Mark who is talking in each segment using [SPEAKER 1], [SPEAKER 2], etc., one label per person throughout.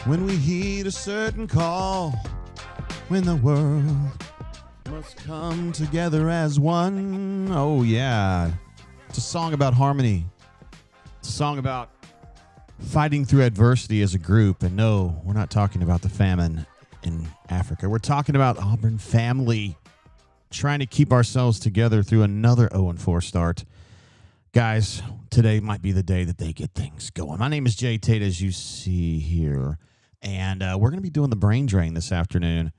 [SPEAKER 1] when we heed a certain call, when the world Must come together as one. Oh, yeah. It's a song about harmony. It's a song about fighting through adversity as a group. And no, we're not talking about the famine in Africa. We're talking about Auburn family trying to keep ourselves together through another 0-4 start. Guys, today might be the day that they get things going. My name is Jay Tate, as you see here. And we're going to be doing the brain drain this afternoon.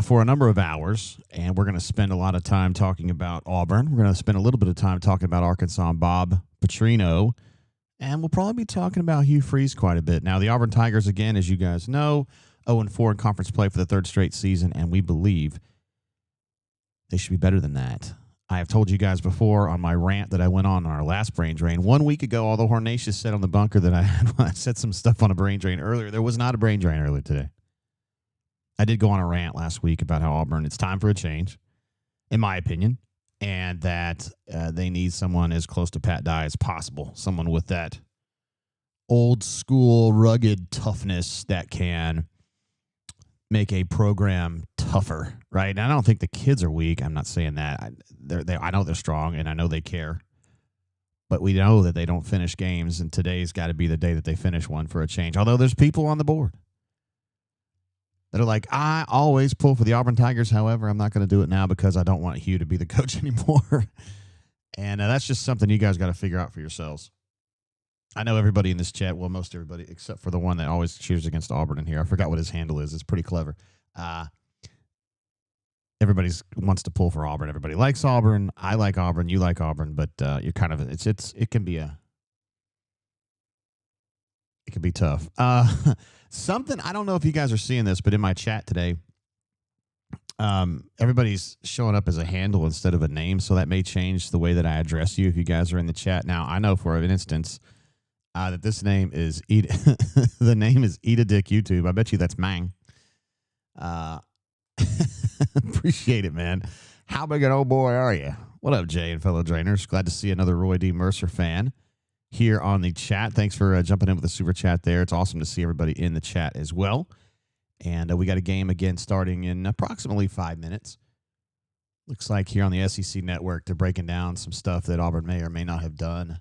[SPEAKER 1] For a number of hours, and we're going to spend a lot of time talking about Auburn. We're going to spend a little bit of time talking about Arkansas and Bob Petrino, and we'll probably be talking about Hugh Freeze quite a bit. Now, the Auburn Tigers, again, as you guys know, 0-4 in conference play for the third straight season, and we believe they should be better than that. I have told you guys before on my rant that I went on our last brain drain. 1 week ago, although Hornatius said on the bunker that I said some stuff on a brain drain earlier, there was not a brain drain earlier today. I did go on a rant last week about how Auburn, it's time for a change, in my opinion, and that they need someone as close to Pat Dye as possible, someone with that old school, rugged toughness that can make a program tougher, right? And I don't think the kids are weak. I'm not saying that. I know they're strong, and I know they care, but we know that they don't finish games, and today's got to be the day that they finish one for a change, although there's people on the board that are like, I always pull for the Auburn Tigers. However, I'm not going to do it now because I don't want Hugh to be the coach anymore. And that's just something you guys got to figure out for yourselves. I know everybody in this chat, well, most everybody, except for the one that always cheers against Auburn in here. I forgot what his handle is. It's pretty clever. Everybody wants to pull for Auburn. Everybody likes Auburn. I like Auburn. You like Auburn. But you're kind of, it can be tough. Something, I don't know if you guys are seeing this, but in my chat today, everybody's showing up as a handle instead of a name, so that may change the way that I address you if you guys are in the chat. Now, I know for an instance that this name is the name is Eat a Dick YouTube. I bet you that's Mang. Appreciate it, man. How big an old boy are you? What up, Jay and fellow drainers? Glad to see another Roy D. Mercer fan here on the chat. Thanks for jumping in with the super chat there. It's awesome to see everybody in the chat as well. And we got a game again starting in approximately 5 minutes. Looks like here on the SEC Network, they're breaking down some stuff that Auburn may or may not have done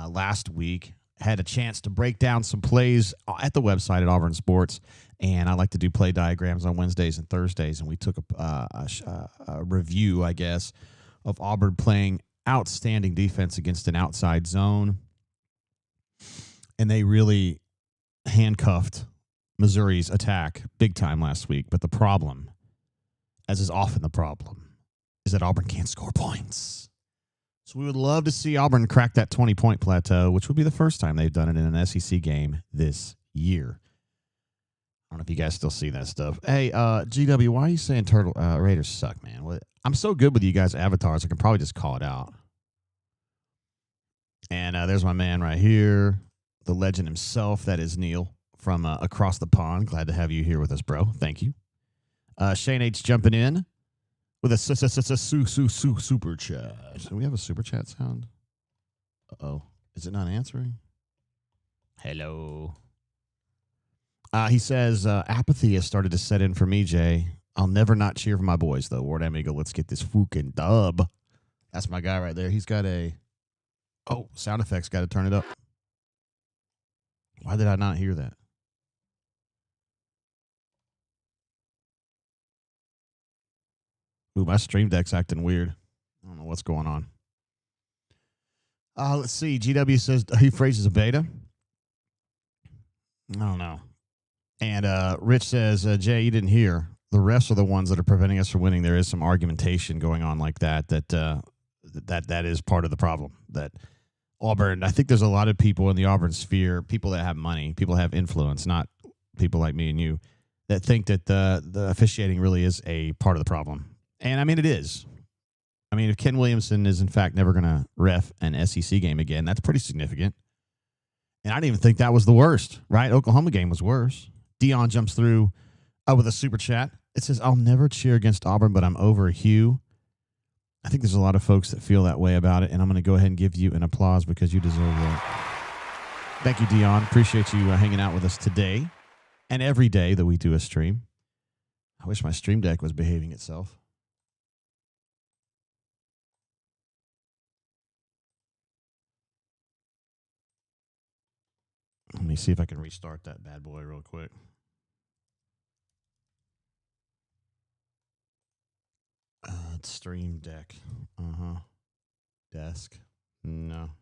[SPEAKER 1] last week. Had a chance to break down some plays at the website at Auburn Sports, and I like to do play diagrams on Wednesdays and Thursdays, and we took a review, I guess, of Auburn playing outstanding defense against an outside zone. And they really handcuffed Missouri's attack big time last week. But the problem, as is often the problem, is that Auburn can't score points. So we would love to see Auburn crack that 20-point plateau, which would be the first time they've done it in an SEC game this year. I don't know if you guys still see that stuff. Hey, GW, why are you saying Raiders suck, man? I'm so good with you guys' avatars, I can probably just call it out. And there's my man right here, the legend himself. That is Neil from across the pond. Glad to have you here with us, bro. Thank you. Shane H jumping in with a super chat. Do we have a super chat sound? Uh-oh. Is it not answering? Hello. He says, apathy has started to set in for me, Jay. I'll never not cheer for my boys, though. Ward Amigo, let's get this fucking dub. That's my guy right there. He's got a... Oh, sound effects. Got to turn it up. Why did I not hear that? Ooh, my stream deck's acting weird. I don't know what's going on. Let's see. GW says he phrases a beta. I don't know. And Rich says, Jay, you didn't hear. The refs are the ones that are preventing us from winning. There is some argumentation going on like that is part of the problem. That Auburn, I think there's a lot of people in the Auburn sphere, people that have money, people that have influence, not people like me and you, that think that the officiating really is a part of the problem. And, I mean, it is. I mean, if Ken Williamson is, in fact, never going to ref an SEC game again, that's pretty significant. And I didn't even think that was the worst, right? Oklahoma game was worse. Dion jumps through with a super chat. It says, I'll never cheer against Auburn, but I'm over Hugh. I think there's a lot of folks that feel that way about it, and I'm going to go ahead and give you an applause because you deserve that. Thank you, Dion. Appreciate you hanging out with us today and every day that we do a stream. I wish my stream deck was behaving itself. Let me see if I can restart that bad boy real quick. It's Stream Deck. Desk. No.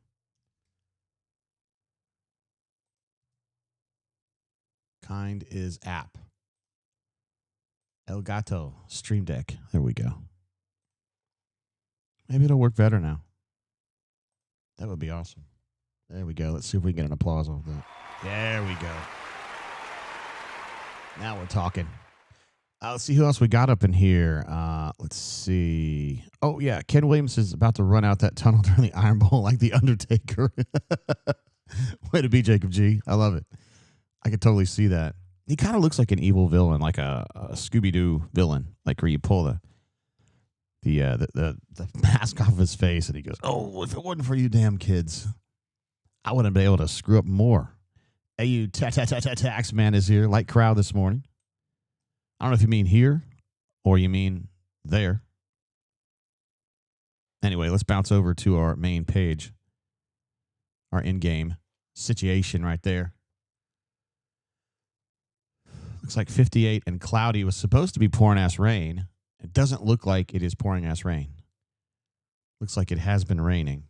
[SPEAKER 1] Kind is app. Elgato Stream Deck. There we go. Maybe it'll work better now. That would be awesome. There we go. Let's see if we can get an applause off that. There we go. Now we're talking. Let's see who else we got up in here. Let's see. Oh, yeah. Ken Williams is about to run out that tunnel during the Iron Bowl like the Undertaker. Way to be, Jacob G. I love it. I could totally see that. He kind of looks like an evil villain, like a Scooby-Doo villain, like where you pull the mask off his face and he goes, "Oh, if it wasn't for you damn kids, I wouldn't be able to screw up more." AU Tax Man is here. Light crowd this morning. I don't know if you mean here or you mean there. Anyway, let's bounce over to our main page. Our in-game situation right there. Looks like 58 and cloudy. It was supposed to be pouring ass rain. It doesn't look like it is pouring ass rain. Looks like it has been raining.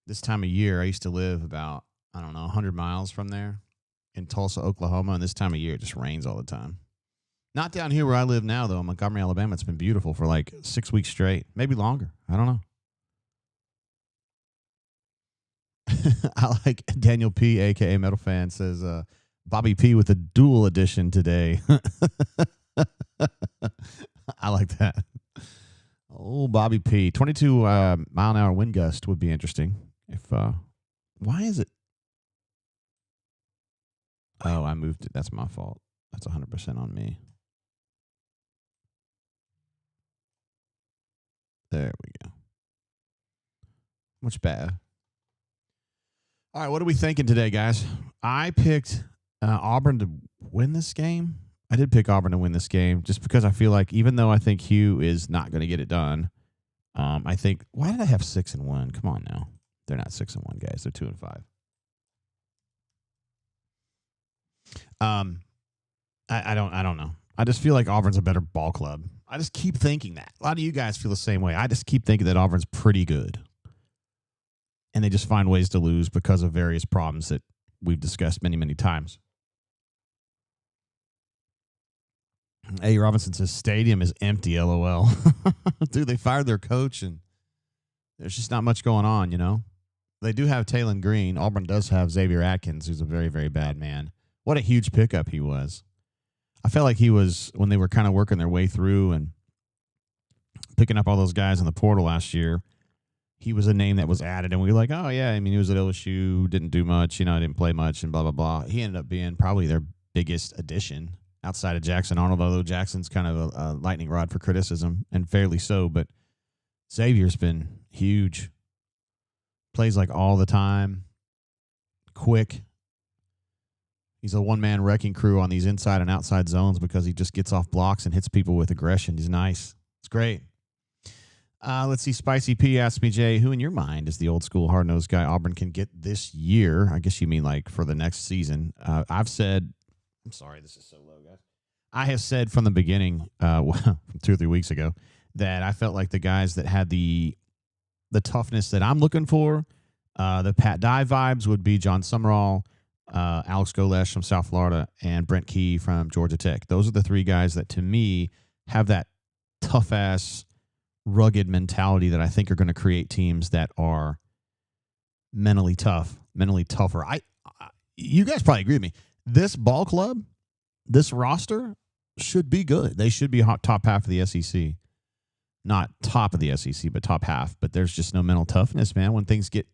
[SPEAKER 1] This time of year, I used to live about, 100 miles from there in Tulsa, Oklahoma. And this time of year, it just rains all the time. Not down here where I live now, though. In Montgomery, Alabama, it's been beautiful for like 6 weeks straight. Maybe longer. I don't know. I like Daniel P., a.k.a. Metal Fan, says, Bobby P. with a dual edition today. I like that. Oh, Bobby P. 22 mile an hour wind gust would be interesting. If why is it? Oh, I moved it. That's my fault. That's 100% on me. There we go. Much better. All right, what are we thinking today, guys? I picked Auburn to win this game. I did pick Auburn to win this game just because I feel like even though I think Hugh is not going to get it done, I think, why did I have 6-1? Come on now. They're not 6-1, guys. They're 2-5. I don't know. I just feel like Auburn's a better ball club. I just keep thinking that. A lot of you guys feel the same way. I just keep thinking that Auburn's pretty good. And they just find ways to lose because of various problems that we've discussed many, many times. A. Robinson says, stadium is empty, LOL. Dude, they fired their coach, and there's just not much going on, you know? They do have Taylon Green. Auburn does have Xavier Atkins, who's a very, very bad man. What a huge pickup he was. I felt like he was, when they were kind of working their way through and picking up all those guys in the portal last year, he was a name that was added, and we were like, oh, yeah, I mean, he was at LSU, didn't do much, didn't play much, and blah, blah, blah. He ended up being probably their biggest addition outside of Jackson Arnold, although Jackson's kind of a lightning rod for criticism, and fairly so, but Xavier's been huge. Plays like all the time, quick. He's a one-man wrecking crew on these inside and outside zones because he just gets off blocks and hits people with aggression. He's nice. It's great. Let's see. Spicy P asked me, Jay, who in your mind is the old school hard-nosed guy Auburn can get this year? I guess you mean like for the next season. I've said, I'm sorry, this is so low, guys. I have said from the beginning, from 2 or 3 weeks ago, that I felt like the guys that had the toughness that I'm looking for, the Pat Dye vibes would be John Summerall, Alex Golesh from South Florida, and Brent Key from Georgia Tech. Those are the three guys that, to me, have that tough-ass, rugged mentality that I think are going to create teams that are mentally tougher. You guys probably agree with me. This ball club, this roster should be good. They should be top half of the SEC. Not top of the SEC, but top half. But there's just no mental toughness, man. When things get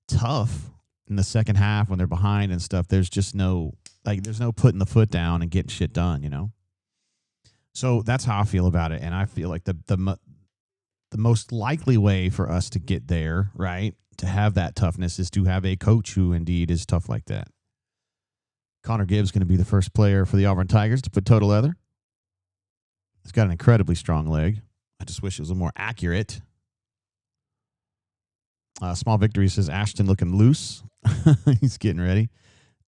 [SPEAKER 1] tough in the second half, when they're behind and stuff, there's just there's no putting the foot down and getting shit done, So that's how I feel about it. And I feel like the most likely way for us to get there, right, to have that toughness is to have a coach who indeed is tough like that. Connor Gibbs going to be the first player for the Auburn Tigers to put total leather. He's got an incredibly strong leg. I just wish it was a little more accurate. Small Victory says Ashton looking loose. He's getting ready.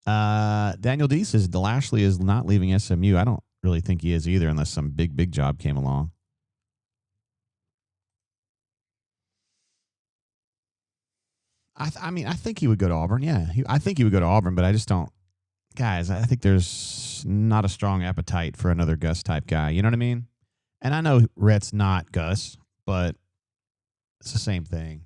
[SPEAKER 1] Daniel D says Lashley is not leaving SMU. I don't really think he is either unless some big job came along. I mean, I think he would go to Auburn. Yeah, I think he would go to Auburn, but I just don't. Guys, I think there's not a strong appetite for another Gus type guy. You know what I mean? And I know Rhett's not Gus, but it's the same thing.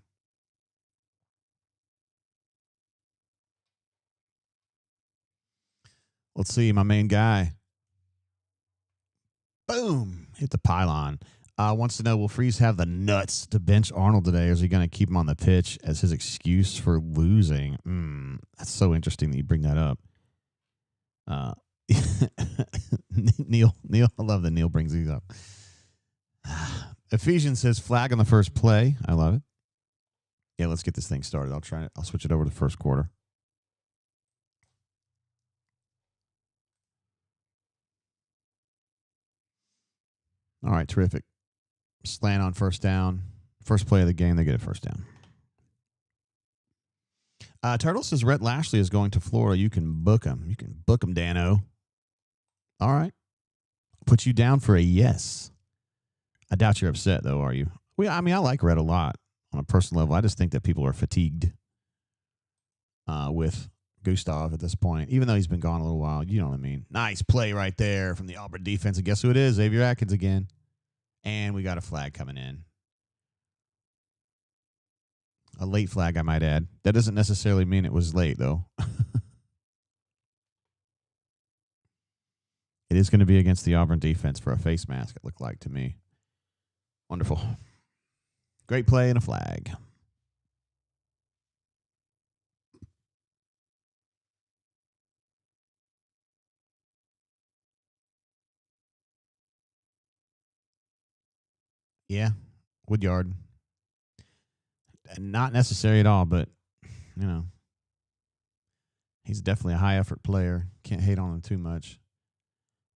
[SPEAKER 1] Let's see, my main guy. Boom! Hit the pylon. Wants to know, will Freeze have the nuts to bench Arnold today, or is he going to keep him on the pitch as his excuse for losing? That's so interesting that you bring that up. Neil, I love that Neil brings these up. Ephesians says flag on the first play. I love it. Yeah, let's get this thing started. I'll switch it over to the first quarter. All right, terrific. Slant on first down. First play of the game, they get a first down. Turtle says Rhett Lashley is going to Florida. You can book him. You can book him, Dano. All right. Put you down for a yes. I doubt you're upset, though, are you? Well, I mean, I like Rhett a lot on a personal level. I just think that people are fatigued with Gustav at this point, even though he's been gone a little while. You know what I mean? Nice play right there from the Auburn defense. And guess who it is? Xavier Atkins again. And we got a flag coming in. A late flag, I might add. That doesn't necessarily mean it was late, though. It is going to be against the Auburn defense for a face mask, it looked like to me. Wonderful. Great play and a flag. Yeah, Woodyard. Not necessary at all, but, you know, he's definitely a high-effort player. Can't hate on him too much.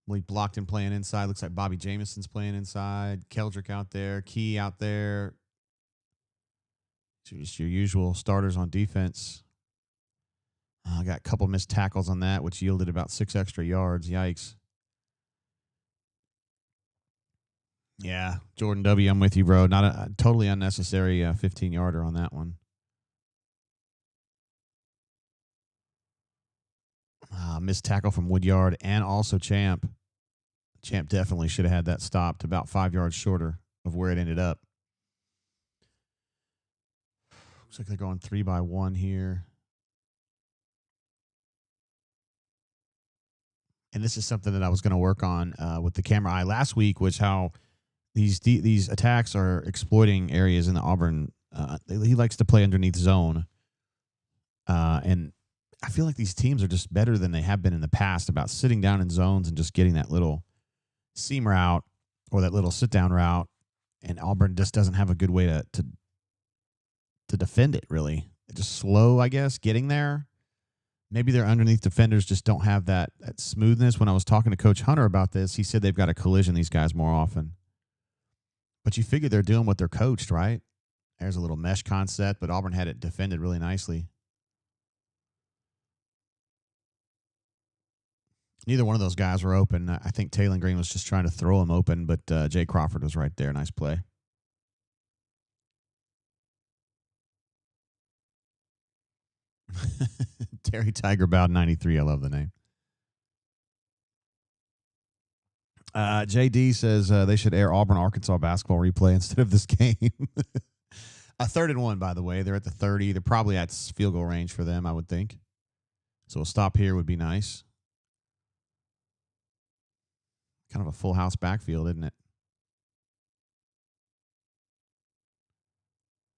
[SPEAKER 1] Well, he blocked him playing inside. Looks like Bobby Jameson's playing inside. Keldrick out there. Key out there. Just your usual starters on defense. I got a couple missed tackles on that, which yielded about 6 extra yards. Yikes. Yeah, Jordan W., I'm with you, bro. Not a totally unnecessary 15-yarder on that one. Missed tackle from Woodyard and also Champ. Champ definitely should have had that stopped about 5 yards shorter of where it ended up. Looks like they're going 3-by-1 here. And this is something that I was going to work on with the camera eye last week, which how these attacks are exploiting areas in the Auburn. He likes to play underneath zone. And I feel like these teams are just better than they have been in the past about sitting down in zones and just getting that little seam route or that little sit-down route. And Auburn just doesn't have a good way to defend it, really. They're just slow, I guess, getting there. Maybe their underneath defenders just don't have that smoothness. When I was talking to Coach Hunter about this, he said they've got to collision these guys more often. But you figure they're doing what they're coached, right? There's a little mesh concept, but Auburn had it defended really nicely. Neither one of those guys were open. I think Taylor Green was just trying to throw him open, but Jay Crawford was right there. Nice play. Terry Tiger Bowed 93. I love the name. JD says they should air Auburn, Arkansas basketball replay instead of this game. A 3rd and 1, by the way. They're at the 30. They're probably at field goal range for them, I would think. So a stop here would be nice. Kind of a full house backfield, isn't it?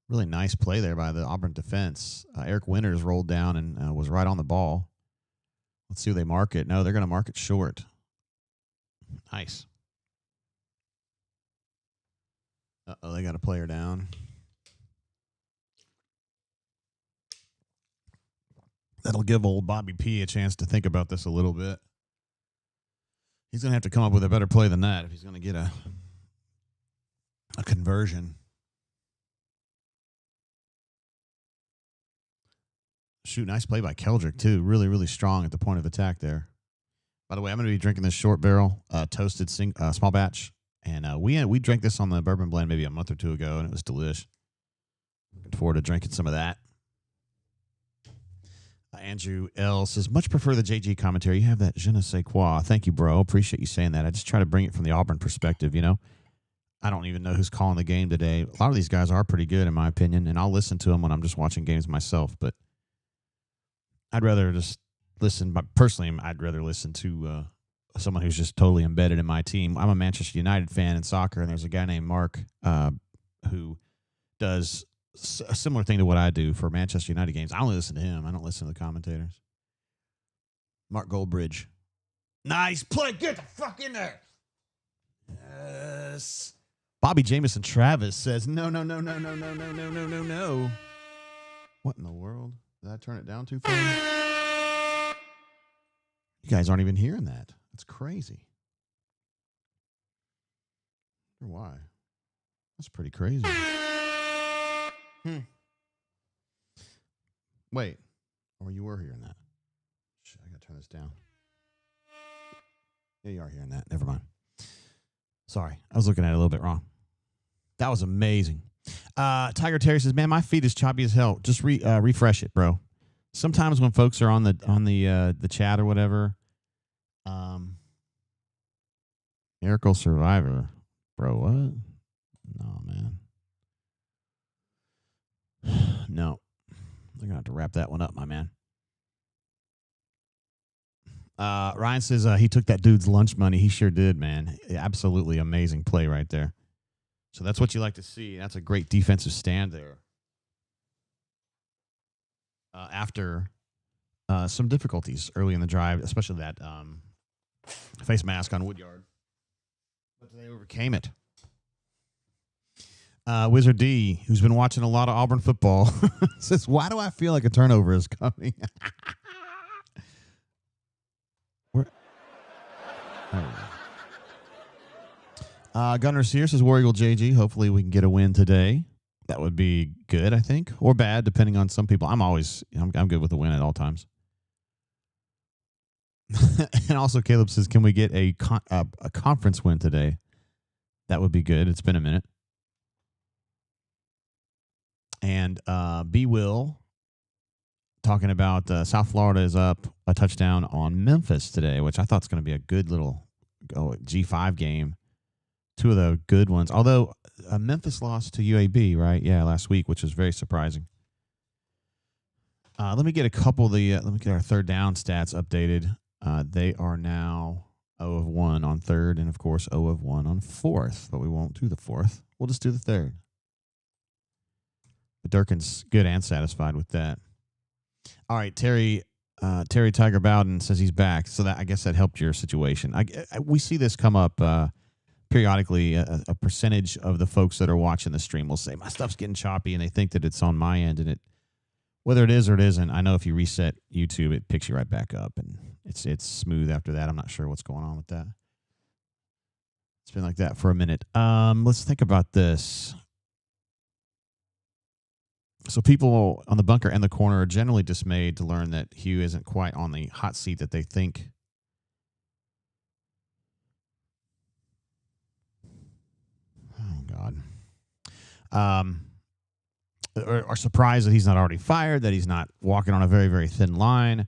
[SPEAKER 1] Really nice play there by the Auburn defense. Eric Winters rolled down and was right on the ball. Let's see who they mark it. No, they're going to mark it short. Nice. Uh-oh, they got a player down. That'll give old Bobby P a chance to think about this a little bit. He's going to have to come up with a better play than that if he's going to get a conversion. Shoot, nice play by Keldrick, too. Really, really strong at the point of attack there. By the way, I'm going to be drinking this short barrel, toasted small batch. And we drank this on the bourbon blend maybe a month or two ago, and it was delish. Looking forward to drinking some of that. Andrew L. says, much prefer the JG commentary. You have that je ne sais quoi. Thank you, bro. Appreciate you saying that. I just try to bring it from the Auburn perspective, you know. I don't even know who's calling the game today. A lot of these guys are pretty good, in my opinion, and I'll listen to them when I'm just watching games myself. But I'd rather just listen. But personally, I'd rather listen to someone who's just totally embedded in my team. I'm a Manchester United fan in soccer, and there's a guy named Mark who does a similar thing to what I do for Manchester United games. I only listen to him. I don't listen to the commentators. Mark Goldbridge. Nice play. Get the fuck in there. Yes. Bobby Jameson Travis says, no. What in the world? Did I turn it down too far? You guys aren't even hearing that. That's crazy. Why? That's pretty crazy. Wait. Or you were hearing that. Shit, I gotta turn this down. Yeah, you are hearing that. Never mind. Sorry. I was looking at it a little bit wrong. That was amazing. Tiger Terry says, man, my feed is choppy as hell. Just refresh it, bro. Sometimes when folks are on the chat or whatever, Miracle Survivor. Bro, what? No, man. No. They're going to have to wrap that one up, my man. Ryan says he took that dude's lunch money. He sure did, man. Absolutely amazing play right there. So that's what you like to see. That's a great defensive stand there. After some difficulties early in the drive, especially that face mask on Woodyard. But they overcame it. Wizard D, who's been watching a lot of Auburn football, says, why do I feel like a turnover is coming? Gunnar Sear says, War Eagle JG, hopefully we can get a win today. That would be good, I think, or bad, depending on some people. I'm good with a win at all times. And also, Caleb says, can we get a conference win today? That would be good. It's been a minute. And B. Will talking about South Florida is up a touchdown on Memphis today, which I thought is going to be a good little G5 game. Two of the good ones. Although Memphis lost to UAB, right? Yeah, last week, which was very surprising. Let me get a couple of let me get our third down stats updated. They are now 0 of 1 on third, and of course 0 of 1 on fourth. But we won't do the fourth. We'll just do the third. But Durkin's good and satisfied with that. All right, Terry Tiger Bowden says he's back, so that I guess that helped your situation. We see this come up periodically. A percentage of the folks that are watching the stream will say my stuff's getting choppy, and they think that it's on my end, and whether it is or it isn't, I know if you reset YouTube, it picks you right back up, and it's smooth after that. I'm not sure what's going on with that. It's been like that for a minute. Let's think about this. So people on the bunker and the corner are generally dismayed to learn that Hugh isn't quite on the hot seat that they think. Oh, God. Are surprised that he's not already fired, that he's not walking on a very, very thin line.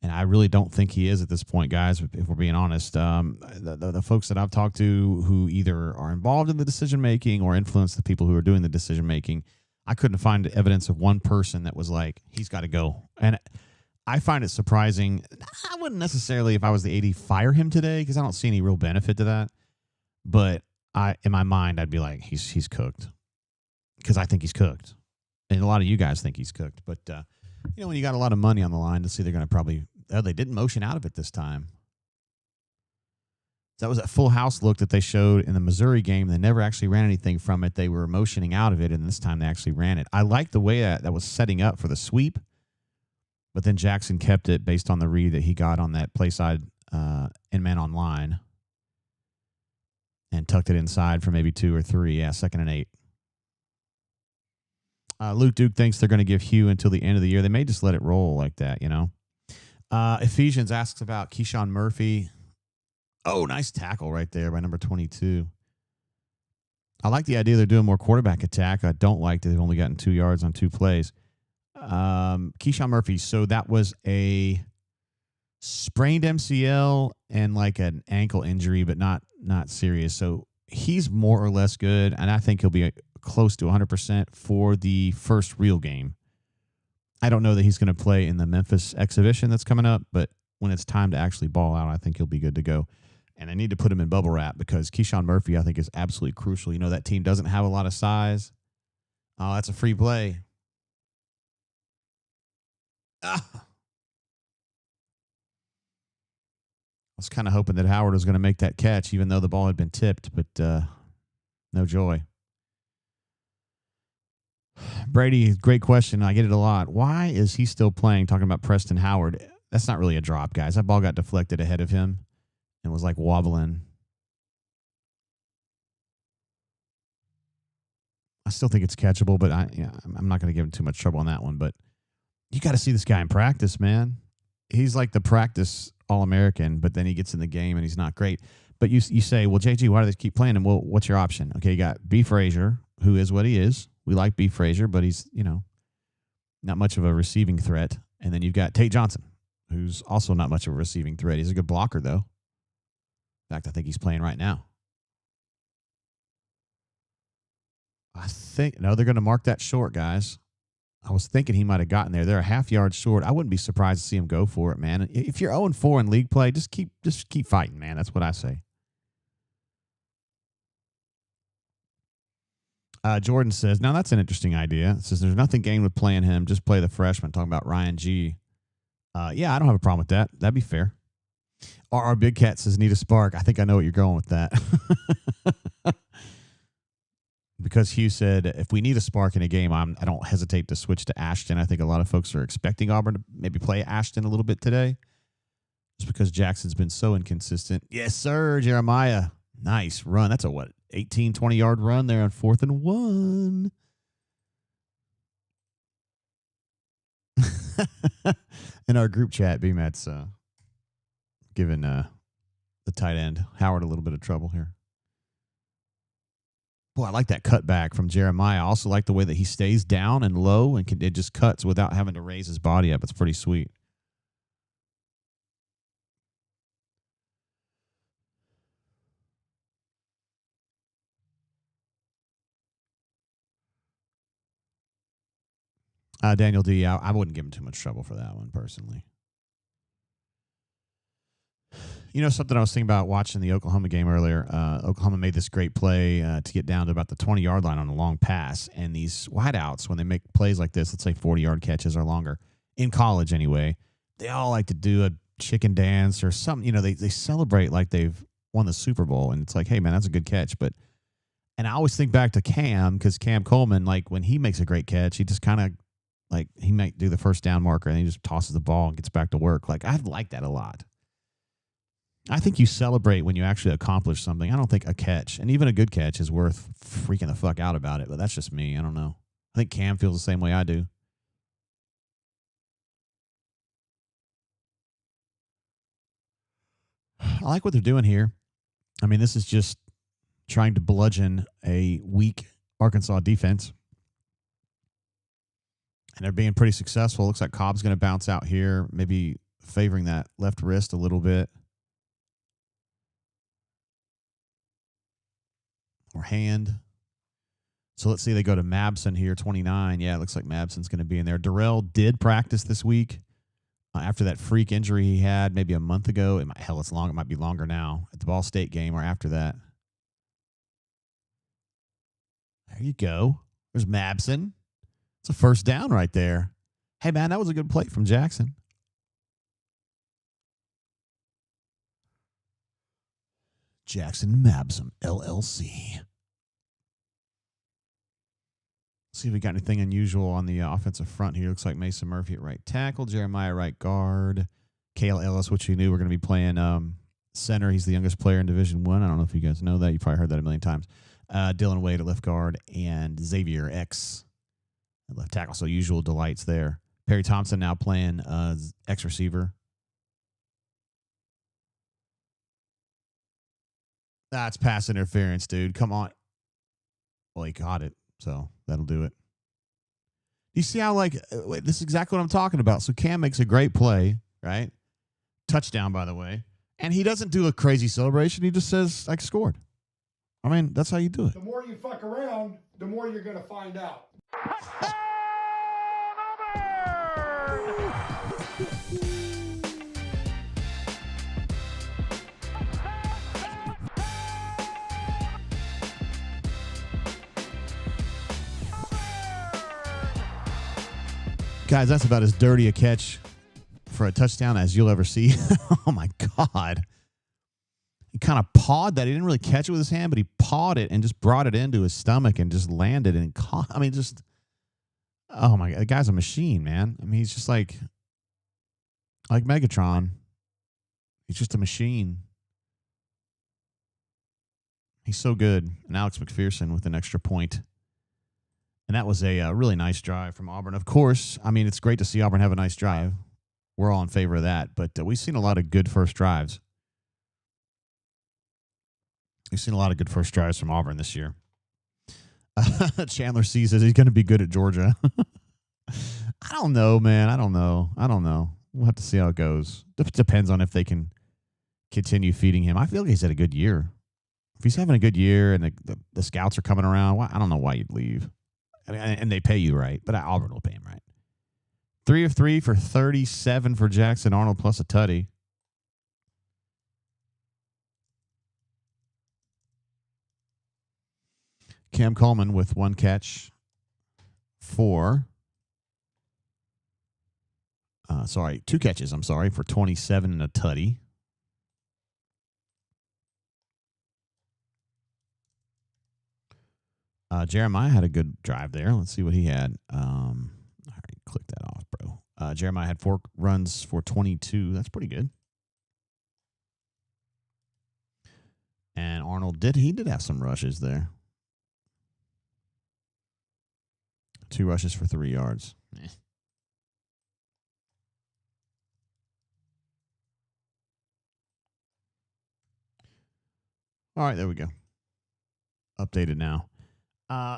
[SPEAKER 1] And I really don't think he is at this point, guys, if we're being honest. The folks that I've talked to who either are involved in the decision-making or influence the people who are doing the decision-making, I couldn't find evidence of one person that was like, he's got to go. And I find it surprising. I wouldn't necessarily, if I was the AD, fire him today because I don't see any real benefit to that. But in my mind, I'd be like, he's cooked because I think he's cooked. And a lot of you guys think he's cooked. But, when you got a lot of money on the line to see they're going to probably they didn't motion out of it this time. That was a full house look that they showed in the Missouri game. They never actually ran anything from it. They were motioning out of it, and this time they actually ran it. I like the way that was setting up for the sweep, but then Jackson kept it based on the read that he got on that play side in man on line and tucked it inside for maybe 2 or 3. Yeah, 2nd and 8. Luke Duke thinks they're going to give Hugh until the end of the year. They may just let it roll like that, you know. Ephesians asks about Keyshawn Murphy. Oh, nice tackle right there by number 22. I like the idea they're doing more quarterback attack. I don't like that they've only gotten 2 yards on 2 plays. Keyshawn Murphy, so that was a sprained MCL and like an ankle injury, but not serious. So he's more or less good, and I think he'll be close to 100% for the first real game. I don't know that he's going to play in the Memphis exhibition that's coming up, but when it's time to actually ball out, I think he'll be good to go. And I need to put him in bubble wrap because Keyshawn Murphy, I think, is absolutely crucial. You know, that team doesn't have a lot of size. Oh, that's a free play. I was kind of hoping that Howard was going to make that catch, even though the ball had been tipped, but no joy. Brady, great question. I get it a lot. Why is he still playing? Talking about Preston Howard. That's not really a drop, guys. That ball got deflected ahead of him and was like wobbling. I still think it's catchable, but I'm not going to give him too much trouble on that one. But you got to see this guy in practice, man. He's like the practice All-American, but then he gets in the game and he's not great. But you say, well, JG, why do they keep playing him? Well, what's your option? Okay, you got B. Frazier, who is what he is. We like B. Frazier, but he's, not much of a receiving threat. And then you've got Tate Johnson, who's also not much of a receiving threat. He's a good blocker, though. In fact, I think he's playing right now. They're going to mark that short, guys. I was thinking he might have gotten there. They're a half yard short. I wouldn't be surprised to see him go for it, man. If you're 0-4 in league play, just keep fighting, man. That's what I say. Jordan says, now that's an interesting idea. It says there's nothing gained with playing him. Just play the freshman. Talking about Ryan G. Yeah, I don't have a problem with that. That'd be fair. Our Big Cat says need a spark. I think I know what you're going with that. Because Hugh said, if we need a spark in a game, I don't hesitate to switch to Ashton. I think a lot of folks are expecting Auburn to maybe play Ashton a little bit today. Just because Jackson's been so inconsistent. Yes, sir, Jeremiah. Nice run. That's a, 18, 20-yard run there on 4th and 1. In our group chat, BMAT's giving the tight end, Howard, a little bit of trouble here. Boy, I like that cutback from Jeremiah. I also like the way that he stays down and low and it just cuts without having to raise his body up. It's pretty sweet. Daniel D., I wouldn't give him too much trouble for that one, personally. You know, something I was thinking about watching the Oklahoma game earlier. Oklahoma made this great play to get down to about the 20-yard line on a long pass. And these wideouts, when they make plays like this, let's say 40-yard catches or longer, in college anyway, they all like to do a chicken dance or something. You know, they celebrate like they've won the Super Bowl. And it's like, hey, man, that's a good catch. And I always think back to Cam, because Cam Coleman, like when he makes a great catch, he just kind of, like he might do the first down marker and he just tosses the ball and gets back to work. Like I like that a lot. I think you celebrate when you actually accomplish something. I don't think a catch, and even a good catch, is worth freaking the fuck out about it. But that's just me. I don't know. I think Cam feels the same way I do. I like what they're doing here. I mean, this is just trying to bludgeon a weak Arkansas defense. And they're being pretty successful. Looks like Cobb's going to bounce out here, maybe favoring that left wrist a little bit. Or hand. So let's see, they go to Mabson here, 29. Yeah, it looks like Mabson's going to be in there. Darrell did practice this week after that freak injury he had maybe a month ago. It might be longer now at the Ball State game or after that. There you go. There's Mabson. It's a first down right there. Hey, man, that was a good play from Jackson. Jackson Mabson, LLC. See if we got anything unusual on the offensive front here. Looks like Mason Murphy at right tackle, Jeremiah right guard, Cale Ellis, which you knew we're going to be playing center. He's the youngest player in Division I. I don't know if you guys know that. You probably heard that a million times. Dylan Wade at left guard, and Xavier X left tackle. So usual delights there. Perry Thompson now playing X receiver. That's pass interference, dude. Come on. Well, he caught it, so that'll do it. You see how, this is exactly what I'm talking about. So Cam makes a great play, right? Touchdown, by the way. And he doesn't do a crazy celebration. He just says, I scored. I mean, that's how you do it.
[SPEAKER 2] The more you fuck around, the more you're going to find out.
[SPEAKER 1] Guys, that's about as dirty a catch for a touchdown as you'll ever see. Oh, my God. He kind of pawed that. He didn't really catch it with his hand, but he pawed it and just brought it into his stomach and just landed and caught. I mean, just, oh, my God. The guy's a machine, man. I mean, he's just like Megatron. He's just a machine. He's so good. And Alex McPherson with an extra point. And that was a really nice drive from Auburn. Of course, I mean, it's great to see Auburn have a nice drive. We're all in favor of that. But we've seen a lot of good first drives. We've seen a lot of good first drives from Auburn this year. Chandler C says he's going to be good at Georgia. I don't know, man. I don't know. We'll have to see how it goes. It depends on if they can continue feeding him. I feel like he's had a good year. If he's having a good year and the scouts are coming around, I don't know why you'd leave. I mean, and they pay you right, but Auburn will pay him right. 3 of 3 for 37 for Jackson Arnold plus a tutty. Cam Coleman with 1 catch for 2 catches, for 27 and a tutty. Jeremiah had a good drive there. Let's see what he had. I already clicked that off, bro. Jeremiah had 4 runs for 22. That's pretty good. And Arnold did have some rushes there. 2 rushes for 3 yards. All right, there we go. Updated now.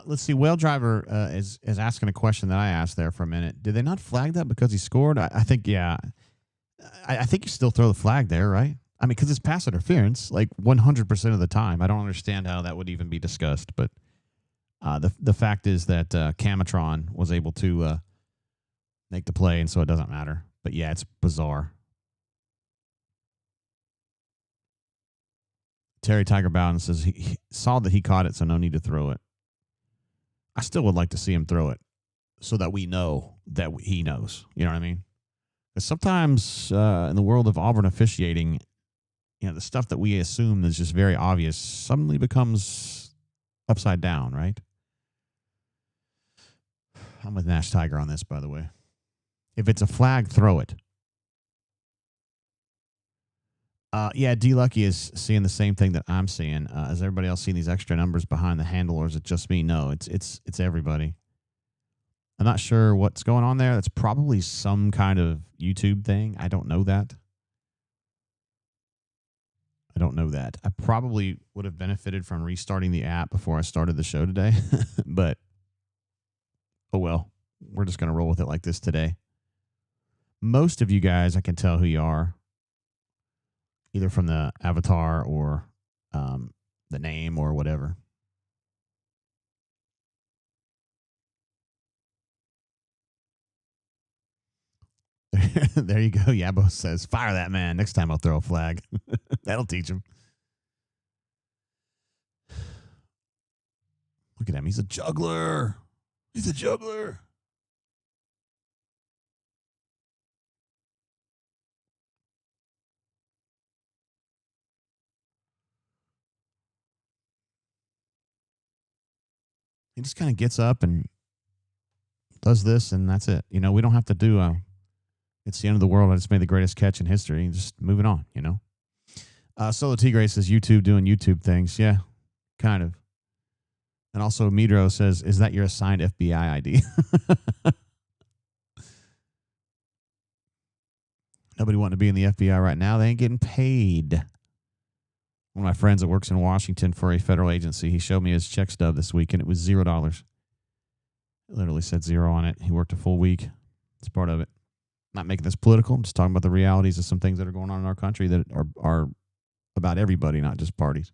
[SPEAKER 1] Let's see. Whale Driver is asking a question that I asked there for a minute. Did they not flag that because he scored? I think, yeah. I think you still throw the flag there, right? I mean, because it's pass interference, 100% of the time. I don't understand how that would even be discussed. But the fact is that Camatron was able to make the play, and so it doesn't matter. But, yeah, it's bizarre. Terry Tiger Bowden says he saw that he caught it, so no need to throw it. I still would like to see him throw it so that we know that he knows. You know what I mean? Because sometimes in the world of Auburn officiating, the stuff that we assume is just very obvious suddenly becomes upside down, right? I'm with Nash Tiger on this, by the way. If it's a flag, throw it. Yeah, D Lucky is seeing the same thing that I'm seeing. Is everybody else seeing these extra numbers behind the handle, or is it just me? No, it's everybody. I'm not sure what's going on there. That's probably some kind of YouTube thing. I don't know that. I probably would have benefited from restarting the app before I started the show today, but oh well. We're just going to roll with it like this today. Most of you guys, I can tell who you are, either from the avatar or the name or whatever. There you go. Yabo says, fire that man. Next time I'll throw a flag. That'll teach him. Look at him. He's a juggler. He just kind of gets up and does this, and that's it. We don't have to do it's the end of the world. I just made the greatest catch in history. Just moving on, Solo Tigre says YouTube doing YouTube things. Yeah, kind of. And also, Midro says, is that your assigned FBI ID? Nobody wanting to be in the FBI right now. They ain't getting paid. One of my friends that works in Washington for a federal agency, he showed me his check stub this week, and it was $0. It literally said 0 on it. He worked a full week. It's part of it. Not making this political. I'm just talking about the realities of some things that are going on in our country that are about everybody, not just parties.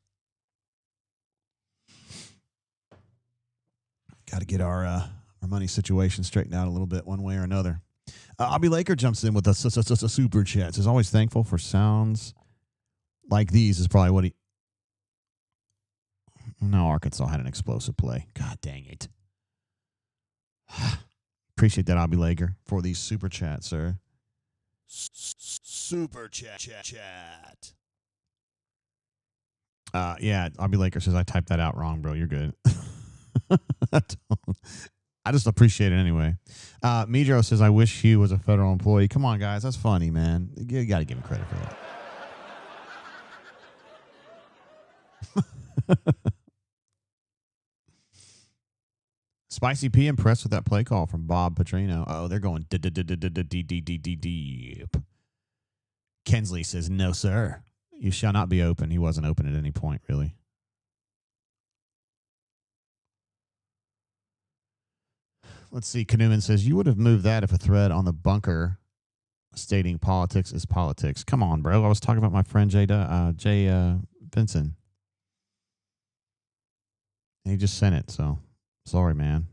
[SPEAKER 1] Got to get our money situation straightened out a little bit one way or another. Abby Laker jumps in with a super chat. Says, always thankful for sounds like these is probably what he... No, Arkansas had an explosive play. God dang it. Appreciate that, Abby Laker, for these super chats, sir. Super chat. Yeah, Abby Laker says, I typed that out wrong, bro. You're good. I just appreciate it anyway. Midro says, I wish Hugh was a federal employee. Come on, guys. That's funny, man. You got to give him credit for that. Spicy P impressed with that play call from Bob Petrino. Oh, they're going deep. Kensley says, no, sir. You shall not be open. He wasn't open at any point, really. Let's see. Kanuman says, you would have moved that if a thread on the bunker stating politics is politics. Come on, bro. I was talking about my friend Jay Benson. He just sent it, so sorry, man.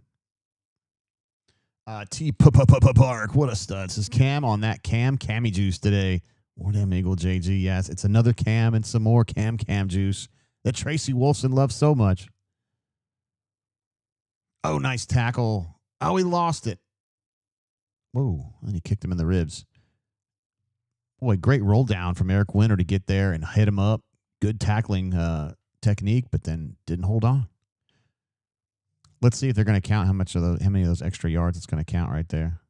[SPEAKER 1] T Park, what a stud. Says Cam on that Cammy juice today. More damn Eagle JG. Yes, it's another Cam and some more Cam juice that Tracy Wolfson loves so much. Oh, nice tackle. Oh, he lost it. Whoa, and he kicked him in the ribs. Boy, great roll down from Eric Winter to get there and hit him up. Good tackling technique, but then didn't hold on. Let's see if they're going to count how many of those extra yards it's going to count right there.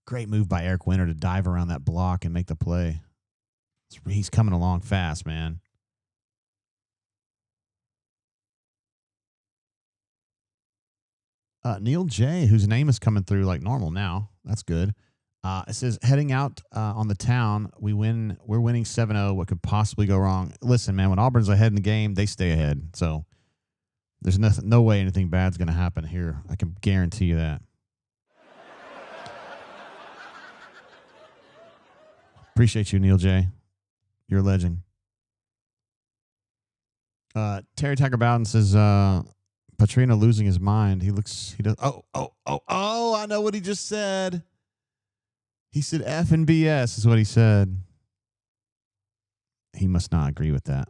[SPEAKER 1] Great move by Eric Winter to dive around that block and make the play. He's coming along fast, man. Neil J., whose name is coming through like normal now. That's good. It says, heading out on the town, we're winning 7-0. What could possibly go wrong? Listen, man, when Auburn's ahead in the game, they stay ahead. So there's no way anything bad's going to happen here. I can guarantee you that. Appreciate you, Neil J. You're a legend. Terry Tucker Bowden says, Petrino losing his mind. He does. Oh, I know what he just said. He said F and BS is what he said. He must not agree with that.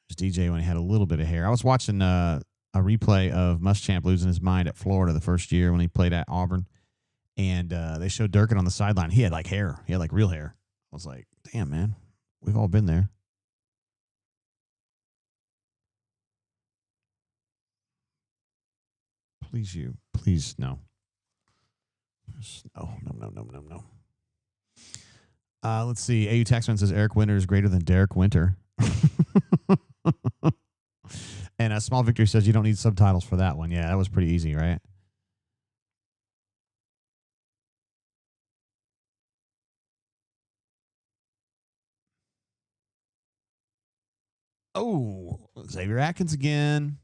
[SPEAKER 1] There's DJ when he had a little bit of hair. I was watching a replay of Muschamp losing his mind at Florida the first year when he played at Auburn. And they showed Durkin on the sideline. He had like hair. He had like real hair. I was like, damn, man. We've all been there. Please, no. No. Let's see. AU Taxman says Eric Winter is greater than Derek Winter. And Small Victory says you don't need subtitles for that one. Yeah, that was pretty easy, right? Oh, Xavier Atkins again.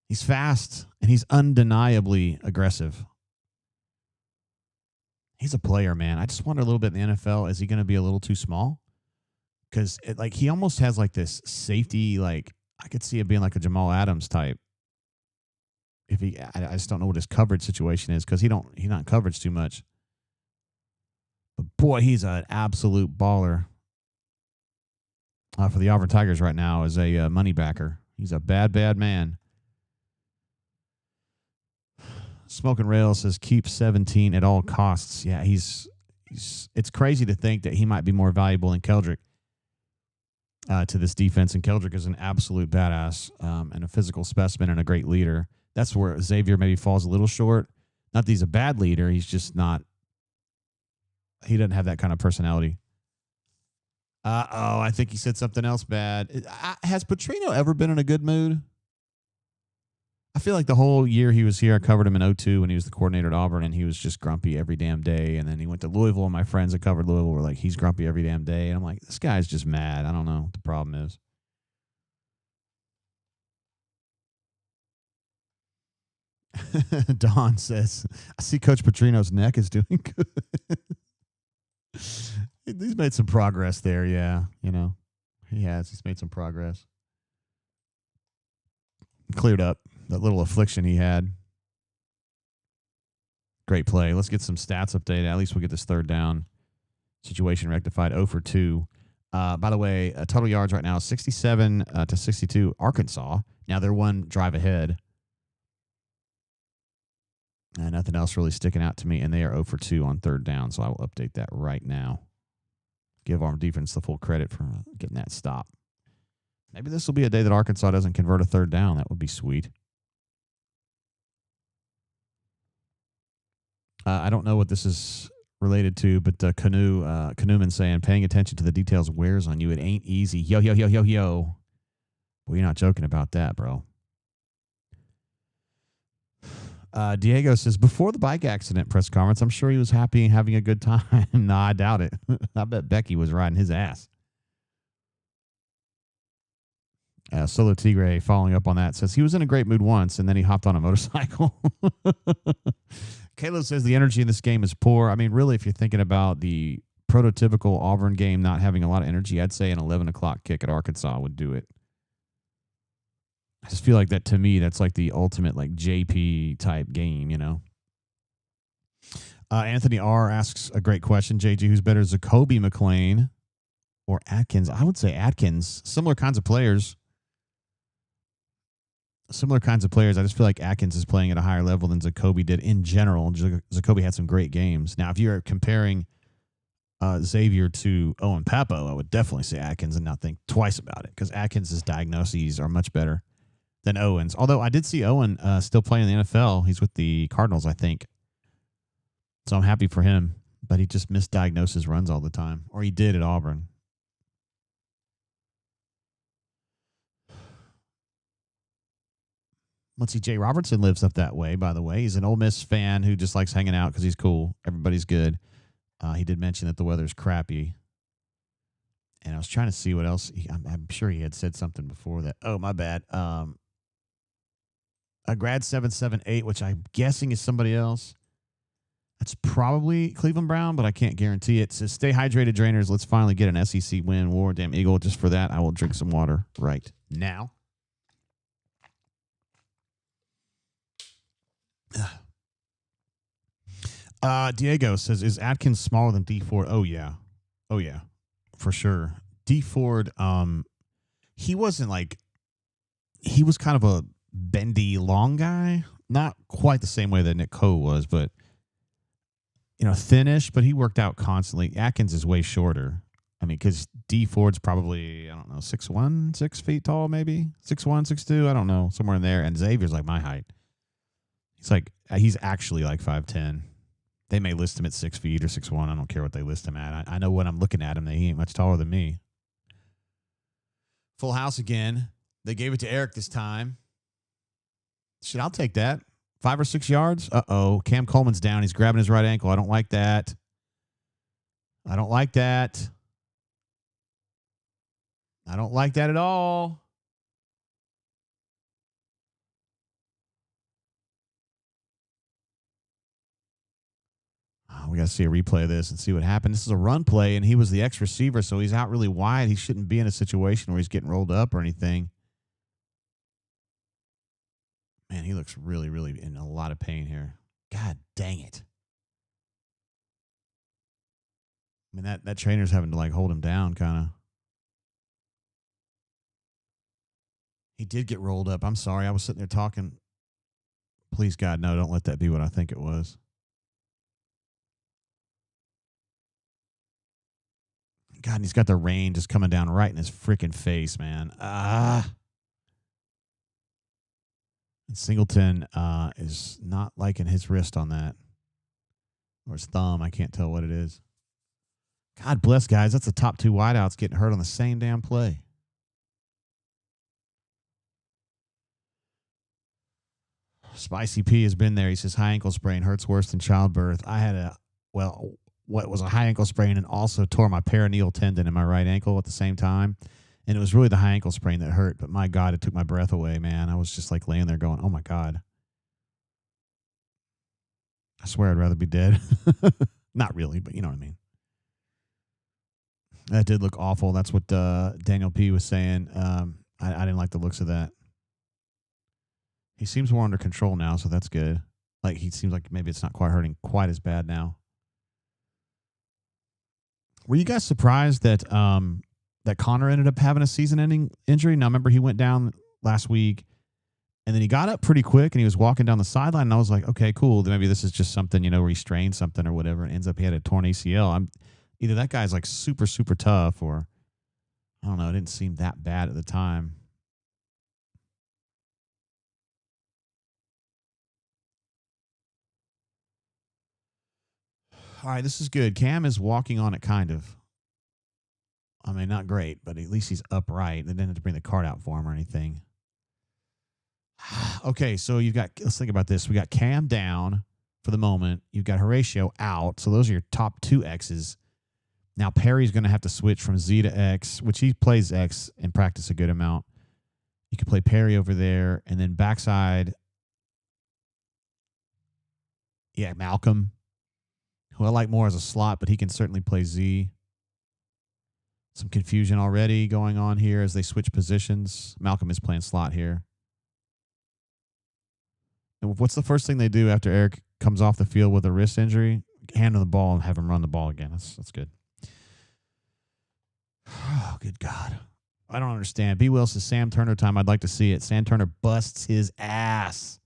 [SPEAKER 1] He's fast, and he's undeniably aggressive. He's a player, man. I just wonder a little bit in the NFL, is he going to be a little too small? Because he almost has like this safety, like I could see it being like a Jamal Adams type. I just don't know what his coverage situation is because he's not in coverage too much. But boy, he's an absolute baller. For the Auburn Tigers right now as a money backer. He's a bad man. Smoking Rail says keep 17 at all costs. Yeah, he's it's crazy to think that he might be more valuable than Keldrick to this defense. And Keldrick is an absolute badass and a physical specimen and a great leader. That's where Xavier maybe falls a little short. Not that he's a bad leader. He's just not. He doesn't have that kind of personality. I think he said something else bad. Has Petrino ever been in a good mood? I feel like the whole year he was here, I covered him in 2002 when he was the coordinator at Auburn, and he was just grumpy every damn day. And then he went to Louisville, and my friends that covered Louisville were like, he's grumpy every damn day. And I'm like, this guy's just mad. I don't know what the problem is. Don says, I see Coach Petrino's neck is doing good. He's made some progress there, yeah. You know, he has. He's made some progress. Cleared up that little affliction he had. Great play. Let's get some stats updated. At least we'll get this third down situation rectified. 0 for 2. By the way, total yards right now, 67 to 62. Arkansas. Now they're one drive ahead. Nothing else really sticking out to me, and they are 0 for 2 on third down, so I will update that right now. Give Auburn defense the full credit for getting that stop. Maybe this will be a day that Arkansas doesn't convert a third down. That would be sweet. I don't know what this is related to, but Canoeman saying, paying attention to the details wears on you. It ain't easy. Yo, yo, yo, yo, yo. Well, you're not joking about that, bro. Diego says, before the bike accident press conference, I'm sure he was happy and having a good time. No, I doubt it. I bet Becky was riding his ass. Solo Tigre, following up on that, says he was in a great mood once, and then he hopped on a motorcycle. Caleb says the energy in this game is poor. I mean, really, if you're thinking about the prototypical Auburn game not having a lot of energy, I'd say an 11 o'clock kick at Arkansas would do it. I just feel like that, to me, that's like the ultimate like JP type game, you know. Anthony R. asks a great question. JG, who's better, Zacoby McClain or Atkins? I would say Atkins. Similar kinds of players. I just feel like Atkins is playing at a higher level than Zacoby did in general. Zacoby had some great games. Now, if you're comparing Xavier to Owen Papo, I would definitely say Atkins and not think twice about it, because Atkins' diagnoses are much better than Owen's. Although I did see Owen still playing in the NFL. He's with the Cardinals, I think. So I'm happy for him. But he just misdiagnoses runs all the time. Or he did at Auburn. Let's see, Jay Robertson lives up that way, by the way. He's an Ole Miss fan who just likes hanging out because he's cool. Everybody's good. He did mention that the weather's crappy. And I was trying to see what else. I'm sure he had said something before that. Oh, my bad. A grad 778, which I'm guessing is somebody else. That's probably Cleveland Brown, but I can't guarantee it. It says, stay hydrated, drainers. Let's finally get an SEC win. War, damn Eagle. Just for that, I will drink some water right now. Diego says, is Atkins smaller than D Ford? Oh yeah, for sure. D Ford, he wasn't like, he was kind of a bendy long guy, not quite the same way that Nick Coe was, but you know, thinnish, but he worked out constantly. Atkins is way shorter. I mean, because D Ford's probably, I don't know, 6'1", 6 feet tall, maybe 6'1", 6'2", I don't know, somewhere in there. And Xavier's like my height. He's actually like 5'10". They may list him at 6 feet or 6'1". I don't care what they list him at. I know when I'm looking at him that he ain't much taller than me. Full house again. They gave it to Eric this time. Shit, I'll take that. 5 or 6 yards. Uh-oh. Cam Coleman's down. He's grabbing his right ankle. I don't like that. I don't like that at all. We got to see a replay of this and see what happened. This is a run play, and he was the X receiver, so he's out really wide. He shouldn't be in a situation where he's getting rolled up or anything. Man, he looks really, really in a lot of pain here. God dang it. I mean, that trainer's having to, like, hold him down, kind of. He did get rolled up. I'm sorry. I was sitting there talking. Please, God, no, don't let that be what I think it was. God, and he's got the rain just coming down right in his freaking face, man. And Singleton is not liking his wrist on that. Or his thumb. I can't tell what it is. God bless, guys. That's the top two wideouts getting hurt on the same damn play. Spicy P has been there. He says high ankle sprain hurts worse than childbirth. I had what was a high ankle sprain and also tore my peroneal tendon in my right ankle at the same time. And it was really the high ankle sprain that hurt. But my God, it took my breath away, man. I was just like laying there going, oh my God. I swear I'd rather be dead. Not really, but you know what I mean. That did look awful. That's what Daniel P was saying. I didn't like the looks of that. He seems more under control now, so that's good. Like he seems like maybe it's not quite hurting quite as bad now. Were you guys surprised that that Connor ended up having a season-ending injury? Now, remember he went down last week, and then he got up pretty quick, and he was walking down the sideline, and I was like, okay, cool. Then maybe this is just something, where he strained something or whatever, and ends up he had a torn ACL. Either that guy's like super, super tough, or I don't know. It didn't seem that bad at the time. All right, this is good. Cam is walking on it, kind of. I mean, not great, but at least he's upright. They didn't have to bring the cart out for him or anything. Okay, so let's think about this. We got Cam down for the moment. You've got Horatio out. So those are your top two X's. Now Perry's going to have to switch from Z to X, which he plays X in practice a good amount. You could play Perry over there, and then backside, yeah, Malcolm, who I like more as a slot, but he can certainly play Z. Some confusion already going on here as they switch positions. Malcolm is playing slot here. And what's the first thing they do after Eric comes off the field with a wrist injury? Hand him the ball and have him run the ball again. That's good. Oh, good God. I don't understand. B. Will says Sam Turner time. I'd like to see it. Sam Turner busts his ass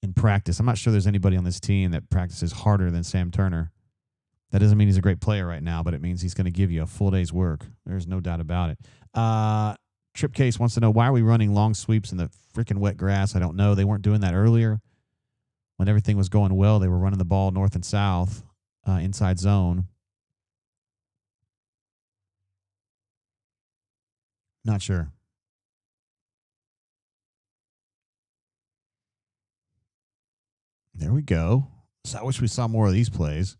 [SPEAKER 1] in practice. I'm not sure there's anybody on this team that practices harder than Sam Turner. That doesn't mean he's a great player right now, but it means he's going to give you a full day's work. There's no doubt about it. Trip Case wants to know, why are we running long sweeps in the freaking wet grass? I don't know. They weren't doing that earlier. When everything was going well, they were running the ball north and south, inside zone. Not sure. There we go. So I wish we saw more of these plays.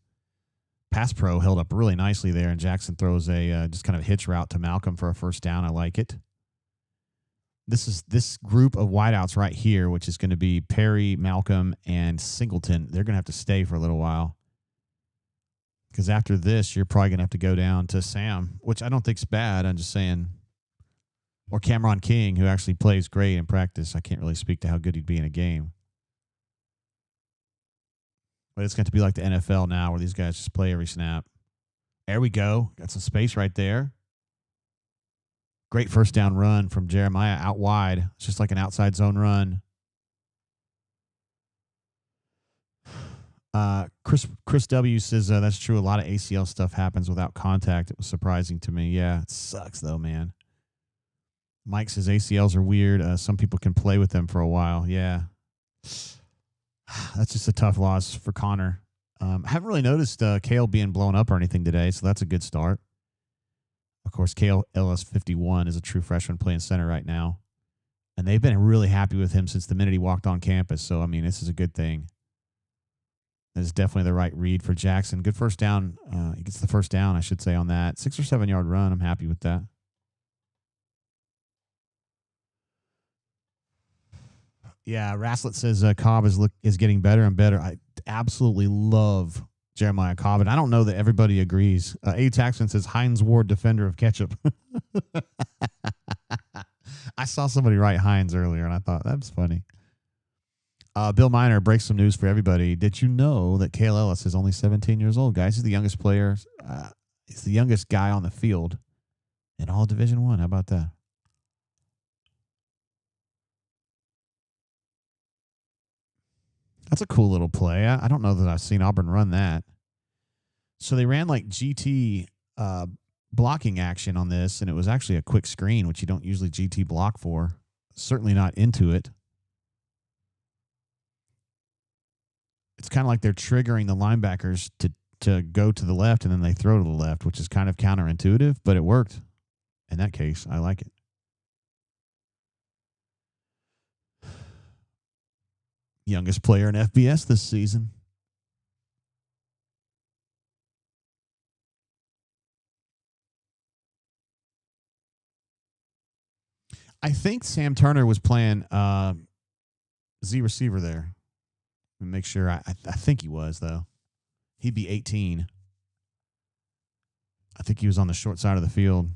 [SPEAKER 1] Pass pro held up really nicely there, and Jackson throws a just kind of hitch route to Malcolm for a first down. I like it. This group of wideouts right here, which is going to be Perry, Malcolm, and Singleton. They're going to have to stay for a little while, because after this, you're probably going to have to go down to Sam, which I don't think's bad. I'm just saying, or Cameron King, who actually plays great in practice. I can't really speak to how good he'd be in a game. But it's going to be like the NFL now, where these guys just play every snap. There we go. Got some space right there. Great first down run from Jeremiah out wide. It's just like an outside zone run. Chris W says that's true. A lot of ACL stuff happens without contact. It was surprising to me. Yeah, it sucks though, man. Mike says ACLs are weird. Some people can play with them for a while. Yeah. That's just a tough loss for Connor. I haven't really noticed Kale being blown up or anything today, so that's a good start. Of course, Kale LS51 is a true freshman playing center right now. And they've been really happy with him since the minute he walked on campus. So, I mean, this is a good thing. That is definitely the right read for Jackson. Good first down. He gets the first down, I should say, on that. 6 or 7 yard run. I'm happy with that. Yeah, Raslett says Cobb is getting better and better. I absolutely love Jeremiah Cobb, and I don't know that everybody agrees. A. Taxman says Hines Ward, defender of ketchup. I saw somebody write Hines earlier, and I thought that was funny. Bill Miner breaks some news for everybody. Did you know that Kale Ellis is only 17 years old, guys? He's the youngest player. He's the youngest guy on the field in all Division I. How about that? That's a cool little play. I don't know that I've seen Auburn run that. So they ran like GT blocking action on this, and it was actually a quick screen, which you don't usually GT block for. Certainly not into it. It's kind of like they're triggering the linebackers to to go to the left and then they throw to the left, which is kind of counterintuitive, but it worked. In that case, I like it. Youngest player in FBS this season. I think Sam Turner was playing Z receiver there. Make sure. I think he was, though. He'd be 18. I think he was on the short side of the field.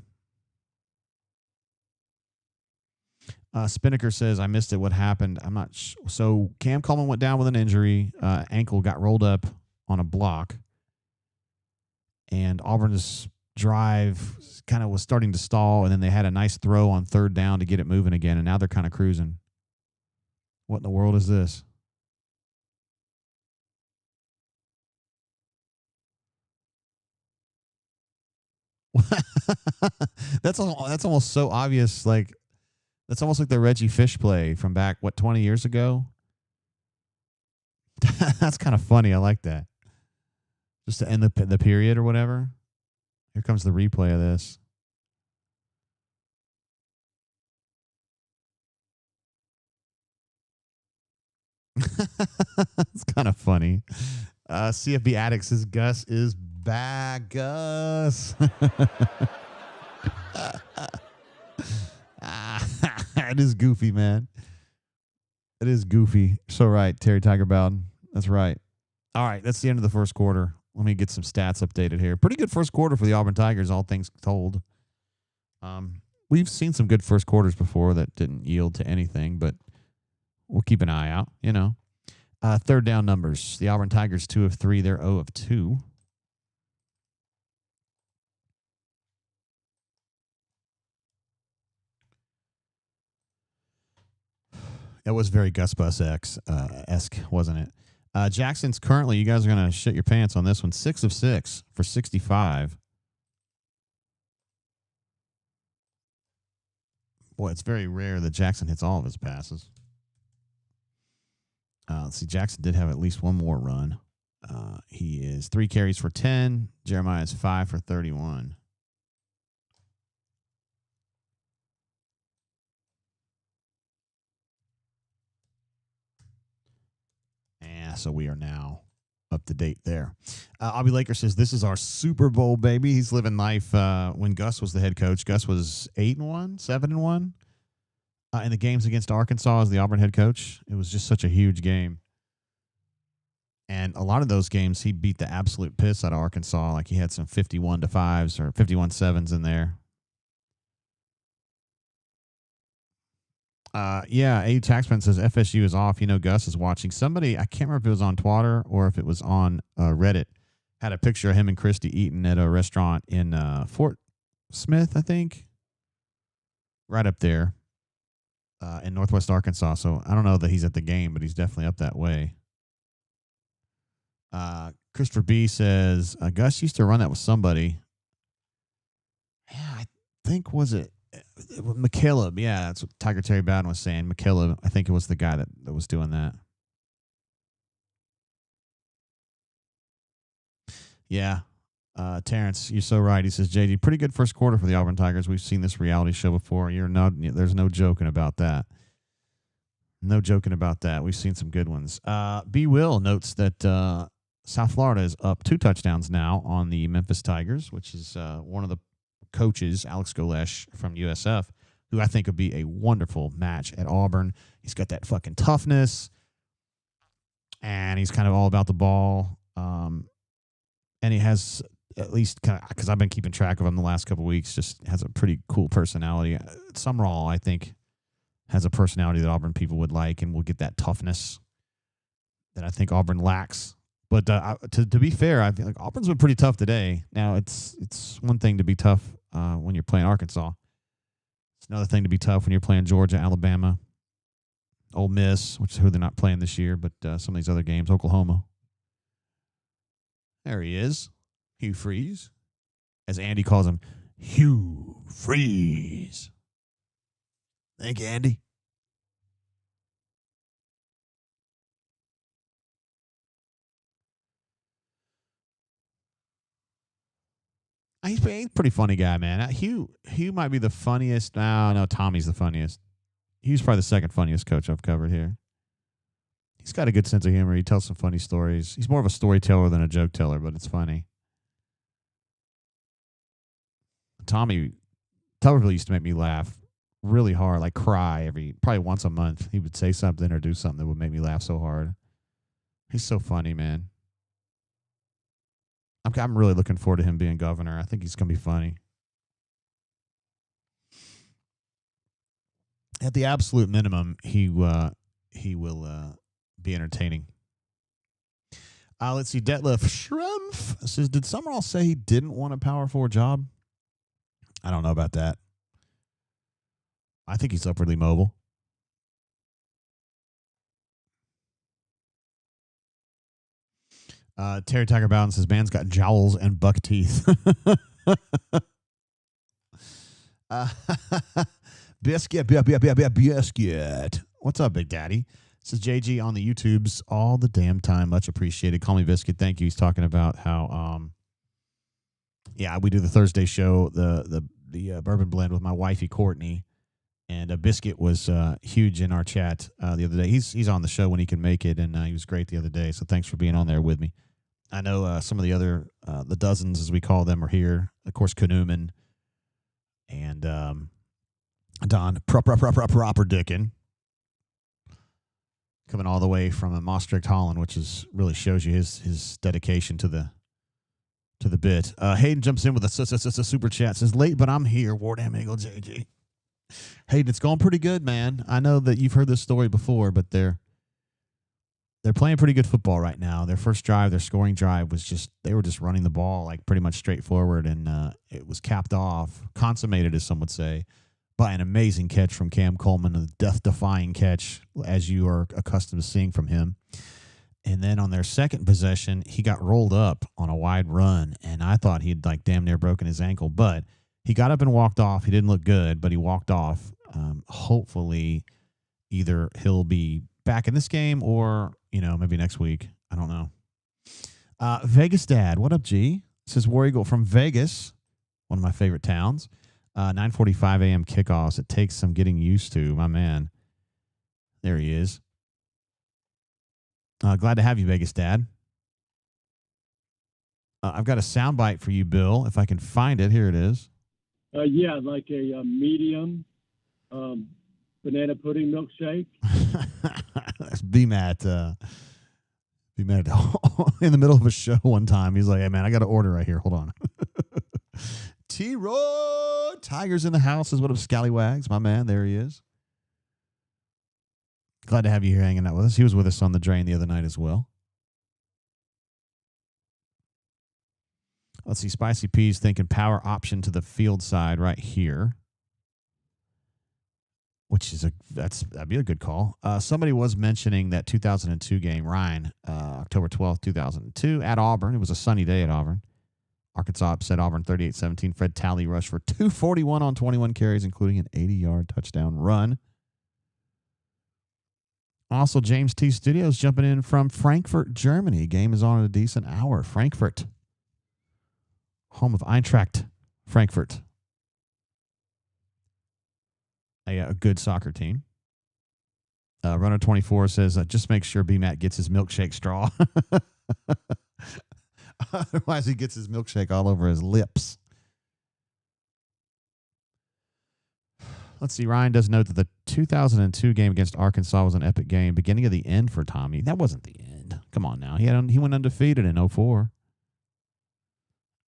[SPEAKER 1] Spinnaker says, I missed it. What happened? I'm not So Cam Coleman went down with an injury. Ankle got rolled up on a block. And Auburn's drive kind of was starting to stall. And then they had a nice throw on third down to get it moving again. And now they're kind of cruising. What in the world is this? That's almost so obvious. Like, that's almost like the Reggie Fish play from back, 20 years ago? That's kind of funny. I like that. Just to end the period or whatever. Here comes the replay of this. It's kind of funny. CFB Addicts says Gus is back. Gus. It is goofy, man. It is goofy. So right, Terry Tiger Bowden. That's right. All right, that's the end of the first quarter. Let me get some stats updated here. Pretty good first quarter for the Auburn Tigers, all things told. We've seen some good first quarters before that didn't yield to anything, but we'll keep an eye out, you know. Third down numbers. The Auburn Tigers, 2 of 3. They're 0 of 2. It was very Gus Bus esque, wasn't it? Jackson's currently, you guys are going to shit your pants on this one, 6 of 6 for 65. Boy, it's very rare that Jackson hits all of his passes. Let's see, Jackson did have at least one more run. He is 3 carries for 10. Jeremiah is 5 for 31. So we are now up to date there. Abby Laker says, this is our Super Bowl, baby. He's living life. When Gus was the head coach, Gus was 8-1, 7-1 in the games against Arkansas as the Auburn head coach. It was just such a huge game. And a lot of those games, he beat the absolute piss out of Arkansas. Like he had some 51-5s or 51-7s in there. Yeah, A. Taxman says FSU is off. You know, Gus is watching. Somebody, I can't remember if it was on Twitter or if it was on Reddit, had a picture of him and Christy eating at a restaurant in Fort Smith, I think. Right up there in Northwest Arkansas. So I don't know that he's at the game, but he's definitely up that way. Christopher B. says, Gus used to run that with somebody. Yeah, I think, was it McCaleb? Yeah, that's what Tiger Terry Bowden was saying. McCaleb, I think it was the guy that was doing that. Yeah. Terrence, you're so right. He says, JD, pretty good first quarter for the Auburn Tigers. We've seen this reality show before. There's no joking about that. No joking about that. We've seen some good ones. B. Will notes that South Florida is up 2 touchdowns now on the Memphis Tigers, which is one of the coaches, Alex Golesh from USF, who I think would be a wonderful match at Auburn. He's got that fucking toughness, and he's kind of all about the ball. And he has, at least, because I've been keeping track of him the last couple of weeks, just has a pretty cool personality. Sumrall, I think, has a personality that Auburn people would like, and will get that toughness that I think Auburn lacks. But to be fair, I feel like Auburn's been pretty tough today. Now, it's one thing to be tough when you're playing Arkansas. It's another thing to be tough when you're playing Georgia, Alabama, Ole Miss, which is who they're not playing this year, but some of these other games, Oklahoma. There he is, Hugh Freeze, as Andy calls him, Hugh Freeze. Thank you, Andy. He's a pretty funny guy, man. Hugh might be the funniest. No, Tommy's the funniest. He's probably the second funniest coach I've covered here. He's got a good sense of humor. He tells some funny stories. He's more of a storyteller than a joke teller, but it's funny. Tommy Tuberville used to make me laugh really hard, like cry probably once a month. He would say something or do something that would make me laugh so hard. He's so funny, man. I'm really looking forward to him being governor. I think he's going to be funny. At the absolute minimum, he will be entertaining. Let's see. Detlef Schrumpf says, did Summerall say he didn't want a Power 4 job? I don't know about that. I think he's upwardly mobile. Terry Tiger Bowden says, man's got jowls and buck teeth. Biscuit. What's up, Big Daddy? Says JG on the YouTubes all the damn time. Much appreciated. Call me Biscuit. Thank you. He's talking about how, we do the Thursday show, the bourbon blend with my wifey Courtney, and Biscuit was huge in our chat the other day. He's on the show when he can make it, and he was great the other day. So thanks for being on there with me. I know some of the other the dozens, as we call them, are here. Of course, Kanuman and Don Proper Dickin, coming all the way from Maastricht, Holland, which is really shows you his dedication to the bit. Hayden jumps in with a super chat. Says, late, but I'm here. Wardham Eagle JG. Hayden, it's going pretty good, man. I know that you've heard this story before, but they're playing pretty good football right now. Their first drive, their scoring drive, they were just running the ball like pretty much straightforward, and it was capped off, consummated, as some would say, by an amazing catch from Cam Coleman, a death-defying catch, as you are accustomed to seeing from him. And then on their second possession, he got rolled up on a wide run, and I thought he'd like damn near broken his ankle, but he got up and walked off. He didn't look good, but he walked off. Hopefully, either he'll be back in this game or, maybe next week. I don't know. Vegas Dad, what up, G? Says War Eagle from Vegas, one of my favorite towns. 9:45 a.m. kickoffs. It takes some getting used to, my man. There he is. Glad to have you, Vegas Dad. I've got a soundbite for you, Bill. If I can find it, here it is.
[SPEAKER 3] Like a medium banana pudding milkshake.
[SPEAKER 1] That's B-Matt. B-Matt in the middle of a show one time. He's like, hey, man, I got an order right here. Hold on. T-Roy Tigers in the house is what up, Scallywags. My man, there he is. Glad to have you here hanging out with us. He was with us on the drain the other night as well. Let's see. Spicy Peas thinking power option to the field side right here, which is that'd be a good call. Somebody was mentioning that 2002 game, Ryan, October 12th, 2002 at Auburn. It was a sunny day at Auburn. Arkansas upset Auburn 38-17. Fred Talley rushed for 241 on 21 carries, including an 80-yard touchdown run. Also, James T. Studios jumping in from Frankfurt, Germany. Game is on at a decent hour. Frankfurt, home of Eintracht Frankfurt. A good soccer team. Runner 24 says, just make sure B-Matt gets his milkshake straw. Otherwise, he gets his milkshake all over his lips. Let's see. Ryan does note that the 2002 game against Arkansas was an epic game. Beginning of the end for Tommy. That wasn't the end. Come on now. He went undefeated in 04.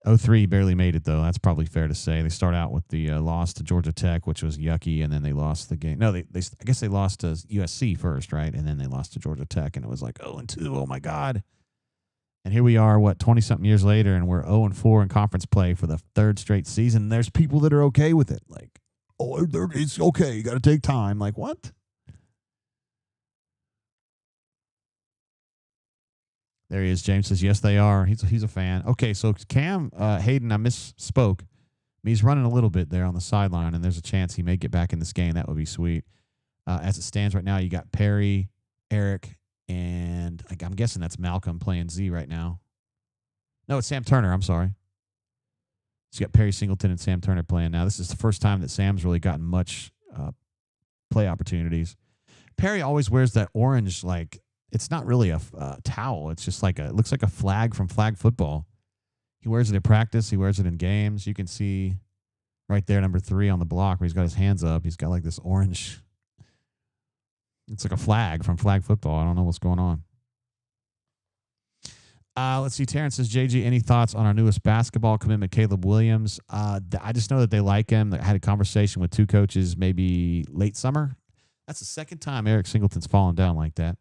[SPEAKER 1] 03 barely made it, though. That's probably fair to say. They start out with the loss to Georgia Tech, which was yucky, and then they lost the game. No, I guess they lost to USC first, right? And then they lost to Georgia Tech, and it was like 0-2. Oh, my God. And here we are, 20-something years later, and we're 0-4 in conference play for the third straight season. There's people that are okay with it. Like, it's okay. You got to take time. Like, what? There he is. James says, yes, they are. He's a fan. Okay, so Cam Hayden, I misspoke. He's running a little bit there on the sideline, and there's a chance he may get back in this game. That would be sweet. As it stands right now, you got Perry, Eric, and I'm guessing that's Malcolm playing Z right now. No, it's Sam Turner. I'm sorry. So you got Perry Singleton and Sam Turner playing now. This is the first time that Sam's really gotten much play opportunities. Perry always wears that orange, like, it's not really a towel. It's just like it looks like a flag from flag football. He wears it at practice. He wears it in games. You can see right there, number 3 on the block where he's got his hands up. He's got like this orange. It's like a flag from flag football. I don't know what's going on. Let's see. Terrence says, JG, any thoughts on our newest basketball commitment, Caleb Williams? I just know that they like him. I had a conversation with 2 coaches maybe late summer. That's the second time Eric Singleton's fallen down like that.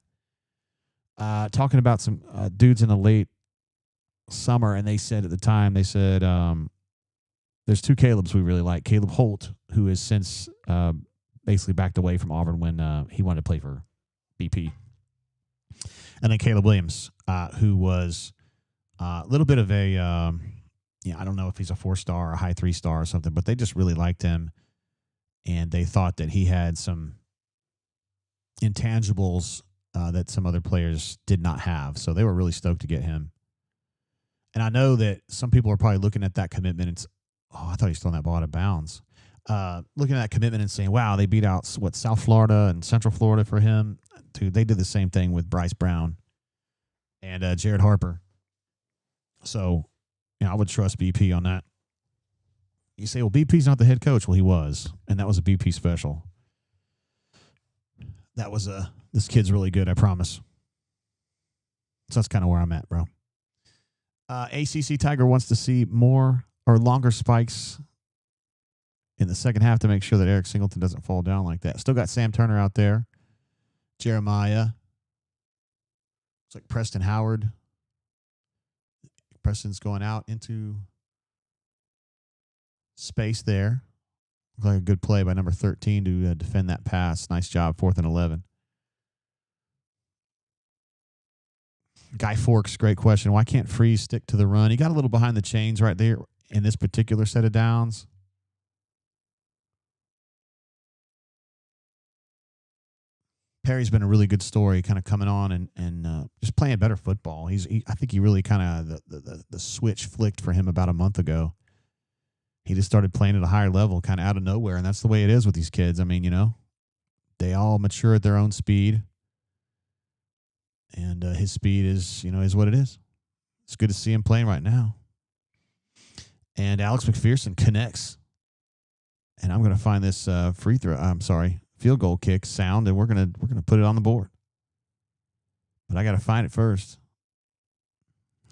[SPEAKER 1] Talking about some dudes in the late summer, and they said at the time, there's 2 Calebs we really like. Caleb Holt, who has since basically backed away from Auburn when he wanted to play for BP. And then Caleb Williams, who was a little bit of a, I don't know if he's a 4-star or a high 3-star or something, but they just really liked him. And they thought that he had some intangibles that some other players did not have. So they were really stoked to get him. And I know that some people are probably looking at that commitment and, I thought he's throwing that ball out of bounds. Looking at that commitment and saying, wow, they beat out, South Florida and Central Florida for him. Dude, they did the same thing with Bryce Brown and Jared Harper. So, I would trust BP on that. You say, well, BP's not the head coach. Well, he was, and that was a BP special. That was this kid's really good, I promise. So that's kind of where I'm at, bro. ACC Tiger wants to see more or longer spikes in the second half to make sure that Eric Singleton doesn't fall down like that. Still got Sam Turner out there. Jeremiah. It's like Preston Howard. Preston's going out into space there. Looks like a good play by number 13 to defend that pass. Nice job, 4th and 11. Guy Forks, great question. Why can't Freeze stick to the run? He got a little behind the chains right there in this particular set of downs. Perry's been a really good story, kind of coming on and just playing better football. I think he really kind of the switch flicked for him about a month ago. He just started playing at a higher level, kind of out of nowhere, and that's the way it is with these kids. I mean, they all mature at their own speed, and his speed is what it is. It's good to see him playing right now. And Alex McPherson connects, and I'm going to find this field goal kick sound, and we're gonna put it on the board. But I got to find it first.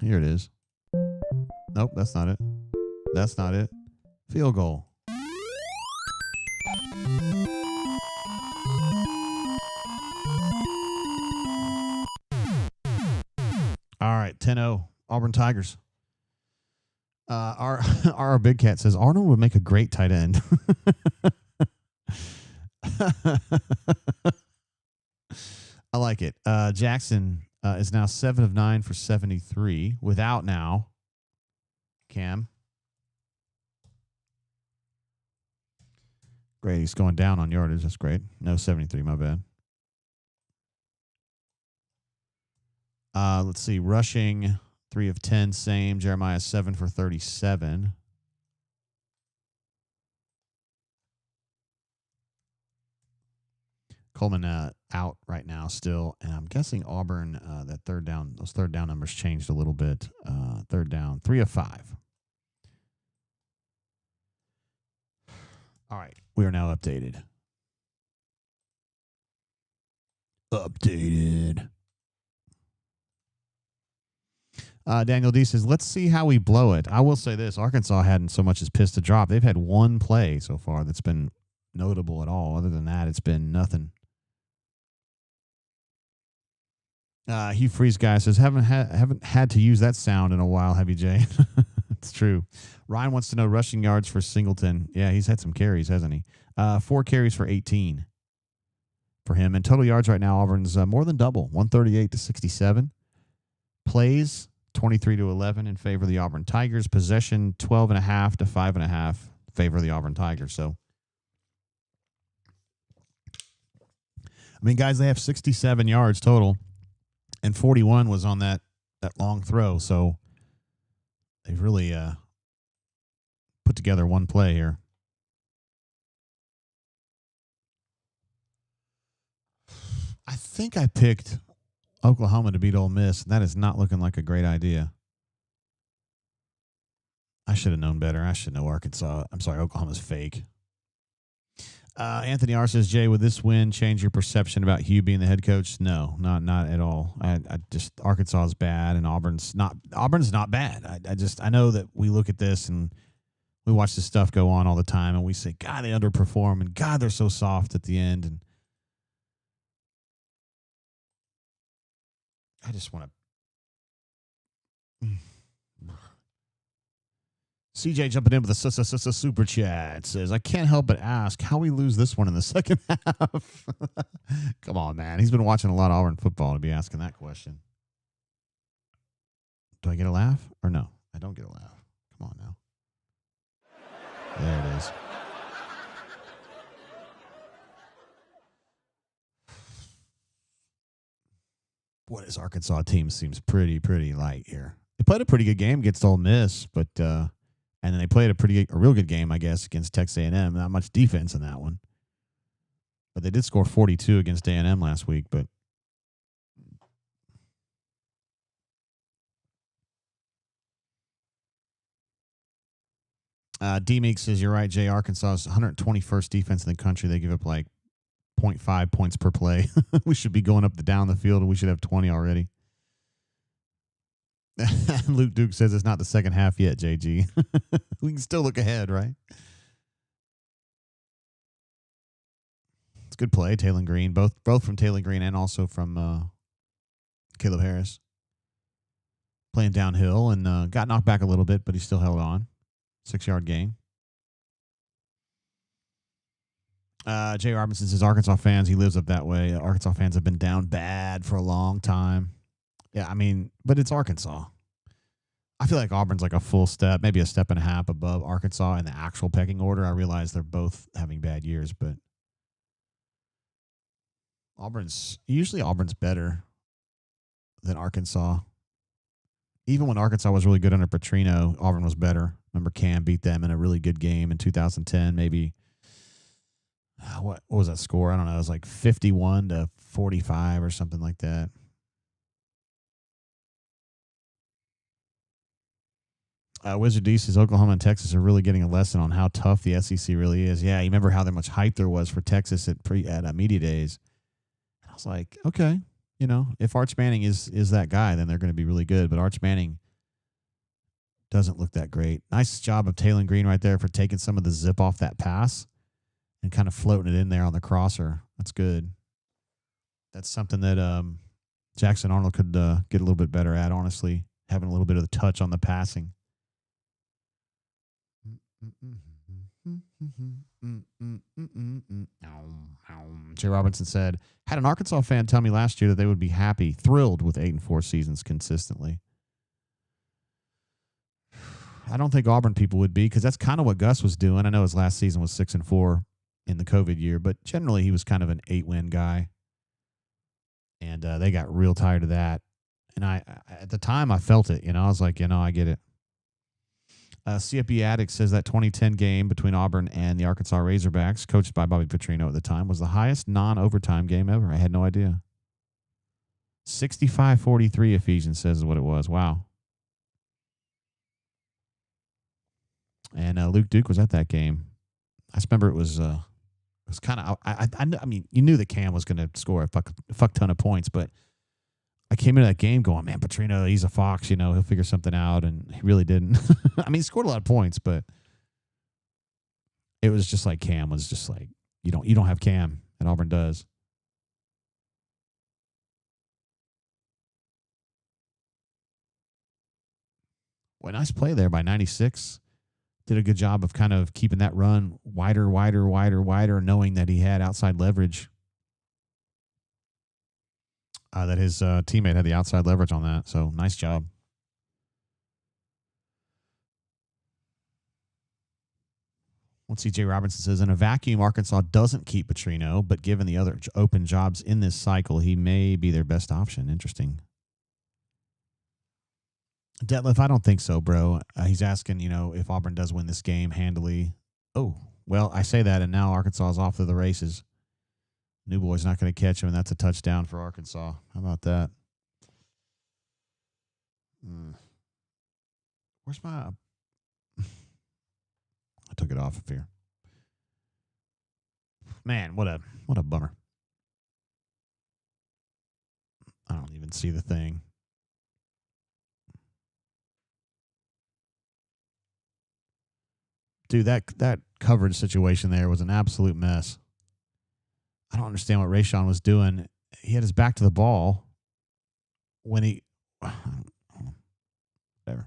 [SPEAKER 1] Here it is. Nope, that's not it. That's not it. Field goal. All right, 10-0, Auburn Tigers. Our Big Cat says Arnold would make a great tight end. I like it. Jackson is now 7 of 9 for 73 without now Cam. Great. He's going down on yardage. That's great. No 73. My bad. Let's see. Rushing 3 of 10. Same. Jeremiah 7 for 37. Coleman out right now still, and I'm guessing Auburn, those third down numbers changed a little bit. Third down, 3 of 5. All right, we are now updated. Daniel D says, let's see how we blow it. I will say this, Arkansas hadn't so much as pissed a drop. They've had one play so far that's been notable at all. Other than that, it's been nothing. Hugh Freeze guy says, haven't had to use that sound in a while, have you, Jay? It's true. Ryan wants to know rushing yards for Singleton. Yeah, he's had some carries, hasn't he? 4 carries for 18 for him. And total yards right now, Auburn's more than double, 138 to 67. Plays 23 to 11 in favor of the Auburn Tigers. Possession 12.5 to 5.5 in favor of the Auburn Tigers. So, I mean, guys, they have 67 yards total, and 41 was on that long throw. So they've really put together one play here. I think I picked Oklahoma to beat Ole Miss, and that is not looking like a great idea. I should have known better. I should know Arkansas. I'm sorry, Oklahoma's fake. Anthony R says, Jay, would this win change your perception about Hugh being the head coach? No, not at all. I just Arkansas is bad and Auburn's not bad. I know that we look at this and we watch this stuff go on all the time and we say, God, they underperform and God, they're so soft at the end. And I just want to. CJ jumping in with a super chat says, I can't help but ask how we lose this one in the second half. Come on, man. He's been watching a lot of Auburn football to be asking that question. Do I get a laugh or no? I don't get a laugh. Come on now. There it is. Boy, this Arkansas team seems pretty light here. They played a pretty good game against Ole Miss, but and then they played a real good game, I guess, against Texas A&M. Not much defense in that one, but they did score 42 against A&M last week. But D-Meek says, you're right, Jay. Arkansas's 121st defense in the country. They give up like 0.5 points per play. We should be going up down the field, and we should have 20 already. Luke Duke says it's not the second half yet, JG. We can still look ahead, right? It's a good play, Taylor Green. Both from Taylor Green and also from Caleb Harris. Playing downhill and got knocked back a little bit, but he still held on. 6-yard gain. Jay Robinson says Arkansas fans, he lives up that way. Arkansas fans have been down bad for a long time. Yeah, I mean, but it's Arkansas. I feel like Auburn's like a full step, maybe a step and a half above Arkansas in the actual pecking order. I realize they're both having bad years, but Auburn's better than Arkansas. Even when Arkansas was really good under Petrino, Auburn was better. Remember Cam beat them in a really good game in 2010, maybe. What was that score? I don't know. It was like 51-45 or something like that. Wizard D says Oklahoma and Texas are really getting a lesson on how tough the SEC really is. Yeah, you remember how much hype there was for Texas at media days. And I was like, okay, if Arch Manning is that guy, then they're going to be really good. But Arch Manning doesn't look that great. Nice job of Taylor Green right there for taking some of the zip off that pass and kind of floating it in there on the crosser. That's good. That's something that Jackson Arnold could get a little bit better at, honestly, having a little bit of the touch on the passing. Jay Robinson said, had an Arkansas fan tell me last year that they would be thrilled with 8-4 seasons consistently. I don't think Auburn people would be, because that's kind of what Gus was doing. I know his last season was 6-4 in the COVID year, but generally he was kind of an 8-win guy. And they got real tired of that. And I at the time I felt it, I was like, I get it. CFB Addict says that 2010 game between Auburn and the Arkansas Razorbacks, coached by Bobby Petrino at the time, was the highest non-overtime game ever. I had no idea. 65-43, Ephesians says is what it was. Wow. And Luke Duke was at that game. I just remember it was kind of, I mean, you knew that Cam was going to score a fuck ton of points, but I came into that game going, man, Petrino, he's a fox, he'll figure something out, and he really didn't. I mean, he scored a lot of points, but it was just like Cam was just like, you don't have Cam, and Auburn does. Well, nice play there by 96. Did a good job of kind of keeping that run wider, knowing that he had outside leverage. That his teammate had the outside leverage on that. So, nice job. Let's see, Jay Robinson says, in a vacuum, Arkansas doesn't keep Petrino, but given the other open jobs in this cycle, he may be their best option. Interesting. Detlef, I don't think so, bro. He's asking, if Auburn does win this game handily. Oh, well, I say that, and now Arkansas is off to the races. New boy's not going to catch him, and that's a touchdown for Arkansas. How about that? Where's my... I took it off of here. Man, what a bummer. I don't even see the thing. Dude, that coverage situation there was an absolute mess. I don't understand what Rayshon was doing. He had his back to the ball when he... Whatever.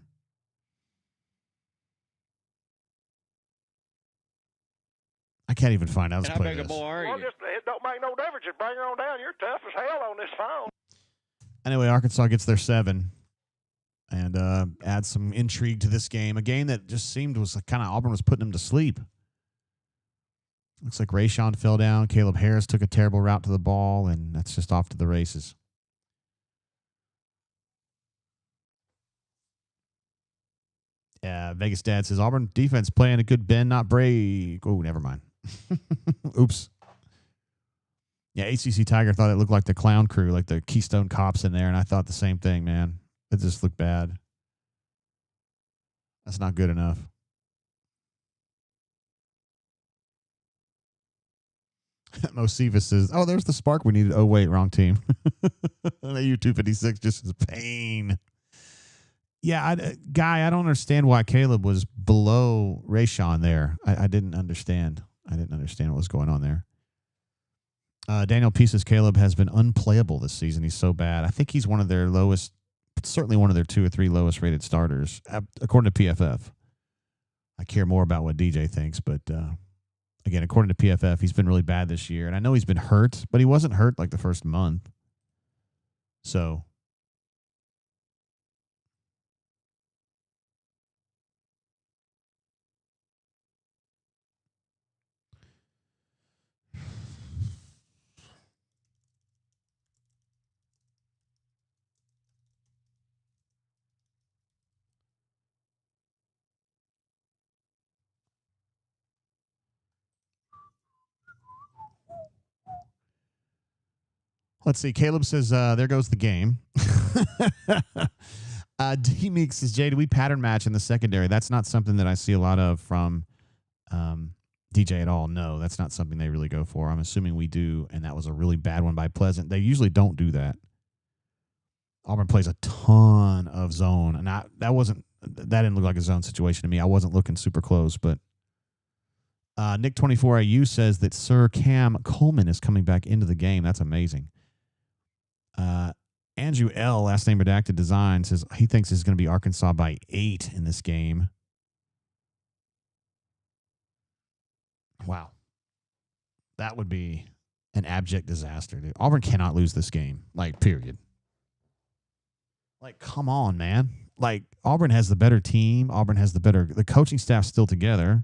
[SPEAKER 1] I can't even find out. Let's play this.
[SPEAKER 4] Well, it don't make no difference. Just bring her on down. You're tough as hell on this phone.
[SPEAKER 1] Anyway, Arkansas gets their 7 and adds some intrigue to this game. A game that just seemed was kind of Auburn was putting them to sleep. Looks like Rayshon fell down. Caleb Harris took a terrible route to the ball, and that's just off to the races. Vegas Dad says, Auburn defense playing a good bend, not break. Oh, never mind. Oops. Yeah, ACC Tiger thought it looked like the clown crew, like the Keystone Cops in there, and I thought the same thing, man. It just looked bad. That's not good enough. Mosivas says, oh, there's the spark we needed. Oh, wait, wrong team. The U256 just is pain. Yeah, Guy, I don't understand why Caleb was below Rayshon there. I didn't understand. I didn't understand what was going on there. Daniel P says Caleb has been unplayable this season. He's so bad. I think he's one of their lowest, certainly one of their 2 or 3 lowest rated starters, according to PFF. I care more about what DJ thinks, but again, according to PFF, he's been really bad this year. And I know he's been hurt, but he wasn't hurt like the first month. So... Let's see. Caleb says, there goes the game. D-Meek says, Jay, do we pattern match in the secondary? That's not something that I see a lot of from DJ at all. No, that's not something they really go for. I'm assuming we do, and that was a really bad one by Pleasant. They usually don't do that. Auburn plays a ton of zone, and that didn't look like a zone situation to me. I wasn't looking super close, but Nick24AU says that Sir Cam Coleman is coming back into the game. That's amazing. Andrew L., last name redacted design, says he thinks it's going to be Arkansas by 8 in this game. Wow. That would be an abject disaster, dude. Auburn cannot lose this game, period. Come on, man. Auburn has the better team. The coaching staff's still together.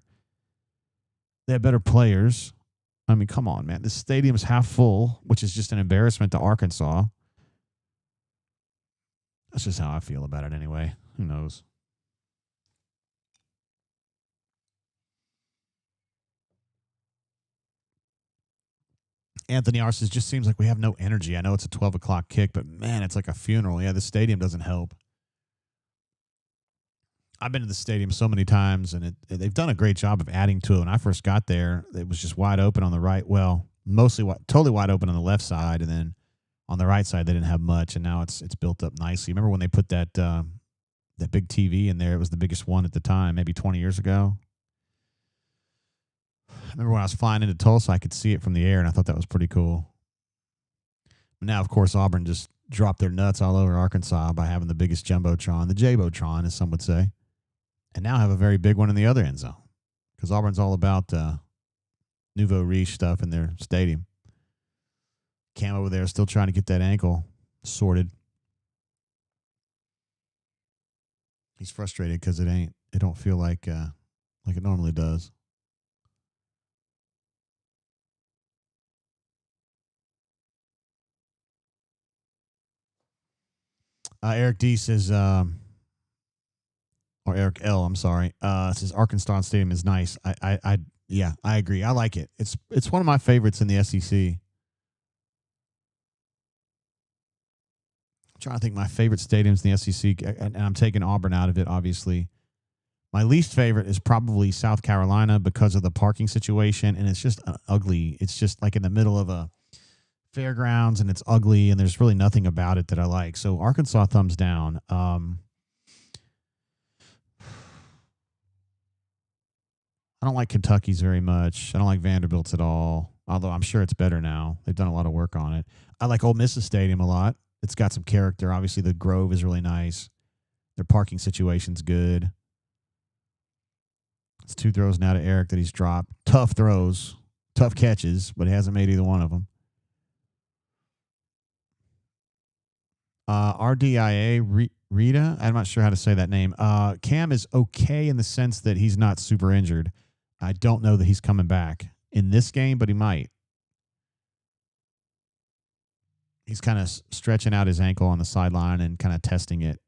[SPEAKER 1] They have better players. I mean, come on, man. This stadium's half full, which is just an embarrassment to Arkansas. That's just how I feel about it anyway. Who knows? Anthony R says, just seems like we have no energy. I know it's a 12 o'clock kick, but man, it's like a funeral. Yeah, the stadium doesn't help. I've been to the stadium so many times, and they've done a great job of adding to it. When I first got there, it was just wide open on the right. Well, totally wide open on the left side, and then on the right side they didn't have much, and now it's built up nicely. Remember when they put that big TV in there? It was the biggest one at the time, maybe 20 years ago. I remember when I was flying into Tulsa, I could see it from the air, and I thought that was pretty cool. But now, of course, Auburn just dropped their nuts all over Arkansas by having the biggest jumbotron, the J-Botron, as some would say, and now have a very big one in the other end zone because Auburn's all about nouveau riche stuff in their stadium. Cam over there still trying to get that ankle sorted. He's frustrated because it don't feel like it normally does. Eric D says or Eric L. I'm sorry. It says Arkansas Stadium is nice. Yeah, I agree. I like it. It's one of my favorites in the SEC. I'm trying to think my favorite stadiums in the SEC, and I'm taking Auburn out of it, obviously. My least favorite is probably South Carolina because of the parking situation, and it's just ugly. It's just like in the middle of a fairgrounds, and it's ugly, and there's really nothing about it that I like. So Arkansas, thumbs down. I don't like Kentucky's very much. I don't like Vanderbilt's at all, although I'm sure it's better now. They've done a lot of work on it. I like Ole Miss's stadium a lot. It's got some character. Obviously, the Grove is really nice. Their parking situation's good. It's 2 throws now to Eric that he's dropped. Tough throws, tough catches, but he hasn't made either one of them. RDIA, Rita, I'm not sure how to say that name. Cam is okay in the sense that he's not super injured. I don't know that he's coming back in this game, but he might. He's kind of stretching out his ankle on the sideline and kind of testing it.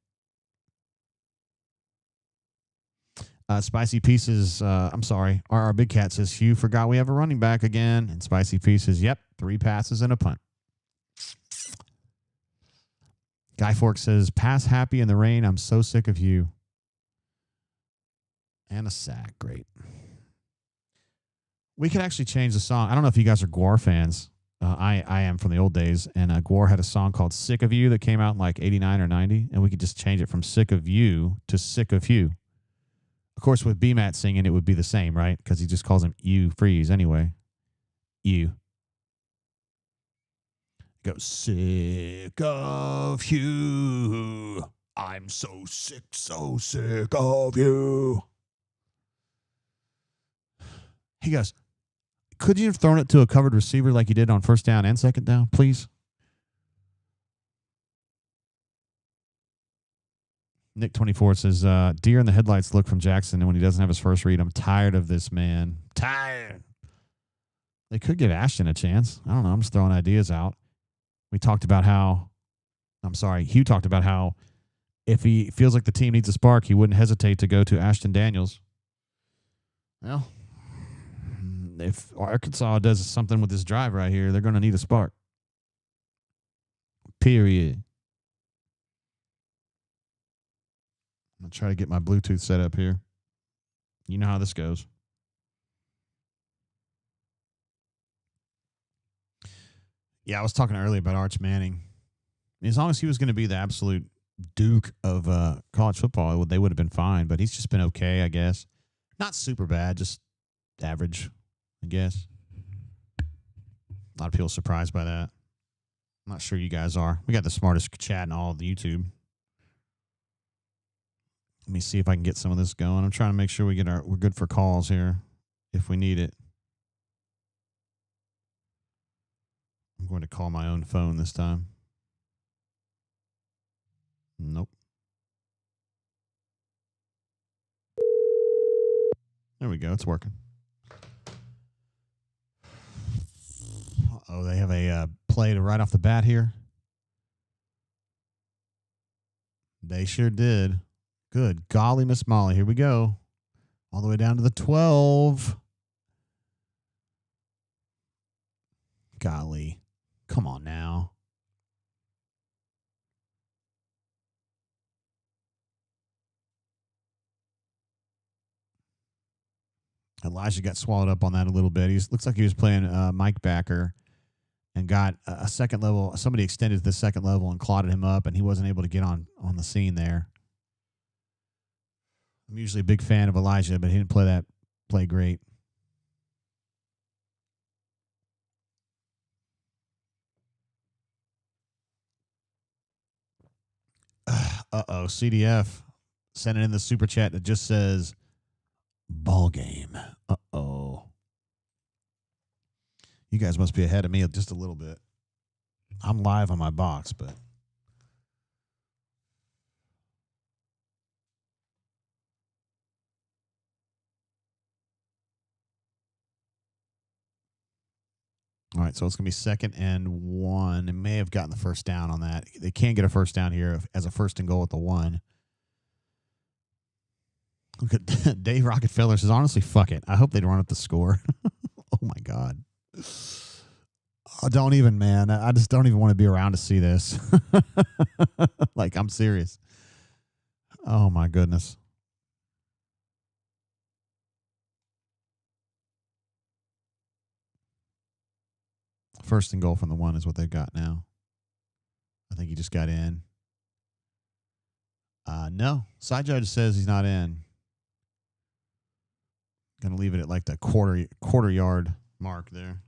[SPEAKER 1] Spicy Pieces, I'm sorry. Our Big Cat says, Hugh forgot we have a running back again. And Spicy Pieces, yep, 3 passes and a punt. Guy Fork says, pass happy in the rain. I'm so sick of you. And a sack. Great. We could actually change the song. I don't know if you guys are Gwar fans. I am from the old days. And Gwar had a song called Sick of You that came out in like 89 or 90. And we could just change it from Sick of You to Sick of Hugh. Of course, with BMAT singing, it would be the same, right? Because he just calls him Hugh Freeze anyway. You. Go, sick of you. I'm so sick of you. He goes, could you have thrown it to a covered receiver like you did on first down and second down, please? Nick 24 says, deer in the headlights look from Jackson, and when he doesn't have his first read, I'm tired of this, man. Tired. They could give Ashton a chance. I don't know. I'm just throwing ideas out. We talked about how, Hugh talked about how if he feels like the team needs a spark, he wouldn't hesitate to go to Ashton Daniels. Well, if Arkansas does something with this drive right here, they're going to need a spark. Period. I'm going to try to get my Bluetooth set up here. You know how this goes. Yeah, I was talking earlier about Arch Manning. As long as he was going to be the absolute duke of college football, they would have been fine. But he's just been okay, I guess. Not super bad, just average, I guess. A lot of people surprised by that. I'm not sure you guys are. We got the smartest chat in all of the YouTube. Let me see if I can get some of this going. I'm trying to make sure we're good for calls here if we need it. I'm going to call my own phone this time. Nope. There we go. It's working. Uh-oh, they have a play to right off the bat here. They sure did. Good golly, Miss Molly. Here we go. All the way down to the 12. Golly. Come on now. Elijah got swallowed up on that a little bit. Looks like he was playing Mike Backer and got a second level. Somebody extended to the second level and clotted him up, and he wasn't able to get on the scene there. I'm usually a big fan of Elijah, but he didn't play great. Uh-oh, CDF sending in the super chat that just says, ball game. Uh-oh. You guys must be ahead of me just a little bit. I'm live on my box, but... All right, so it's going to be 2nd and 1. They may have gotten the first down on that. They can get a first down here as a 1st and goal at the 1. Look at Dave Rockefeller says, honestly, fuck it. I hope they run up the score. Oh, my God. Oh, don't even, man. I just don't even want to be around to see this. Like, I'm serious. Oh, my goodness. First and goal from the 1 is what they've got now. I think he just got in. No. Side judge says he's not in. Going to leave it at like the quarter yard mark there.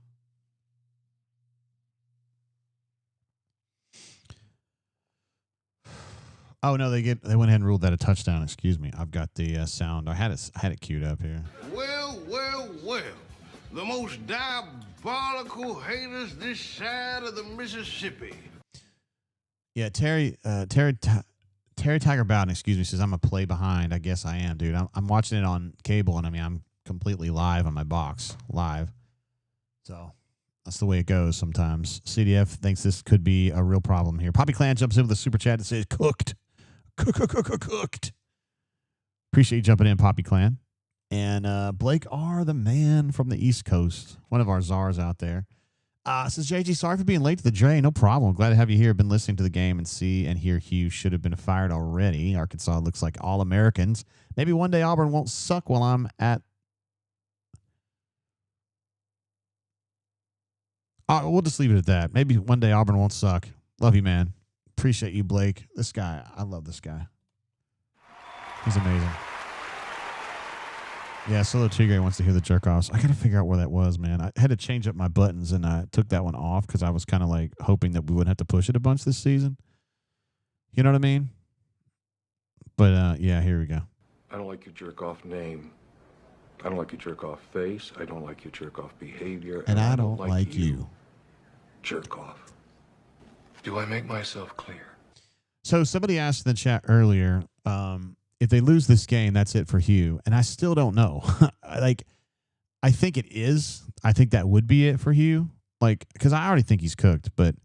[SPEAKER 1] Oh no, they went ahead and ruled that a touchdown. Excuse me, I've got the sound. I had it queued up here.
[SPEAKER 5] Well, the most diabolical haters this side of the Mississippi.
[SPEAKER 1] Yeah, Terry Tiger Bowden, excuse me, says I'm a play behind. I guess I am, dude. I'm watching it on cable, and I mean I'm completely live on my box, live. So that's the way it goes sometimes. CDF thinks this could be a real problem here. Poppy Clan jumps in with a super chat that says cooked. Cooked. Appreciate you jumping in, Poppy Clan. And Blake R., the man from the East Coast, one of our czars out there. Says JG, sorry for being late to the Dre. No problem. Glad to have you here. Been listening to the game and see and hear Hugh should have been fired already. Arkansas looks like all Americans. Maybe one day Auburn won't suck while I'm at. We'll just leave it at that. Maybe one day Auburn won't suck. Love you, man. Appreciate you, Blake. This guy, I love this guy. He's amazing. Yeah, Solo Tigre wants to hear the jerk-offs. I got to figure out where that was, man. I had to change up my buttons, and I took that one off because I was kind of like hoping that we wouldn't have to push it a bunch this season. You know what I mean? But, yeah, here we go.
[SPEAKER 6] I don't like your jerk-off name. I don't like your jerk-off face. I don't like your jerk-off behavior.
[SPEAKER 1] And I don't like you.
[SPEAKER 6] Jerk-off. Do I make myself clear?
[SPEAKER 1] So somebody asked in the chat earlier, if they lose this game, that's it for Hugh. And I still don't know. I think it is. I think that would be it for Hugh. Because I already think he's cooked, but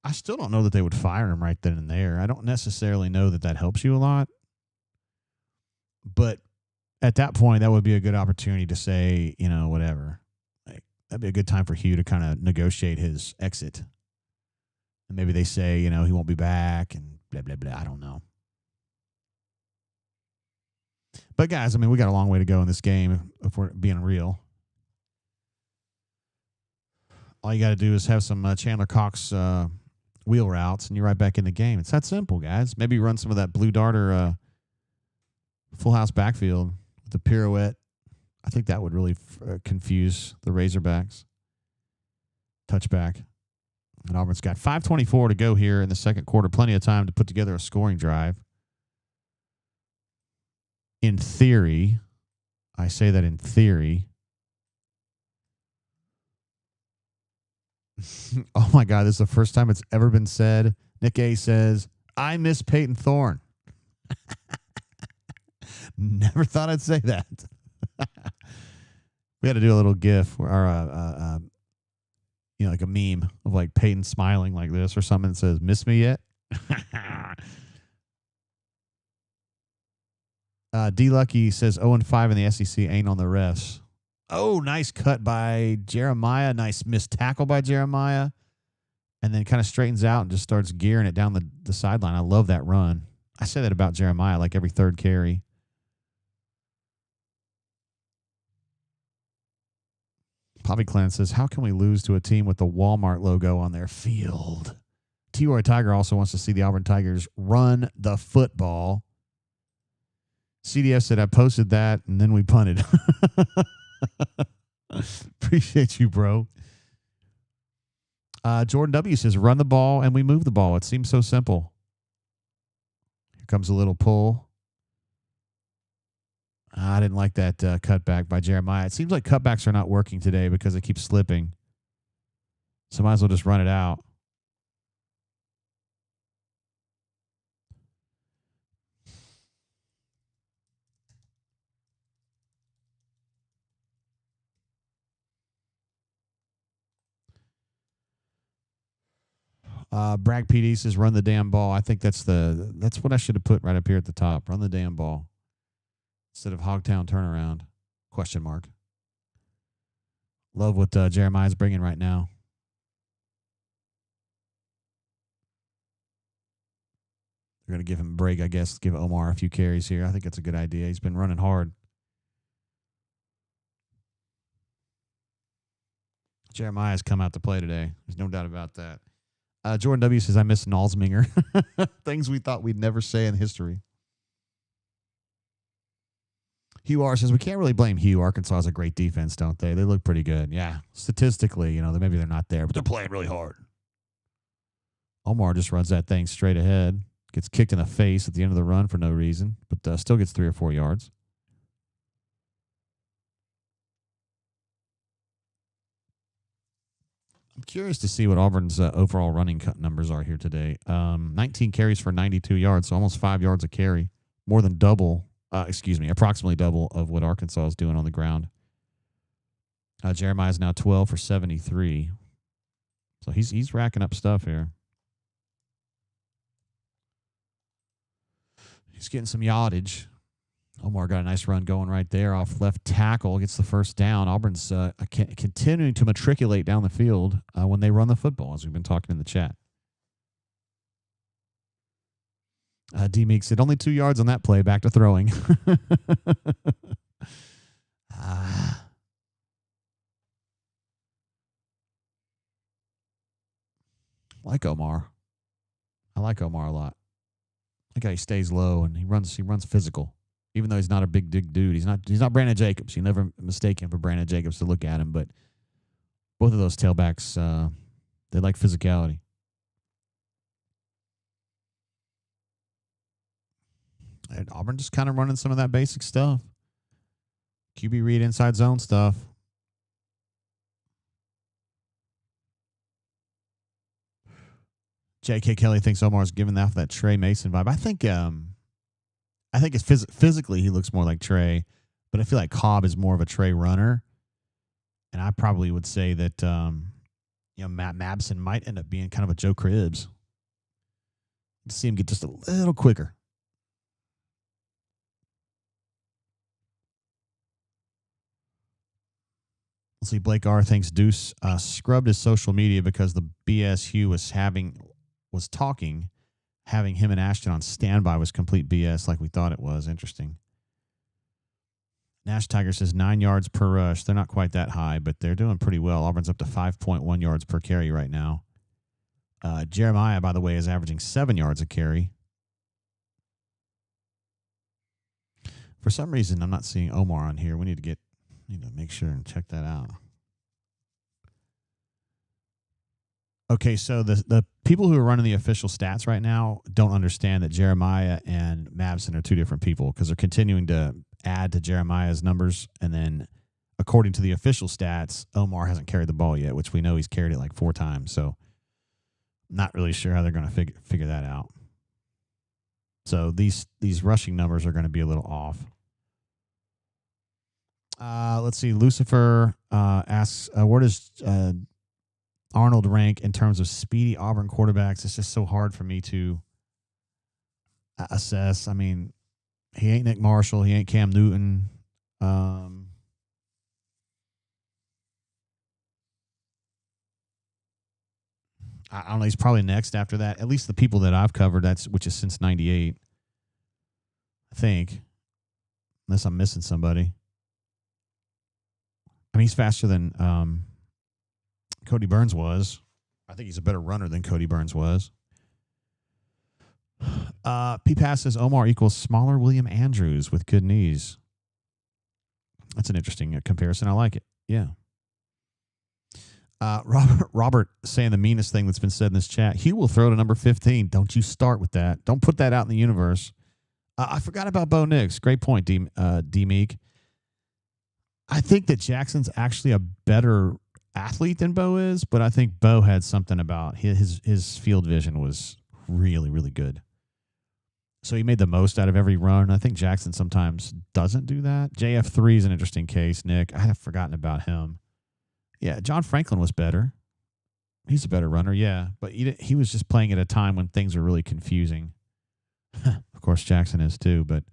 [SPEAKER 1] I still don't know that they would fire him right then and there. I don't necessarily know that helps you a lot. But at that point, that would be a good opportunity to say, whatever. That'd be a good time for Hugh to kind of negotiate his exit. And maybe they say, he won't be back and blah, blah, blah. I don't know. But, guys, we got a long way to go in this game if we're being real. All you got to do is have some Chandler Cox wheel routes, and you're right back in the game. It's that simple, guys. Maybe run some of that Blue Darter full house backfield with the pirouette. I think that would really confuse the Razorbacks. Touchback. And Auburn's got 5:24 to go here in the second quarter. Plenty of time to put together a scoring drive. In theory, I say that in theory. Oh, my God. This is the first time it's ever been said. Nick A says, I miss Peyton Thorne. Never thought I'd say that. We had to do a little GIF or like a meme of like Peyton smiling like this or something that says, miss me yet? D Lucky says 0-5 in the SEC ain't on the refs. Oh, nice cut by Jeremiah. Nice missed tackle by Jeremiah. And then kind of straightens out and just starts gearing it down the sideline. I love that run. I say that about Jeremiah like every third carry. Poppy Clan says, how can we lose to a team with the Walmart logo on their field? T-Roy Tiger also wants to see the Auburn Tigers run the football. CDF said, I posted that, and then we punted. Appreciate you, bro. Jordan W. says, run the ball, and we move the ball. It seems so simple. Here comes a little pull. I didn't like that cutback by Jeremiah. It seems like cutbacks are not working today because they keep slipping. So might as well just run it out. Bragg PD says, run the damn ball. I think that's what I should have put right up here at the top. Run the damn ball. instead of Hogtown turnaround? Question mark. Love what Jeremiah's bringing right now. They're going to give him a break, I guess. Give Omar a few carries here. I think that's a good idea. He's been running hard. Jeremiah's come out to play today. There's no doubt about that. Jordan W. says, I miss Nalsminger. Things we thought we'd never say in history. Hugh R. says, we can't really blame Hugh. Arkansas has a great defense, don't they? They look pretty good. Yeah, statistically, maybe they're not there, but they're playing really hard. Omar just runs that thing straight ahead. Gets kicked in the face at the end of the run for no reason, but still gets 3 or 4 yards. I'm curious to see what Auburn's overall running cut numbers are here today. 19 carries for 92 yards, so almost 5 yards a carry. More than double, approximately double of what Arkansas is doing on the ground. Jeremiah's now 12 for 73. So he's racking up stuff here. He's getting some yardage. Omar got a nice run going right there off left tackle. Gets the first down. Auburn's continuing to matriculate down the field when they run the football, as we've been talking in the chat. D. Meek said, only 2 yards on that play. Back to throwing. Like Omar. I like Omar a lot. I like how he stays low and he runs physical. Even though he's not a big dude. He's not Brandon Jacobs. You never mistake him for Brandon Jacobs to look at him, but both of those tailbacks, they like physicality. And Auburn just kind of running some of that basic stuff. QB read inside zone stuff. J.K. Kelly thinks Omar's giving off that Trey Mason vibe. I think it's physically he looks more like Trey, but I feel like Cobb is more of a Trey runner. And I probably would say that Matt Mabson might end up being kind of a Joe Cribbs. You see him get just a little quicker. Let's see, Blake R. thinks Deuce scrubbed his social media because the BS Hugh was talking. Having him and Ashton on standby was complete BS like we thought it was. Interesting. Nash Tiger says 9 yards per rush. They're not quite that high, but they're doing pretty well. Auburn's up to 5.1 yards per carry right now. Jeremiah, by the way, is averaging 7 yards a carry. For some reason, I'm not seeing Omar on here. We need to make sure and check that out. Okay, so the people who are running the official stats right now don't understand that Jeremiah and Mabson are two different people because they're continuing to add to Jeremiah's numbers. And then according to the official stats, Omar hasn't carried the ball yet, which we know he's carried it like 4 times. So not really sure how they're going to figure that out. So these rushing numbers are going to be a little off. Let's see. Lucifer asks, where does Arnold rank in terms of speedy Auburn quarterbacks? It's just so hard for me to assess. I mean, he ain't Nick Marshall. He ain't Cam Newton. I don't know. He's probably next after that. At least the people that I've covered, which is since 98, I think. Unless I'm missing somebody. I mean, he's faster than Cody Burns was. I think he's a better runner than Cody Burns was. P-Pass says Omar equals smaller William Andrews with good knees. That's an interesting comparison. I like it. Yeah. Robert saying the meanest thing that's been said in this chat. Hugh will throw to number 15. Don't you start with that. Don't put that out in the universe. I forgot about Bo Nix. Great point, D Meek. I think that Jackson's actually a better athlete than Bo is, but I think Bo had something about his field vision was really, really good. So he made the most out of every run. I think Jackson sometimes doesn't do that. JF3 is an interesting case, Nick. I have forgotten about him. Yeah, John Franklin was better. He's a better runner, yeah. But he was just playing at a time when things were really confusing. Of course, Jackson is too, but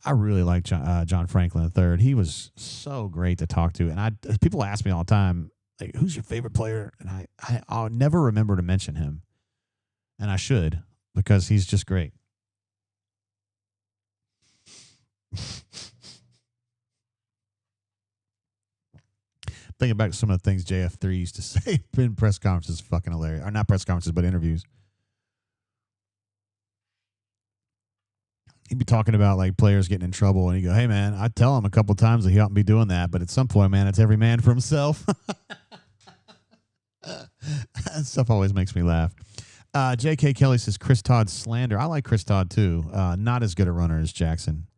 [SPEAKER 1] I really like John Franklin III. He was so great to talk to. And people ask me all the time, like, who's your favorite player? And I'll never remember to mention him. And I should, because he's just great. Thinking back to some of the things JF3 used to say in press conferences, fucking hilarious. Or not press conferences, but interviews. He'd be talking about like players getting in trouble, and he'd go, "Hey man, I tell him a couple times that he oughtn't be doing that, but at some point, man, it's every man for himself." That stuff always makes me laugh. J.K. Kelly says Chris Todd slander. I like Chris Todd too. Not as good a runner as Jackson.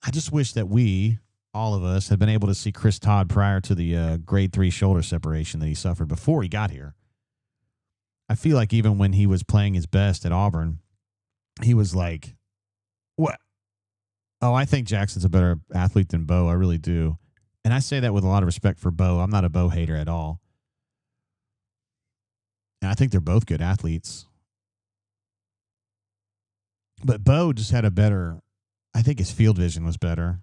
[SPEAKER 1] I just wish that we, all of us, had been able to see Chris Todd prior to the grade 3 shoulder separation that he suffered before he got here. I feel like even when he was playing his best at Auburn, he was like, what? Oh, I think Jackson's a better athlete than Bo. I really do. And I say that with a lot of respect for Bo. I'm not a Bo hater at all. And I think they're both good athletes. But Bo just had a better, I think his field vision was better.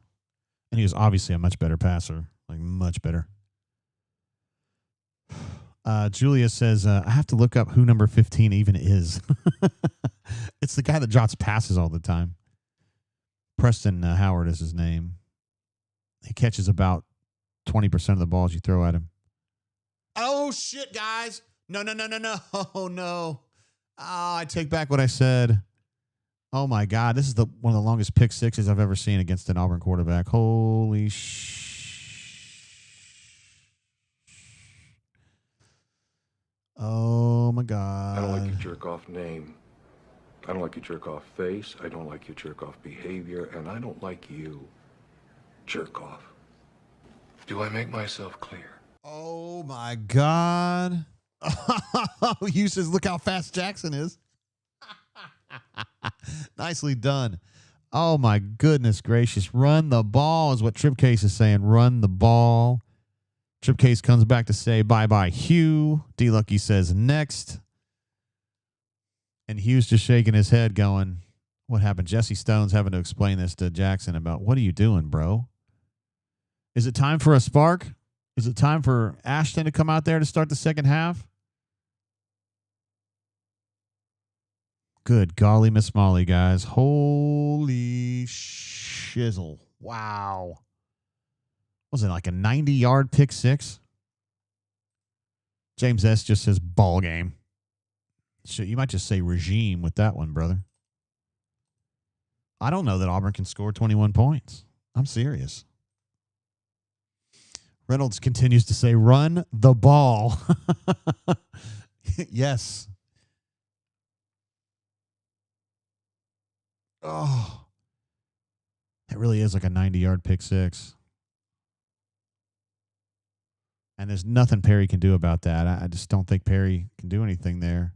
[SPEAKER 1] And he was obviously a much better passer. Like, much better. Julia says, I have to look up who number 15 even is. It's the guy that drops passes all the time. Preston Howard is his name. He catches about 20% of the balls you throw at him. Oh, shit, guys. No. Oh, no. Oh, I take back what I said. Oh, my God. This is one of the longest pick sixes I've ever seen against an Auburn quarterback. Holy Oh, my God.
[SPEAKER 6] I don't like your jerk-off name. I don't like your jerk-off face. I don't like your jerk-off behavior. And I don't like you. Jerk-off. Do I make myself clear?
[SPEAKER 1] Oh, my God. Hugh says, look how fast Jackson is. Nicely done. Oh, my goodness gracious. Run the ball is what Tripcase is saying. Run the ball. Tripcase comes back to say bye-bye, Hugh. D-Lucky says next. And Hugh's just shaking his head going, what happened? Jesse Stone's having to explain this to Jackson about, what are you doing, bro? Is it time for a spark? Is it time for Ashton to come out there to start the second half? Good golly, Miss Molly, guys. Holy shizzle. Wow. Was it like a 90-yard pick six? James S. just says ball game. Shit, you might just say regime with that one, brother. I don't know that Auburn can score 21 points. I'm serious. Reynolds continues to say, run the ball. Yes. Oh, that really is like a 90-yard pick six. And there's nothing Perry can do about that. I just don't think Perry can do anything there.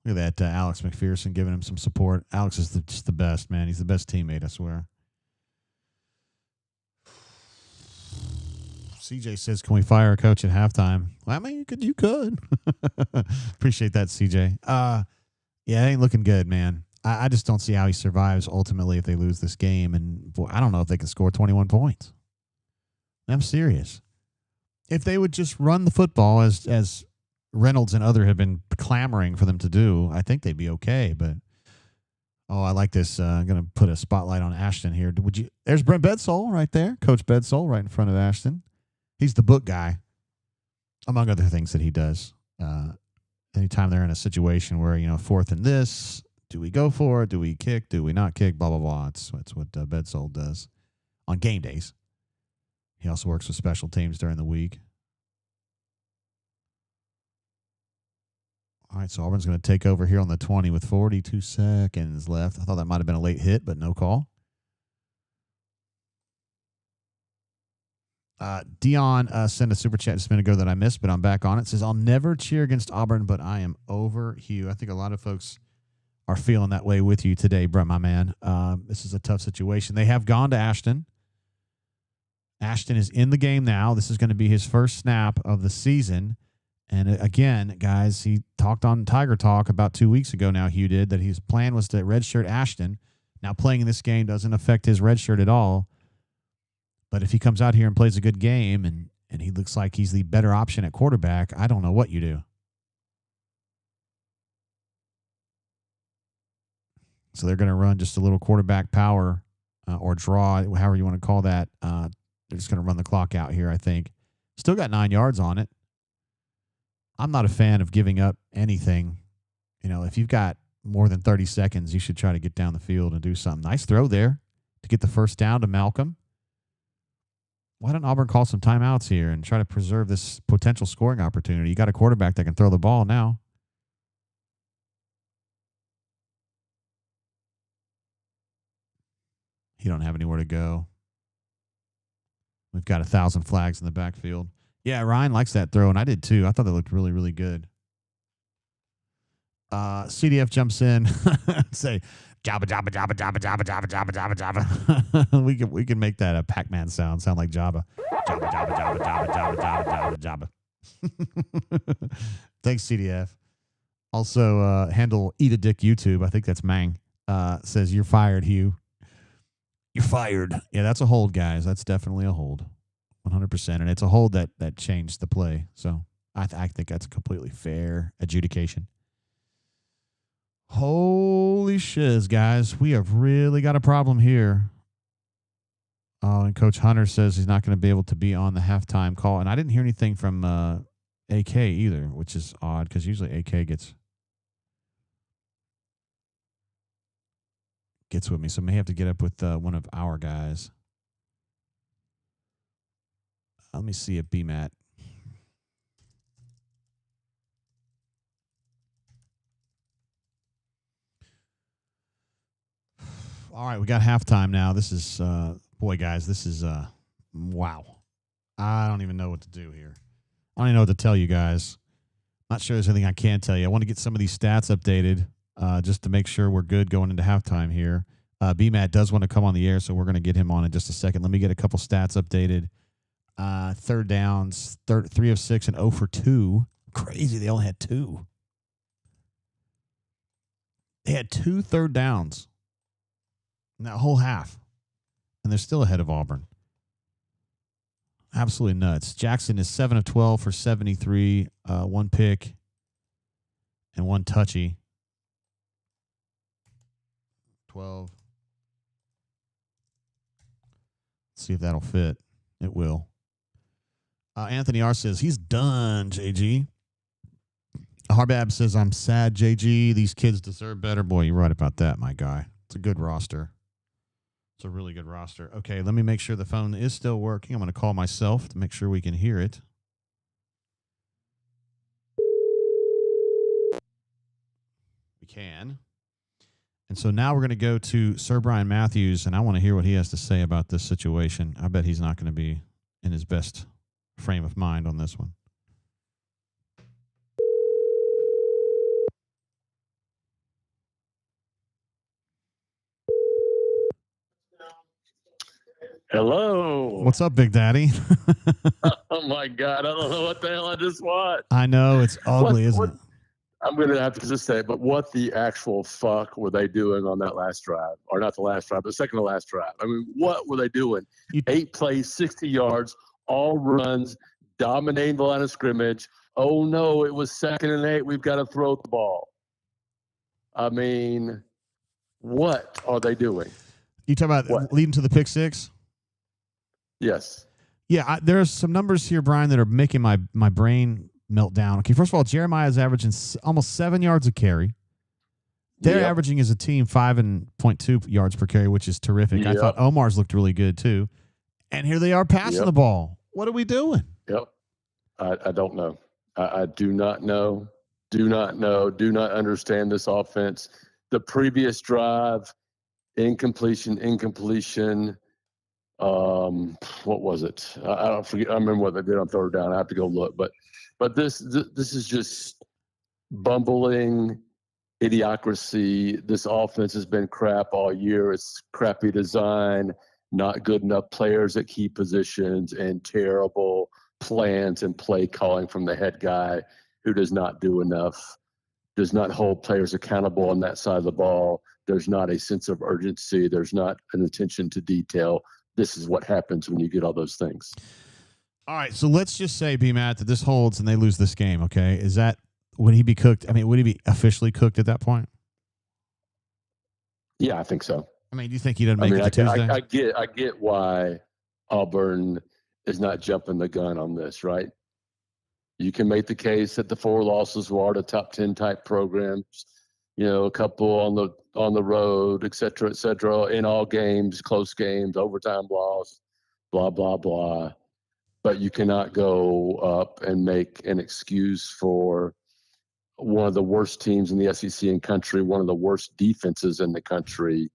[SPEAKER 1] Look at that, Alex McPherson giving him some support. Alex is just the best, man. He's the best teammate, I swear. CJ says, can we fire a coach at halftime? Well, I mean, you could. Appreciate that, CJ. Yeah, it ain't looking good, man. I just don't see how he survives ultimately if they lose this game. And boy, I don't know if they can score 21 points. I'm serious. If they would just run the football as Reynolds and other have been clamoring for them to do, I think they'd be okay. But I like this. I'm going to put a spotlight on Ashton here. There's Brent Bedsole right there. Coach Bedsole right in front of Ashton. He's the book guy, among other things that he does. Anytime they're in a situation where, fourth and this, do we go for it? Do we kick? Do we not kick? Blah, blah, blah. That's what Bedsole does on game days. He also works with special teams during the week. All right, so Auburn's going to take over here on the 20 with 42 seconds left. I thought that might have been a late hit, but no call. Dion sent a super chat just a minute ago that I missed, but I'm back on it. It says, I'll never cheer against Auburn, but I am over Hugh. I think a lot of folks are feeling that way with you today, Brett, my man. This is a tough situation. They have gone to Ashton. Ashton is in the game now. This is going to be his first snap of the season. And again, guys, he talked on Tiger Talk about 2 weeks ago now, Hugh did, that his plan was to redshirt Ashton. Now, playing in this game doesn't affect his redshirt at all. But if he comes out here and plays a good game and he looks like he's the better option at quarterback, I don't know what you do. So they're going to run just a little quarterback power or draw, however you want to call that. They're just going to run the clock out here, I think. Still got 9 yards on it. I'm not a fan of giving up anything. You know, if you've got more than 30 seconds, you should try to get down the field and do something. Nice throw there to get the first down to Malcolm. Why don't Auburn call some timeouts here and try to preserve this potential scoring opportunity? You got a quarterback that can throw the ball now. He don't have anywhere to go. We've got 1,000 flags in the backfield. Yeah, Ryan likes that throw, and I did too. I thought that looked really, really good. CDF jumps in, say, Jabba, Jabba, Jabba, Jabba, Jabba, Jabba, Jabba, Jabba, Jabba. We can make that a Pac-Man sound like Jabba. Jabba, Jabba, Jabba, Jabba, Jabba, Jabba, Jabba, Jabba. Thanks, CDF. Also, handle Eat a Dick YouTube. I think that's Mang. Says, you're fired, Hugh. You're fired. Yeah, that's a hold, guys. That's definitely a hold. 100%. And it's a hold that changed the play. So I think that's a completely fair adjudication. Holy shiz, guys. We have really got a problem here. Oh, and Coach Hunter says he's not going to be able to be on the halftime call. And I didn't hear anything from AK either, which is odd because usually AK gets with me. So I may have to get up with one of our guys. Let me see if BMAT. All right, we got halftime now. This is, boy, guys, this is, wow. I don't even know what to do here. I don't even know what to tell you guys. Not sure there's anything I can tell you. I want to get some of these stats updated just to make sure we're good going into halftime here. BMAT does want to come on the air, so we're going to get him on in just a second. Let me get a couple stats updated. Third downs, 3 of 6 and 0 for 2. Crazy, they only had 2. They had 2 third downs in that whole half, and they're still ahead of Auburn. Absolutely nuts. Jackson is 7 of 12 for 73, 1 pick and 1 touchy. 12. Let's see if that'll fit. It will. Anthony R says he's done, JG. Harbab says, I'm sad, JG. These kids deserve better. Boy, you're right about that, my guy. It's a good roster. It's a really good roster. Okay, let me make sure the phone is still working. I'm going to call myself to make sure we can hear it. We can. And so now we're going to go to Sir Brian Matthews, and I want to hear what he has to say about this situation. I bet he's not going to be in his best frame of mind on this one.
[SPEAKER 3] Hello.
[SPEAKER 1] What's up, Big Daddy?
[SPEAKER 3] Oh, my God. I don't know what the hell I just watched.
[SPEAKER 1] I know. It's ugly, isn't it?
[SPEAKER 3] I'm going to have to just say, but what the actual fuck were they doing on that last drive? Or not the last drive, but the second to last drive. I mean, what were they doing? 8 plays, 60 yards, all runs, dominating the line of scrimmage. Oh, no, it was 2nd and 8. We've got to throw the ball. I mean, what are they doing?
[SPEAKER 1] You talking about leading to the pick six?
[SPEAKER 3] Yes.
[SPEAKER 1] Yeah, there's some numbers here, Brian, that are making my brain melt down. Okay, first of all, Jeremiah's averaging almost 7 yards a carry. They're averaging as a team 5.2 yards per carry, which is terrific. Yep. I thought Omar's looked really good too. And here they are passing the ball. What are we doing? Yep.
[SPEAKER 3] I don't know. I do not know. Do not know. Do not understand this offense. The previous drive, incompletion. What was it? I don't forget. I remember what they did on third down. I have to go look. But this is just bumbling idiocracy. This offense has been crap all year. It's crappy design, not good enough players at key positions, and terrible plans and play calling from the head guy who does not do enough, does not hold players accountable on that side of the ball. There's not a sense of urgency. There's not an attention to detail. This is what happens when you get all those things.
[SPEAKER 1] All right, so let's just say, B-Matt, that this holds and they lose this game, okay? Would he be cooked? I mean, would he be officially cooked at that point?
[SPEAKER 3] Yeah, I think so.
[SPEAKER 1] I mean, do you think he doesn't make it to Tuesday?
[SPEAKER 3] I get why Auburn is not jumping the gun on this, right? You can make the case that the 4 losses were the top 10 type programs, a couple on the road, et cetera, in all games, close games, overtime loss, blah, blah, blah. But you cannot go up and make an excuse for one of the worst teams in the SEC in country, one of the worst defenses in the country,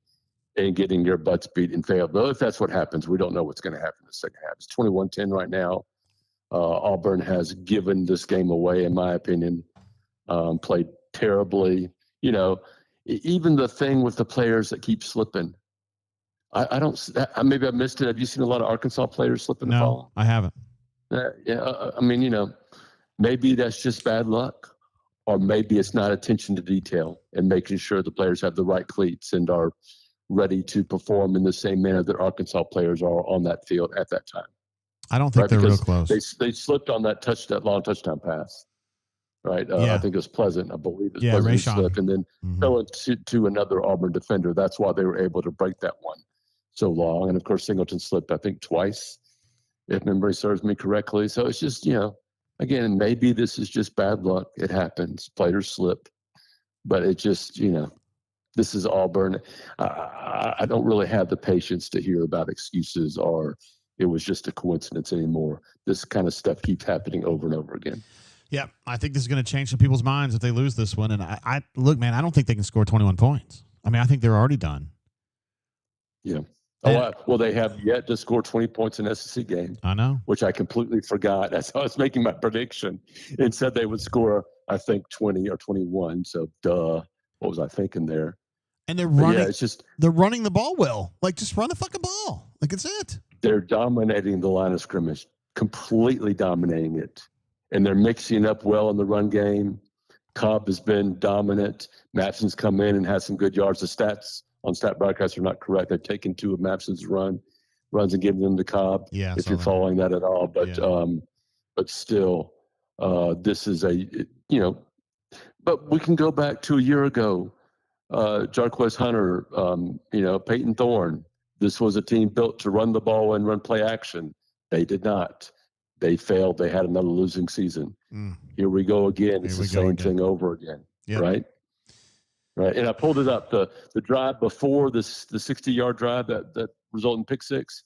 [SPEAKER 3] and getting your butts beat and fail. But if that's what happens, we don't know what's going to happen in the second half. It's 21-10 right now. Auburn has given this game away, in my opinion, played terribly. Even the thing with the players that keep slipping. I don't. Maybe I missed it. Have you seen a lot of Arkansas players slip in the ball?
[SPEAKER 1] No, I haven't.
[SPEAKER 3] I mean, maybe that's just bad luck, or maybe it's not attention to detail and making sure the players have the right cleats and are ready to perform in the same manner that Arkansas players are on that field at that time.
[SPEAKER 1] I don't think they're real close.
[SPEAKER 3] They slipped on that long touchdown pass, right? I think it was Pleasant. I believe it was Pleasant who slipped, and then fell to another Auburn defender. That's why they were able to break that one so long. And of course, Singleton slipped, I think, twice, if memory serves me correctly. So it's just, again, maybe this is just bad luck. It happens. Players slip, but it just, this is Auburn. I don't really have the patience to hear about excuses or it was just a coincidence anymore. This kind of stuff keeps happening over and over again.
[SPEAKER 1] Yeah, I think this is going to change some people's minds if they lose this one. And I look, man, I don't think they can score 21 points. I mean, I think they're already done.
[SPEAKER 3] Yeah. Well, they have yet to score 20 points in an SEC game.
[SPEAKER 1] I know.
[SPEAKER 3] Which I completely forgot. As I was making my prediction and said they would score, I think, 20 or 21. So, duh. What was I thinking there?
[SPEAKER 1] And they're running. They're running the ball well. Like, just run the fucking ball. Like, it's it.
[SPEAKER 3] They're dominating the line of scrimmage, completely dominating it. And they're mixing up well in the run game. Cobb has been dominant. Mapson's come in and has some good yards. The stats on stat broadcasts are not correct. They've taken 2 of Mapson's runs and given them to Cobb.
[SPEAKER 1] Yeah,
[SPEAKER 3] if you're following that at all. But still, this is but we can go back to a year ago. Jarquez Hunter, Peyton Thorne. This was a team built to run the ball and run play action. They did not. They failed. They had another losing season. Here we go again. It's the same thing over again. Yep. Right. And I pulled it up. The drive before the 60-yard drive that resulted in pick 6,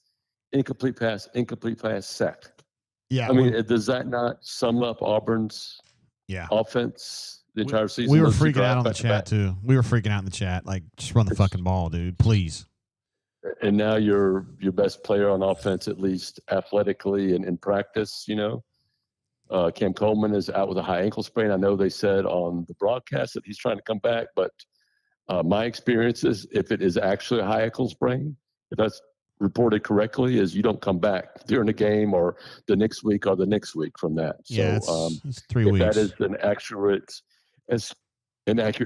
[SPEAKER 3] incomplete pass, sacked.
[SPEAKER 1] Yeah.
[SPEAKER 3] I mean, does that not sum up Auburn's offense the entire season?
[SPEAKER 1] We were freaking out on the chat too. We were freaking out in the chat. Like, just run the fucking ball, dude. Please.
[SPEAKER 3] And now your best player on offense, at least athletically and in practice, Cam Coleman is out with a high ankle sprain. I know they said on the broadcast that he's trying to come back, but my experience is if it is actually a high ankle sprain, if that's reported correctly, is you don't come back during the game or the next week or the next week from that.
[SPEAKER 1] Yeah,
[SPEAKER 3] so
[SPEAKER 1] it's 3 weeks.
[SPEAKER 3] If that is an accurate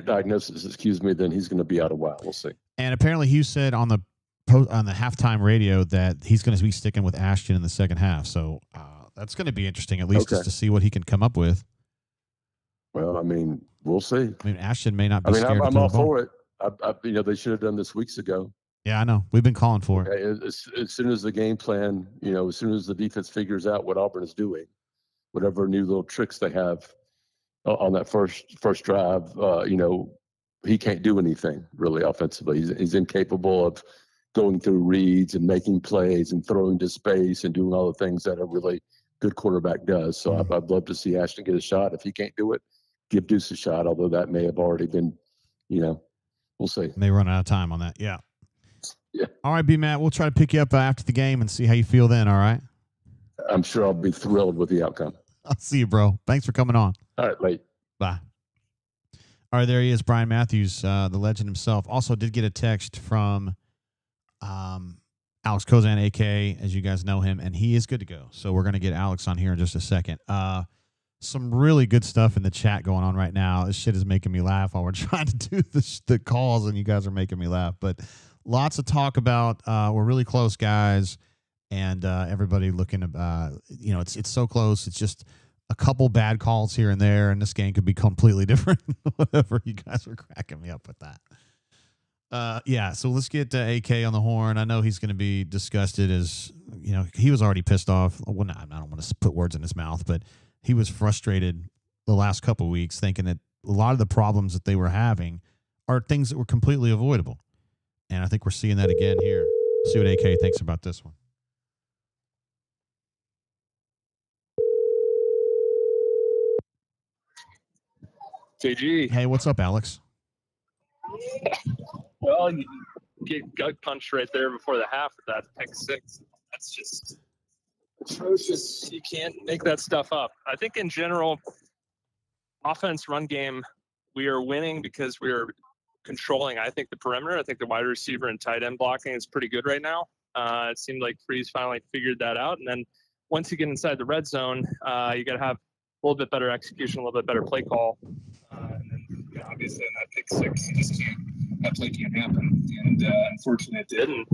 [SPEAKER 3] diagnosis, then he's going to be out a while. We'll see.
[SPEAKER 1] And apparently Hugh said on the halftime radio that he's going to be sticking with Ashton in the second half. So that's going to be interesting, at least just to see what he can come up with.
[SPEAKER 3] Well, I mean, we'll see.
[SPEAKER 1] I mean, Ashton may not be scared.
[SPEAKER 3] I'm all for it. They should have done this weeks ago.
[SPEAKER 1] Yeah, I know. We've been calling for
[SPEAKER 3] it. As soon as the game plan, as soon as the defense figures out what Auburn is doing, whatever new little tricks they have on that first drive, he can't do anything really offensively. He's incapable of going through reads and making plays and throwing to space and doing all the things that a really good quarterback does. So I'd love to see Ashton get a shot. If he can't do it, give Deuce a shot, although that may have already been, we'll see.
[SPEAKER 1] May run out of time on that. Yeah. All right, B-Matt, we'll try to pick you up after the game and see how you feel then, all right?
[SPEAKER 3] I'm sure I'll be thrilled with the outcome.
[SPEAKER 1] I'll see you, bro. Thanks for coming on.
[SPEAKER 3] All right, late.
[SPEAKER 1] Bye. All right, there he is, Brian Matthews, the legend himself. Also did get a text from Alex Kozan, AK, as you guys know him, and he is good to go. So we're going to get Alex on here in just a second. Some really good stuff in the chat going on right now. This shit is making me laugh while we're trying to do the calls, and you guys are making me laugh. But lots of talk about we're really close, guys, and everybody looking it's so close. It's just a couple bad calls here and there, and this game could be completely different. Whatever, you guys are cracking me up with that. So let's get AK on the horn. I know he's going to be disgusted, as he was already pissed off. Well, I don't want to put words in his mouth, but he was frustrated the last couple of weeks, thinking that a lot of the problems that they were having are things that were completely avoidable. And I think we're seeing that again here. See what AK thinks about this one.
[SPEAKER 7] JG.
[SPEAKER 1] Hey, what's up, Alex?
[SPEAKER 7] Well, you get gut punched right there before the half with that pick six. That's just atrocious. You can't make that stuff up. I think in general, offense, run game, we are winning because we are controlling, I think, the perimeter. I think the wide receiver and tight end blocking is pretty good right now. It seemed like Freeze finally figured that out. And then once you get inside the red zone, you got to have a little bit better execution, a little bit better play call. And then, obviously, in that pick six, that play can't happen. And unfortunately, it did. And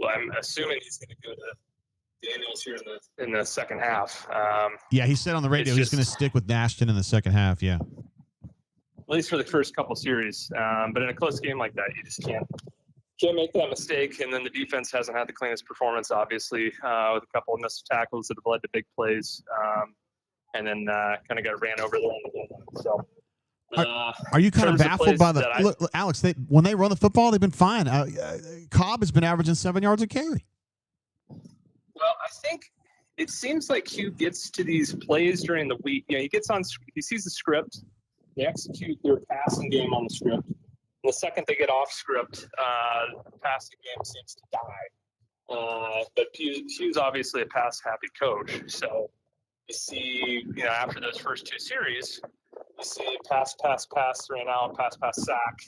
[SPEAKER 7] I'm assuming he's going to go to Daniels here in the second half.
[SPEAKER 1] He said on the radio he's going to stick with Nashton in the second half. Yeah,
[SPEAKER 7] at least for the first couple series. But in a close game like that, you just can't make that mistake. And then the defense hasn't had the cleanest performance, obviously, with a couple of missed tackles that have led to big plays. And then kind of got ran over there on the goal line. So.
[SPEAKER 1] Are you kind of baffled by the look, Alex? When they run the football, they've been fine. Cobb has been averaging 7 yards a carry.
[SPEAKER 7] Well, I think it seems like Hugh gets to these plays during the week. He sees the script, they execute their passing game on the script. And the second they get off script, the passing game seems to die. But Hugh's obviously a pass-happy coach, so you see, after those first two series. You see pass, 3 and out, pass, sack.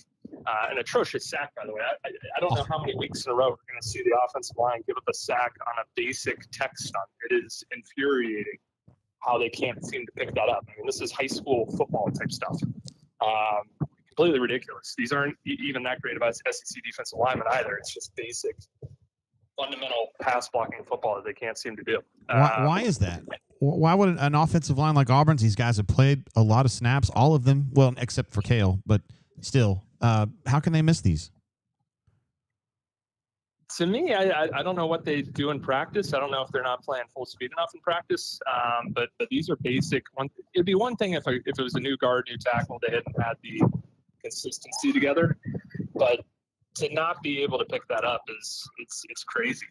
[SPEAKER 7] An atrocious sack, by the way. I don't know how many weeks in a row we're going to see the offensive line give up a sack on a basic tech stunt. It is infuriating how they can't seem to pick that up. I mean, this is high school football type stuff. Completely ridiculous. These aren't even that great about SEC defensive linemen either. It's just basic, fundamental pass blocking football that they can't seem to do.
[SPEAKER 1] Why is that? Why would an offensive line like Auburn's, these guys have played a lot of snaps, all of them, well, except for Kale, but still, how can they miss these?
[SPEAKER 7] To me, I don't know what they do in practice. I don't know if they're not playing full speed enough in practice, but these are basic. It'd be one thing if it was a new guard, new tackle, they hadn't had the consistency together, but to not be able to pick that up it's crazy.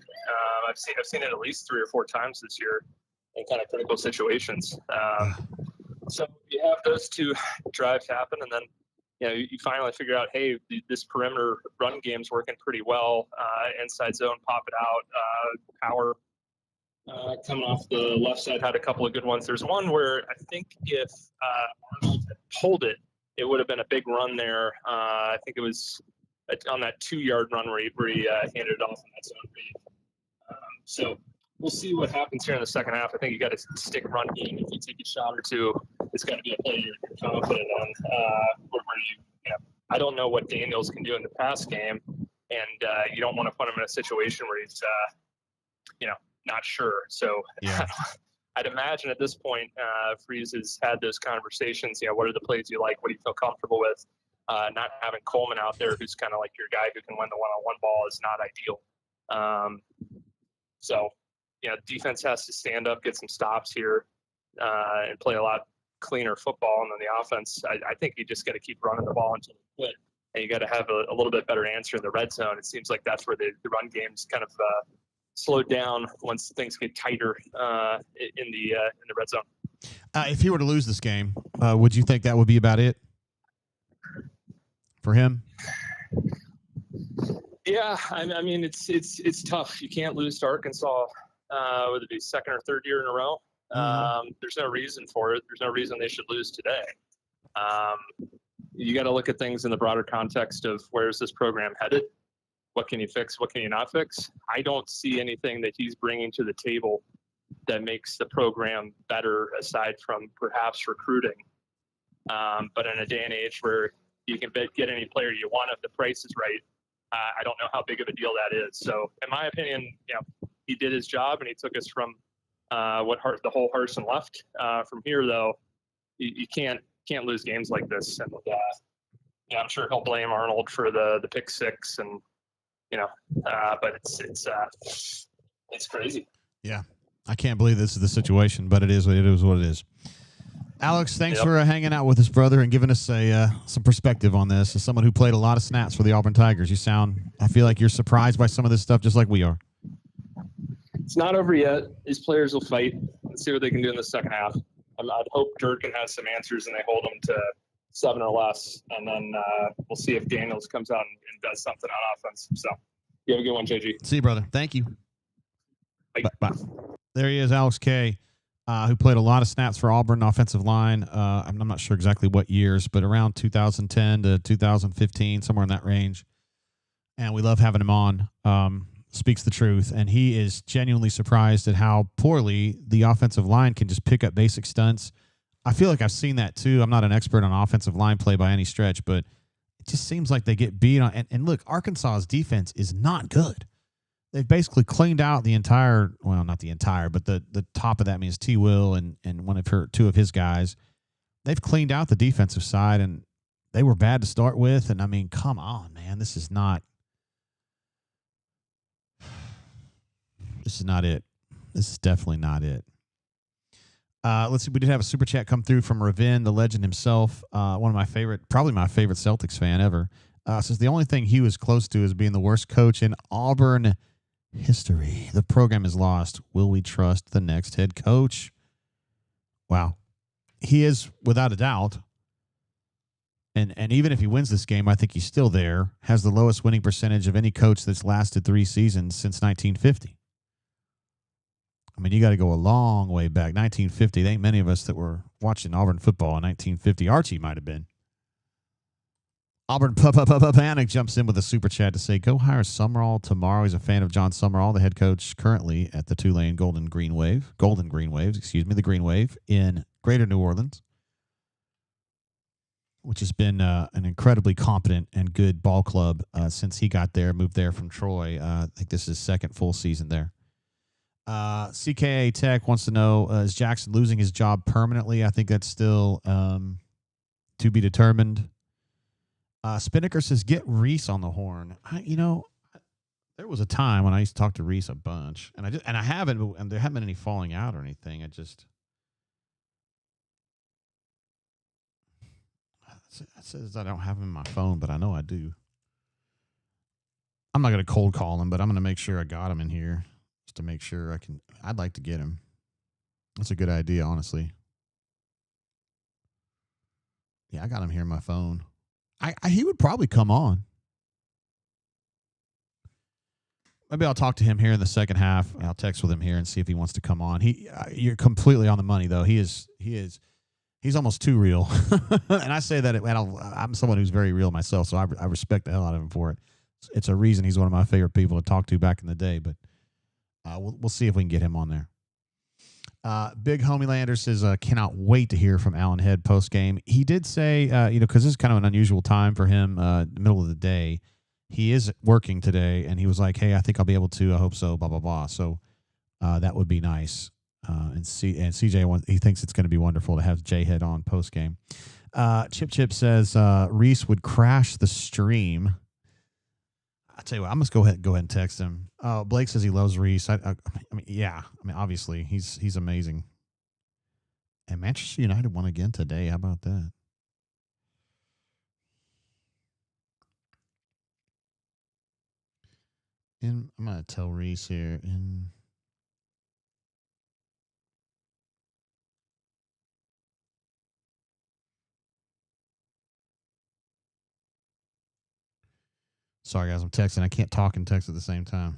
[SPEAKER 7] I've seen it at least 3 or 4 times this year in kind of critical situations. So you have those two drives happen, and then you finally figure out, hey, this perimeter run game's working pretty well. Inside zone, pop it out. Power coming off the left side had a couple of good ones. There's one where I think if Arnold had pulled it, it would have been a big run there. I think it was on that 2-yard run where he handed it off in that zone read. So we'll see what happens here in the second half. I think you got to stick run game. If you take a shot or two, it's got to be a play you're confident on. I don't know what Daniels can do in the pass game, and you don't want to put him in a situation where he's, not sure. So
[SPEAKER 1] yeah.
[SPEAKER 7] I'd imagine at this point, Freeze has had those conversations. What are the plays you like? What do you feel comfortable with? Not having Coleman out there, who's kind of like your guy who can win the one-on-one ball, is not ideal. So, defense has to stand up, get some stops here, and play a lot cleaner football. And then the offense, I think you just got to keep running the ball until you quit. And you got to have a little bit better answer in the red zone. It seems like that's where the run game's kind of slowed down once things get tighter in the red zone.
[SPEAKER 1] If he were to lose this game, would you think that would be about it for him?
[SPEAKER 7] Yeah, I mean it's tough. You can't lose to Arkansas. Would it be second or third year in a row? There's no reason for it. There's no reason they should lose today. You got to look at things in the broader context of where is this program headed. what can you fix, what can you not fix. I don't see anything that he's bringing to the table that makes the program better aside from perhaps recruiting. But in a day and age where you can get any player you want if the price is right, I don't know how big of a deal that is. So in my opinion, he did his job and he took us from the whole Harsin left. From here, though, you can't lose games like this. And I'm sure he'll blame Arnold for the pick six, and but it's crazy.
[SPEAKER 1] Yeah, I can't believe this is the situation, but it is what it is. Alex, thanks for hanging out with us, brother, and giving us some perspective on this. As someone who played a lot of snaps for the Auburn Tigers, I feel like you're surprised by some of this stuff just like we are.
[SPEAKER 7] It's not over yet. These players will fight. Let's see what they can do in the second half. I'd hope Durkin has some answers and they hold them to 7 or less, and then we'll see if Daniels comes out and does something on offense. So you have a good one, JG.
[SPEAKER 1] See you, brother. Thank you.
[SPEAKER 7] Bye.
[SPEAKER 1] Bye. There he is, Alex K., who played a lot of snaps for Auburn offensive line. I'm not sure exactly what years, but around 2010 to 2015, somewhere in that range. And we love having him on. Speaks the truth, and he is genuinely surprised at how poorly the offensive line can just pick up basic stunts. I feel like I've seen that too. I'm not an expert on offensive line play by any stretch, but it just seems like they get beat on. And look, Arkansas's defense is not good. They've basically cleaned out the entire, well, not the entire, but the top of that means T. Will and two of his guys. They've cleaned out the defensive side, and they were bad to start with. And I mean, come on, man, this is not it. This is definitely not it. Let's see. We did have a super chat come through from Ravin, the legend himself. One of my favorite, probably my favorite Celtics fan ever. Says the only thing he was close to is being the worst coach in Auburn history. The program is lost. Will we trust the next head coach? Wow. He is, without a doubt. And even if he wins this game, I think he's still there. Has the lowest winning percentage of any coach that's lasted 3 seasons since 1950. I mean, you got to go a long way back. 1950. There ain't many of us that were watching Auburn football in 1950. Archie might have been. Auburn Panic jumps in with a super chat to say, go hire Summerall tomorrow. He's a fan of John Summerall, the head coach currently at the Tulane the Green Wave in Greater New Orleans, which has been an incredibly competent and good ball club since he got there, moved there from Troy. I think this is his second full season there. CKA Tech wants to know, is Jackson losing his job permanently? I think that's still to be determined. Spinnaker says, get Reese on the horn. There was a time when I used to talk to Reese a bunch, and I haven't, and there haven't been any falling out or anything. It says I don't have him in my phone, but I know I do. I'm not going to cold call him, but I'm going to make sure I got him in here. To make sure I'd like to get him. That's a good idea, honestly. Yeah, I got him here on my phone. He would probably come on. Maybe I'll talk to him here in the second half. I'll text with him here and see if he wants to come on. You're completely on the money though. He's almost too real, and I say that I'm someone who's very real myself, so I respect the hell out of him for it. It's a reason he's one of my favorite people to talk to back in the day, but. We'll see if we can get him on there. Big Homie Lander says, cannot wait to hear from Alan Head post game. He did say, because this is kind of an unusual time for him, the middle of the day. He is working today, and he was like, hey, I think I'll be able to. I hope so, blah, blah, blah. So that would be nice. And CJ, he thinks it's going to be wonderful to have J Head on post game. Chip says, Reese would crash the stream. I tell you what, I must go ahead and text him. Blake says he loves Reese. I mean, yeah. I mean, obviously, he's amazing. And Manchester United won again today. How about that? And I'm gonna tell Reese here. Sorry, guys, I'm texting. I can't talk and text at the same time.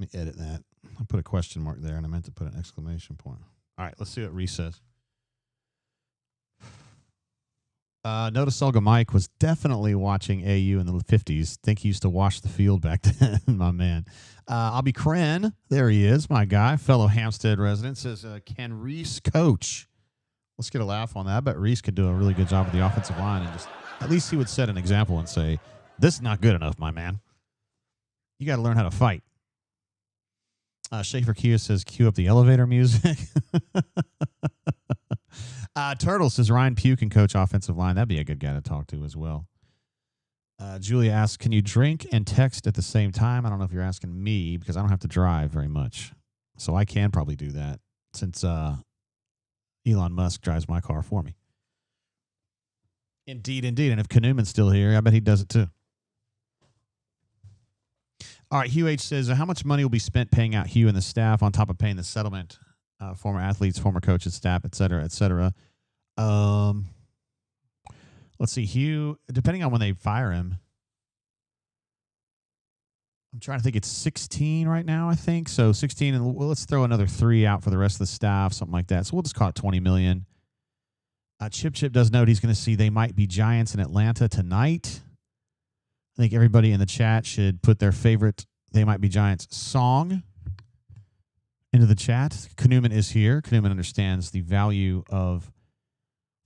[SPEAKER 1] Let me edit that. I put a question mark there, and I meant to put an exclamation point. All right, let's see what Reese says. Notice Olga Mike was definitely watching AU in the 50s. Think he used to wash the field back then, my man. I'll be Kren. There he is, my guy. Fellow Hampstead resident says, can Reese coach? Let's get a laugh on that. I bet Reese could do a really good job with the offensive line, and just at least he would set an example and say, this is not good enough, my man. You got to learn how to fight. Schaefer Kia says, cue up the elevator music. Turtle says, Ryan Pugh can coach offensive line. That'd be a good guy to talk to as well. Julia asks, can you drink and text at the same time? I don't know if you're asking me because I don't have to drive very much. So I can probably do that since Elon Musk drives my car for me. Indeed. And if Knuman's still here, I bet he does it too. All right, Hugh H says, how much money will be spent paying out Hugh and the staff on top of paying the settlement, former athletes, former coaches, staff, et cetera, et cetera? Let's see, Hugh, depending on when they fire him, I'm trying to think, it's 16 right now, I think. So 16, and let's throw another 3 out for the rest of the staff, something like that. So we'll just call it $20 million. Chip does note he's going to see They Might Be Giants in Atlanta tonight. I think everybody in the chat should put their favorite They Might Be Giants song into the chat. Knuman is here. Knuman understands the value of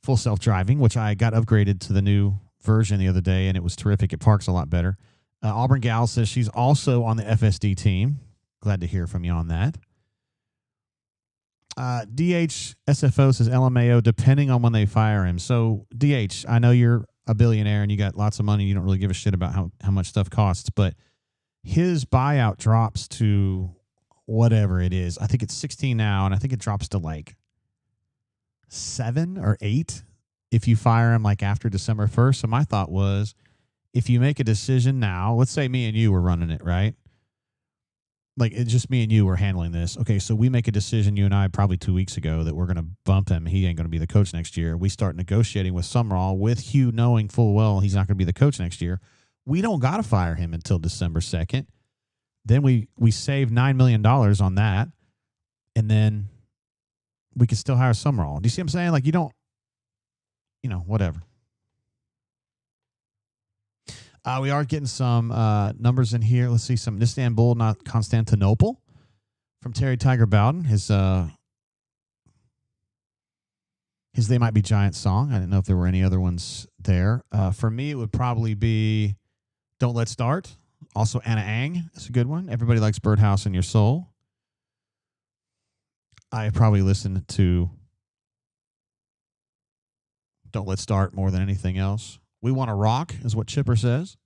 [SPEAKER 1] full self-driving, which I got upgraded to the new version the other day, and it was terrific. It parks a lot better. Auburn Gal says she's also on the FSD team. Glad to hear from you on that. DH SFO says LMAO, depending on when they fire him. So, DH, I know you're a billionaire and you got lots of money. You don't really give a shit about how much stuff costs, but his buyout drops to whatever it is. I think it's 16 now, and I think it drops to like 7 or 8 if you fire him like after December 1st. So my thought was, if you make a decision now, let's say me and you were running it, right? Like, it's just me and you were handling this. Okay, so we make a decision, you and I, probably 2 weeks ago, that we're going to bump him. He ain't going to be the coach next year. We start negotiating with Summerall, with Hugh knowing full well he's not going to be the coach next year. We don't got to fire him until December 2nd. Then we save $9 million on that, and then we can still hire Summerall. Do you see what I'm saying? Like, you don't, whatever. We are getting some numbers in here. Let's see some Istanbul, not Constantinople, from Terry Tiger Bowden. His They Might Be Giants song. I didn't know if there were any other ones there. For me, it would probably be Don't Let's Start. Also, Anna Ang. That's a good one. Everybody likes Birdhouse in Your Soul. I probably listen to Don't Let's Start more than anything else. We Want to Rock is what Chipper says.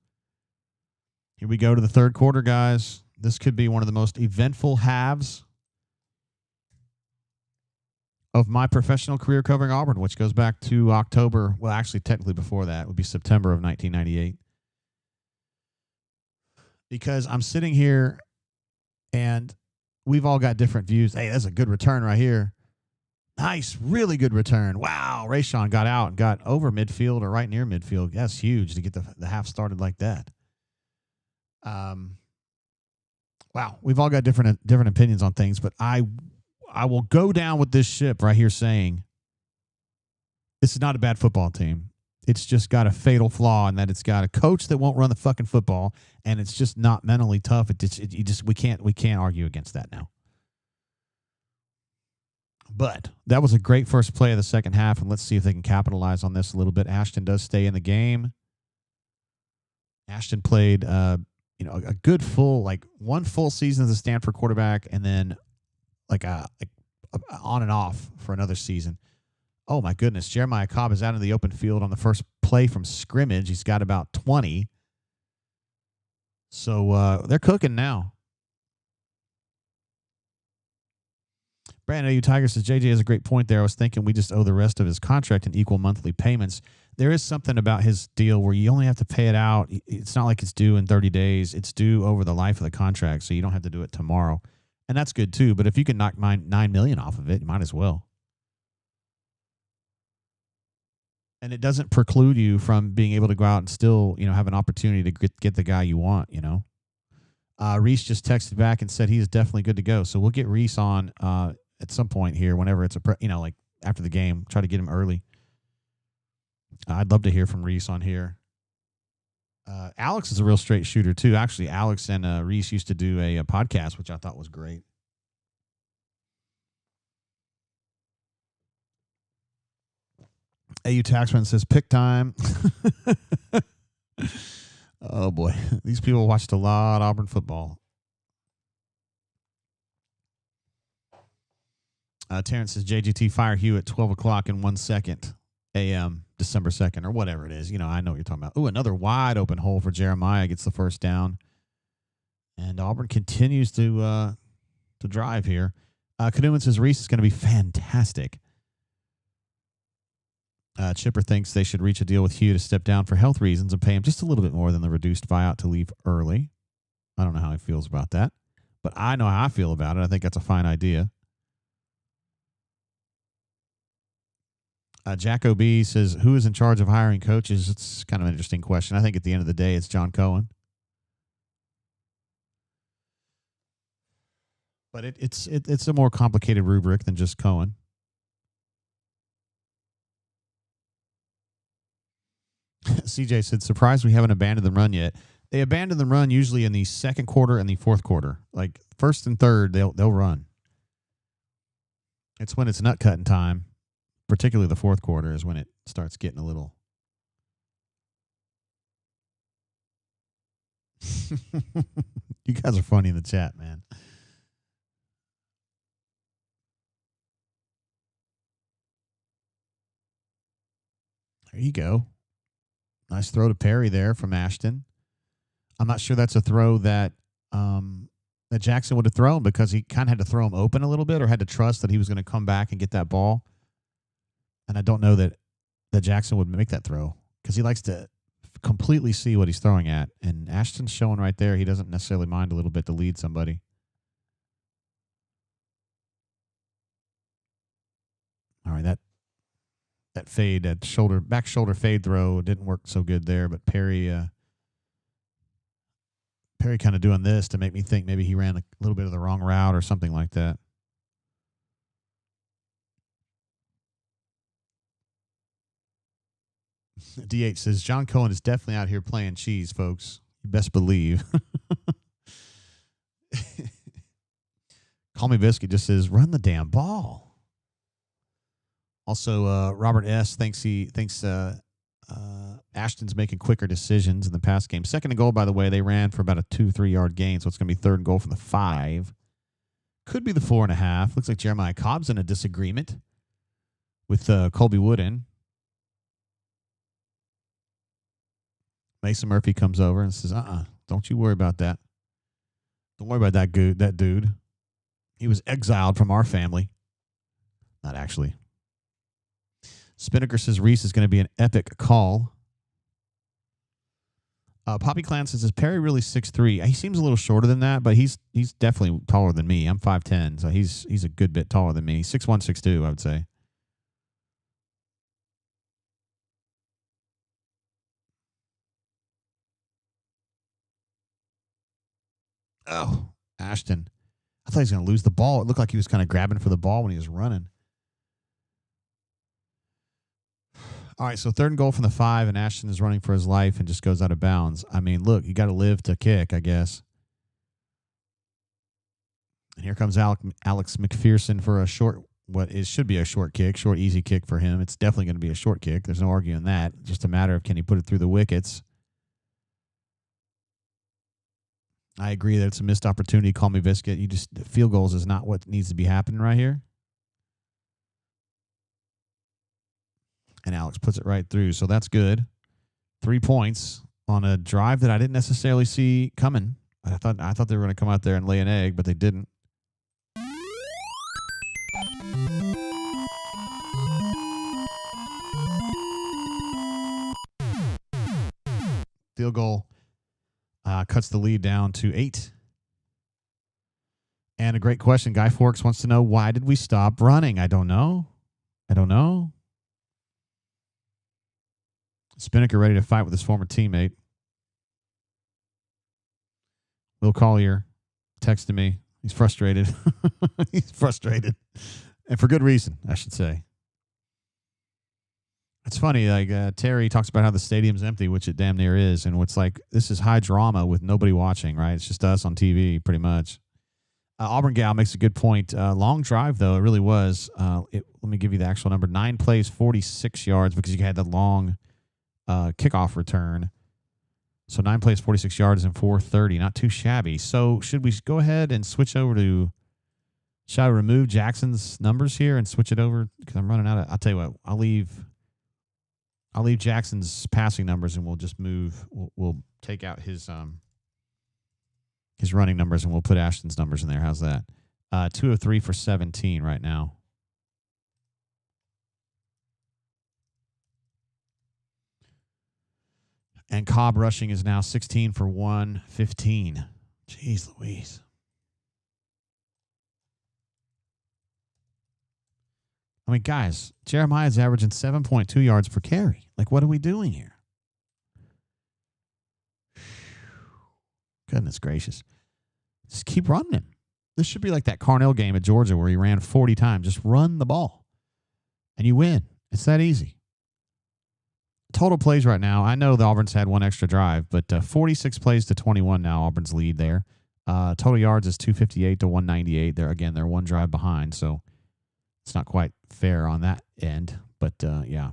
[SPEAKER 1] Here we go to the third quarter, guys. This could be one of the most eventful halves of my professional career covering Auburn, which goes back to October. Well, actually, technically before that, it would be September of 1998. Because I'm sitting here and we've all got different views. Hey, that's a good return right here. Nice, really good return. Wow, Rayshon got out and got over midfield or right near midfield. That's huge to get the half started like that. Wow, we've all got different opinions on things, but I will go down with this ship right here saying this is not a bad football team. It's just got a fatal flaw in that it's got a coach that won't run the fucking football, and it's just not mentally tough. We can't argue against that now. But that was a great first play of the second half, and let's see if they can capitalize on this a little bit. Ashton does stay in the game. Ashton played, a good one full season as a Stanford quarterback, and then on and off for another season. Oh my goodness, Jeremiah Cobb is out in the open field on the first play from scrimmage. He's got about 20. So they're cooking now. Brandon OU Tiger says, JJ has a great point there. I was thinking we just owe the rest of his contract in equal monthly payments. There is something about his deal where you only have to pay it out. It's not like it's due in 30 days. It's due over the life of the contract, so you don't have to do it tomorrow. And that's good too, but if you can knock $9 million off of it, you might as well. And it doesn't preclude you from being able to go out and still, have an opportunity to get the guy you want, Reese just texted back and said he is definitely good to go. So we'll get Reese on at some point here, whenever it's like after the game, try to get him early. I'd love to hear from Reese on here. Alex is a real straight shooter too. Actually, Alex and Reese used to do a podcast, which I thought was great. AU Taxman says pick time. Oh boy, these people watched a lot of Auburn football. Terrence says JGT fire Hugh at 12 o'clock in 1 second a.m. December 2nd or whatever it is. I know what you're talking about. Ooh, another wide open hole for Jeremiah, gets the first down. And Auburn continues to drive here. Canuman says Reese is going to be fantastic. Chipper thinks they should reach a deal with Hugh to step down for health reasons and pay him just a little bit more than the reduced buyout to leave early. I don't know how he feels about that, but I know how I feel about it. I think that's a fine idea. Jack O.B. says, who is in charge of hiring coaches? It's kind of an interesting question. I think at the end of the day, it's John Cohen. But it's a more complicated rubric than just Cohen. CJ said, surprised we haven't abandoned the run yet. They abandon the run usually in the second quarter and the fourth quarter. Like first and third, they'll run. It's when it's nut cutting time, particularly the fourth quarter, is when it starts getting a little. You guys are funny in the chat, man. There you go. Nice throw to Perry there from Ashton. I'm not sure that's a throw that that Jackson would have thrown, because he kind of had to throw him open a little bit, or had to trust that he was going to come back and get that ball. And I don't know that Jackson would make that throw, because he likes to completely see what he's throwing at. And Ashton's showing right there he doesn't necessarily mind a little bit to lead somebody. All right, that fade, that back shoulder fade throw didn't work so good there, but Perry kind of doing this to make me think maybe he ran a little bit of the wrong route or something like that. DH says, John Cohen is definitely out here playing cheese, folks. You best believe. Call Me Biscuit just says, run the damn ball. Also, Robert S. thinks Ashton's making quicker decisions in the pass game. Second and goal, by the way, they ran for about a 2-3 yard gain, so it's going to be third and goal from the 5. Could be the 4.5. Looks like Jeremiah Cobb's in a disagreement with Colby Wooden. Mason Murphy comes over and says, don't you worry about that. Don't worry about that dude. He was exiled from our family. Not actually. Spinnaker says Reese is going to be an epic call. Poppy Clan says, is Perry really 6'3"? He seems a little shorter than that, but he's definitely taller than me. I'm 5'10", so he's a good bit taller than me. 6'1", 6'2", I would say. Oh, Ashton. I thought he was going to lose the ball. It looked like he was kind of grabbing for the ball when he was running. All right, so third and goal from the 5, and Ashton is running for his life and just goes out of bounds. I mean, look, you got to live to kick, I guess. And here comes Alex McPherson for a short, should be a short kick, short, easy kick for him. It's definitely going to be a short kick. There's no arguing that. Just a matter of can he put it through the wickets. I agree that it's a missed opportunity. Call me Biscuit. Field goals is not what needs to be happening right here. And Alex puts it right through, so that's good. 3 points on a drive that I didn't necessarily see coming. I thought they were going to come out there and lay an egg, but they didn't. Field goal cuts the lead down to 8. And a great question. Guy Forks wants to know, why did we stop running? I don't know. Spinnaker ready to fight with his former teammate. Will Collier texted me. He's frustrated. He's frustrated. And for good reason, I should say. It's funny, like Terry talks about how the stadium's empty, which it damn near is, and what's like, this is high drama with nobody watching, right? It's just us on TV, pretty much. Auburn Gal makes a good point. Long drive, though, it really was. Let me give you the actual number. 9 plays, 46 yards, because you had the long kickoff return. So 9 plays, 46 yards, and 430. Not too shabby. So should we go ahead and switch over to, shall I remove Jackson's numbers here and switch it over? Because I'm running out of, I'll tell you what, I'll leave Jackson's passing numbers, and we'll just move. We'll take out his running numbers, and we'll put Ashton's numbers in there. How's that? 203 for 17 right now. And Cobb rushing is now 16 for 115. Jeez Louise. I mean, guys, Jeremiah's averaging 7.2 yards per carry. Like, what are we doing here? Goodness gracious. Just keep running him. This should be like that Carnell game at Georgia where he ran 40 times. Just run the ball, and you win. It's that easy. Total plays right now, I know the Auburn's had one extra drive, but 46 plays to 21 now, Auburn's lead there. Total yards is 258 to 198. They're one drive behind, so it's not quite fair on that end, but yeah.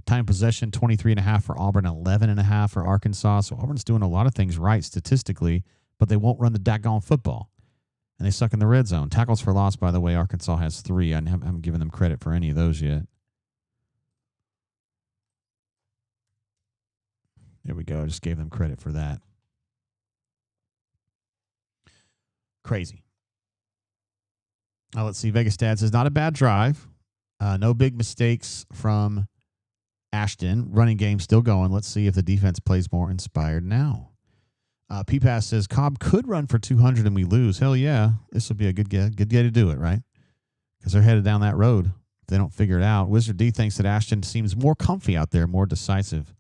[SPEAKER 1] Time possession, 23.5 for Auburn, 11.5 for Arkansas. So Auburn's doing a lot of things right statistically, but they won't run the daggone football. And they suck in the red zone. Tackles for loss, by the way, Arkansas has 3. I haven't given them credit for any of those yet. There we go. I just gave them credit for that. Crazy. Let's see. Vegas Dad says, not a bad drive. No big mistakes from Ashton. Running game still going. Let's see if the defense plays more inspired now. P-Pass says, Cobb could run for 200 and we lose. Hell yeah. This will be a good day to do it, right? Because they're headed down that road if they don't figure it out. Wizard D thinks that Ashton seems more comfy out there, more decisive.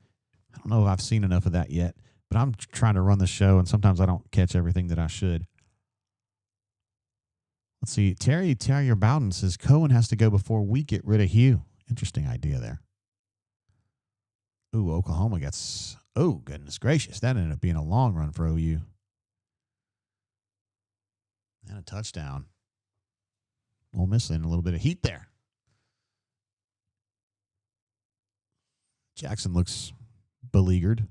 [SPEAKER 1] I don't know if I've seen enough of that yet, but I'm trying to run the show, and sometimes I don't catch everything that I should. Let's see. Terry Bowden says Cohen has to go before we get rid of Hugh. Interesting idea there. Ooh, Oklahoma gets... Oh, goodness gracious. That ended up being a long run for OU. And a touchdown. Ole Miss in a little bit of heat there. Jackson looks beleaguered.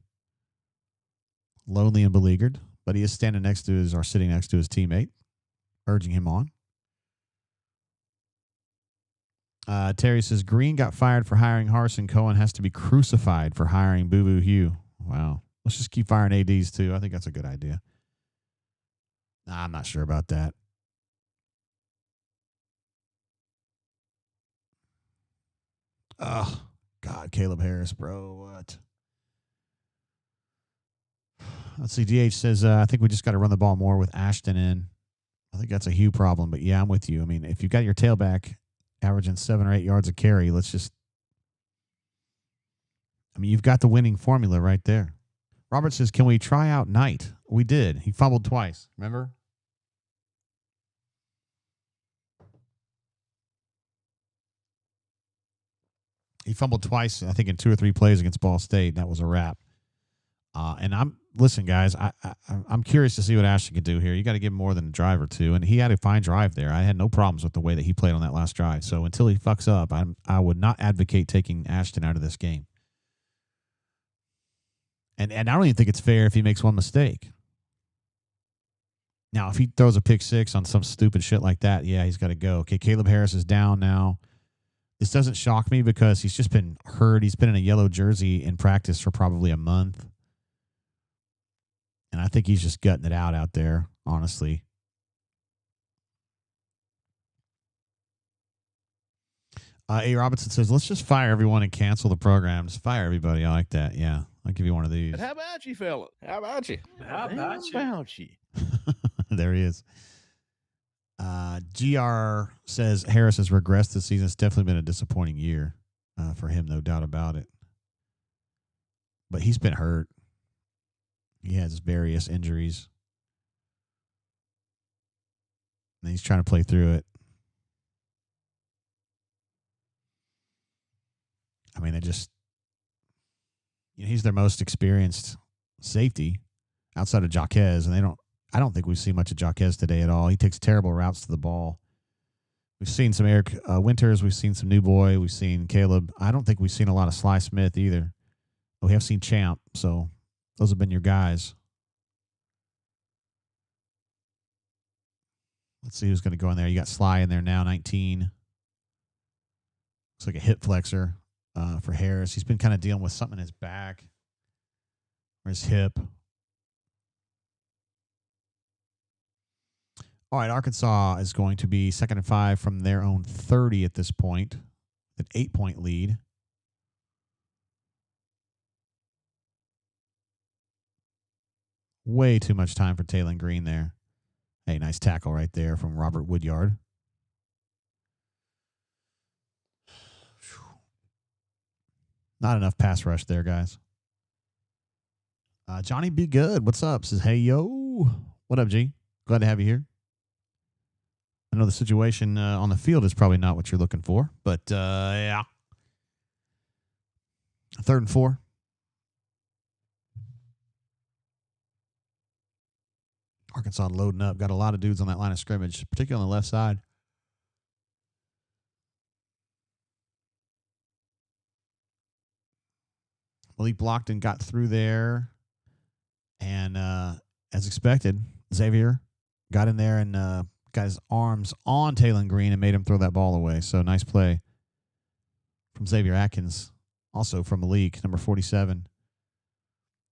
[SPEAKER 1] Lonely and beleaguered. But he is sitting next to his teammate, urging him on. Terry says, Green got fired for hiring Harsin. Cohen has to be crucified for hiring Boo Boo Hugh. Wow. Let's just keep firing ADs, too. I think that's a good idea. Nah, I'm not sure about that. Oh, God, Caleb Harris, bro. What? Let's see. DH says, I think we just got to run the ball more with Ashton in. I think that's a Hugh problem, but yeah, I'm with you. I mean, if you got your tailback averaging 7 or 8 yards a carry, you've got the winning formula right there. Robert says, can we try out Knight? We did. He fumbled twice. Remember? He fumbled twice, I think, in 2 or 3 plays against Ball State. That was a wrap. Listen, guys, I'm curious to see what Ashton can do here. You got to give him more than a drive or two, and he had a fine drive there. I had no problems with the way that he played on that last drive. So until he fucks up, I would not advocate taking Ashton out of this game. And I don't even think it's fair if he makes one mistake. Now, if he throws a pick six on some stupid shit like that, yeah, he's got to go. Okay, Caleb Harris is down now. This doesn't shock me because he's just been hurt. He's been in a yellow jersey in practice for probably a month. And I think he's just gutting it out there, honestly. A. Robinson says, let's just fire everyone and cancel the program. Just fire everybody. I like that. Yeah, I'll give you one of these.
[SPEAKER 5] But how about you, fella? How about you?
[SPEAKER 8] How about you?
[SPEAKER 1] There he is. GR says Harris has regressed this season. It's definitely been a disappointing year for him, no doubt about it. But he's been hurt. He has various injuries. And he's trying to play through it. I mean, he's their most experienced safety outside of Jaquez, and I don't think we see much of Jaquez today at all. He takes terrible routes to the ball. We've seen some Eric Winters. We've seen some New Boy. We've seen Caleb. I don't think we've seen a lot of Sly Smith either. But we have seen Champ, so those have been your guys. Let's see who's going to go in there. You got Sly in there now, 19. Looks like a hip flexor for Harris. He's been kind of dealing with something in his back or his hip. All right, Arkansas is going to be 2nd and 5 from their own 30 at this point. An 8-point lead. Way too much time for Taylon Green there. Hey, nice tackle right there from Robert Woodyard. Not enough pass rush there, guys. Johnny Be Good, what's up? Says, hey, yo. What up, G? Glad to have you here. I know the situation on the field is probably not what you're looking for, but yeah. 3rd and 4. Arkansas loading up. Got a lot of dudes on that line of scrimmage, particularly on the left side. Malik blocked and got through there. And as expected, Xavier got in there and got his arms on Taylon Green and made him throw that ball away. So nice play from Xavier Atkins. Also from Malik, number 47.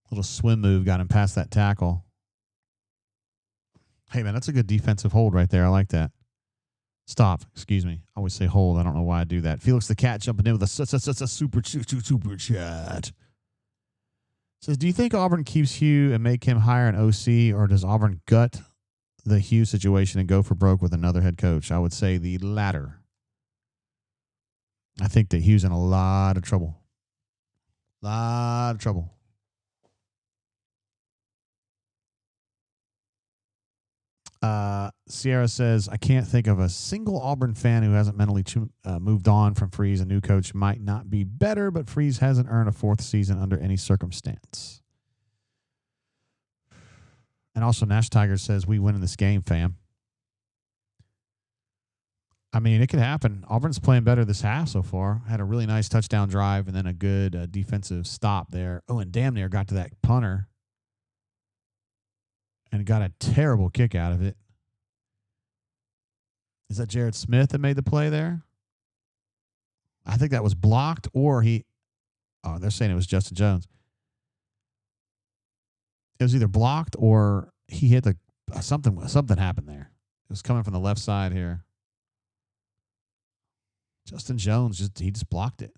[SPEAKER 1] Little swim move got him past that tackle. Hey, man, that's a good defensive hold right there. I like that. Stop. Excuse me. I always say hold. I don't know why I do that. Felix the Cat jumping in with a super chat. Says, do you think Auburn keeps Hugh and make him hire an OC, or does Auburn gut the Hugh situation and go for broke with another head coach? I would say the latter. I think that Hugh's in a lot of trouble. Lot of trouble. Sierra says, I can't think of a single Auburn fan who hasn't mentally moved on from Freeze. A new coach might not be better, but Freeze hasn't earned a 4th season under any circumstance. And also, Nash Tiger says, we win in this game, fam. I mean, it could happen. Auburn's playing better this half so far. Had a really nice touchdown drive and then a good defensive stop there. Oh, and damn near got to that punter and got a terrible kick out of it. Is that Jared Smith that made the play there? I think that was blocked, or they're saying it was Justin Jones. It was either blocked or he hit something happened there. It was coming from the left side here. Justin Jones just blocked it.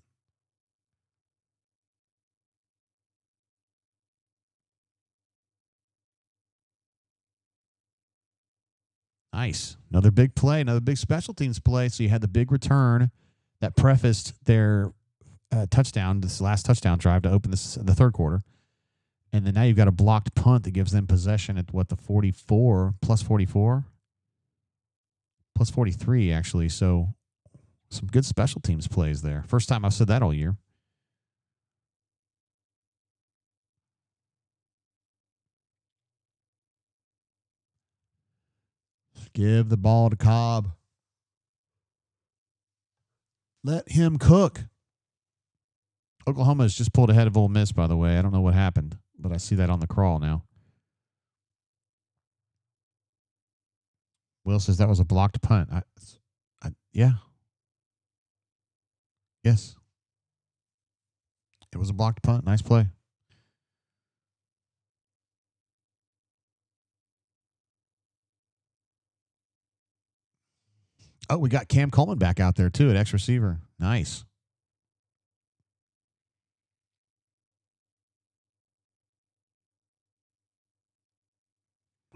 [SPEAKER 1] Nice. Another big play, another big special teams play. So you had the big return that prefaced their touchdown, this last touchdown drive to open the 3rd quarter. And then now you've got a blocked punt that gives them possession at the 44, plus 44? Plus 43, actually. So some good special teams plays there. First time I've said that all year. Give the ball to Cobb. Let him cook. Oklahoma has just pulled ahead of Ole Miss, by the way. I don't know what happened, but I see that on the crawl now. Will says that was a blocked punt. Yeah. Yes. It was a blocked punt. Nice play. Oh, we got Cam Coleman back out there, too, at X receiver. Nice.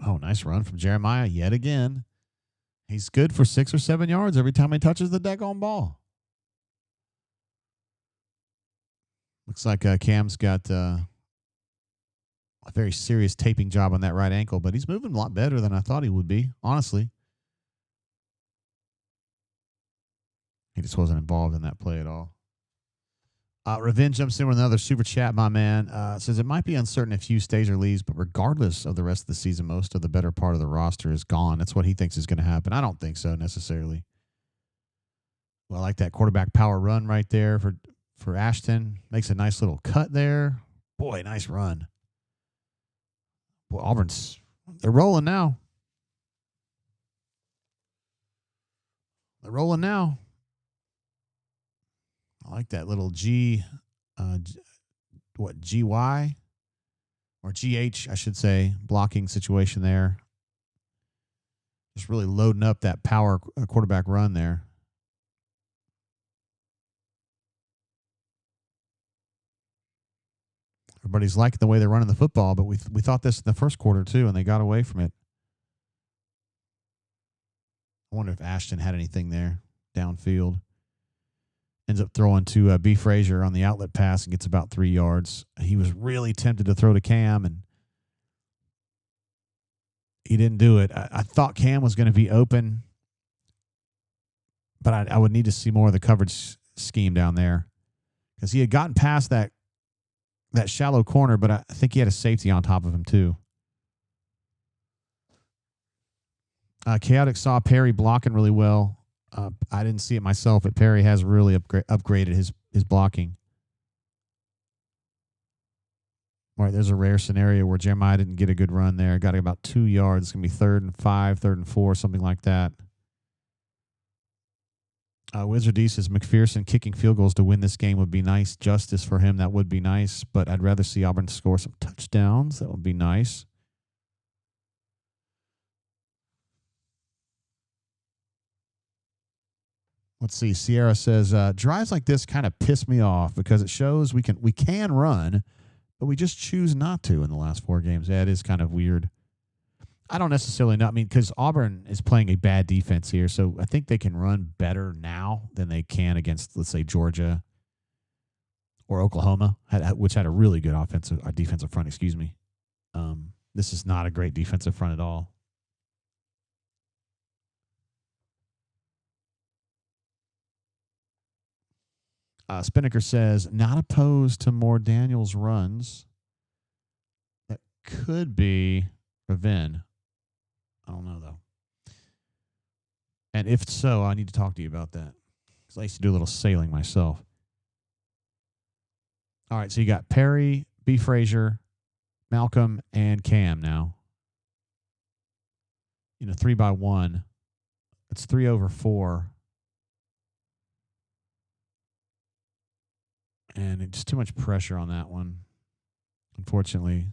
[SPEAKER 1] Oh, nice run from Jeremiah yet again. He's good for 6 or 7 yards every time he touches the daggone ball. Looks like Cam's got a very serious taping job on that right ankle, but he's moving a lot better than I thought he would be, honestly. He just wasn't involved in that play at all. Revenge jumps in with another super chat, my man. Says it might be uncertain if Hugh stays or leaves, but regardless of the rest of the season, most of the better part of the roster is gone. That's what he thinks is going to happen. I don't think so necessarily. Well, I like that quarterback power run right there for Ashton. Makes a nice little cut there. Boy, nice run. Boy, they're rolling now. They're rolling now. I like that little GY or GH, I should say, blocking situation there. Just really loading up that power quarterback run there. Everybody's liking the way they're running the football, but we thought this in the first quarter too, and they got away from it. I wonder if Ashton had anything there downfield. Ends up throwing to B. Frazier on the outlet pass and gets about 3 yards. He was really tempted to throw to Cam, and he didn't do it. I thought Cam was going to be open, but I would need to see more of the coverage scheme down there because he had gotten past that shallow corner, but I think he had a safety on top of him too. Chaotic saw Perry blocking really well. I didn't see it myself, but Perry has really upgraded his blocking. All right, there's a rare scenario where Jeremiah didn't get a good run there. Got about 2 yards. It's going to be 3rd and 5, 3rd and 4, something like that. Wizard D says McPherson kicking field goals to win this game would be nice. Justice for him, that would be nice. But I'd rather see Auburn score some touchdowns. That would be nice. Let's see. Sierra says, drives like this kind of piss me off because it shows we can run, but we just choose not to in the last 4 games. Yeah, it is kind of weird. I don't necessarily know. I mean, because Auburn is playing a bad defense here, so I think they can run better now than they can against, let's say, Georgia or Oklahoma, which had a really good defensive front. Excuse me. This is not a great defensive front at all. Spinnaker says, not opposed to more Daniels runs. That could be Raven. I don't know, though. And if so, I need to talk to you about that. Because I used to do a little sailing myself. All right, so you got Perry, B. Frazier, Malcolm, and Cam now. 3-by-1. It's 3 over 4. And it's too much pressure on that one, unfortunately.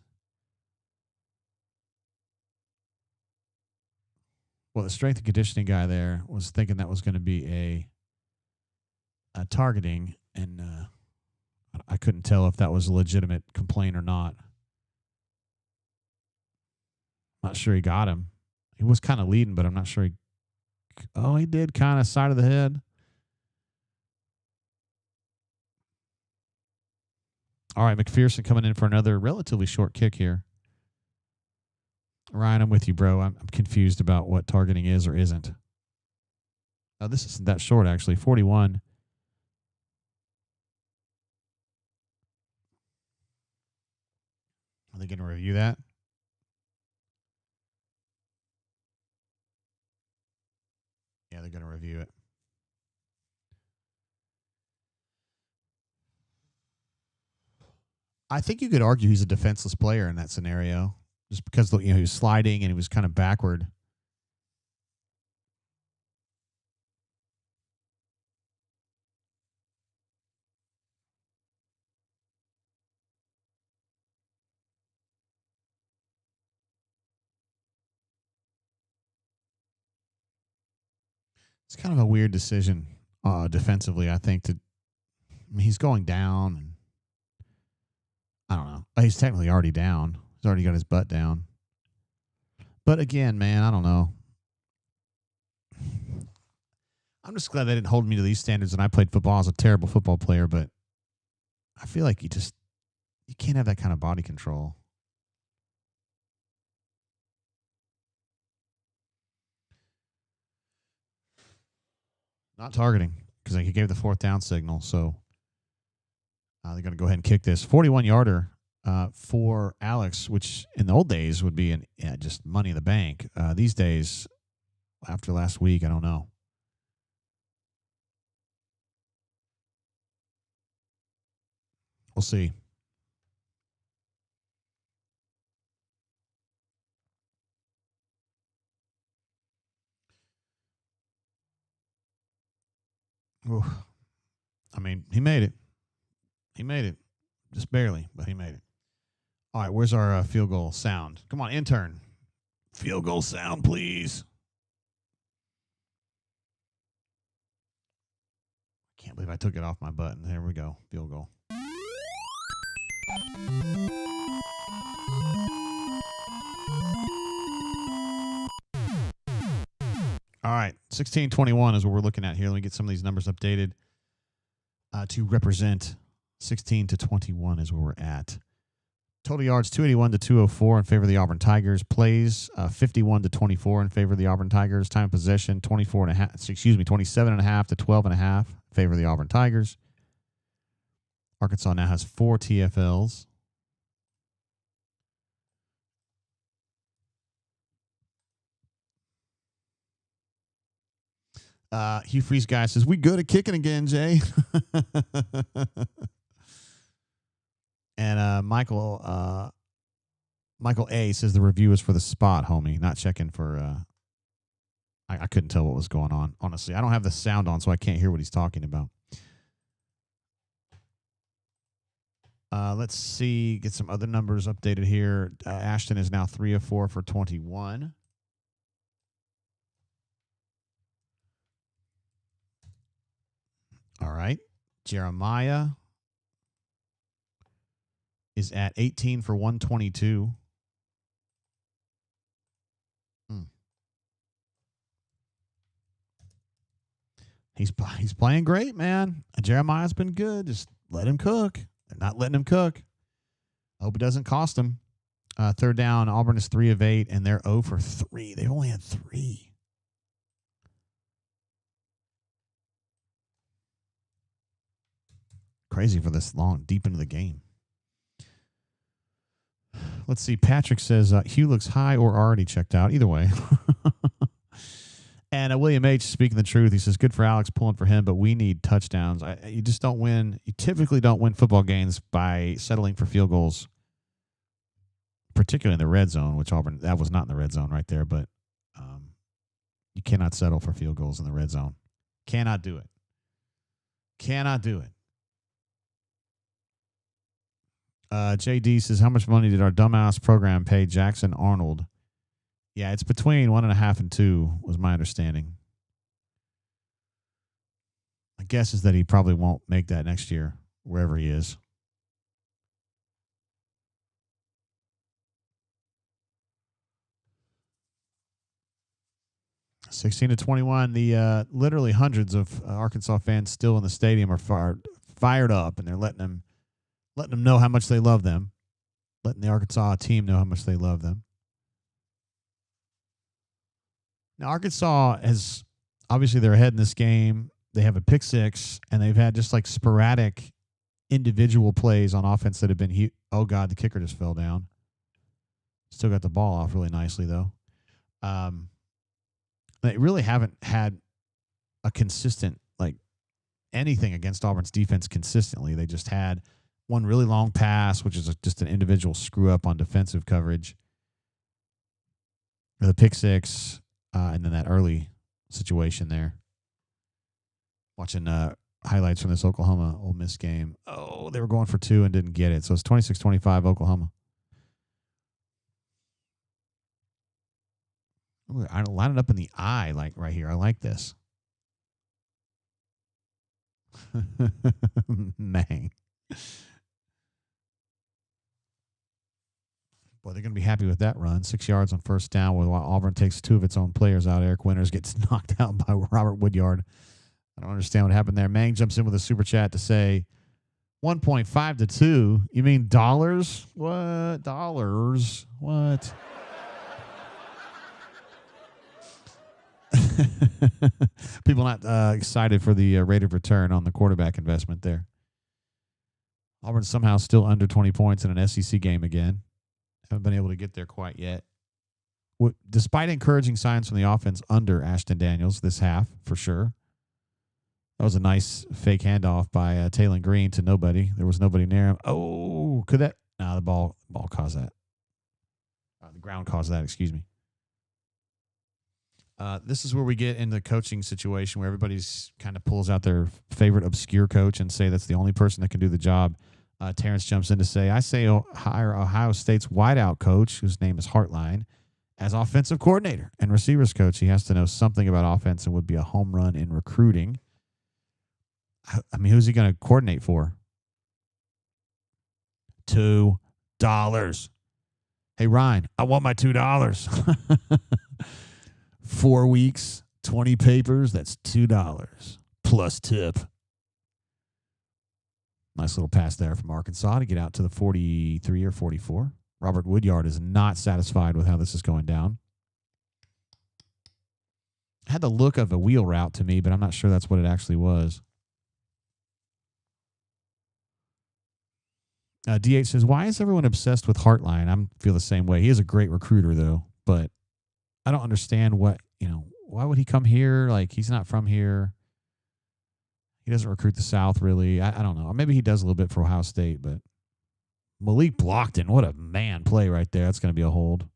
[SPEAKER 1] Well, the strength and conditioning guy there was thinking that was going to be a targeting, and I couldn't tell if that was a legitimate complaint or not. Not sure he got him. He was kind of leading, but I'm not sure he did kind of side of the head. All right, McPherson coming in for another relatively short kick here. Ryan, I'm with you, bro. I'm confused about what targeting is or isn't. Oh, this isn't that short, actually. 41. Are they going to review that? Yeah, they're going to review it. I think you could argue he's a defenseless player in that scenario, just because he was sliding and he was kind of backward. It's kind of a weird decision defensively, I think. He's going down, and I don't know. He's technically already down. He's already got his butt down. But again, man, I don't know. I'm just glad they didn't hold me to these standards, and I played football. I was a terrible football player, but I feel like you can't have that kind of body control. Not targeting. because he gave the fourth down signal. So they're going to go ahead and kick this 41-yarder for Alex, which in the old days would be just money in the bank. These days, after last week, I don't know. We'll see. Ooh. I mean, he made it. He made it. Just barely, but he made it. All right, where's our field goal sound? Come on, intern. Field goal sound, please. Can't believe I took it off my button. There we go. Field goal. All right, 16-21 is what we're looking at here. Let me get some of these numbers updated to represent 16-21 is where we're at. Total yards 281 to 204 in favor of the Auburn Tigers. Plays 51 to 24 in favor of the Auburn Tigers. Time of possession 27 and a half to 12 and a half in favor of the Auburn Tigers. Arkansas now has 4 TFLs. Hugh Freeze guy says, we good at kicking again, Jay. And Michael A says the review is for the spot, homie. Not checking for I couldn't tell what was going on. Honestly, I don't have the sound on, so I can't hear what he's talking about. Let's see, get some other numbers updated here. Ashton is now 3 of 4 for 21. All right. Jeremiah is at 18 for 122. He's playing great, man. Jeremiah's been good. Just let him cook. They're not letting him cook. I hope it doesn't cost him. Third down, Auburn is 3 of 8, and they're 0 for 3. They've only had 3. Crazy for this long, deep into the game. Let's see. Patrick says, Hugh looks high or already checked out. Either way. And William H. speaking the truth. He says, good for Alex, pulling for him, but we need touchdowns. You just don't win. You typically don't win football games by settling for field goals, particularly in the red zone, which Auburn, that was not in the red zone right there, but you cannot settle for field goals in the red zone. Cannot do it. Cannot do it. JD says, how much money did our dumbass program pay Jackson Arnold? Yeah, it's between 1.5 and 2 was my understanding. My guess is that he probably won't make that next year, wherever he is. (16-21). The literally hundreds of Arkansas fans still in the stadium are fired up, and they're letting them know how much they love them, letting the Arkansas team know how much they love them. Now, Arkansas has, obviously they're ahead in this game. They have a pick six, and they've had just like sporadic individual plays on offense that have been, oh God, the kicker just fell down. Still got the ball off really nicely, though. They really haven't had a consistent, like anything against Auburn's defense consistently. They just had one really long pass, which is just an individual screw up on defensive coverage. The pick six, and then that early situation there. Watching highlights from this Oklahoma-Ole Miss game. Oh, they were going for 2 and didn't get it. So it's 26-25 Oklahoma. Ooh, I line it up in the eye, like right here. I like this. Man. Boy, they're going to be happy with that run. 6 yards on first down while Auburn takes 2 of its own players out. Eric Winters gets knocked out by Robert Woodyard. I don't understand what happened there. Mang jumps in with a super chat to say 1.5 to 2. You mean dollars? What? Dollars? What? People not excited for the rate of return on the quarterback investment there. Auburn somehow still under 20 points in an SEC game again. Haven't been able to get there quite yet. Despite encouraging signs from the offense under Ashton Daniels this half, for sure. That was a nice fake handoff by Taylon Green to nobody. There was nobody near him. Oh, could that? No, the ball caused that. The ground caused that, excuse me. This is where we get in the coaching situation where everybody's kind of pulls out their favorite obscure coach and say that's the only person that can do the job. Terrence jumps in to say, I say hire Ohio State's wideout coach, whose name is Hartline, as offensive coordinator and receivers coach. He has to know something about offense and would be a home run in recruiting. I mean, who's he going to coordinate for? $2. Hey, Ryan, I want my $2. 4 weeks, 20 papers, that's $2 plus tip. Nice little pass there from Arkansas to get out to the 43 or 44. Robert Woodyard is not satisfied with how this is going down. Had the look of a wheel route to me, but I'm not sure that's what it actually was. D8 says, why is everyone obsessed with Hartline? I feel the same way. He is a great recruiter, though, but I don't understand why would he come here? Like, he's not from here. He doesn't recruit the South, really. I don't know. Or maybe he does a little bit for Ohio State, but Malik Blockton, what a man play right there. That's going to be a hold.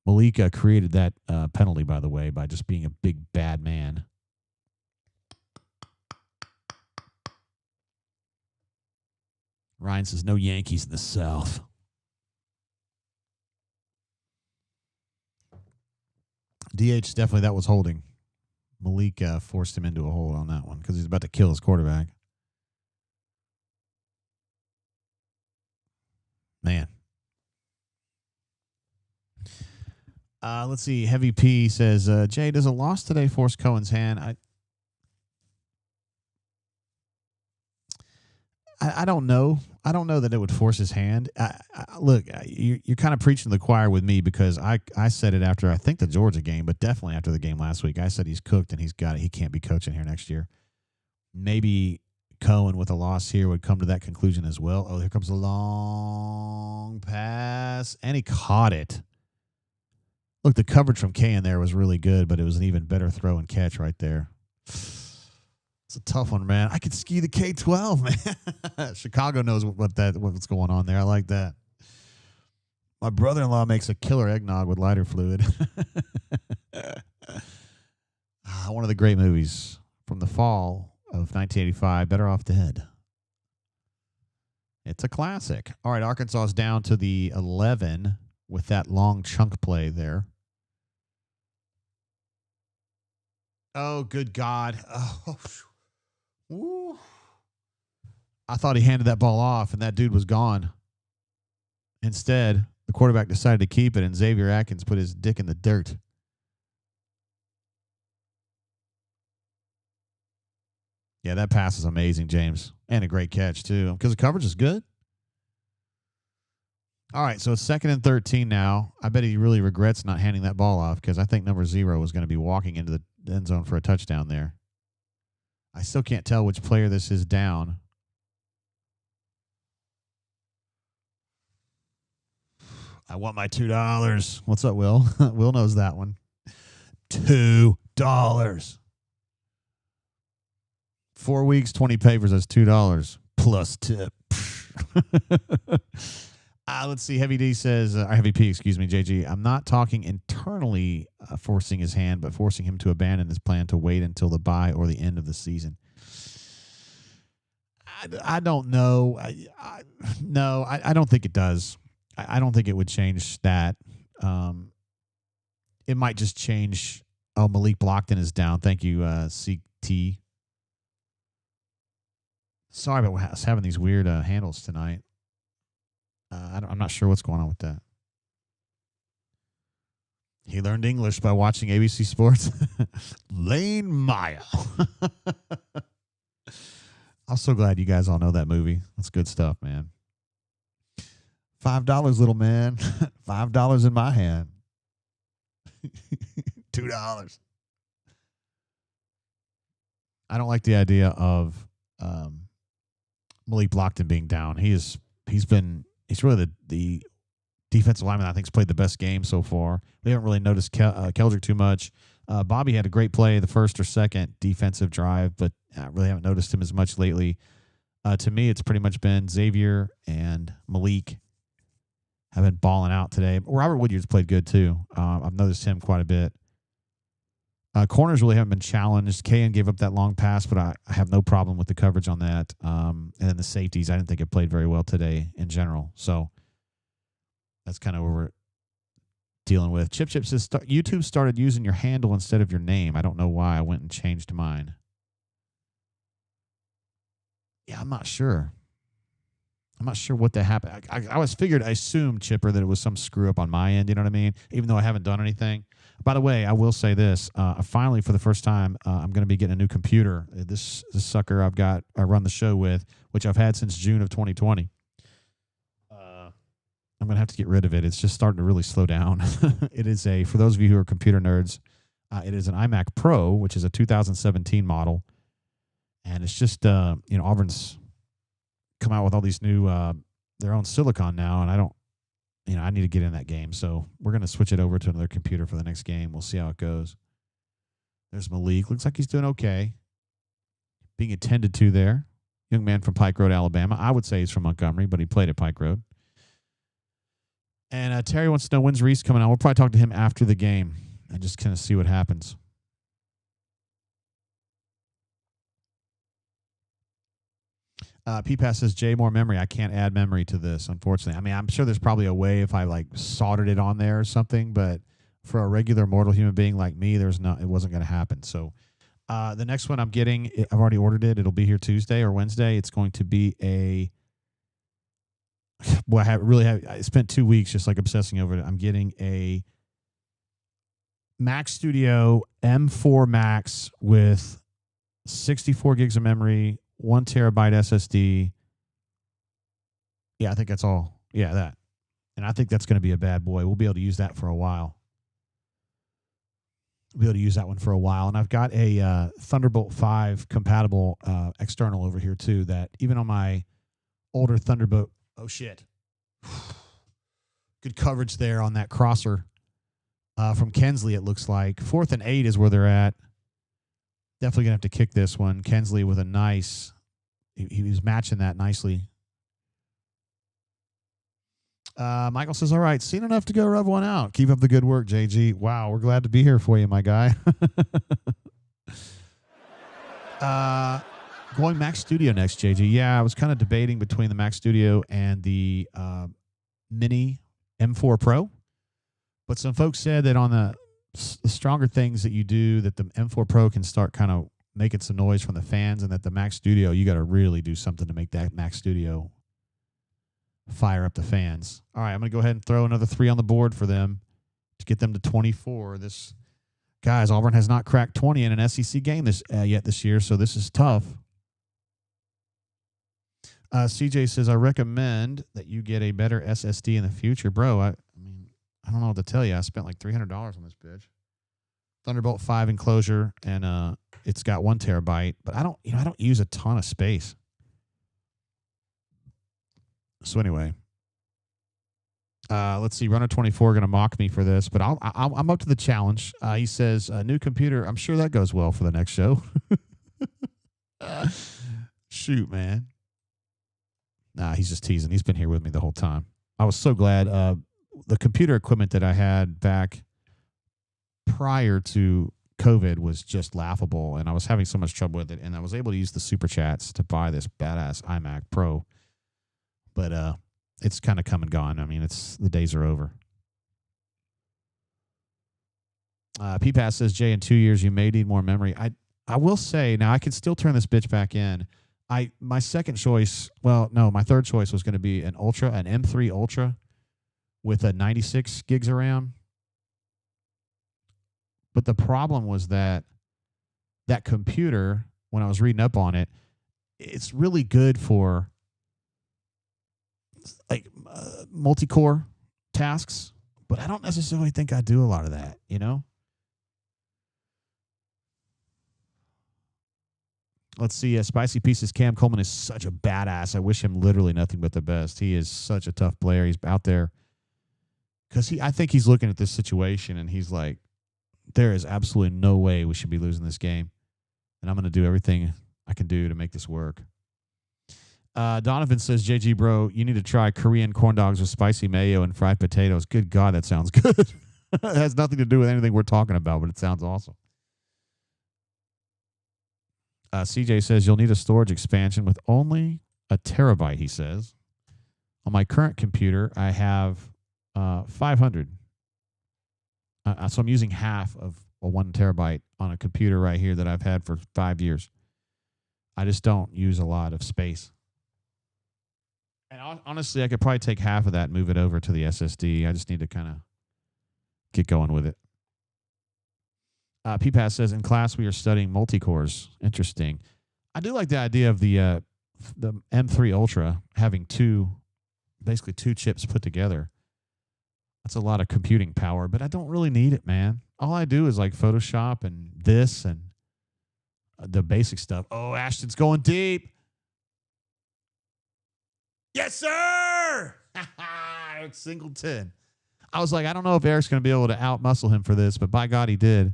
[SPEAKER 1] Malik created that penalty, by the way, by just being a big, bad man. Ryan says, no Yankees in the South. DH, definitely that was holding. Malik forced him into a hole on that one because he's about to kill his quarterback. Man. Let's see. Heavy P says, Jay, does a loss today force Cohen's hand? I don't know. I don't know that it would force his hand. Look, you're kind of preaching to the choir with me because I said it after, I think, the Georgia game, but definitely after the game last week. I said he's cooked and he's got it. He can't be coaching here next year. Maybe Cohen with a loss here would come to that conclusion as well. Oh, here comes a long pass, and he caught it. Look, the coverage from K in there was really good, but it was an even better throw and catch right there. It's a tough one, man. I could ski the K-12, man. Chicago knows what's going on there. I like that. My brother-in-law makes a killer eggnog with lighter fluid. One of the great movies from the fall of 1985, Better Off Dead. It's a classic. All right, Arkansas is down to the 11 with that long chunk play there. Oh, good God. Oh, ooh. I thought he handed that ball off, and that dude was gone. Instead, the quarterback decided to keep it, and Xavier Atkins put his dick in the dirt. Yeah, that pass is amazing, James. And a great catch, too, because the coverage is good. All right, so it's 2nd and 13 now. I bet he really regrets not handing that ball off because I think number 0 was going to be walking into the end zone for a touchdown there. I still can't tell which player this is down. I want my $2. What's up, Will? Will knows that one. $2. 4 weeks, 20 papers. That's $2 plus tip. Let's see. Heavy D says, Heavy P, excuse me, JG. I'm not talking internally forcing his hand, but forcing him to abandon his plan to wait until the bye or the end of the season. I don't know. No, I don't think it does. I don't think it would change that. It might just change. Oh, Malik Blockton is down. Thank you, CT. Sorry about us having these weird handles tonight. I'm not sure what's going on with that. He learned English by watching ABC Sports. Lane Maya. I'm so glad you guys all know that movie. That's good stuff, man. $5, little man. $5 in my hand. $2. I don't like the idea of Malik Blockton being down. He's really the defensive lineman I think has played the best game so far. We haven't really noticed Keldrick too much. Bobby had a great play the first or second defensive drive, but I really haven't noticed him as much lately. To me, it's pretty much been Xavier and Malik have been balling out today. Robert Woodyard's played good too. I've noticed him quite a bit. Corners really haven't been challenged. Kayan gave up that long pass, but I have no problem with the coverage on that. And then the safeties, I didn't think it played very well today in general. So that's kind of where we're dealing with. Chip says, YouTube started using your handle instead of your name. I don't know why. I went and changed mine. Yeah, I'm not sure. I'm not sure what that happened. I assumed, Chipper, that it was some screw up on my end, you know what I mean? Even though I haven't done anything. By the way, I will say this. Finally, for the first time, I'm going to be getting a new computer. This sucker I run the show with, which I've had since June of 2020. I'm going to have to get rid of it. It's just starting to really slow down. It is for those of you who are computer nerds, it is an iMac Pro, which is a 2017 model. And it's just, Auburn's come out with all these new, their own silicon now. And I need to get in that game. So we're going to switch it over to another computer for the next game. We'll see how it goes. There's Malik. Looks like he's doing okay. Being attended to there. Young man from Pike Road, Alabama. I would say he's from Montgomery, but he played at Pike Road. And Terry wants to know when's Reese coming out. We'll probably talk to him after the game and just kind of see what happens. P-Pass says, Jay, more memory. I can't add memory to this, unfortunately. I mean, I'm sure there's probably a way if I soldered it on there or something, but for a regular mortal human being like me, it wasn't going to happen. So the next one I'm getting, I've already ordered it. It'll be here Tuesday or Wednesday. It's going to be I spent 2 weeks just obsessing over it. I'm getting a Mac Studio M4 Max with 64 gigs of memory, 1 terabyte SSD. Yeah, I think that's all. Yeah, that. And I think that's going to be a bad boy. We'll be able to use that for a while. We'll be able to use that one for a while. And I've got a Thunderbolt 5 compatible external over here, too, that even on my older Thunderbolt... Oh, shit. Good coverage there on that crosser from Kensley, it looks like. 4th and 8 is where they're at. Definitely going to have to kick this one. Kensley with a nice... He was matching that nicely. Michael says, all right, seen enough to go rub one out. Keep up the good work, JG. Wow, we're glad to be here for you, my guy. Going Mac Studio next, JG. Yeah, I was kind of debating between the Mac Studio and the Mini M4 Pro. But some folks said that on the stronger things that you do, that the M4 Pro can start kind of making some noise from the fans, and that the Mac Studio, you got to really do something to make that Mac Studio fire up the fans. All right, I'm going to go ahead and throw another 3 on the board for them to get them to 24. Guys, Auburn has not cracked 20 in an SEC game yet this year, so this is tough. CJ says, I recommend that you get a better SSD in the future. Bro, I don't know what to tell you. I spent like $300 on this bitch. Thunderbolt 5 enclosure, and it's got 1 terabyte, but I don't use a ton of space. So anyway, let's see. Runner 24 going to mock me for this, but I'm up to the challenge. He says, new computer. I'm sure that goes well for the next show. Shoot, man. Nah, he's just teasing. He's been here with me the whole time. I was so glad. The computer equipment that I had back prior to COVID was just laughable, and I was having so much trouble with it, and I was able to use the super chats to buy this badass iMac Pro. But it's kind of come and gone. I mean, the days are over. P-Pass says, Jay, in 2 years, you may need more memory. I will say, now I can still turn this bitch back in. My third choice was going to be an M3 Ultra with a 96 gigs of RAM. But the problem was that computer, when I was reading up on it, it's really good for multi-core tasks, but I don't necessarily think I do a lot of that, you know? Let's see. Spicy Pieces. Cam Coleman is such a badass. I wish him literally nothing but the best. He is such a tough player. He's out there because I think he's looking at this situation and he's like, there is absolutely no way we should be losing this game. And I'm going to do everything I can do to make this work. Donovan says, JG, bro, you need to try Korean corn dogs with spicy mayo and fried potatoes. Good God, that sounds good. It has nothing to do with anything we're talking about, but it sounds awesome. CJ says, you'll need a storage expansion with only a terabyte, he says. On my current computer, I have 500. So I'm using half of a 1 terabyte on a computer right here that I've had for 5 years. I just don't use a lot of space. And honestly, I could probably take half of that and move it over to the SSD. I just need to kind of get going with it. PPAS says, in class, we are studying multi-cores. Interesting. I do like the idea of the M3 Ultra having basically two chips put together. That's a lot of computing power, but I don't really need it, man. All I do is like Photoshop and this and the basic stuff. Oh, Ashton's going deep. Yes, sir. Eric Singleton. I was like, I don't know if Eric's going to be able to out-muscle him for this, but by God, he did.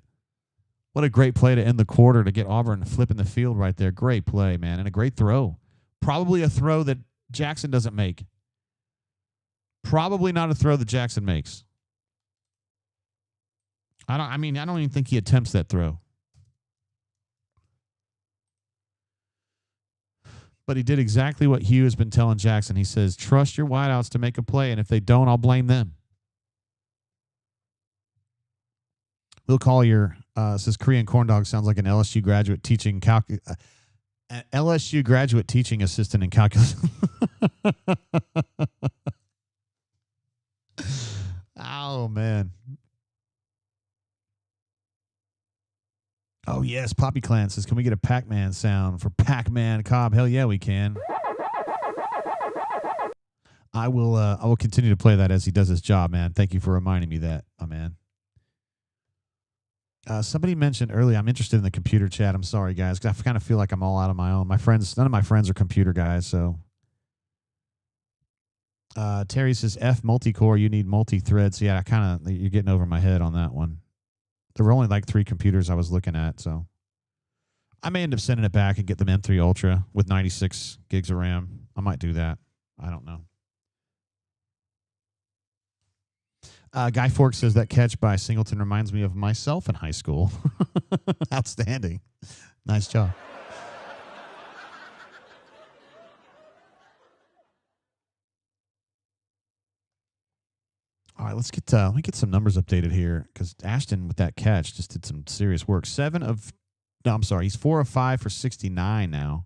[SPEAKER 1] What a great play to end the quarter to get Auburn flipping the field right there. Great play, man, and a great throw. Probably a throw that Jackson doesn't make. Probably not a throw that Jackson makes. I don't even think he attempts that throw. But he did exactly what Hugh has been telling Jackson. He says, trust your wideouts to make a play, and if they don't, I'll blame them. Will Collier says Korean corn dog sounds like an LSU graduate teaching an LSU graduate teaching assistant in calculus. Oh man. Oh yes, Poppy Clan says, can we get a Pac-Man sound for Pac-Man Cobb? Hell yeah, we can. I will continue to play that as he does his job, man. Thank you for reminding me that, my man. Somebody mentioned earlier, I'm interested in the computer chat. I'm sorry, guys, because I kind of feel like I'm all out on my own. None of my friends are computer guys, so. Terry says, F multi-core, you need multi-threads. Yeah, you're getting over my head on that one. There were only like 3 computers I was looking at, so. I may end up sending it back and get them M3 Ultra with 96 gigs of RAM. I might do that. I don't know. Guy Fork says that catch by Singleton reminds me of myself in high school. Outstanding. Nice job. All right, let me get some numbers updated here because Ashton with that catch just did some serious work. He's 4 of 5 for 69 now.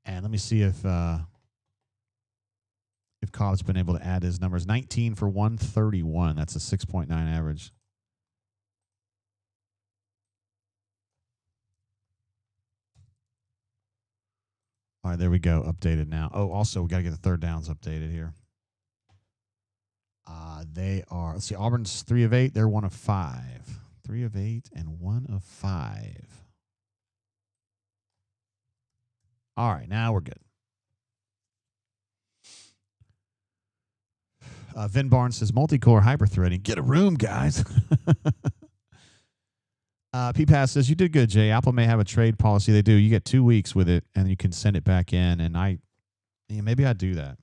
[SPEAKER 1] And let me see if Cobb's been able to add his numbers. 19 for 131. That's a 6.9 average. All right, there we go. Updated now. Oh, also, we got to get the third downs updated here. They are, let's see, Auburn's 3 of 8. They're 1 of 5. 3 of 8 and 1 of 5. All right, now we're good. Vin Barnes says, multi-core hyper-threading. Get a room, guys. P-Pass says, you did good, Jay. Apple may have a trade policy. They do. You get 2 weeks with it, and you can send it back in, and maybe I'd do that.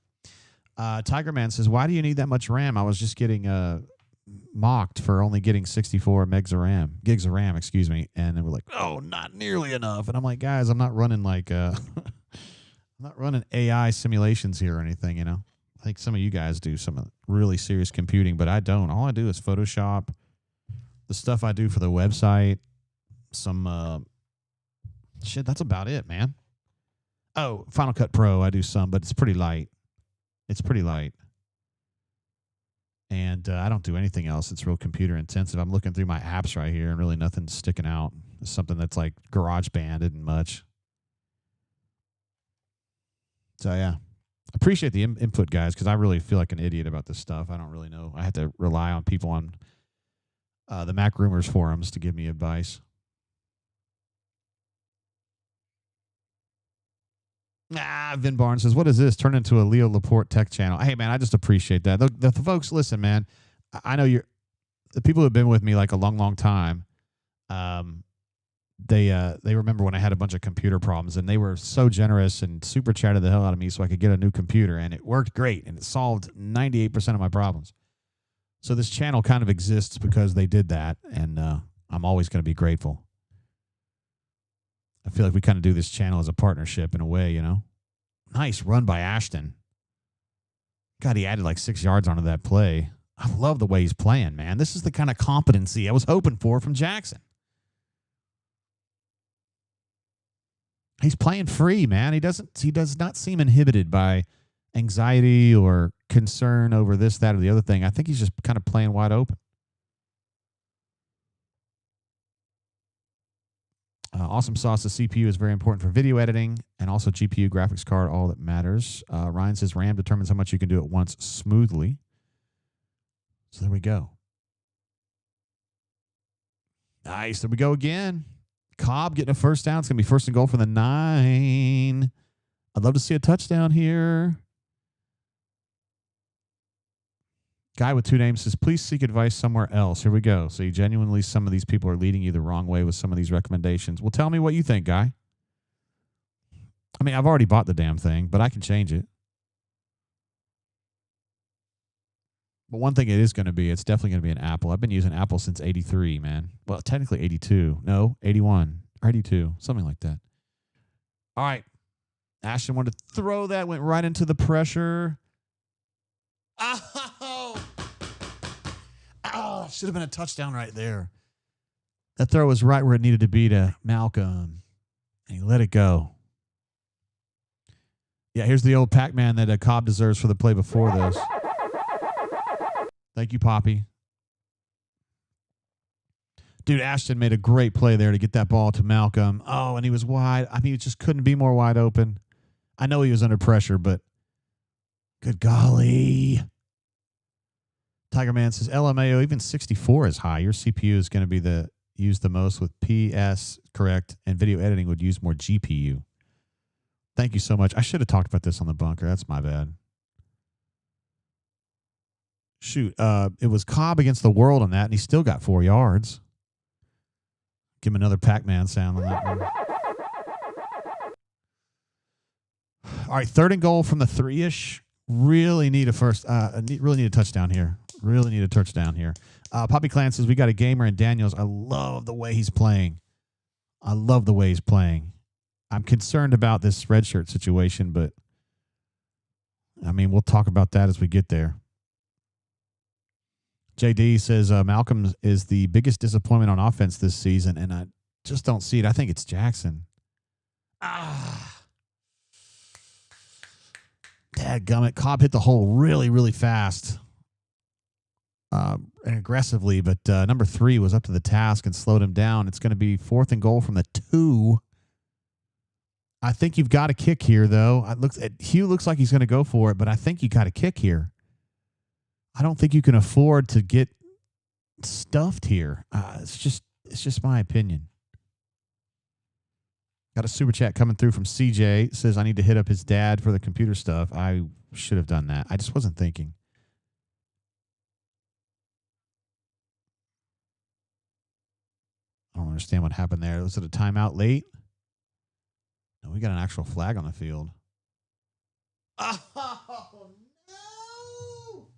[SPEAKER 1] Tiger Man says, why do you need that much RAM? I was just getting mocked for only getting 64 gigs of RAM, excuse me. And they were like, oh, not nearly enough. And I'm like, guys, I'm not running I'm not running AI simulations here or anything, you know. I think some of you guys do some really serious computing, but I don't. All I do is Photoshop, the stuff I do for the website, some shit. That's about it, man. Oh, Final Cut Pro, I do some, but it's pretty light. And I don't do anything else. It's real computer intensive. I'm looking through my apps right here, and really nothing's sticking out. It's something that's like GarageBand isn't much. So, yeah. Appreciate the input, guys, because I really feel like an idiot about this stuff. I don't really know. I have to rely on people on the Mac Rumors forums to give me advice. Vin Barnes says, what is this? Turn into a Leo Laporte tech channel. Hey, man, I just appreciate that. The folks, listen, man, I know the people who have been with me like a long, long time. They remember when I had a bunch of computer problems, and they were so generous and super chatted the hell out of me so I could get a new computer, and it worked great, and it solved 98% of my problems. So this channel kind of exists because they did that, and I'm always going to be grateful. I feel like we kind of do this channel as a partnership in a way, you know. Nice run by Ashton. God, he added like 6 yards onto that play. I love the way he's playing, man. This is the kind of competency I was hoping for from Jackson. He's playing free, man. He does not seem inhibited by anxiety or concern over this, that, or the other thing. I think he's just kind of playing wide open. Awesome Sauce, the CPU is very important for video editing, and also GPU, graphics card, all that matters. Ryan says RAM determines how much you can do at once smoothly. So there we go. Nice. There we go again. Cobb getting a first down. It's going to be first and goal for the 9. I'd love to see a touchdown here. Guy with 2 names says, please seek advice somewhere else. Here we go. So you genuinely, some of these people are leading you the wrong way with some of these recommendations. Well, tell me what you think, Guy. I mean, I've already bought the damn thing, but I can change it. But one thing it is going to be, it's definitely going to be an Apple. I've been using Apple since 83, man. Well, technically 82. No, 81 or 82, something like that. All right. Ashton wanted to throw that, went right into the pressure. Oh, should have been a touchdown right there. That throw was right where it needed to be to Malcolm. And he let it go. Yeah, here's the old Pac-Man that Cobb deserves for the play before this. Thank you, Poppy. Dude, Ashton made a great play there to get that ball to Malcolm. Oh, and he was wide. I mean, it just couldn't be more wide open. I know he was under pressure, but good golly. Tiger Man says, LMAO, even 64 is high. Your CPU is going to be used the most with PS, correct, and video editing would use more GPU. Thank you so much. I should have talked about this on the bunker. That's my bad. Shoot, it was Cobb against the world on that, and he still got 4 yards. Give him another Pac-Man sound on that one. All right, 3rd and goal from the 3-ish. Really need a really need a touchdown here. Really need a touchdown here. Poppy Clan says, we got a gamer in Daniels. I love the way he's playing. I'm concerned about this redshirt situation, but I mean, we'll talk about that as we get there. JD says, Malcolm is the biggest disappointment on offense this season, and I just don't see it. I think it's Jackson. Dadgummit. Cobb hit the hole really, really fast and aggressively, but number 3 was up to the task and slowed him down. It's going to be 4th and goal from the 2. I think you've got a kick here, though. Hugh looks like he's going to go for it, but I think you got a kick here. I don't think you can afford to get stuffed here. It's just my opinion. Got a super chat coming through from CJ. It says, I need to hit up his dad for the computer stuff. I should have done that. I just wasn't thinking. I don't understand what happened there. Was it a timeout late? No, we got an actual flag on the field. Oh, no!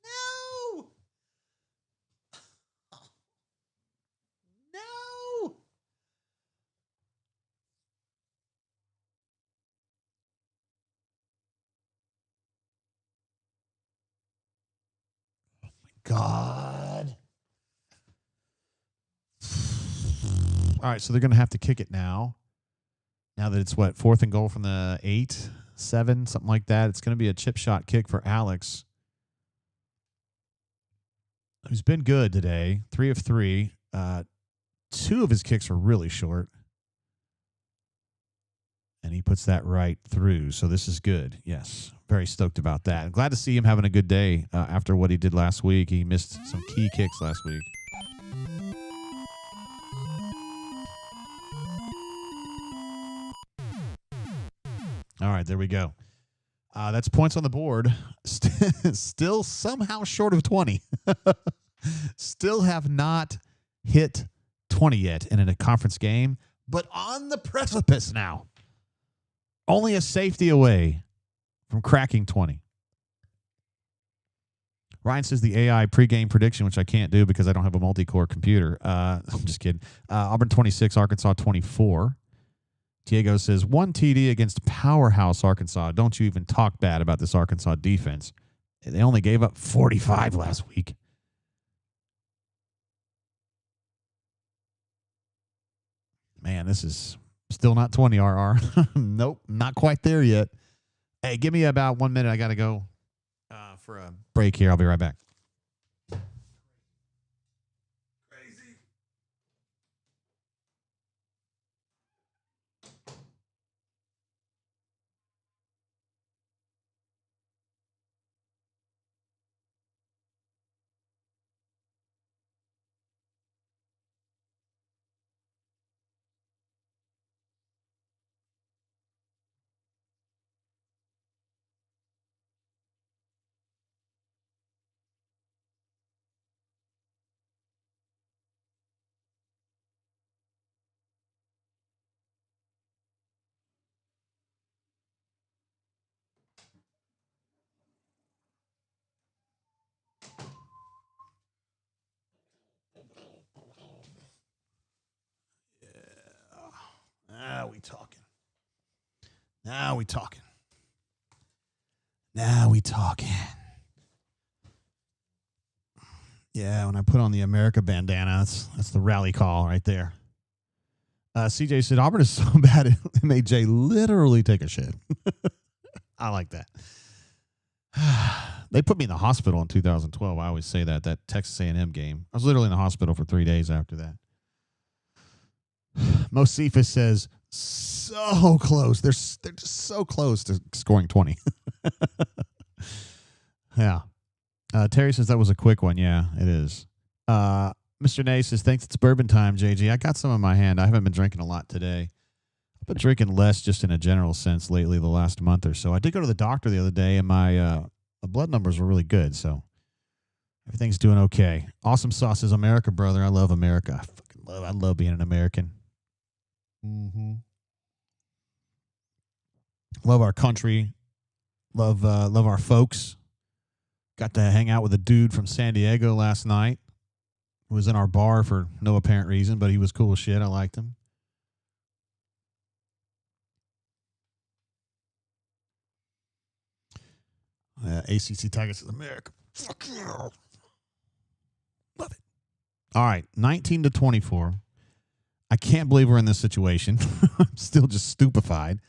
[SPEAKER 1] No! No! Oh, my God. All right, so they're going to have to kick it now. Now that it's, 4th and goal from the 8, 7, something like that. It's going to be a chip shot kick for Alex, who's been good today. 3 of 3. 2 of his kicks are really short. And he puts that right through. So this is good. Yes. Very stoked about that. I'm glad to see him having a good day after what he did last week. He missed some key kicks last week. All right, there we go. That's points on the board. Still somehow short of 20. Still have not hit 20 yet in a conference game, but on the precipice now. Only a safety away from cracking 20. Ryan says the AI pregame prediction, which I can't do because I don't have a multi-core computer. I'm just kidding. Auburn 26, Arkansas 24. Diego says 1 TD against powerhouse Arkansas. Don't you even talk bad about this Arkansas defense. They only gave up 45 last week. Man, this is still not 20, RR. Nope, not quite there yet. Hey, give me about 1 minute. I got to go for a break here. I'll be right back. Crazy. Now we talking. Now we talking. Now we talking. Yeah, when I put on the America bandana, that's the rally call right there. CJ said Auburn is so bad it made Jay literally take a shit. I like that. They put me in the hospital in 2012. I always say that Texas A&M game. I was literally in the hospital for 3 days after that. Mo Cephas says, so close. They're just so close to scoring 20. Yeah. Terry says that was a quick one. Yeah, it is. Mr. Nay says, thanks, it's bourbon time, JG. I got some in my hand. I haven't been drinking a lot today. I've been drinking less just in a general sense lately the last month or so. I did go to the doctor the other day, and my blood numbers were really good, so everything's doing okay. Awesome Sauce says, America, brother. I love America. I love being an American. Mm-hmm. Love our country. Love our folks. Got to hang out with a dude from San Diego last night who was in our bar for no apparent reason, but he was cool as shit. I liked him. ACC Tigers says, America. Fuck you. Love it. All right, 19-24. I can't believe we're in this situation. I'm still just stupefied.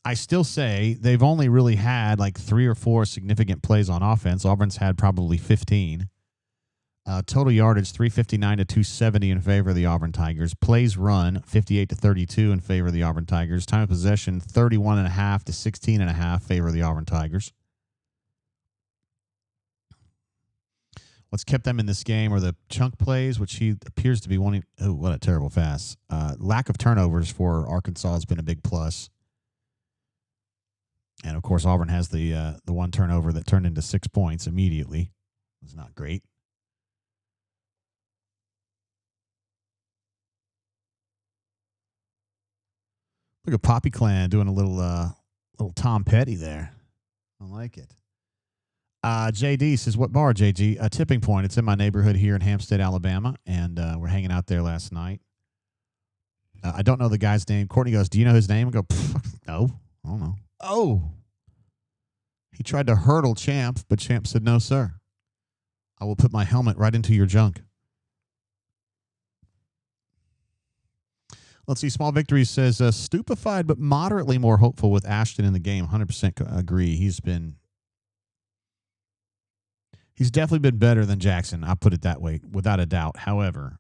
[SPEAKER 1] I still say they've only really had like 3 or 4 significant plays on offense. Auburn's had probably 15. Total yardage, 359 to 270 in favor of the Auburn Tigers. Plays run, 58 to 32 in favor of the Auburn Tigers. Time of possession, 31.5 to 16.5 favor of the Auburn Tigers. What's kept them in this game are the chunk plays, which he appears to be wanting. Oh, what a terrible pass. Lack of turnovers for Arkansas has been a big plus. And, of course, Auburn has the one turnover that turned into 6 points immediately. It was not great. Look at Poppy Clan doing a little Tom Petty there. I like it. JD says, what bar, JG? A Tipping Point. It's in my neighborhood here in Hampstead, Alabama, and we're hanging out there last night. I don't know the guy's name. Courtney goes, do you know his name? I go, no, I don't know. Oh, he tried to hurdle Champ, but Champ said, no, sir. I will put my helmet right into your junk. Let's see. Small Victory says, stupefied but moderately more hopeful with Ashton in the game. 100% agree. He's definitely been better than Jackson. I'll put it that way, without a doubt. However,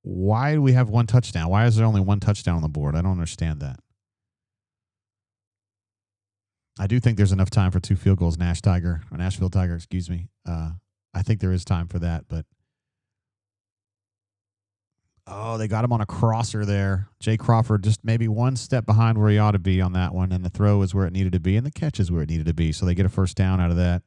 [SPEAKER 1] why do we have one touchdown? Why is there only one touchdown on the board? I don't understand that. I do think there's enough time for 2 field goals. Nashville Tiger, excuse me. I think there is time for that, but they got him on a crosser there. Jay Crawford just maybe one step behind where he ought to be on that one, and the throw is where it needed to be, and the catch is where it needed to be. So they get a first down out of that.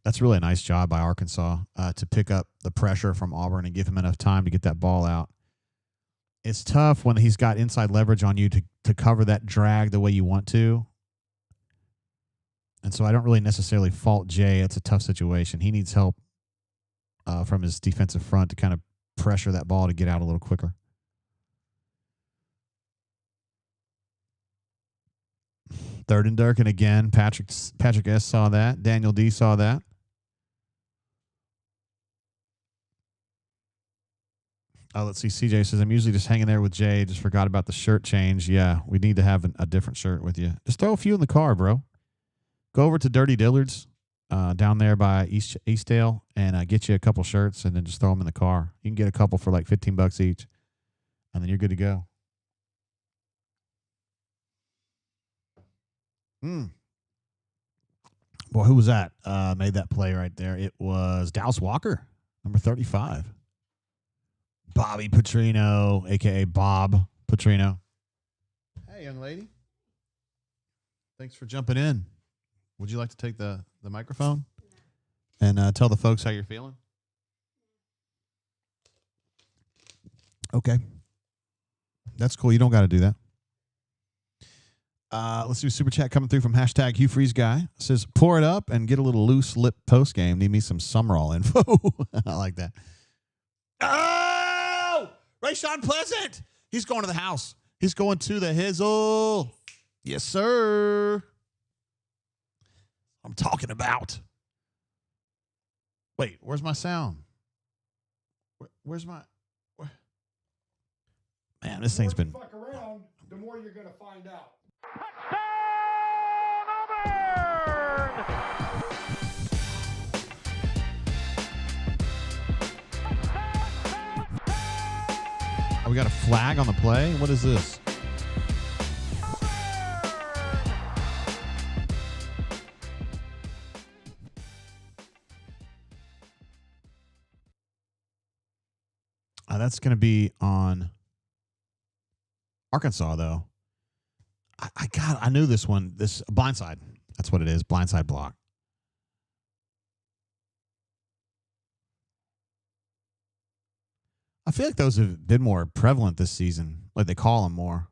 [SPEAKER 1] That's really a nice job by Arkansas to pick up the pressure from Auburn and give him enough time to get that ball out. It's tough when he's got inside leverage on you to cover that drag the way you want to. And so I don't really necessarily fault Jay. It's a tough situation. He needs help from his defensive front to kind of pressure that ball to get out a little quicker. Third and Durkin again. Patrick S. saw that. Daniel D. saw that. Let's see. CJ says, I'm usually just hanging there with Jay. Just forgot about the shirt change. Yeah, we need to have a different shirt with you. Just throw a few in the car, bro. Go over to Dirty Dillard's down there by Eastdale and get you a couple shirts and then just throw them in the car. You can get a couple for like $15 each, and then you're good to go. Boy, who was that? Made that play right there. It was Dallas Walker, number 35. Bobby Petrino, a.k.a. Bob Petrino. Hey, young lady. Thanks for jumping in. Would you like to take the microphone and tell the folks how you're feeling? Okay. That's cool. You don't got to do that. Let's do a super chat coming through from hashtag Hugh Freeze guy. It says, pour it up and get a little loose lip post game. Need me some Summerall info. I like that. Oh! Rayshawn Pleasant. He's going to the house. He's going to the Hizzle. Yes, sir. I'm talking about. Wait, where's my sound? Where's my... Man, this thing's been...
[SPEAKER 2] The more you fuck around, the more you're going to find out.
[SPEAKER 1] Oh, we got a flag on the play? What is this? That's going to be on Arkansas, though. I knew this one. This blindside. That's what it is. Blindside block. I feel like those have been more prevalent this season. Like they call them more.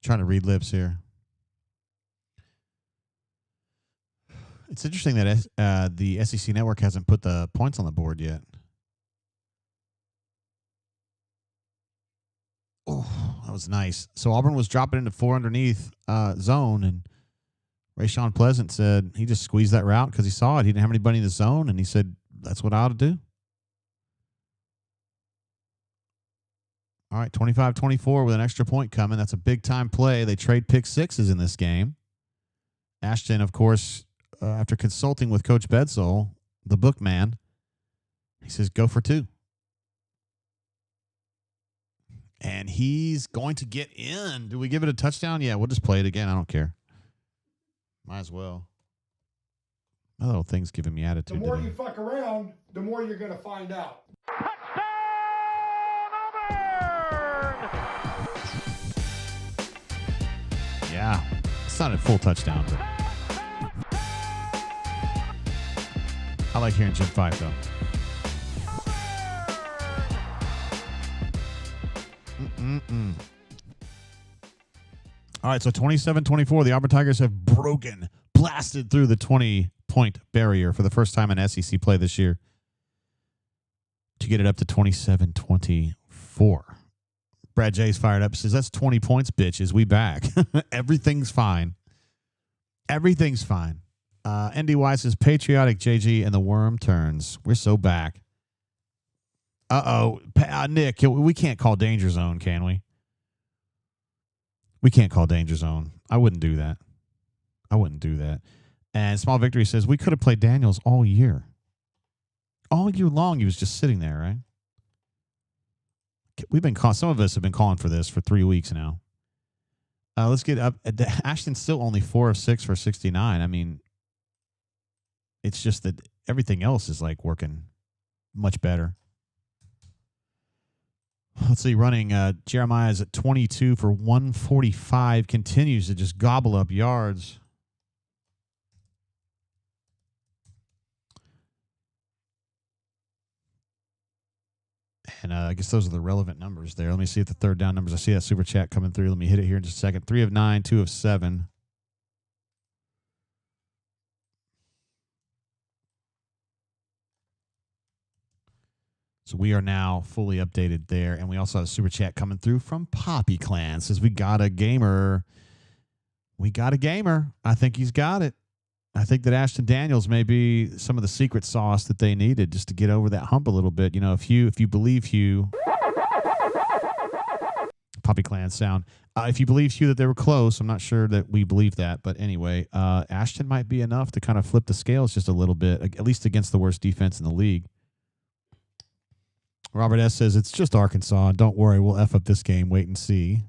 [SPEAKER 1] Trying to read lips here. It's interesting that the SEC Network hasn't put the points on the board yet. Oh, that was nice. So Auburn was dropping into 4 underneath zone, and Rayshawn Pleasant said he just squeezed that route because he saw it. He didn't have anybody in the zone, and he said, that's what I ought to do. All right, 25-24 with an extra point coming. That's a big-time play. They trade pick sixes in this game. Ashton, of course, after consulting with Coach Bedsole, the bookman, he says, go for 2. And he's going to get in. Do we give it a touchdown? Yeah, we'll just play it again. I don't care. Might as well. My little thing's giving me attitude.
[SPEAKER 2] The more you fuck around, the more you're going to find out.
[SPEAKER 1] Yeah, it's not a full touchdown, but I like hearing Jim Fife, though. All right, so 27-24, the Auburn Tigers have blasted through the 20-point barrier for the first time in SEC play this year to get it up to 27-24. Brad J's fired up, says, that's 20 points, bitches. We back. Everything's fine. Everything's fine. NDY says, patriotic JG and the worm turns. We're so back. Nick, we can't call danger zone, can we? We can't call danger zone. I wouldn't do that. And Small Victory says, we could have played Daniels all year. All year long, he was just sitting there, right? Some of us have been calling for this for 3 weeks now. Let's get up. Ashton's still only 4 of 6 for 69. I mean, it's just that everything else is like working much better. Let's see, running Jeremiah is at 22 for 145, continues to just gobble up yards. And I guess those are the relevant numbers there. Let me see if the third down numbers. I see that super chat coming through. Let me hit it here in just a second. 3 of 9, 2 of 7. So we are now fully updated there. And we also have a super chat coming through from Poppy Clan. Says, we got a gamer. I think he's got it. I think that Ashton Daniels may be some of the secret sauce that they needed just to get over that hump a little bit. You know, if you believe Hugh, Poppy Clan sound. If you believe Hugh that they were close, I'm not sure that we believe that. But anyway, Ashton might be enough to kind of flip the scales just a little bit, at least against the worst defense in the league. Robert S. says, it's just Arkansas. Don't worry, we'll F up this game. Wait and see.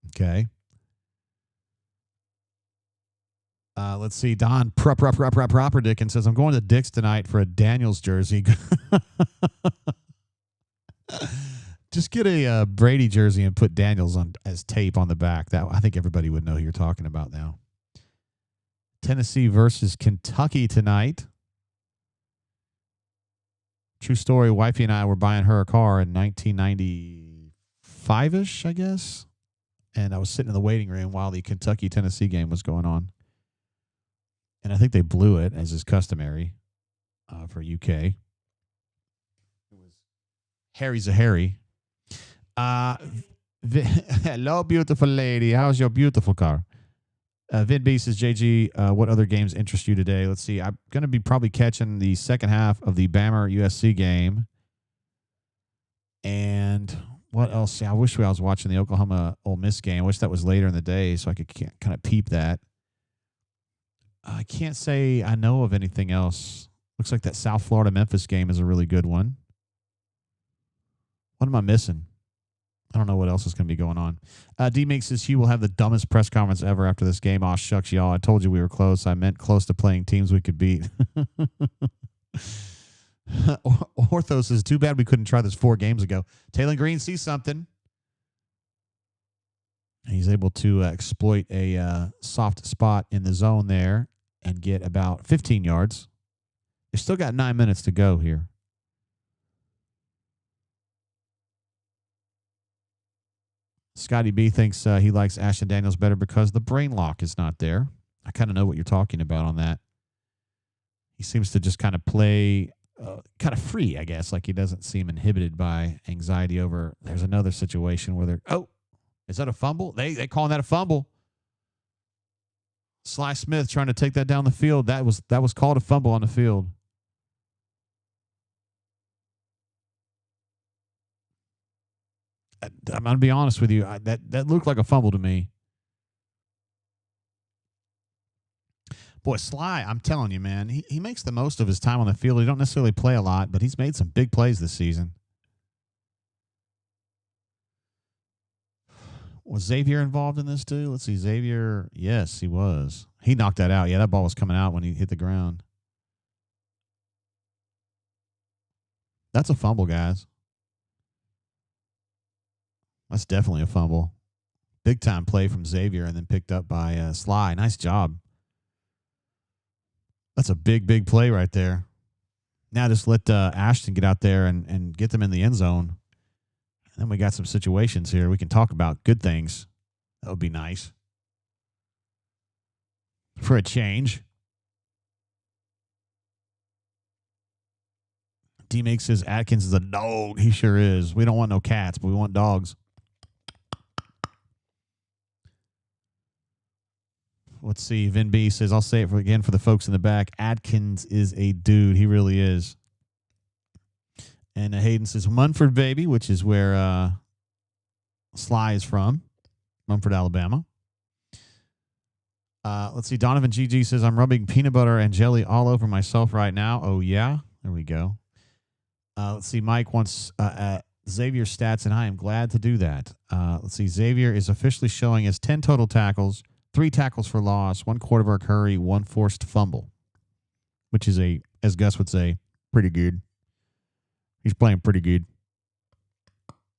[SPEAKER 1] Okay. Let's see. Don Proper Dickens says, I'm going to Dick's tonight for a Daniels jersey. Just get a Brady jersey and put Daniels on as tape on the back. That I think everybody would know who you're talking about now. Tennessee versus Kentucky tonight. True story. Wifey and I were buying her a car in 1995-ish, I guess. And I was sitting in the waiting room while the Kentucky-Tennessee game was going on. And I think they blew it, as is customary for UK. It was Harry Zahari. Hello, beautiful lady. How's your beautiful car? Vin B says, JG, what other games interest you today? Let's see. I'm going to be probably catching the second half of the Bama USC game. And what else? See, I wish I was watching the Oklahoma Ole Miss game. I wish that was later in the day so I could kind of peep that. I can't say I know of anything else. Looks like that South Florida-Memphis game is a really good one. What am I missing? I don't know what else is going to be going on. D-Mink says Hugh will have the dumbest press conference ever after this game. Aw, shucks, y'all. I told you we were close. I meant close to playing teams we could beat. Ortho says, too bad we couldn't try this 4 games ago. Taylor Green sees something. He's able to exploit a soft spot in the zone there and get about 15 yards. They still got 9 minutes to go here. Scotty B thinks he likes Ashton Daniels better because the brain lock is not there. I kind of know what you're talking about on that. He seems to just kind of play kind of free, I guess, like he doesn't seem inhibited by anxiety over. There's another situation where they're, is that a fumble? They calling that a fumble. Sly Smith trying to take that down the field. That was called a fumble on the field. I'm going to be honest with you. That looked like a fumble to me. Boy, Sly, I'm telling you, man, he makes the most of his time on the field. He don't necessarily play a lot, but he's made some big plays this season. Was Xavier involved in this too? Let's see. Xavier, yes, he was. He knocked that out. Yeah, that ball was coming out when he hit the ground. That's a fumble, guys. That's definitely a fumble. Big time play from Xavier and then picked up by Sly. Nice job. That's a big play right there. Now just let Ashton get out there and get them in the end zone. And then we got some situations here we can talk about. Good things. That would be nice. For a change. D-Make says Atkins is a dog. He sure is. We don't want no cats, but we want dogs. Let's see. Vin B says, I'll say it again for the folks in the back. Atkins is a dude. He really is. And Hayden says Munford, baby, which is where Sly is from. Munford, Alabama. Let's see. Donovan GG says, I'm rubbing peanut butter and jelly all over myself right now. Oh, yeah. There we go. Let's see. Mike wants Xavier stats, and I am glad to do that. Let's see. Xavier is officially showing us 10 total tackles, 3 tackles for loss, 1 quarterback hurry, 1 forced fumble, which is as Gus would say, pretty good. He's playing pretty good.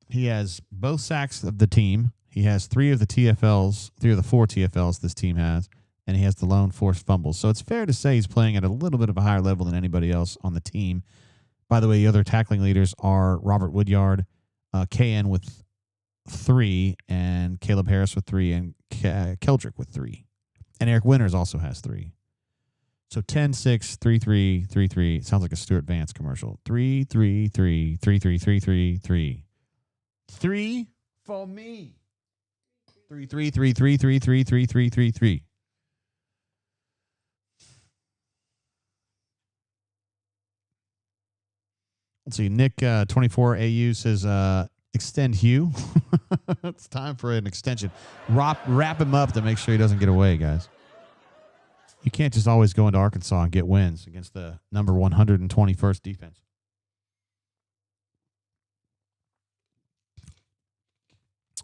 [SPEAKER 1] He has both sacks of the team. He has 3 of the TFLs, 3 of the 4 TFLs this team has, and he has the lone forced fumbles. So it's fair to say he's playing at a little bit of a higher level than anybody else on the team. By the way, the other tackling leaders are Robert Woodyard, KN with 3, and Caleb Harris with 3, and Keldrick with 3. And Eric Winters also has 3. So 10, 6, 3, 3, 3, 3. It sounds like a Stuart Vance commercial. 3, 3, 3, 3, 3, 3, 3, 3. 3 for me. 3, 3, 3, 3, 3, 3, 3, 3, 3, 3. Let's see. Nick 24 AU says extend Hugh. It's time for an extension. Wrap him up to make sure he doesn't get away, guys. You can't just always go into Arkansas and get wins against the number 121st defense.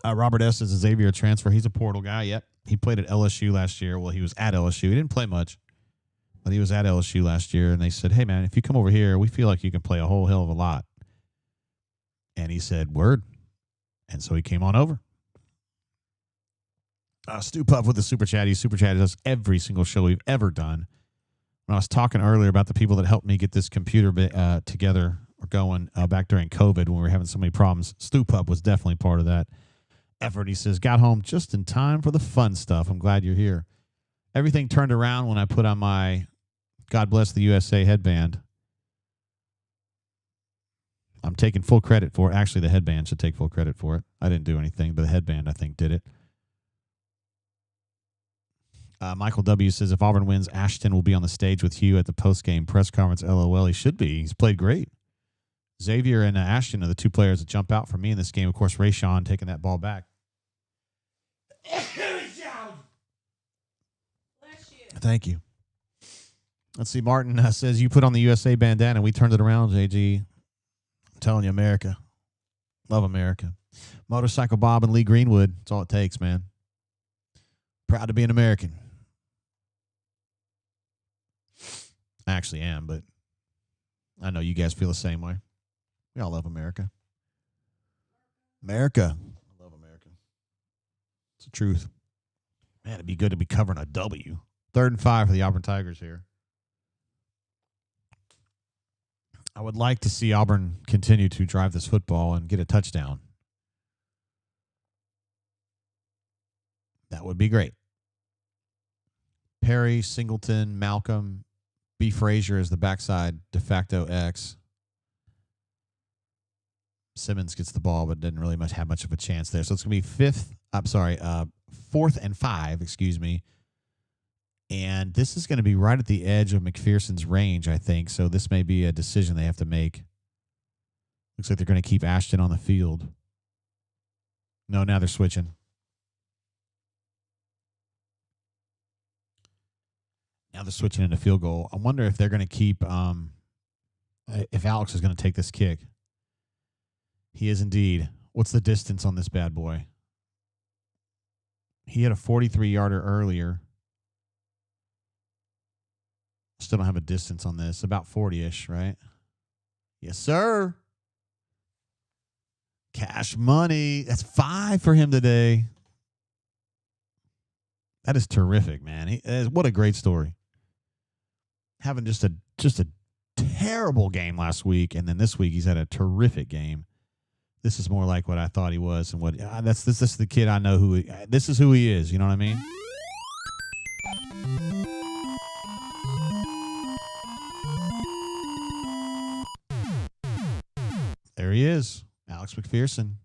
[SPEAKER 1] Robert S. is a Xavier transfer. He's a portal guy. Yep. He played at LSU last year. Well, he was at LSU. He didn't play much, but he was at LSU last year. And they said, hey, man, if you come over here, we feel like you can play a whole hell of a lot. And he said, word. And so he came on over. Stu Puff with the Super Chat. He Super Chatted us every single show we've ever done. When I was talking earlier about the people that helped me get this computer together or going back during COVID when we were having so many problems, Stu Puff was definitely part of that effort. He says, got home just in time for the fun stuff. I'm glad you're here. Everything turned around when I put on my God Bless the USA headband. I'm taking full credit for it. Actually, the headband should take full credit for it. I didn't do anything, but the headband, I think, did it. Michael W. says, if Auburn wins, Ashton will be on the stage with Hugh at the postgame press conference. LOL. He should be. He's played great. Xavier and Ashton are the 2 players that jump out for me in this game. Of course, Rayshawn taking that ball back. Thank you. Let's see. Martin says, you put on the USA bandana. We turned it around, JG. I'm telling you, America. Love America. Motorcycle Bob and Lee Greenwood. That's all it takes, man. Proud to be an American. I actually am, but I know you guys feel the same way. We all love America. America. I love America. It's the truth. Man, it'd be good to be covering a W. 3rd and 5 for the Auburn Tigers here. I would like to see Auburn continue to drive this football and get a touchdown. That would be great. Perry, Singleton, Malcolm, B. Frazier is the backside de facto X. Simmons gets the ball, but didn't really have much of a chance there. So it's going to be 4th and 5, excuse me. And this is going to be right at the edge of McPherson's range, I think. So this may be a decision they have to make. Looks like they're going to keep Ashton on the field. No, now they're switching. Now they're switching into field goal. I wonder if they're going to keep, if Alex is going to take this kick. He is indeed. What's the distance on this bad boy? He had a 43-yarder earlier. Still don't have a distance on this. About 40-ish, right? Yes, sir. Cash money. That's 5 for him today. That is terrific, man. What a great story. Having just a terrible game last week, and then this week he's had a terrific game. This is more like what I thought he was, and what this is the kid I know who this is who he is. You know what I mean? There he is, Alex McPherson,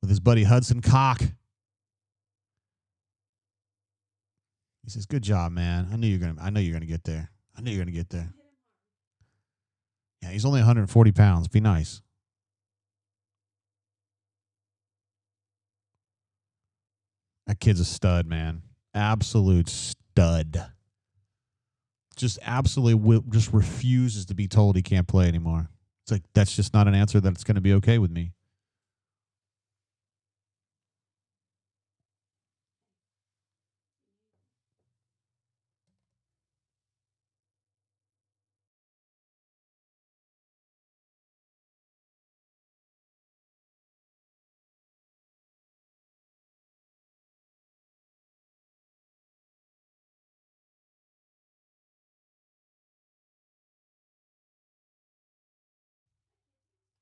[SPEAKER 1] with his buddy Hudson Cock. He says, "Good job, man. I know you're gonna get there. I knew you're gonna get there." Yeah, he's only 140 pounds. Be nice. That kid's a stud, man. Absolute stud. Just absolutely just refuses to be told he can't play anymore. It's like, that's just not an answer that's going to be okay with me.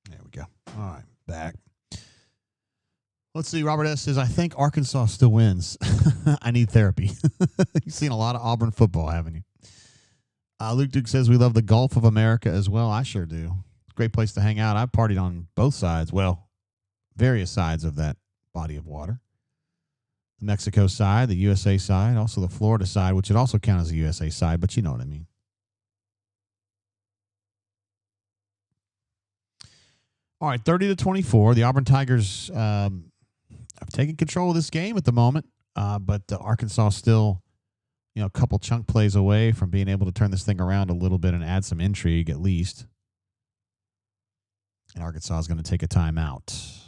[SPEAKER 1] There we go. All right, back. Let's see. Robert S. says, I think Arkansas still wins. I need therapy. You've seen a lot of Auburn football, haven't you? Luke Duke says, we love the Gulf of America as well. I sure do. Great place to hang out. I've partied on both sides. Well, various sides of that body of water. The Mexico side, the USA side, also the Florida side, which would also count as the USA side, but you know what I mean. All right, 30-24. The Auburn Tigers have taken control of this game at the moment, but Arkansas still, a couple chunk plays away from being able to turn this thing around a little bit and add some intrigue at least. And Arkansas is going to take a timeout.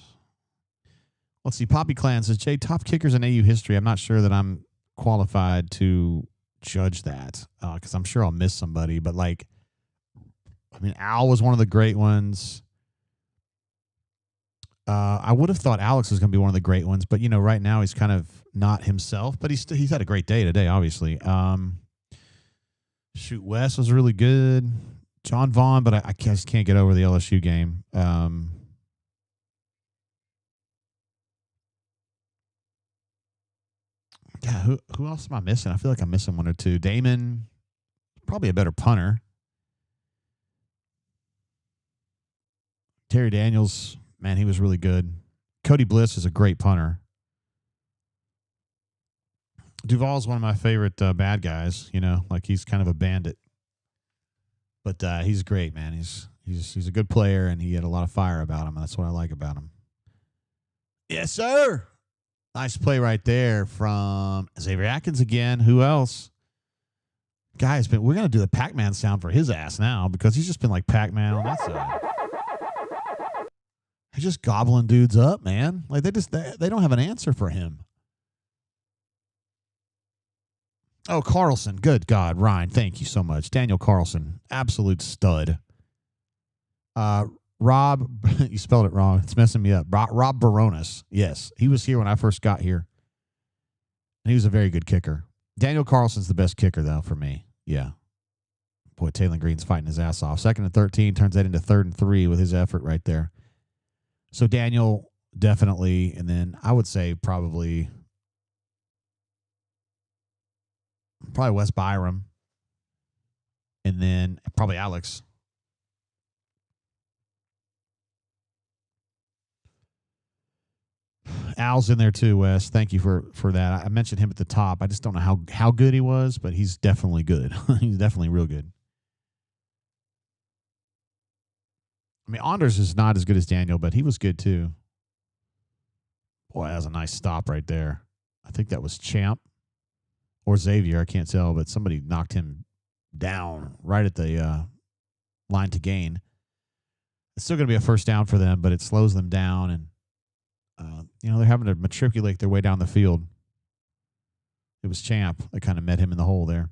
[SPEAKER 1] Let's see. Poppy Clan says, Jay, top kickers in AU history. I'm not sure that I'm qualified to judge that because I'm sure I'll miss somebody. But, Al was one of the great ones. I would have thought Alex was going to be one of the great ones, but, right now he's kind of not himself. But he's had a great day today, obviously. Wes was really good. John Vaughn, but I just can't get over the LSU game. Yeah, who else am I missing? I feel like I'm missing one or two. Damon, probably a better punter. Terry Daniels, man, he was really good. Cody Bliss is a great punter. Duvall's one of my favorite bad guys. He's kind of a bandit, but he's great, man. He's a good player, and he had a lot of fire about him. And that's what I like about him. Yes, sir. Nice play right there from Xavier Atkins again. Who else? Guys, we're going to do the Pac-Man sound for his ass now because he's just been like Pac-Man on that side. He's just gobbling dudes up, man. They don't have an answer for him. Oh, Carlson. Good God, Ryan. Thank you so much. Daniel Carlson. Absolute stud. Rob, you spelled it wrong. It's messing me up. Rob Baronis. Yes, he was here when I first got here. And he was a very good kicker. Daniel Carlson's the best kicker, though, for me. Yeah. Boy, Taylor Green's fighting his ass off. 2nd and 13 turns that into 3rd and 3 with his effort right there. So Daniel, definitely. And then I would say probably Wes Byram. And then probably Alex. Al's in there too, Wes. Thank you for that. I mentioned him at the top. I just don't know how good he was, but he's definitely good. He's definitely real good. Anders is not as good as Daniel, but he was good too. Boy, that was a nice stop right there. I think that was Champ or Xavier. I can't tell, but somebody knocked him down right at the line to gain. It's still going to be a first down for them, but it slows them down, and they're having to matriculate their way down the field. It was Champ that kind of met him in the hole there.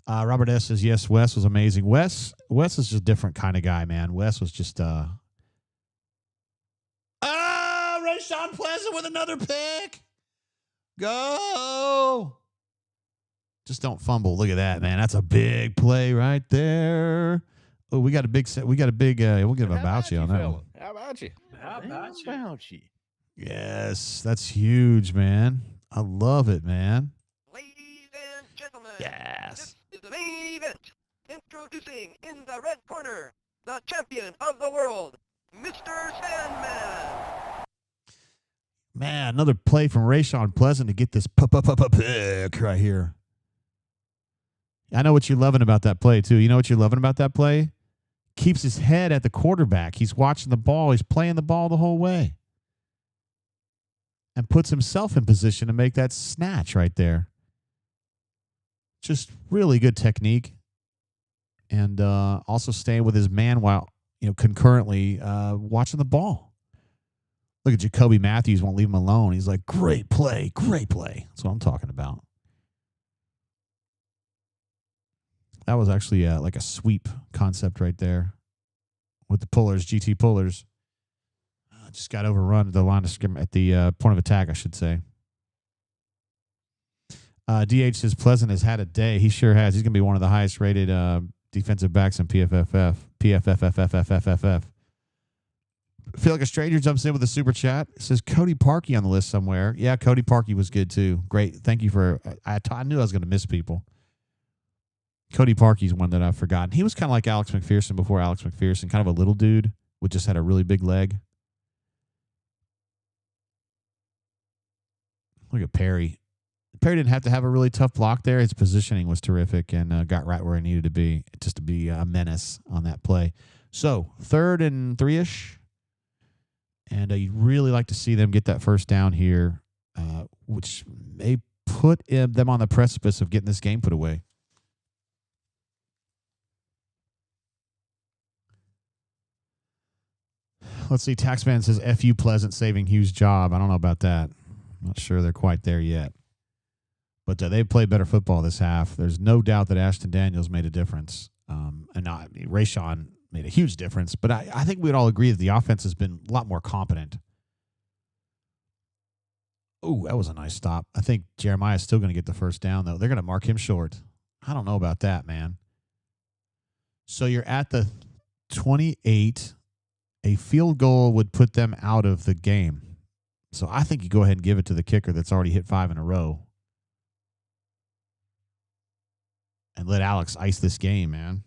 [SPEAKER 1] Robert S. says, yes, Wes was amazing. Wes is just a different kind of guy, man. Wes was just Rayshawn Pleasant with another pick. Go. Just don't fumble. Look at that, man. That's a big play right there. Oh, we got a big set. We'll give a Bouchy on that one.
[SPEAKER 5] How about you?
[SPEAKER 8] How about you?
[SPEAKER 1] Yes, that's huge, man. I love it, man.
[SPEAKER 4] Ladies and gentlemen,
[SPEAKER 1] Yes.
[SPEAKER 4] this is the main event. Introducing in the red corner, the champion of the world, Mr. Sandman.
[SPEAKER 1] Man, another play from Rayshawn Pleasant to get this pick right here. I know what you're loving about that play, too. You know what you're loving about that play? keeps his head at the quarterback. He's watching the ball. He's playing the ball the whole way. And puts himself in position to make that snatch right there. Just really good technique. And also staying with his man while, concurrently watching the ball. Look at Jacoby Matthews, won't leave him alone. He's like, great play, great play. That's what I'm talking about. That was actually like a sweep concept right there with the pullers, GT pullers. Just got overrun at the line of scrimmage, at the point of attack, I should say. DH says Pleasant has had a day. He sure has. He's going to be one of the highest rated defensive backs in PFFF. PFFFFFFF. I feel like a stranger jumps in with a super chat. It says Cody Parkey on the list somewhere. Yeah, Cody Parkey was good too. Great. Thank you for. I knew I was going to miss people. Cody Parkey's one that I've forgotten. He was kind of like Alex McPherson before Alex McPherson, kind of a little dude with just had a really big leg. Look at Perry. Perry didn't have to have a really tough block there. His positioning was terrific and got right where he needed to be, just to be a menace on that play. So 3rd and 3-ish. And you'd really like to see them get that first down here, which may put them on the precipice of getting this game put away. Let's see. Taxman says, F.U. Pleasant saving Hugh's job. I don't know about that. I'm not sure they're quite there yet. But they've played better football this half. There's no doubt that Ashton Daniels made a difference. Rayshawn made a huge difference. But I think we'd all agree that the offense has been a lot more competent. Oh, that was a nice stop. I think Jeremiah's still going to get the first down, though. They're going to mark him short. I don't know about that, man. So you're at the 28. A field goal would put them out of the game. So I think you go ahead and give it to the kicker that's already hit 5 in a row. And let Alex ice this game, man.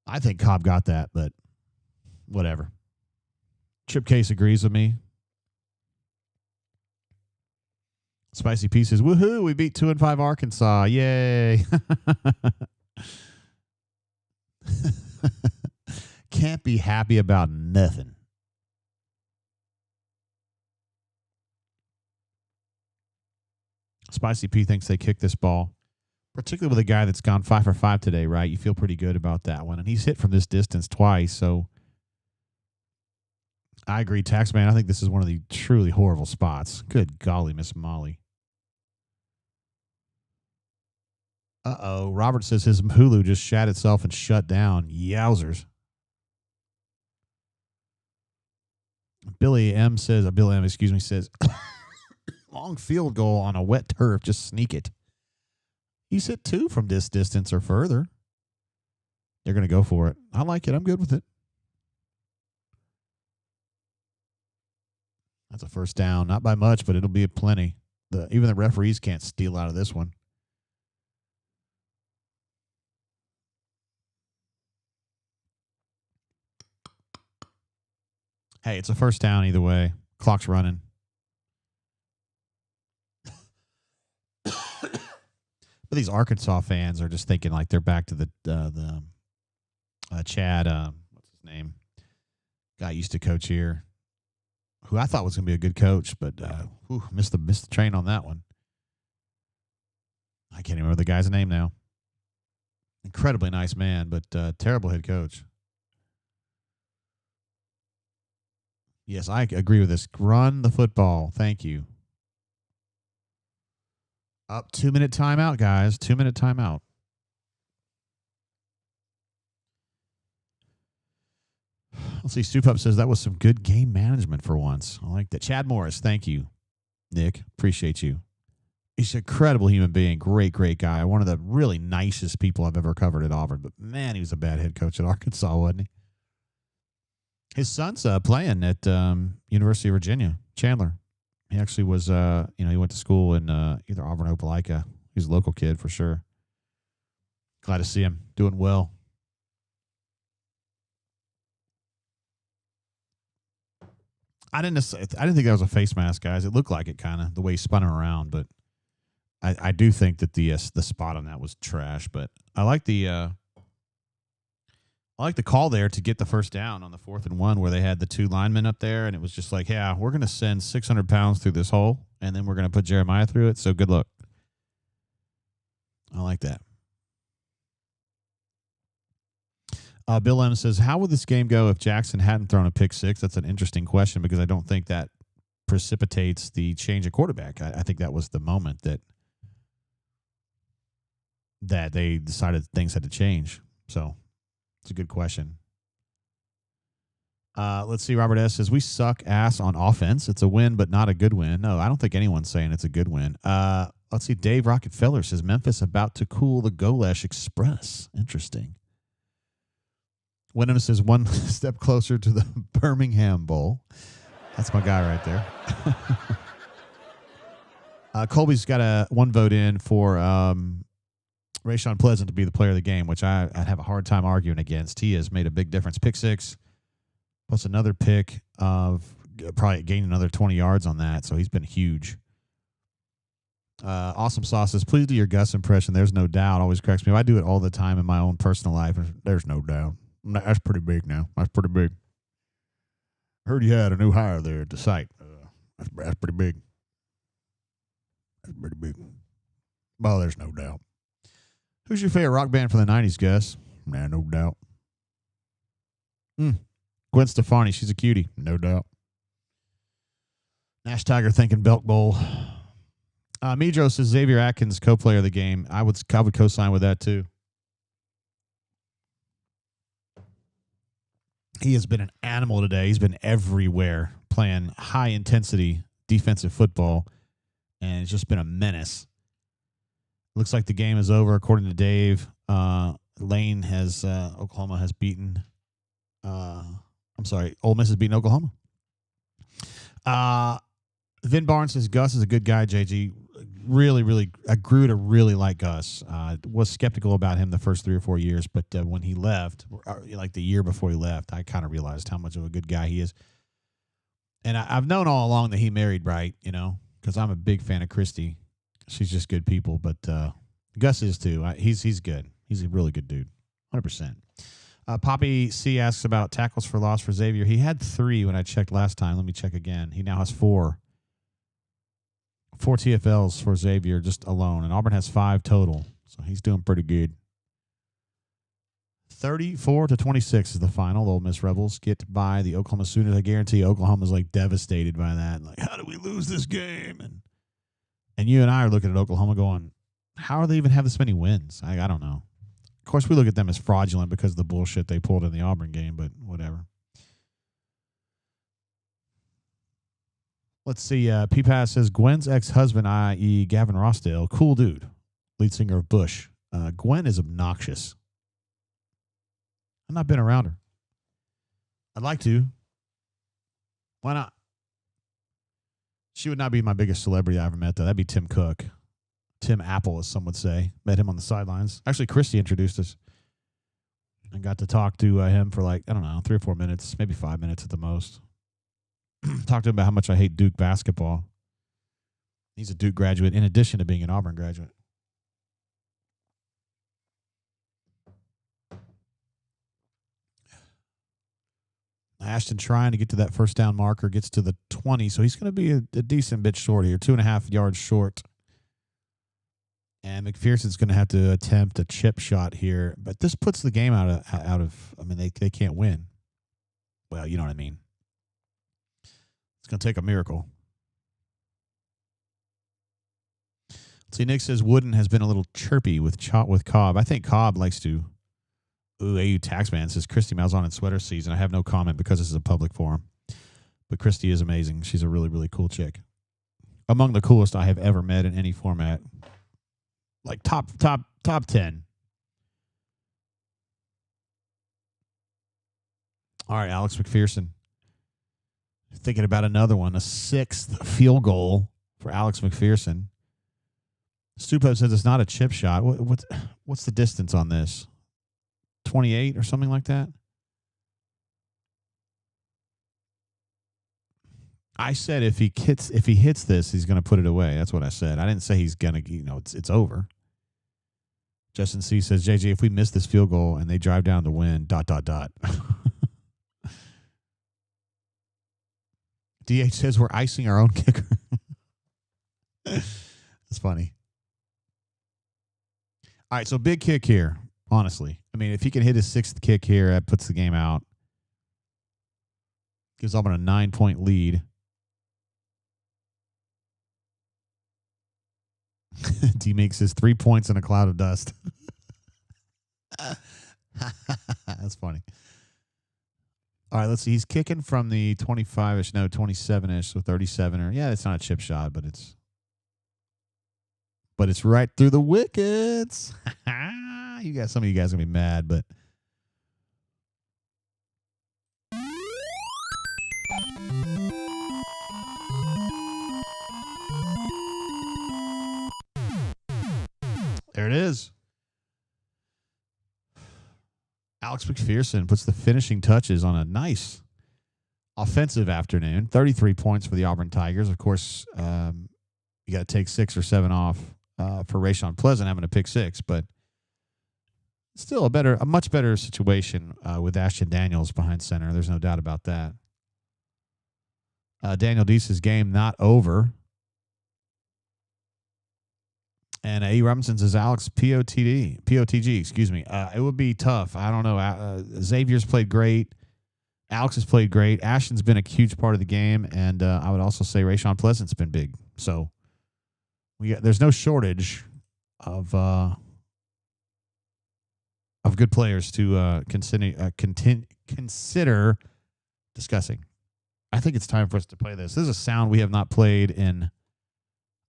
[SPEAKER 1] I think Cobb got that, but whatever. Chip Case agrees with me. Spicy Pieces, woohoo, we beat 2-5 Arkansas. Yay. Can't be happy about nothing. Spicy P thinks they kicked this ball, particularly with a guy that's gone 5 for 5 today, right? You feel pretty good about that one. And he's hit from this distance twice, so I agree, Taxman. I think this is one of the truly horrible spots. Good golly, Miss Molly. Uh-oh. Robert says his Hulu just shat itself and shut down. Yowzers. Billy M says, long field goal on a wet turf. Just sneak it. He's hit 2 from this distance or further. They're going to go for it. I like it. I'm good with it. That's a first down. Not by much, but it'll be a plenty. Even the referees can't steal out of this one. Hey, it's a first down either way. Clock's running. But these Arkansas fans are just thinking like they're back to the Chad, what's his name? Guy used to coach here, who I thought was going to be a good coach, but missed the train on that one. I can't even remember the guy's name now. Incredibly nice man, but terrible head coach. Yes, I agree with this. Run the football. Thank you. Up 2-minute timeout, guys. 2-minute timeout. Let's see. Stoop says that was some good game management for once. I like that. Chad Morris, thank you. Nick, appreciate you. He's an incredible human being. Great, great guy. One of the really nicest people I've ever covered at Auburn. But, man, he was a bad head coach at Arkansas, wasn't he? His son's playing at University of Virginia, Chandler. He actually was, he went to school in either Auburn or Opelika. He's a local kid for sure. Glad to see him doing well. I didn't think that was a face mask, guys. It looked like it kind of, the way he spun him around, but I do think that the spot on that was trash, but I like the call there to get the first down on the 4th and 1 where they had the 2 linemen up there, and it was just like, yeah, we're going to send 600 pounds through this hole, and then we're going to put Jeremiah through it, so good luck. I like that. Bill M says, how would this game go if Jackson hadn't thrown a pick 6? That's an interesting question because I don't think that precipitates the change of quarterback. I think that was the moment that they decided things had to change. So it's a good question. Let's see. Robert S. says, we suck ass on offense. It's a win, but not a good win. No, I don't think anyone's saying it's a good win. Let's see. Dave Rockefeller says, Memphis about to cool the Golesh Express. Interesting. Wyndham says, one step closer to the Birmingham Bowl. That's my guy right there. Colby's got one vote in for Rayshon Pleasant to be the player of the game, which I'd have a hard time arguing against. He has made a big difference. Pick 6, plus another pick of probably gained another 20 yards on that, so he's been huge. Awesome Sauce says, please do your Gus impression. There's no doubt. Always cracks me up. I do it all the time in my own personal life. There's no doubt. That's pretty big now. That's pretty big. Heard you had a new hire there at the site. That's pretty big. That's pretty big. Well, there's no doubt. Who's your favorite rock band from the 90s, Gus? Nah, no doubt. Gwen Stefani, she's a cutie. No doubt. Nash Tiger thinking Belk Bowl. Midro says Xavier Atkins, co-player of the game. I would co-sign with that too. He has been an animal today. He's been everywhere playing high-intensity defensive football, and it's just been a menace. Looks like the game is over, according to Dave. Lane has Oklahoma has beaten. Ole Miss has beaten Oklahoma. Vin Barnes says Gus is a good guy. JG, really, I grew to really like Gus. Was skeptical about him the first 3 or 4 years, but when he left, like the year before he left, I kind of realized how much of a good guy he is. And I've known all along that he married right, because I'm a big fan of Christy. She's just good people, but Gus is too. He's good. He's a really good dude, 100%. Poppy C asks about tackles for loss for Xavier. He had 3 when I checked last time. Let me check again. He now has 4. 4 TFLs for Xavier just alone, and Auburn has 5 total, so he's doing pretty good. 34-26 is the final. The Ole Miss Rebels get by the Oklahoma Sooners. I guarantee Oklahoma's like devastated by that. Like, how do we lose this game? And you and I are looking at Oklahoma going, how do they even have this many wins? I don't know. Of course, we look at them as fraudulent because of the bullshit they pulled in the Auburn game, but whatever. Let's see. P-Pass says, Gwen's ex-husband, i.e. Gavin Rossdale, cool dude, lead singer of Bush. Gwen is obnoxious. I've not been around her. I'd like to. Why not? She would not be my biggest celebrity I ever met, though. That'd be Tim Cook. Tim Apple, as some would say. Met him on the sidelines. Actually, Christy introduced us. And got to talk to him for 3 or 4 minutes, maybe 5 minutes at the most. Talked to him about how much I hate Duke basketball. He's a Duke graduate in addition to being an Auburn graduate. Ashton trying to get to that first down marker, gets to the 20, so he's going to be a decent bit short here, 2.5 yards short. And McPherson's going to have to attempt a chip shot here, but this puts the game out of. I mean, they can't win. Well, you know what I mean. It's going to take a miracle. See, Nick says Wooden has been a little chirpy with Cobb. I think Cobb likes to. Ooh, AU Taxman says Christy Malzahn in sweater season. I have no comment because this is a public forum. But Christy is amazing. She's a really, really cool chick. Among the coolest I have ever met in any format. Like top 10. All right, Alex McPherson. Thinking about another one, a 6th field goal for Alex McPherson. Stupid says it's not a chip shot. What's the distance on this? 28 or something like that? I said if he hits this, he's going to put it away. That's what I said. I didn't say he's going to, it's over. Justin C says, JJ, if we miss this field goal and they drive down to win, ... DH says we're icing our own kicker. That's funny. All right, so big kick here, honestly. I mean, if he can hit his 6th kick here, that puts the game out. Gives Auburn a 9-point lead. D makes his 3 points in a cloud of dust. That's funny. All right, let's see. He's kicking from the 25-ish, 27-ish, so 37er. Yeah, it's not a chip shot, but it's right through the wickets. Some of you guys are gonna be mad, but there it is. Alex McPherson puts the finishing touches on a nice offensive afternoon. 33 points for the Auburn Tigers. Of course, you got to take 6 or 7 off for Rayshon Pleasant having to pick 6, but still a much better situation with Ashton Daniels behind center. There's no doubt about that. Daniel Deese's game not over. And A. Robinson says Alex POTG, excuse me. It would be tough. I don't know. Xavier's played great. Alex has played great. Ashton's been a huge part of the game, and I would also say Rayshon Pleasant's been big. So there's no shortage of good players to consider discussing. I think it's time for us to play this. This is a sound we have not played in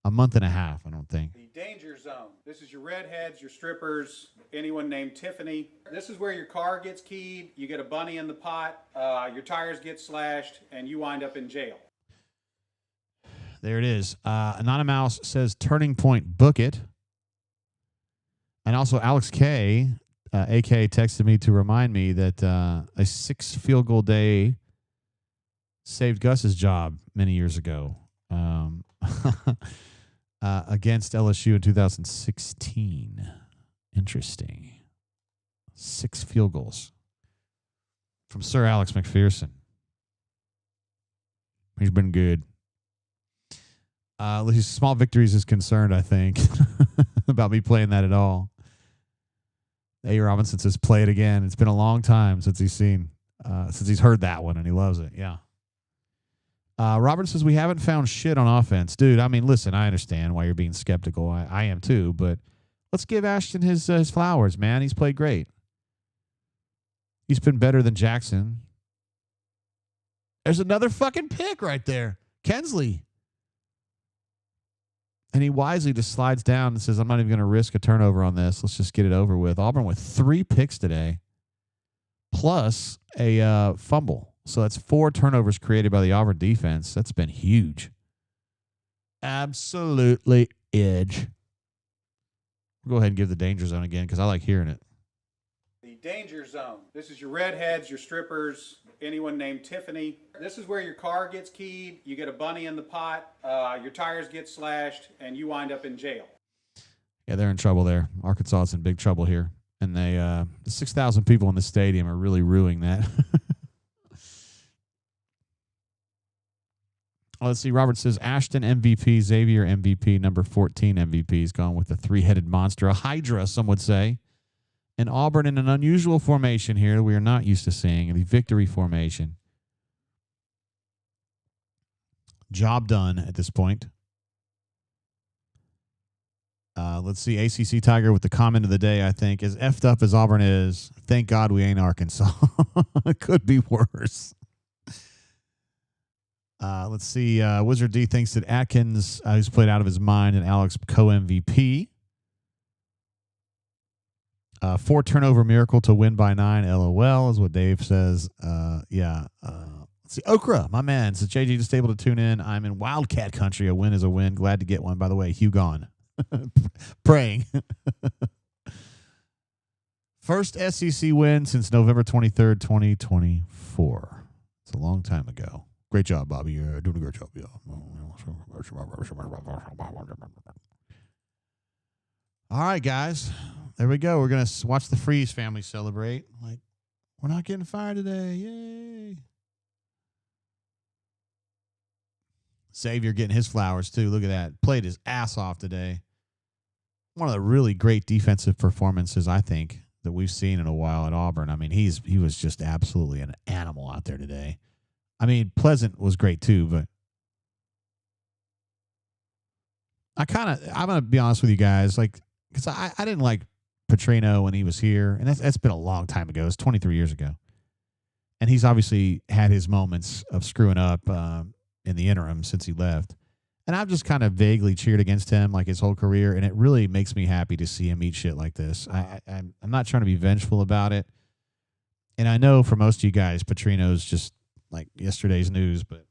[SPEAKER 1] a month and a half, I don't think.
[SPEAKER 9] The danger zone. This is your redheads, your strippers, anyone named Tiffany. This is where your car gets keyed, you get a bunny in the pot, your tires get slashed, and you wind up in jail.
[SPEAKER 1] There it is. Anonymous says Turning Point, book it. And also Alex K, AK, texted me to remind me that a 6 field goal day saved Gus's job many years ago. Against LSU in 2016. Interesting. 6 field goals from Sir Alex McPherson. He's been good. At least small victories is concerned, I think, about me playing that at all. A. Robinson says, play it again. It's been a long time since he's heard that one, and he loves it. Yeah. Robert says, we haven't found shit on offense. Dude, I mean, listen, I understand why you're being skeptical. I am too, but let's give Ashton his flowers, man. He's played great. He's been better than Jackson. There's another fucking pick right there. Kensley. And he wisely just slides down and says, I'm not even going to risk a turnover on this. Let's just get it over with. Auburn with 3 picks today, plus a fumble. So that's 4 turnovers created by the Auburn defense. That's been huge. Absolutely edge. We'll go ahead and give the danger zone again because I like hearing it.
[SPEAKER 9] The danger zone. This is your redheads, your strippers, anyone named Tiffany. This is where your car gets keyed, you get a bunny in the pot, your tires get slashed, and you wind up in jail.
[SPEAKER 1] Yeah, they're in trouble there. Arkansas is in big trouble here. And the 6,000 people in the stadium are really ruining that. Let's see. Robert says Ashton MVP, Xavier MVP, number 14 MVP is gone with the 3-headed monster, a hydra, some would say. And Auburn in an unusual formation here we are not used to seeing, the victory formation. Job done at this point. Let's see. ACC Tiger with the comment of the day, I think, as effed up as Auburn is, thank God we ain't Arkansas. It could be worse. Let's see. Wizard D thinks that Atkins, who's played out of his mind, and Alex co-MVP. 4 turnover miracle to win by 9. LOL is what Dave says. Yeah. Let's see. Okra, my man, says JG just able to tune in. I'm in Wildcat country. A win is a win. Glad to get one. By the way, Hugh gone. Praying. First SEC win since November 23rd, 2024. It's a long time ago. Great job, Bobby. You're doing a great job. Yeah. All right, guys. There we go. We're going to watch the Freeze family celebrate. Like, we're not getting fired today. Yay. Xavier getting his flowers, too. Look at that. Played his ass off today. One of the really great defensive performances, I think, that we've seen in a while at Auburn. I mean, he was just absolutely an animal out there today. I mean, Pleasant was great, too, but I'm going to be honest with you guys, like, because I didn't like Petrino when he was here, and that's been a long time ago. It's 23 years ago. And he's obviously had his moments of screwing up in the interim since he left. And I've just kind of vaguely cheered against him like his whole career, and it really makes me happy to see him eat shit like this. I'm not trying to be vengeful about it. And I know for most of you guys, Petrino's just like yesterday's news, but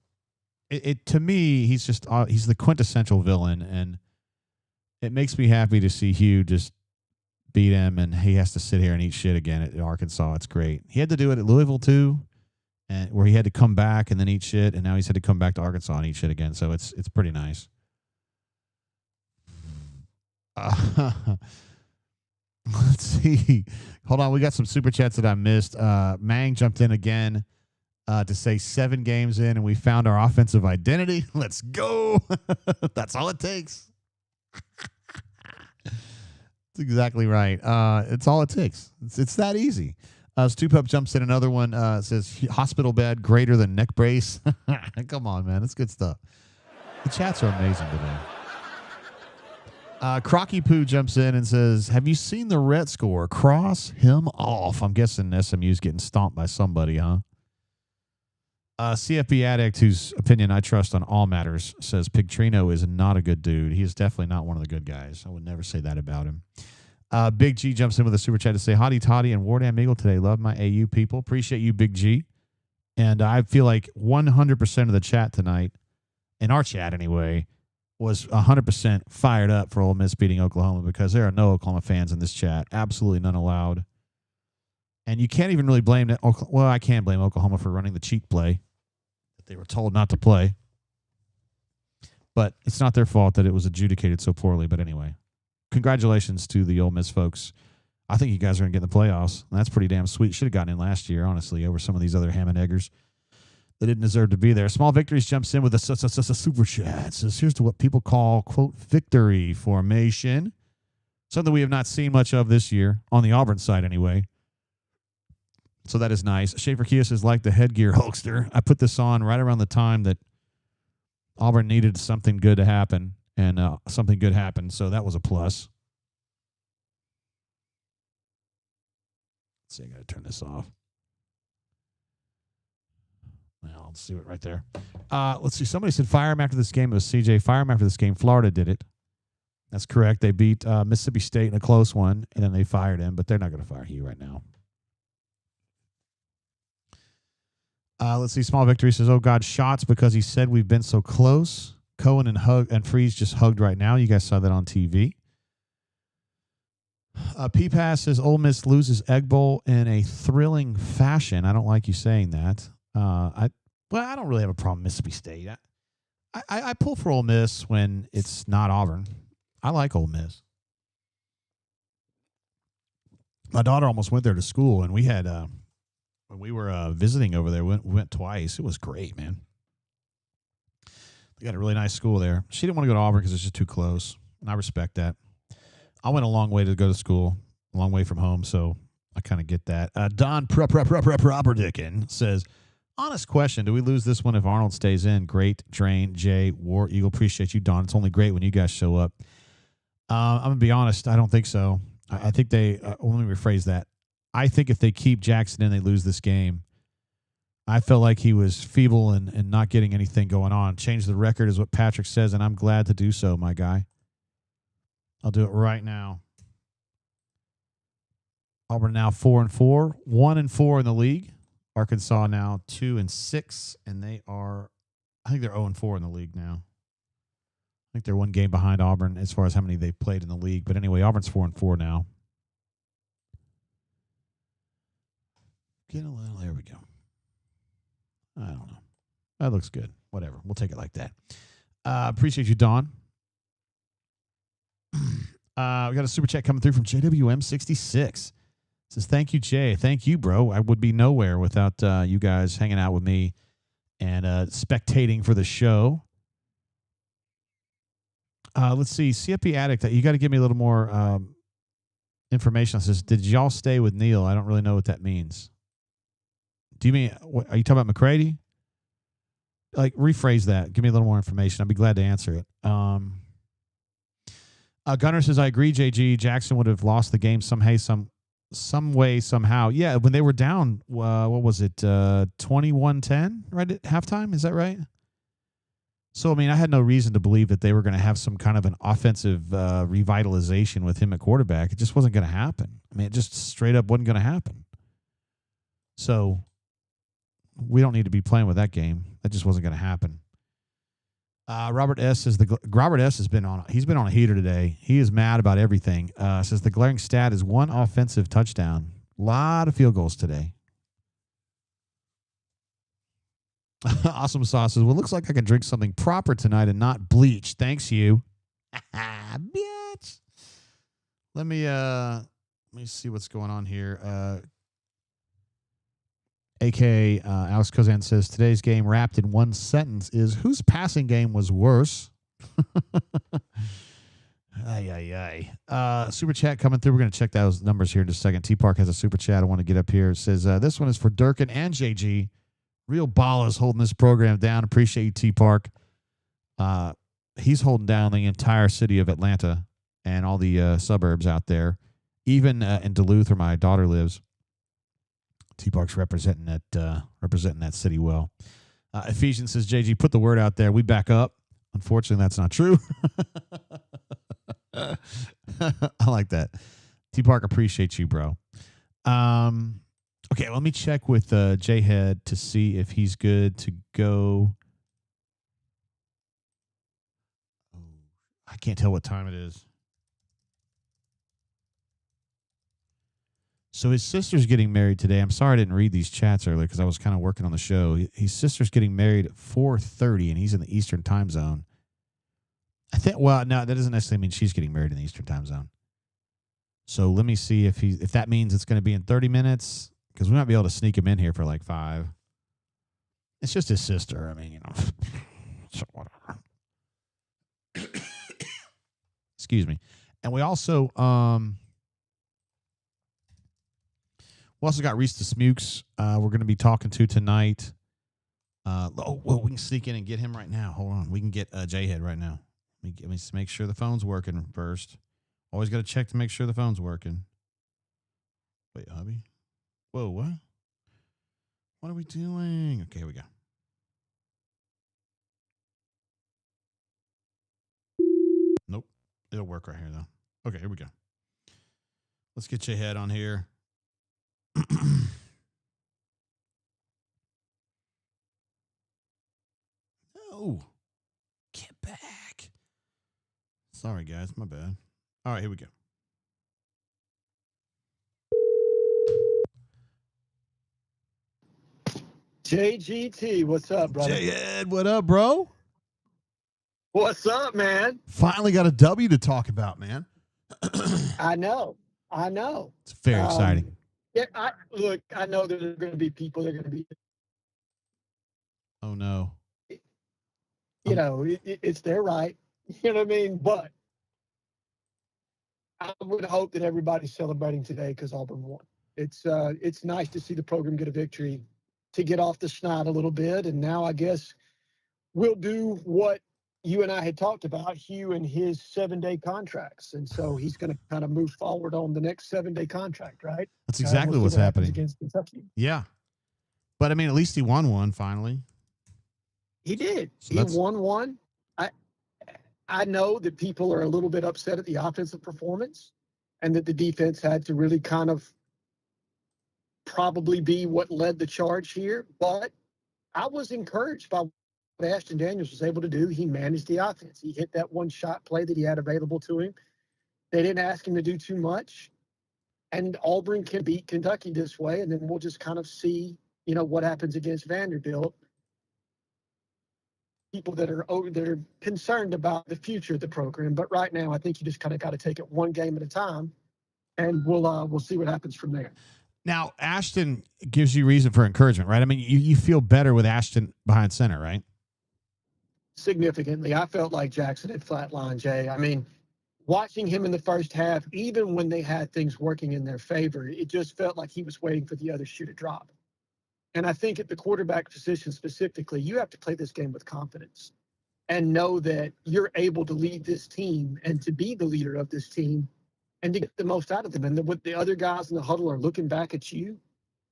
[SPEAKER 1] it to me, he's the quintessential villain, and it makes me happy to see Hugh just beat him, and he has to sit here and eat shit again at Arkansas. It's great. He had to do it at Louisville too, and where he had to come back and then eat shit, and now he's had to come back to Arkansas and eat shit again. So it's pretty nice. Let's see. Hold on, we got some super chats that I missed. Mang jumped in again to say 7 games in, and we found our offensive identity. Let's go. That's all it takes. That's exactly right. It's all it takes. It's that easy. Stu Pup jumps in another one. Says hospital bed greater than neck brace. Come on, man. That's good stuff. The chats are amazing today. Crocky Poo jumps in and says, have you seen the Ret score? Cross him off. I'm guessing SMU's getting stomped by somebody, huh? CFB Addict, whose opinion I trust on all matters, says Pigtrino is not a good dude. He is definitely not one of the good guys. I would never say that about him. Big G jumps in with a super chat to say, Hottie Toddy and Wardam Eagle today. Love my AU people. Appreciate you, Big G. And I feel like 100% of the chat tonight, in our chat anyway, was 100% fired up for Ole Miss beating Oklahoma, because there are no Oklahoma fans in this chat. Absolutely none allowed. And you can't even really blame that. Well, I can blame Oklahoma for running the cheat play that they were told not to play. But it's not their fault that it was adjudicated so poorly. But anyway, congratulations to the Ole Miss folks. I think you guys are going to get in the playoffs. And that's pretty damn sweet. Should have gotten in last year, honestly, over some of these other ham and eggers that didn't deserve to be there. Small Victories jumps in with a super chat. Says, here's to what people call, quote, victory formation. Something we have not seen much of this year, on the Auburn side anyway. So that is nice. Schaefer Kia says, like the headgear Hulkster. I put this on right around the time that Auburn needed something good to happen, and something good happened, so that was a plus. Let's see, I got to turn this off. Well, let's see it right there. Let's see. Somebody said fire him after this game. It was CJ. Fire him after this game. Florida did it. That's correct. They beat Mississippi State in a close one, and then they fired him, but they're not going to fire Hugh right now. Let's see. Small Victory says, oh, God, shots because he said we've been so close. Cohen and Freeze just hugged right now. You guys saw that on TV. P-Pass says, Ole Miss loses Egg Bowl in a thrilling fashion. I don't like you saying that. I don't really have a problem with Mississippi State. I pull for Ole Miss when it's not Auburn. I like Ole Miss. My daughter almost went there to school, and we had when we were visiting over there, we went twice. It was great, man. They got a really nice school there. She didn't want to go to Auburn because it's just too close, and I respect that. I went a long way to go to school, a long way from home, so I kind of get that. Don Properdicken says, honest question, do we lose this one if Arnold stays in? Great, Drain, Jay, War Eagle. Appreciate you, Don. It's only great when you guys show up. I'm going to be honest. I don't think so. I think they let me rephrase that. I think if they keep Jackson in, they lose this game. I felt like he was feeble and not getting anything going on. Change the record is what Patrick says, and I'm glad to do so, my guy. I'll do it right now. Auburn now 4-4, 1-4 in the league. Arkansas now 2-6, and they are, I think they're 0-4 in the league now. I think they're one game behind Auburn as far as how many they've played in the league. But anyway, Auburn's 4-4 now. Get a little, there we go. I don't know. That looks good. Whatever. We'll take it like that. Appreciate you, Dawn. We got a super chat coming through from JWM66. Says, thank you, Jay. Thank you, bro. I would be nowhere without you guys hanging out with me and spectating for the show. Let's see. CFP Addict, you got to give me a little more information. It says, did y'all stay with Neil? I don't really know what that means. Do you mean, are you talking about McCready? Like, rephrase that. Give me a little more information. I'd be glad to answer it. Gunner says, I agree, JG. Jackson would have lost the game some way, somehow. Yeah, when they were down, what was it, 21-10 right at halftime? Is that right? So, I mean, I had no reason to believe that they were going to have some kind of an offensive revitalization with him at quarterback. It just wasn't going to happen. I mean, it just straight up wasn't going to happen. So, we don't need to be playing with that game. That just wasn't going to happen. Robert S. says Robert S. has been on a heater today. He is mad about everything. Says the glaring stat is one offensive touchdown. A lot of field goals today. Awesome Sauce says, well, it looks like I can drink something proper tonight and not bleach. Thanks, you. Bitch. Let me see what's going on here. AK Alex Kozan says, today's game wrapped in one sentence is, whose passing game was worse? Super chat coming through. We're going to check those numbers here in just a second. T-Park has a super chat I want to get up here. It says, this one is for Durkin and JG. Real ballers holding this program down. Appreciate you, T-Park. He's holding down the entire city of Atlanta and all the suburbs out there. Even in Duluth, where my daughter lives. T-Park's representing that city well. Ephesians says, JG, put the word out there. We back up. Unfortunately, that's not true. I like that. T-Park, appreciate you, bro. Okay, let me check with J-Head to see if he's good to go. I can't tell what time it is. So his sister's getting married today. I'm sorry I didn't read these chats earlier because I was kind of working on the show. His sister's getting married at 4:30, and he's in the Eastern time zone. I think. Well, no, that doesn't necessarily mean she's getting married in the Eastern time zone. So let me see if that means it's going to be in 30 minutes, because we might be able to sneak him in here for like 5. It's just his sister. I mean, you know, so whatever. Excuse me. And we also got Reese DeSmukes we're going to be talking to tonight. We can sneak in and get him right now. Hold on. We can get J-Head right now. Let me make sure the phone's working first. Always got to check to make sure the phone's working. Wait, hubby? Whoa, what? What are we doing? Okay, here we go. Nope. It'll work right here, though. Okay, here we go. Let's get J-Head on here. No. Get back. Sorry, guys. My bad. All right, here we go.
[SPEAKER 10] JGT, what's up, brother?
[SPEAKER 1] J-Ed, what up, bro?
[SPEAKER 10] What's up, man?
[SPEAKER 1] Finally got a W to talk about, man.
[SPEAKER 10] I know.
[SPEAKER 1] It's very exciting.
[SPEAKER 10] Yeah, I know there's going to be people that are going to be.
[SPEAKER 1] Oh, no.
[SPEAKER 10] You know, it's their right. You know what I mean? But I would hope that everybody's celebrating today because Auburn won. It's nice to see the program get a victory, to get off the snot a little bit. And now I guess we'll do what you and I had talked about, Hugh and his 7-day contracts. And so he's going to kind of move forward on the next 7-day contract, right?
[SPEAKER 1] That's exactly what's happening
[SPEAKER 10] against Kentucky.
[SPEAKER 1] Yeah. But, I mean, at least he won one finally.
[SPEAKER 10] He did.
[SPEAKER 1] So
[SPEAKER 10] he won one. I know that people are a little bit upset at the offensive performance and that the defense had to really kind of probably be what led the charge here. But I was encouraged by what Ashton Daniels was able to do. He managed the offense. He hit that one shot play that he had available to him. They didn't ask him to do too much. And Auburn can beat Kentucky this way, and then we'll just kind of see, what happens against Vanderbilt. people that are concerned about the future of the program. But right now, I think you just kind of got to take it one game at a time, and we'll see what happens from there.
[SPEAKER 1] Now, Ashton gives you reason for encouragement, right? I mean, you feel better with Ashton behind center, right?
[SPEAKER 10] Significantly. I felt like Jackson had flatlined, Jay. I mean, watching him in the first half, even when they had things working in their favor, it just felt like he was waiting for the other shoe to drop. And I think at the quarterback position specifically, you have to play this game with confidence and know that you're able to lead this team and to be the leader of this team and to get the most out of them. And what the other guys in the huddle are looking back at you,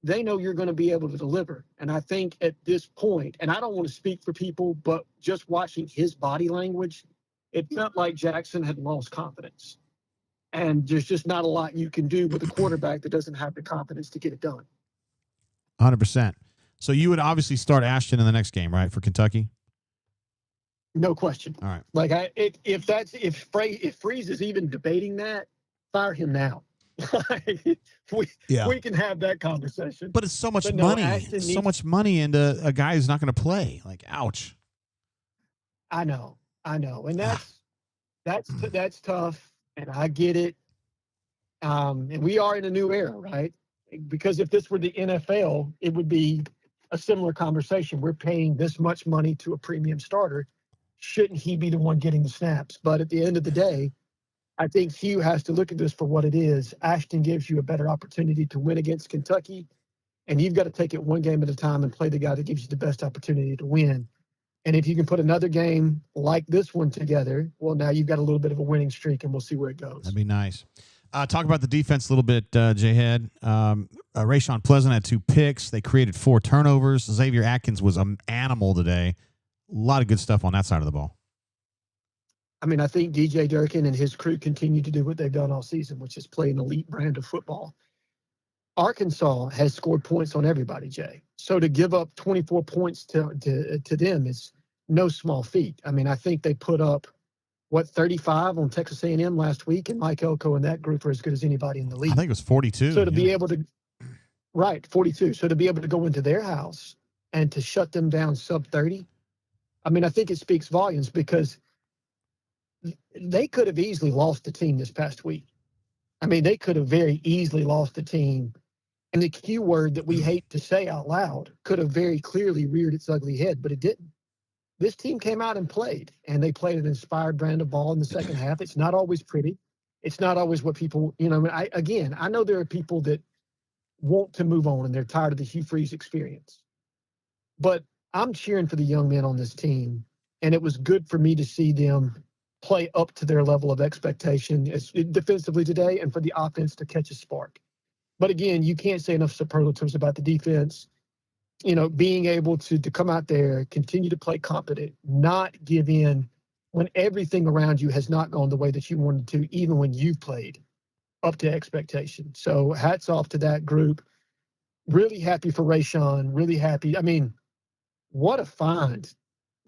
[SPEAKER 10] they know you're going to be able to deliver. And I think at this point, and I don't want to speak for people, but just watching his body language, it felt like Jackson had lost confidence. And there's just not a lot you can do with a quarterback that doesn't have the confidence to get it done.
[SPEAKER 1] 100%. So you would obviously start Ashton in the next game, right, for Kentucky?
[SPEAKER 10] No question.
[SPEAKER 1] All right.
[SPEAKER 10] Like if Freeze is even debating that, fire him now. we can have that conversation.
[SPEAKER 1] But it's so much money. So much money into a guy who's not going to play. Like, ouch.
[SPEAKER 10] I know. And that's tough. And I get it. And we are in a new era, right? Because if this were the NFL, it would be a similar conversation. We're paying this much money to a premium starter. Shouldn't he be the one getting the snaps? But at the end of the day, I think Hugh has to look at this for what it is. Ashton gives you a better opportunity to win against Kentucky, and you've got to take it one game at a time and play the guy that gives you the best opportunity to win. And if you can put another game like this one together, well, now you've got a little bit of a winning streak, and we'll see where it goes.
[SPEAKER 1] That'd be nice. Talk about the defense a little bit, J-Head. Rashawn Pleasant had 2 picks. They created 4 turnovers. Xavier Atkins was an animal today. A lot of good stuff on that side of the ball.
[SPEAKER 10] I mean, I think DJ Durkin and his crew continue to do what they've done all season, which is play an elite brand of football. Arkansas has scored points on everybody, Jay. So to give up 24 points to them is no small feat. I mean, I think they put up, 35 on Texas A&M last week, and Mike Elko and that group are as good as anybody in the league.
[SPEAKER 1] I think it was 42.
[SPEAKER 10] So to be able to, right, 42. So to be able to go into their house and to shut them down sub 30, I mean, I think it speaks volumes because they could have easily lost the team this past week. I mean, they could have very easily lost the team. And the Q word that we hate to say out loud could have very clearly reared its ugly head, but it didn't. This team came out and played, and they played an inspired brand of ball in the second half. It's not always pretty. It's not always what people, I know there are people that want to move on and they're tired of the Hugh Freeze experience. But I'm cheering for the young men on this team, and it was good for me to see them play up to their level of expectation defensively today and for the offense to catch a spark. But again, you can't say enough superlatives about the defense. Being able to come out there, continue to play competent, not give in when everything around you has not gone the way that you wanted to, even when you've played up to expectation. So hats off to that group. Really happy for Rashawn, really happy. I mean, what a find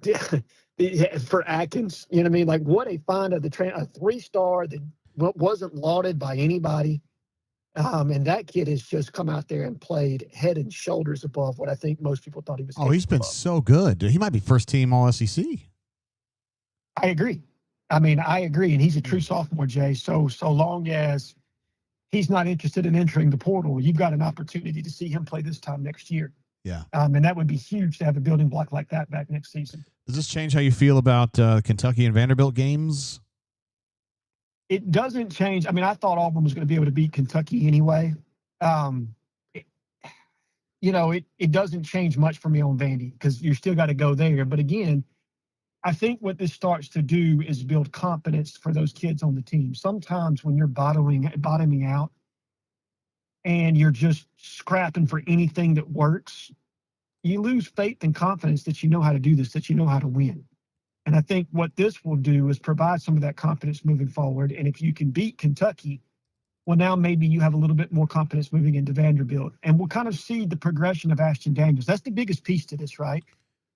[SPEAKER 10] for Atkins. You know what I mean? Like, what a find of a 3-star that wasn't lauded by anybody. And that kid has just come out there and played head and shoulders above what I think most people thought he was.
[SPEAKER 1] Oh, he's been so good. He might be first team all SEC.
[SPEAKER 10] I agree. And he's a true sophomore, Jay. So long as he's not interested in entering the portal, you've got an opportunity to see him play this time next year.
[SPEAKER 1] Yeah.
[SPEAKER 10] And that would be huge to have a building block like that back next season.
[SPEAKER 1] Does this change how you feel about Kentucky and Vanderbilt games?
[SPEAKER 10] It doesn't change. I mean, I thought Auburn was going to be able to beat Kentucky anyway. It doesn't change much for me on Vandy because you still got to go there. But again, I think what this starts to do is build confidence for those kids on the team. Sometimes when you're bottoming out and you're just scrapping for anything that works, you lose faith and confidence that you know how to do this, that you know how to win. And I think what this will do is provide some of that confidence moving forward. And if you can beat Kentucky, well, now maybe you have a little bit more confidence moving into Vanderbilt. And we'll kind of see the progression of Ashton Daniels. That's the biggest piece to this, right?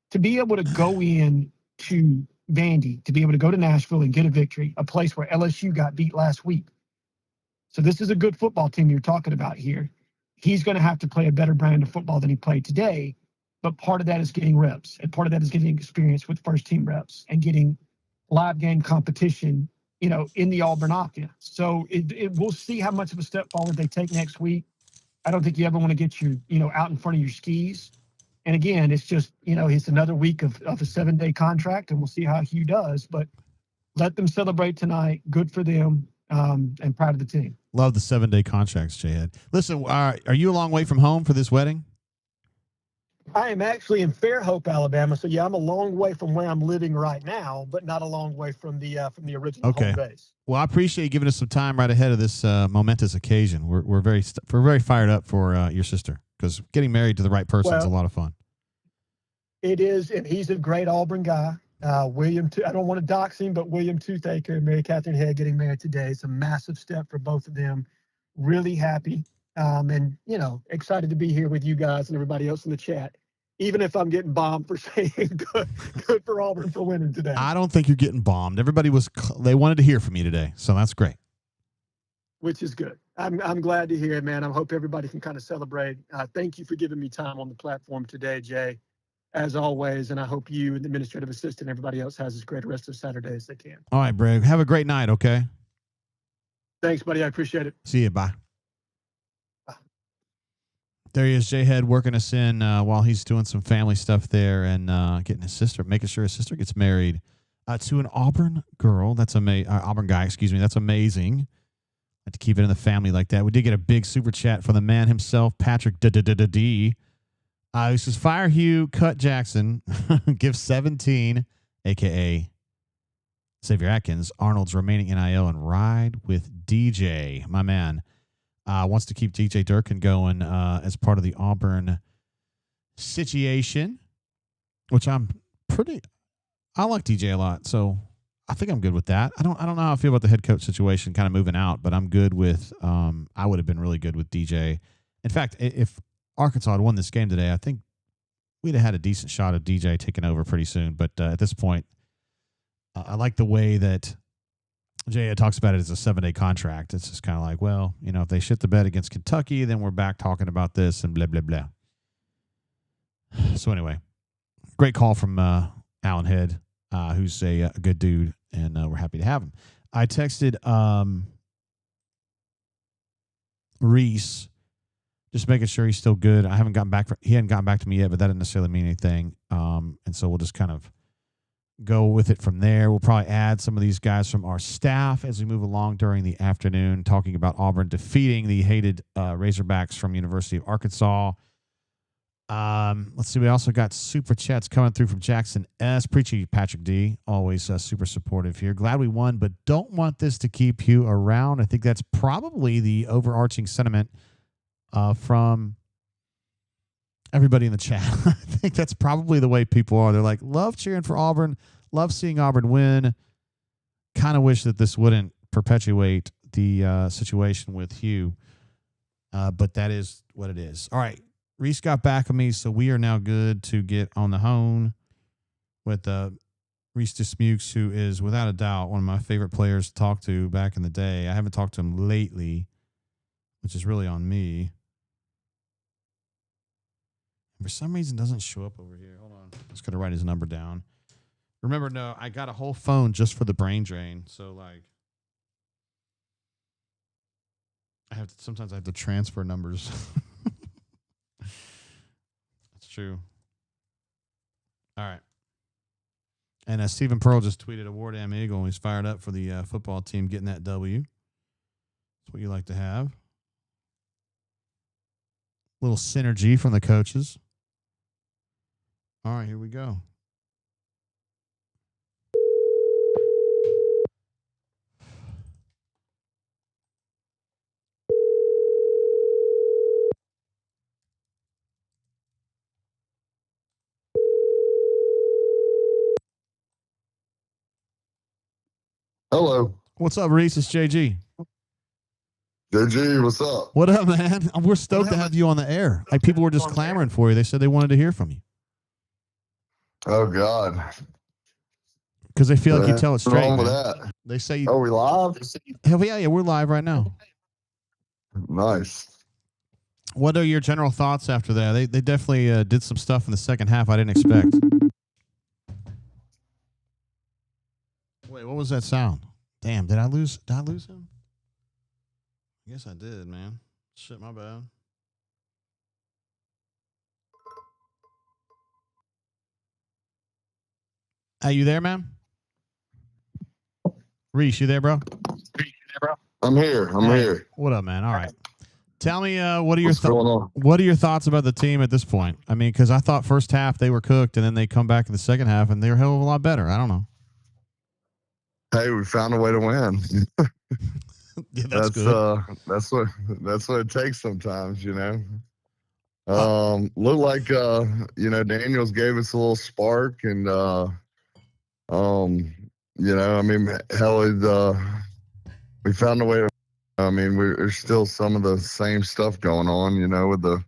[SPEAKER 10] To be able to go in to Vandy, to be able to go to Nashville and get a victory, a place where LSU got beat last week. So this is a good football team you're talking about here. He's going to have to play a better brand of football than he played today. but part of that is getting reps, and part of that is getting experience with first team reps and getting live game competition, in the Auburn offense. So we'll see how much of a step forward they take next week. I don't think you ever want to get you, out in front of your skis. And again, it's just, it's another week of a 7-day contract, and we'll see how Hugh does. But let them celebrate tonight. Good for them, and proud of the team.
[SPEAKER 1] Love the 7-day contracts, Jayhead. Listen, are you a long way from home for this wedding?
[SPEAKER 10] I am actually in Fairhope, Alabama. So yeah, I'm a long way from where I'm living right now, but not a long way from the original home base.
[SPEAKER 1] Well, I appreciate you giving us some time right ahead of this momentous occasion. We're very fired up for your sister, because getting married to the right person is a lot of fun.
[SPEAKER 10] It is, and he's a great Auburn guy. William, I don't want to dox him, but William Toothaker and Mary Catherine Head getting married today. It's a massive step for both of them. Really happy, and excited to be here with you guys and everybody else in the chat. Even if I'm getting bombed for saying good for Auburn for winning today.
[SPEAKER 1] I don't think you're getting bombed. Everybody they wanted to hear from you today, so that's great.
[SPEAKER 10] Which is good. I'm glad to hear it, man. I hope everybody can kind of celebrate. Thank you for giving me time on the platform today, Jay, as always. And I hope you and the administrative assistant and everybody else has as great a rest of Saturday as they can.
[SPEAKER 1] All right, Brave. Have a great night, okay?
[SPEAKER 10] Thanks, buddy. I appreciate it.
[SPEAKER 1] See you. Bye. There he is, Jayhead, working us in while he's doing some family stuff there and making sure his sister gets married to an Auburn girl. That's Auburn guy, excuse me. That's amazing. Had to keep it in the family like that. We did get a big super chat from the man himself, Patrick D. He says, fire Hugh, cut Jackson, give 17, a.k.a. Xavier Atkins, Arnold's remaining NIL, and ride with DJ, my man. Wants to keep DJ Durkin going as part of the Auburn situation, which I like DJ a lot, so I think I'm good with that. I don't know how I feel about the head coach situation kind of moving out, but I'm good with I would have been really good with DJ. In fact, if Arkansas had won this game today, I think we'd have had a decent shot of DJ taking over pretty soon. But at this point, I like the way that Jay talks about it as a 7-day contract. It's just kind of like, well, if they shit the bed against Kentucky, then we're back talking about this and blah, blah, blah. So anyway, great call from Alan Head, who's a good dude, and we're happy to have him. I texted Reese, just making sure he's still good. He hadn't gotten back to me yet, but that didn't necessarily mean anything. And so we'll just kind of go with it from there. We'll probably add some of these guys from our staff as we move along during the afternoon, talking about Auburn defeating the hated Razorbacks from University of Arkansas. Let's see. We also got super chats coming through from Jackson S. Preachy Patrick D. Always super supportive here. Glad we won, but don't want this to keep you around. I think that's probably the overarching sentiment from everybody in the chat. I think that's probably the way people are. They're like, love cheering for Auburn, love seeing Auburn win. Kind of wish that this wouldn't perpetuate the situation with Hugh. But that is what it is. All right. Reese got back on me, so we are now good to get on the hone with Reese Dismukes, who is without a doubt one of my favorite players to talk to back in the day. I haven't talked to him lately, which is really on me. For some reason, it doesn't show up over here. Hold on. I'm just going to write his number down. Remember, no, I got a whole phone just for the brain drain. So, sometimes I have to transfer numbers. That's true. All right. And Stephen Pearl just tweeted a War Damn Eagle, and he's fired up for the football team getting that W. That's what you like to have. Little synergy from the coaches. All right, here we go.
[SPEAKER 11] Hello.
[SPEAKER 1] What's up, Reese? It's JG.
[SPEAKER 11] JG, what's up?
[SPEAKER 1] What up, man? We're stoked to have you on the air. Like, people were just clamoring for you. They said they wanted to hear from you.
[SPEAKER 11] Oh, God.
[SPEAKER 1] Because they feel like you tell it straight.
[SPEAKER 11] What's wrong with
[SPEAKER 1] Man.
[SPEAKER 11] that?
[SPEAKER 1] They say you.
[SPEAKER 11] Are we live?
[SPEAKER 1] Hell yeah, we're live right now.
[SPEAKER 11] Nice.
[SPEAKER 1] What are your general thoughts after that? They definitely did some stuff in the second half I didn't expect. Wait, what was that sound? Damn, did I lose him? I guess I did, man. Shit, my bad. Are you there, man? Reese, you there, bro?
[SPEAKER 11] I'm here. I'm here.
[SPEAKER 1] What up, man? All right. Tell me, what are your thoughts about the team at this point? I mean, because I thought first half they were cooked, and then they come back in the second half, and they're a hell of a lot better. I don't know.
[SPEAKER 11] Hey, we found a way to win.
[SPEAKER 1] Yeah, that's good.
[SPEAKER 11] That's what it takes sometimes, you know. Looked like Daniels gave us a little spark, and I mean, hell, we found a way to. I mean, there's still some of the same stuff going on, you know, with the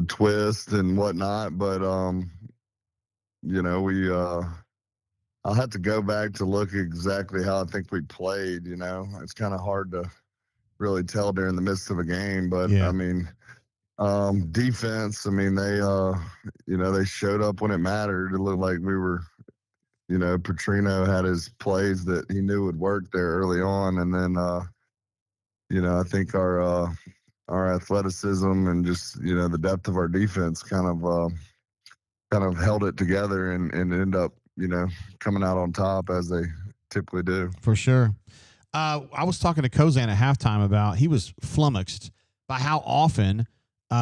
[SPEAKER 11] twist and whatnot, but I'll have to go back to look exactly how I think we played. You know, it's kind of hard to really tell during the midst of a game, but
[SPEAKER 1] yeah.
[SPEAKER 11] I mean, defense. I mean, they showed up when it mattered. It looked like we were. You know, Petrino had his plays that he knew would work there early on, and then, I think our athleticism and just the depth of our defense kind of held it together and ended up coming out on top as they typically do.
[SPEAKER 1] For sure. I was talking to Kozan at halftime about he was flummoxed by how often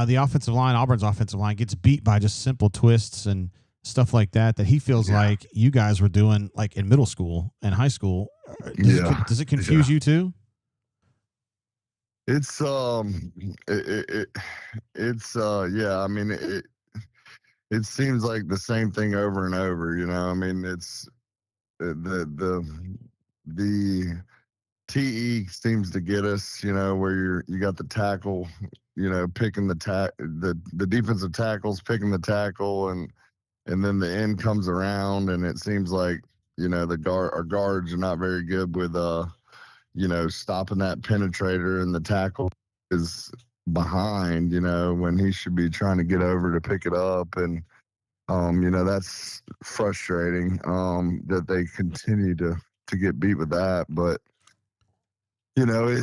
[SPEAKER 1] the offensive line, Auburn's offensive line, gets beat by just simple twists and stuff like that he feels like you guys were doing like in middle school and high school. Does it confuse you too?
[SPEAKER 11] It's I mean, it seems like the same thing over and over, you know. I mean, it's the TE seems to get us, you know, where you got the tackle, you know, picking the defensive tackles picking the tackle, and then the end comes around, and it seems like, you know, our guards are not very good with, stopping that penetrator, and the tackle is behind, you know, when he should be trying to get over to pick it up. And, that's frustrating that they continue to get beat with that. But, you know,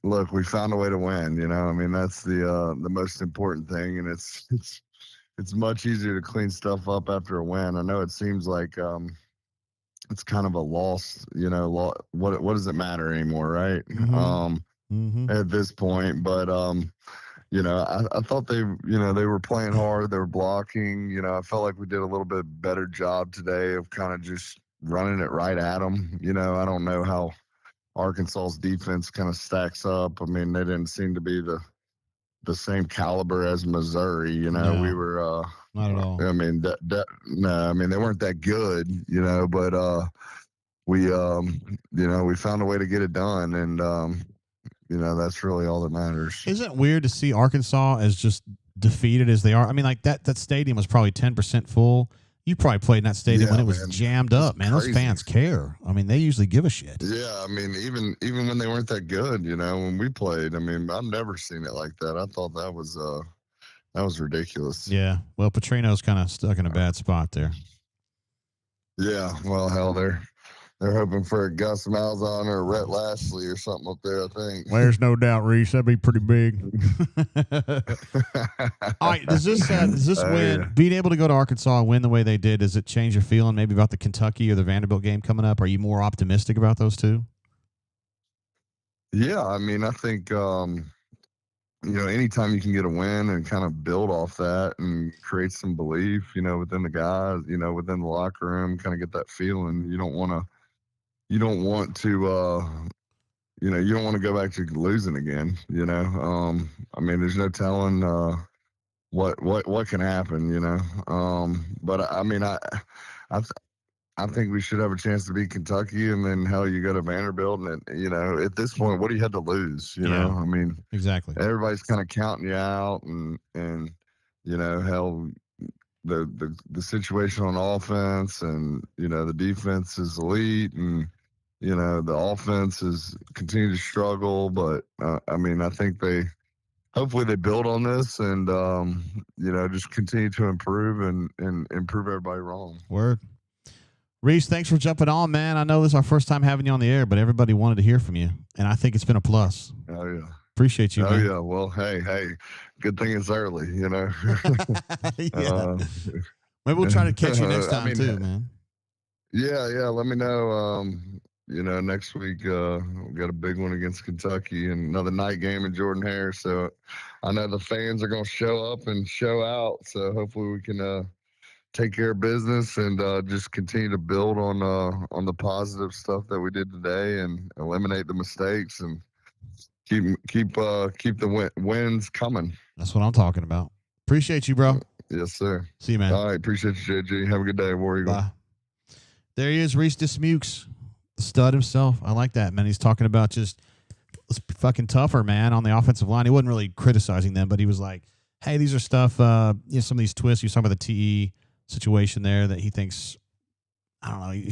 [SPEAKER 11] look, we found a way to win, you know. I mean, that's the most important thing, and it's much easier to clean stuff up after a win. I know it seems like it's kind of a loss, you know. What does it matter anymore, right? At this point, but I thought they were playing hard. They were blocking. You know, I felt like we did a little bit better job today of kind of just running it right at them. You know, I don't know how Arkansas's defense kind of stacks up. I mean, they didn't seem to be the same caliber as Missouri. You know, we were
[SPEAKER 1] not at all.
[SPEAKER 11] I mean, no, I mean, they weren't that good, you know, but we found a way to get it done, and that's really all that matters.
[SPEAKER 1] Isn't it weird to see Arkansas as just defeated as they are? I mean, like that stadium was probably 10% full. You probably played in that stadium when it was jammed up, man. Crazy. Those fans care. I mean, they usually give a shit.
[SPEAKER 11] Yeah, I mean, even when they weren't that good, you know, when we played, I mean, I've never seen it like that. I thought that was ridiculous.
[SPEAKER 1] Yeah, well, Petrino's kind of stuck in a bad spot there.
[SPEAKER 11] Yeah, well, hell, they're hoping for a Gus Malzahn or a Rhett Lashley or something up there, I think.
[SPEAKER 1] There's no doubt, Reese. That'd be pretty big. All right, does this win, being able to go to Arkansas and win the way they did, does it change your feeling maybe about the Kentucky or the Vanderbilt game coming up? Are you more optimistic about those two?
[SPEAKER 11] Yeah, I mean, I think, anytime you can get a win and kind of build off that and create some belief, you know, within the guys, you know, within the locker room, kind of get that feeling. You don't want to you don't want to go back to losing again, you know. I mean, there's no telling what can happen, you know. But I mean, I think we should have a chance to beat Kentucky, and then hell, you go to Vanderbilt, and you know, at this point, what do you have to lose? You know, I mean,
[SPEAKER 1] exactly.
[SPEAKER 11] Everybody's kind of counting you out, and you know, hell, the situation on offense, and you know, the defense is elite, and the offense has continued to struggle, but I mean, I think hopefully they build on this and, just continue to improve and prove everybody wrong.
[SPEAKER 1] Word. Reese, thanks for jumping on, man. I know this is our first time having you on the air, but everybody wanted to hear from you, and I think it's been a plus.
[SPEAKER 11] Oh, yeah.
[SPEAKER 1] Appreciate you, man.
[SPEAKER 11] Oh, yeah. Well, hey, good thing it's early,
[SPEAKER 1] Yeah. Maybe we'll try to catch you next time, too, man.
[SPEAKER 11] Yeah. Let me know. Next week we got a big one against Kentucky and another night game in Jordan-Hare. So I know the fans are going to show up and show out. So hopefully we can take care of business and just continue to build on the positive stuff that we did today and eliminate the mistakes and keep the wins coming.
[SPEAKER 1] That's what I'm talking about. Appreciate you, bro.
[SPEAKER 11] Yes, sir.
[SPEAKER 1] See you, man.
[SPEAKER 11] All right, appreciate you, JG. Have a good day, War Eagle.
[SPEAKER 1] Bye. There he is, Reese Dismukes, the stud himself. I like that, man. He's talking about just let's be fucking tougher, man, on the offensive line. He wasn't really criticizing them, but he was like, hey, these are stuff, some of these twists. He was talking about the TE situation there that he thinks, I don't know.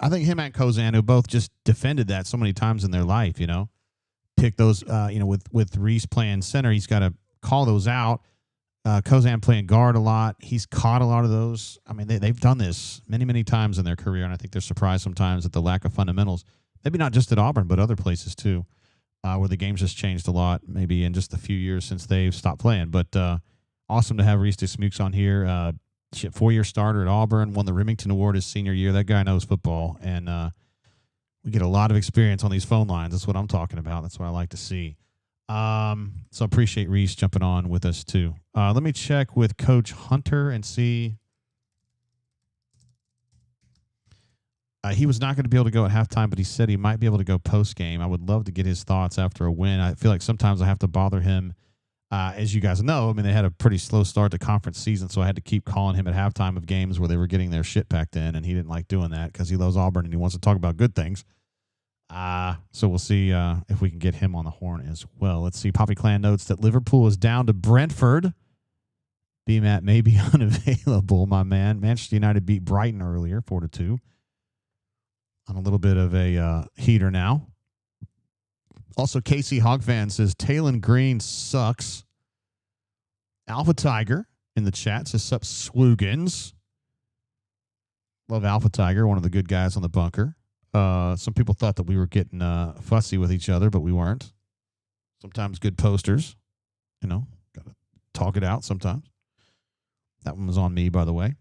[SPEAKER 1] I think him and Kozan, who both just defended that so many times in their life, pick those, with Reese playing center, he's got to call those out. Kozan playing guard a lot. He's caught a lot of those. I mean, they've done this many, many times in their career, and I think they're surprised sometimes at the lack of fundamentals. Maybe not just at Auburn, but other places too, where the game's just changed a lot, maybe in just a few years since they've stopped playing. But awesome to have Reese Dismukes on here. 4-year starter at Auburn, won the Remington Award his senior year. That guy knows football, and we get a lot of experience on these phone lines. That's what I'm talking about. That's what I like to see. So appreciate Reese jumping on with us too. Let me check with Coach Hunter and see. He was not going to be able to go at halftime, but he said he might be able to go post game. I would love to get his thoughts after a win. I feel like sometimes I have to bother him. As you guys know, I mean, they had a pretty slow start to conference season, so I had to keep calling him at halftime of games where they were getting their shit packed in, and he didn't like doing that because he loves Auburn and he wants to talk about good things. So we'll see if we can get him on the horn as well. Let's see. Poppy Clan notes that Liverpool is down to Brentford. BMAT may be unavailable, my man. Manchester United beat Brighton earlier, 4-2. On a little bit of a heater now. Also, KC Hogfan says Taylon Green sucks. Alpha Tiger in the chat says sup Swoogans. Love Alpha Tiger, one of the good guys on the bunker. Some people thought that we were getting fussy with each other, but we weren't. Sometimes good posters, gotta talk it out sometimes. That one was on me, by the way.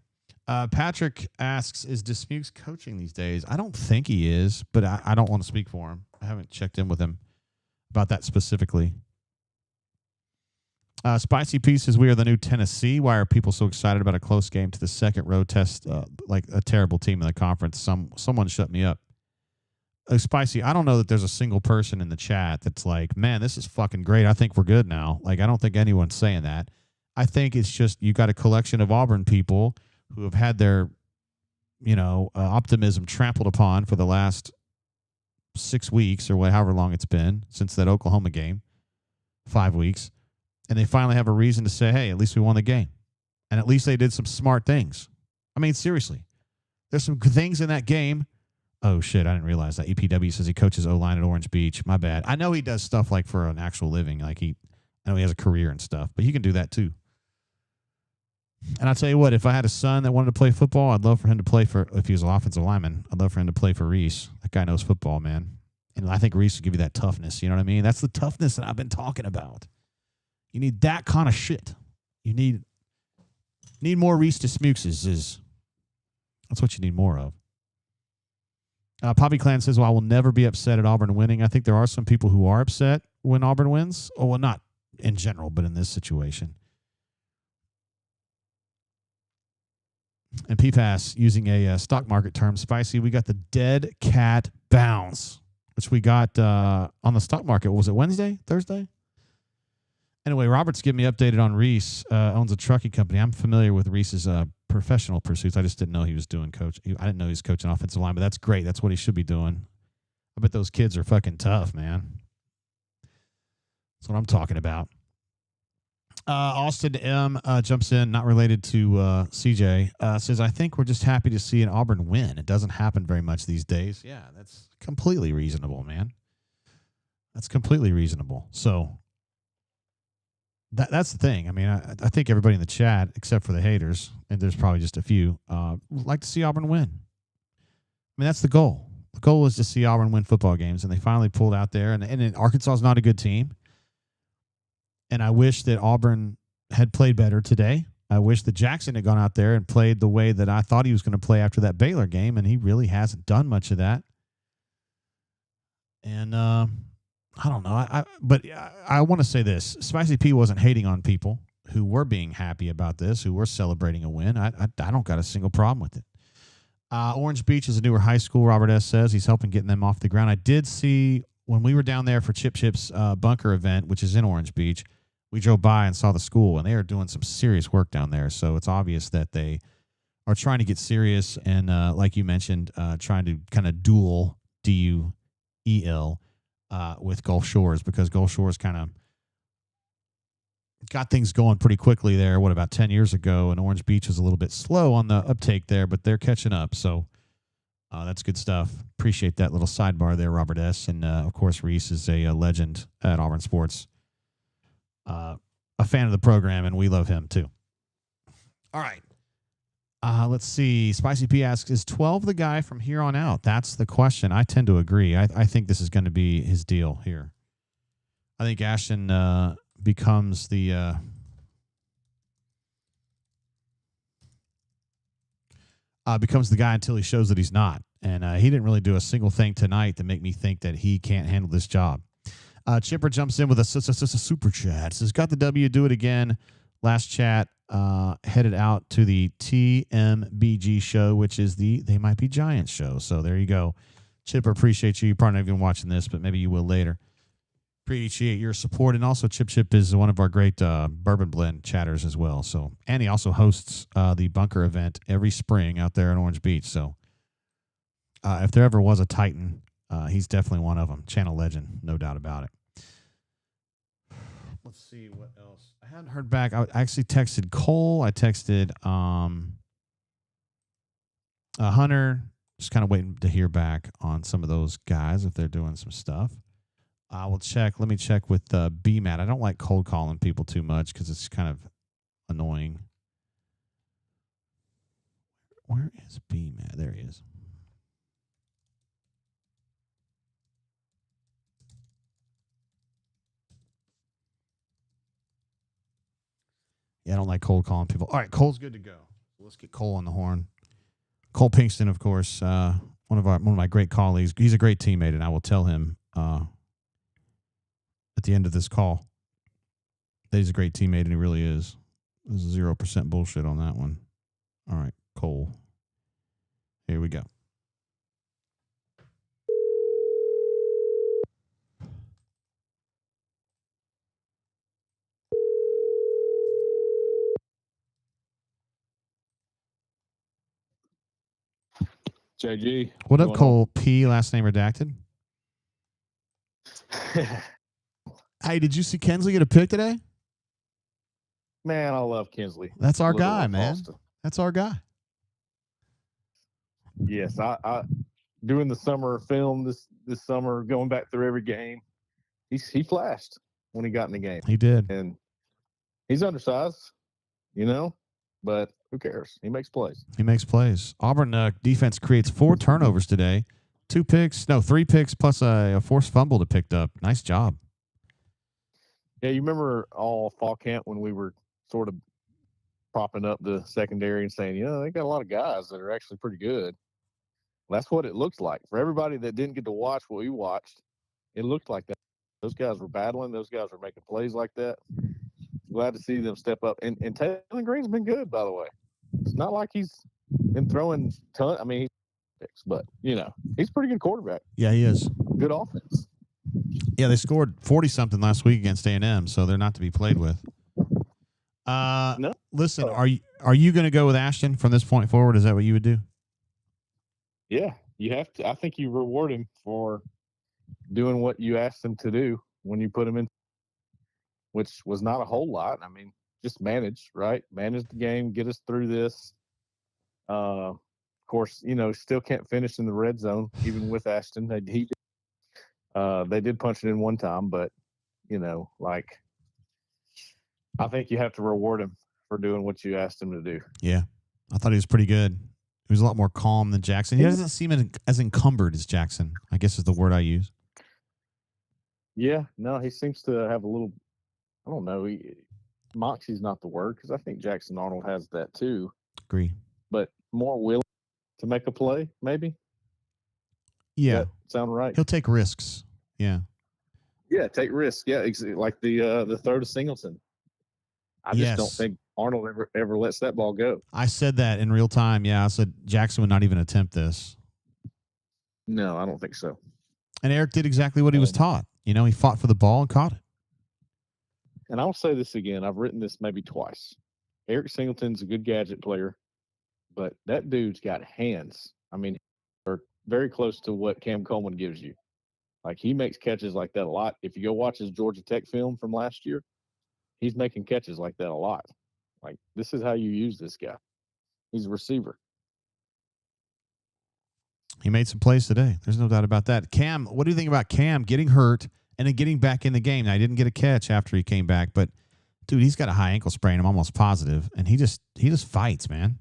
[SPEAKER 1] Patrick asks, is Dismukes coaching these days? I don't think he is, but I don't want to speak for him. I haven't checked in with him about that specifically. Spicy P says, we are the new Tennessee. Why are people so excited about a close game to the second road test, like a terrible team in the conference? Someone shut me up. Spicy, I don't know that there's a single person in the chat that's like, man, this is fucking great. I think we're good now. Like, I don't think anyone's saying that. I think it's just you got a collection of Auburn people who have had their, optimism trampled upon for the last 6 weeks or however long it's been since that Oklahoma game, 5 weeks. And they finally have a reason to say, hey, at least we won the game. And at least they did some smart things. I mean, seriously, there's some good things in that game. Oh, shit, I didn't realize that. EPW says he coaches O-line at Orange Beach. My bad. I know he does stuff like for an actual living. I know he has a career and stuff, but he can do that too. And I'll tell you what, if I had a son that wanted to play football, I'd love for him to play if he was an offensive lineman, I'd love for him to play for Reese. That guy knows football, man. And I think Reese will give you that toughness. You know what I mean? That's the toughness that I've been talking about. You need that kind of shit. You need more Reese Dismukes. That's what you need more of. Poppy Clan says, well, I will never be upset at Auburn winning. I think there are some people who are upset when Auburn wins. Oh, well, not in general, but in this situation. And PFAS, using a stock market term, Spicy, we got the dead cat bounce, which we got on the stock market. Was it Wednesday? Thursday? Anyway, Robert's giving me updated on Reese. Owns a trucking company. I'm familiar with Reese's professional pursuits. I just didn't know he was doing coach. I didn't know he was coaching offensive line, but that's great. That's what he should be doing. I bet those kids are fucking tough, man. That's what I'm talking about. Austin M jumps in, not related to CJ, says, I think we're just happy to see an Auburn win. It doesn't happen very much these days. Yeah, that's completely reasonable, man. That's completely reasonable. So that's the thing. I mean, I think everybody in the chat, except for the haters, and there's probably just a few, would like to see Auburn win. I mean, that's the goal. The goal is to see Auburn win football games, and they finally pulled out there. And Arkansas is not a good team. And I wish that Auburn had played better today. I wish that Jackson had gone out there and played the way that I thought he was going to play after that Baylor game, and he really hasn't done much of that. And I don't know. But I want to say this. Spicy P wasn't hating on people who were being happy about this, who were celebrating a win. I don't got a single problem with it. Orange Beach is a newer high school, Robert S. says. He's helping getting them off the ground. I did see when we were down there for Chip's bunker event, which is in Orange Beach, we drove by and saw the school, and they are doing some serious work down there. So it's obvious that they are trying to get serious and, like you mentioned, trying to kind of duel, D-U-E-L, with Gulf Shores, because Gulf Shores kind of got things going pretty quickly there, about 10 years ago, and Orange Beach was a little bit slow on the uptake there, but they're catching up. So that's good stuff. Appreciate that little sidebar there, Robert S. And, of course, Reese is a legend at Auburn Sports. A fan of the program, and we love him too. All right. Let's see. Spicy P asks, is 12 the guy from here on out? That's the question. I tend to agree. I think this is going to be his deal here. I think Ashton becomes the guy until he shows that he's not. And he didn't really do a single thing tonight to make me think that he can't handle this job. Chipper jumps in with a super chat. Says, got the W, do it again. Last chat headed out to the TMBG show, which is the They Might Be Giants show. So there you go. Chipper, appreciate you. You're probably not even watching this, but maybe you will later. Appreciate your support. And also Chip is one of our great bourbon blend chatters as well. So, and he also hosts the bunker event every spring out there in Orange Beach. So if there ever was a Titan, he's definitely one of them. Channel legend, no doubt about it. Let's see what else. I hadn't heard back. I actually texted Cole. I texted Hunter. Just kind of waiting to hear back on some of those guys if they're doing some stuff. I will check. Let me check with BMAT. I don't like cold calling people too much because it's kind of annoying. Where is BMAT? There he is. Yeah, I don't like cold calling people. All right, Cole's good to go. Let's get Cole on the horn. Cole Pinkston, of course, one of my great colleagues. He's a great teammate, and I will tell him at the end of this call that he's a great teammate, and he really is. There's 0% bullshit on that one. All right, Cole. Here we go.
[SPEAKER 3] JG.
[SPEAKER 1] What up, Cole P, last name redacted? Hey, did you see Kensley get a pick today?
[SPEAKER 5] Man, I love Kensley.
[SPEAKER 1] That's our guy, man. That's our guy.
[SPEAKER 5] Yes, I doing the summer film this summer, going back through every game. He flashed when he got in the game.
[SPEAKER 1] He did.
[SPEAKER 5] And he's undersized, but who cares? He makes plays.
[SPEAKER 1] He makes plays. Auburn defense creates 4 turnovers today. 3 picks plus a forced fumble that picked up. Nice job.
[SPEAKER 5] Yeah, you remember all fall camp when we were sort of propping up the secondary and saying, they got a lot of guys that are actually pretty good. Well, that's what it looks like. For everybody that didn't get to watch what we watched, it looked like that. Those guys were battling. Those guys were making plays like that. Glad to see them step up. And Taylor Green's been good, by the way. It's not like he's been throwing ton. I mean, he's picks, but he's a pretty good quarterback.
[SPEAKER 1] Yeah, he is.
[SPEAKER 5] Good offense.
[SPEAKER 1] Yeah, they scored 40-something last week against A&M, so they're not to be played with. No. Listen, are you going to go with Ashton from this point forward? Is that what you would do?
[SPEAKER 5] Yeah, you have to. I think you reward him for doing what you asked him to do when you put him in, which was not a whole lot. I mean, just manage, right? Manage the game, get us through this. Of course, still can't finish in the red zone, even with Ashton. They did punch it in one time, but, I think you have to reward him for doing what you asked him to do.
[SPEAKER 1] Yeah. I thought he was pretty good. He was a lot more calm than Jackson. He doesn't seem as encumbered as Jackson, I guess is the word I use.
[SPEAKER 5] Yeah, no, he seems to have a little, I don't know, moxie's not the word, because I think Jackson Arnold has that too.
[SPEAKER 1] Agree.
[SPEAKER 5] But more willing to make a play, maybe?
[SPEAKER 1] Yeah.
[SPEAKER 5] Does that sound right?
[SPEAKER 1] He'll take risks. Yeah.
[SPEAKER 5] Yeah, take risks. Yeah, like the throw to Singleton. I just don't think Arnold ever lets that ball go.
[SPEAKER 1] I said that in real time. Yeah, I said Jackson would not even attempt this.
[SPEAKER 5] No, I don't think so.
[SPEAKER 1] And Eric did exactly what he was taught. He fought for the ball and caught it.
[SPEAKER 5] And I'll say this again. I've written this maybe twice. Eric Singleton's a good gadget player, but that dude's got hands. I mean, are very close to what Cam Coleman gives you. Like, he makes catches like that a lot. If you go watch his Georgia Tech film from last year, he's making catches like that a lot. Like, this is how you use this guy. He's a receiver.
[SPEAKER 1] He made some plays today. There's no doubt about that. Cam, what do you think about Cam getting hurt and then getting back in the game? Now, he didn't get a catch after he came back, but, dude, he's got a high ankle sprain. I'm almost positive. And he just fights, man.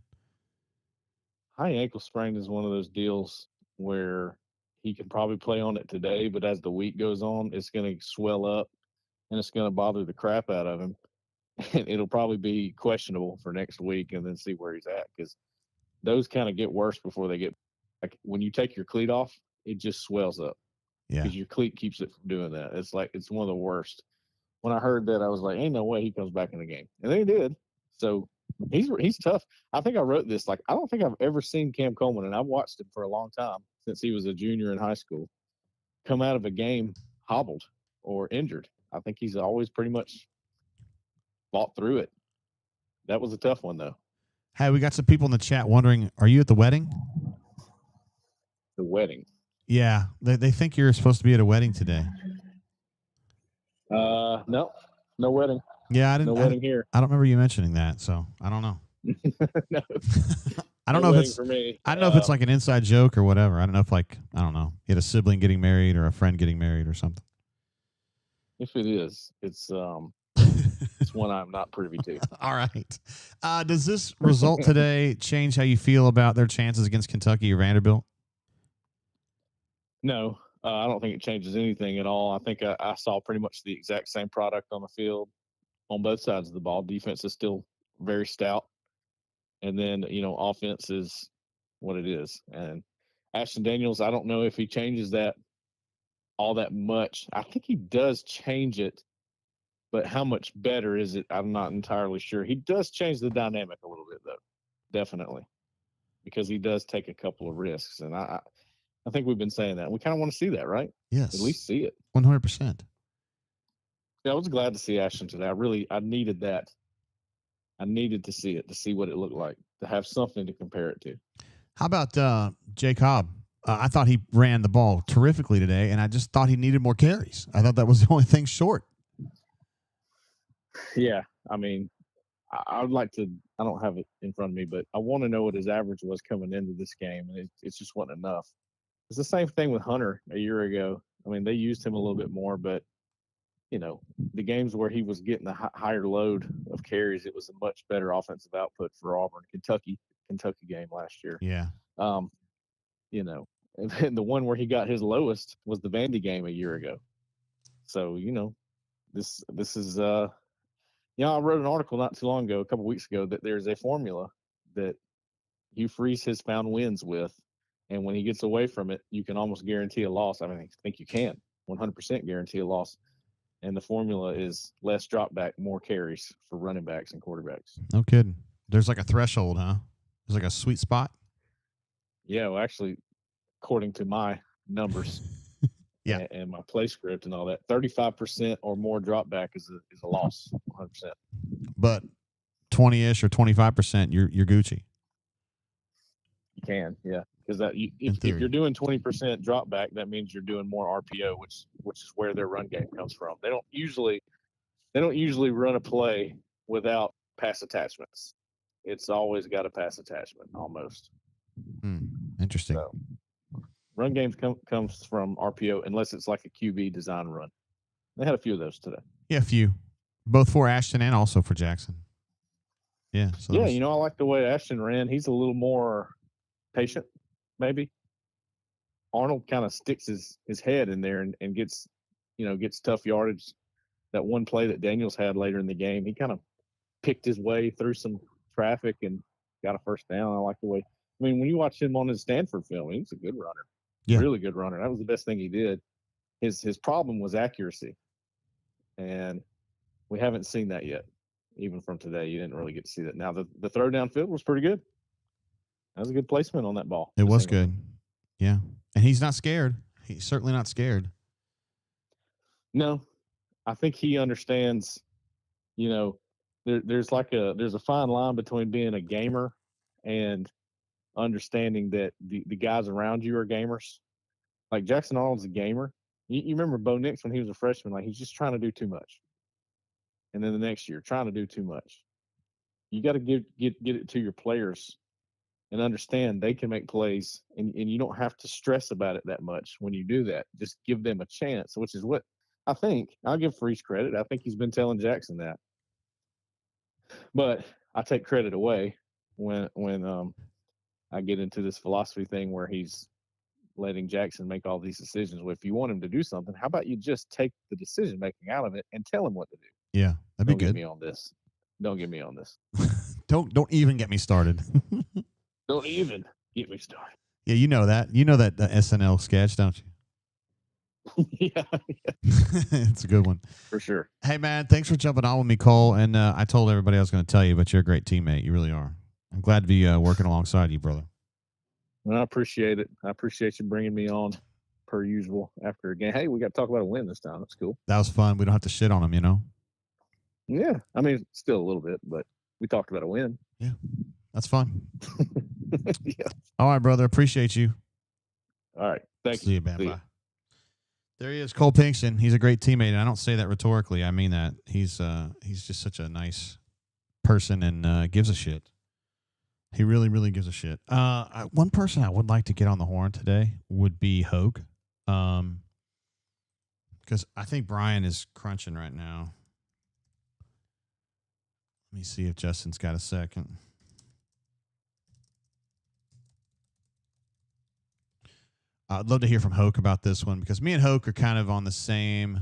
[SPEAKER 5] High ankle sprain is one of those deals where he can probably play on it today, but as the week goes on, it's going to swell up and it's going to bother the crap out of him. And it'll probably be questionable for next week and then see where he's at, because those kind of get worse before they get, like, when you take your cleat off, it just swells up.
[SPEAKER 1] Yeah.
[SPEAKER 5] Because your cleat keeps it from doing that. It's one of the worst. When I heard that, I was like, ain't no way he comes back in the game. And then he did. So he's tough. I think I wrote this, like, I don't think I've ever seen Cam Coleman, and I've watched him for a long time since he was a junior in high school, come out of a game hobbled or injured. I think he's always pretty much fought through it. That was a tough one, though.
[SPEAKER 1] Hey, we got some people in the chat wondering, are you at the wedding?
[SPEAKER 5] The wedding?
[SPEAKER 1] Yeah. They think you're supposed to be at a wedding today.
[SPEAKER 5] No wedding.
[SPEAKER 1] Yeah, I didn't.
[SPEAKER 5] No wedding here.
[SPEAKER 1] I don't remember you mentioning that, so I don't know.
[SPEAKER 5] No.
[SPEAKER 1] I don't know if it's
[SPEAKER 5] for me.
[SPEAKER 1] I don't know if it's like an inside joke or whatever. I don't know if, like, I don't know, you had a sibling getting married or a friend getting married or something.
[SPEAKER 5] If it is, it's one I'm not privy to.
[SPEAKER 1] All right. Does this result today change how you feel about their chances against Kentucky or Vanderbilt?
[SPEAKER 5] No, I don't think it changes anything at all. I think I saw pretty much the exact same product on the field on both sides of the ball. Defense is still very stout. And then, offense is what it is. And Ashton Daniels, I don't know if he changes that all that much. I think he does change it, but how much better is it? I'm not entirely sure. He does change the dynamic a little bit, though, definitely, because he does take a couple of risks. And I think we've been saying that. We kind of want to see that, right?
[SPEAKER 1] Yes.
[SPEAKER 5] At least see it.
[SPEAKER 1] 100%.
[SPEAKER 5] Yeah, I was glad to see Ashton today. I needed that. I needed to see it, to see what it looked like, to have something to compare it to.
[SPEAKER 1] How about Jay Cobb? I thought he ran the ball terrifically today, and I just thought he needed more carries. I thought that was the only thing short.
[SPEAKER 5] Yeah, I mean, I would like to – I don't have it in front of me, but I want to know what his average was coming into this game, and it just wasn't enough. It's the same thing with Hunter a year ago. I mean, they used him a little bit more, but, the games where he was getting a higher load of carries, it was a much better offensive output for Auburn. Kentucky game last year.
[SPEAKER 1] Yeah.
[SPEAKER 5] And the one where he got his lowest was the Vandy game a year ago. So, this is I wrote an article not too long ago, a couple weeks ago, that there's a formula that Hugh Freeze has found wins with, and when he gets away from it, you can almost guarantee a loss. I mean, I think you can 100% guarantee a loss. And the formula is less drop back, more carries for running backs and quarterbacks.
[SPEAKER 1] No kidding. There's like a threshold, huh? There's like a sweet spot.
[SPEAKER 5] Yeah, well, actually, according to my numbers,
[SPEAKER 1] yeah,
[SPEAKER 5] and my play script and all that, 35% or more drop back is a loss, 100%.
[SPEAKER 1] But 20-ish or 25%, you're Gucci.
[SPEAKER 5] You can, yeah, because if you're doing 20% drop back, that means you're doing more RPO, which is where their run game comes from. They don't usually run a play without pass attachments. It's always got a pass attachment, almost.
[SPEAKER 1] Interesting.
[SPEAKER 5] So, run games comes from RPO unless it's like a QB design run. They had a few of those today.
[SPEAKER 1] Yeah, a few. Both for Ashton and also for Jackson. Yeah. So
[SPEAKER 5] Yeah, I like the way Ashton ran. He's a little more patient, maybe. Arnold kind of sticks his head in there and gets tough yardage. That one play that Daniels had later in the game, he kind of picked his way through some traffic and got a first down. I like the way. I mean, when you watch him on his Stanford film, he's a good runner.
[SPEAKER 1] Yeah.
[SPEAKER 5] Really good runner. That was the best thing he did. His problem was accuracy. And we haven't seen that yet. Even from today, you didn't really get to see that. Now, the throw downfield was pretty good. That was a good placement on that ball.
[SPEAKER 1] It was good. Yeah. And he's not scared. He's certainly not scared.
[SPEAKER 5] No. I think he understands, there's a fine line between being a gamer and understanding that the guys around you are gamers. Like Jackson Arnold's a gamer. You remember Bo Nix when he was a freshman, like he's just trying to do too much. And then the next year, trying to do too much. You got to get it to your players and understand they can make plays, and you don't have to stress about it that much when you do that. Just give them a chance, which is what I think. I'll give Freeze credit. I think he's been telling Jackson that. But I take credit away when I get into this philosophy thing where he's letting Jackson make all these decisions. Well, if you want him to do something, how about you just take the decision making out of it and tell him what to do?
[SPEAKER 1] Yeah, that'd be good.
[SPEAKER 5] Don't get me on this. Don't get me on this.
[SPEAKER 1] Don't even get me started.
[SPEAKER 5] Don't even get me started.
[SPEAKER 1] Yeah, you know that. You know that SNL sketch, don't you?
[SPEAKER 5] Yeah.
[SPEAKER 1] It's a good one.
[SPEAKER 5] For sure.
[SPEAKER 1] Hey, man, thanks for jumping on with me, Cole. And I told everybody I was going to tell you, but you're a great teammate. You really are. I'm glad to be working alongside you, brother.
[SPEAKER 5] Well, I appreciate it. I appreciate you bringing me on, per usual, after a game. Hey, we got to talk about a win this time. That's cool.
[SPEAKER 1] That was fun. We don't have to shit on them, you know?
[SPEAKER 5] Yeah. I mean, still a little bit, but we talked about a win.
[SPEAKER 1] Yeah. That's fun.
[SPEAKER 5] Yeah.
[SPEAKER 1] All right, brother. Appreciate you.
[SPEAKER 5] All right. Thank
[SPEAKER 1] See
[SPEAKER 5] you.
[SPEAKER 1] you, man. Bye. There he is, Cole Pinkston. He's a great teammate, and I don't say that rhetorically. I mean that. He's just such a nice person and gives a shit. He really, really gives a shit. One person I would like to get on the horn today would be Hoke, because I think Brian is crunching right now. Let me see if Justin's got a second. I'd love to hear from Hoke about this one because me and Hoke are kind of on the same.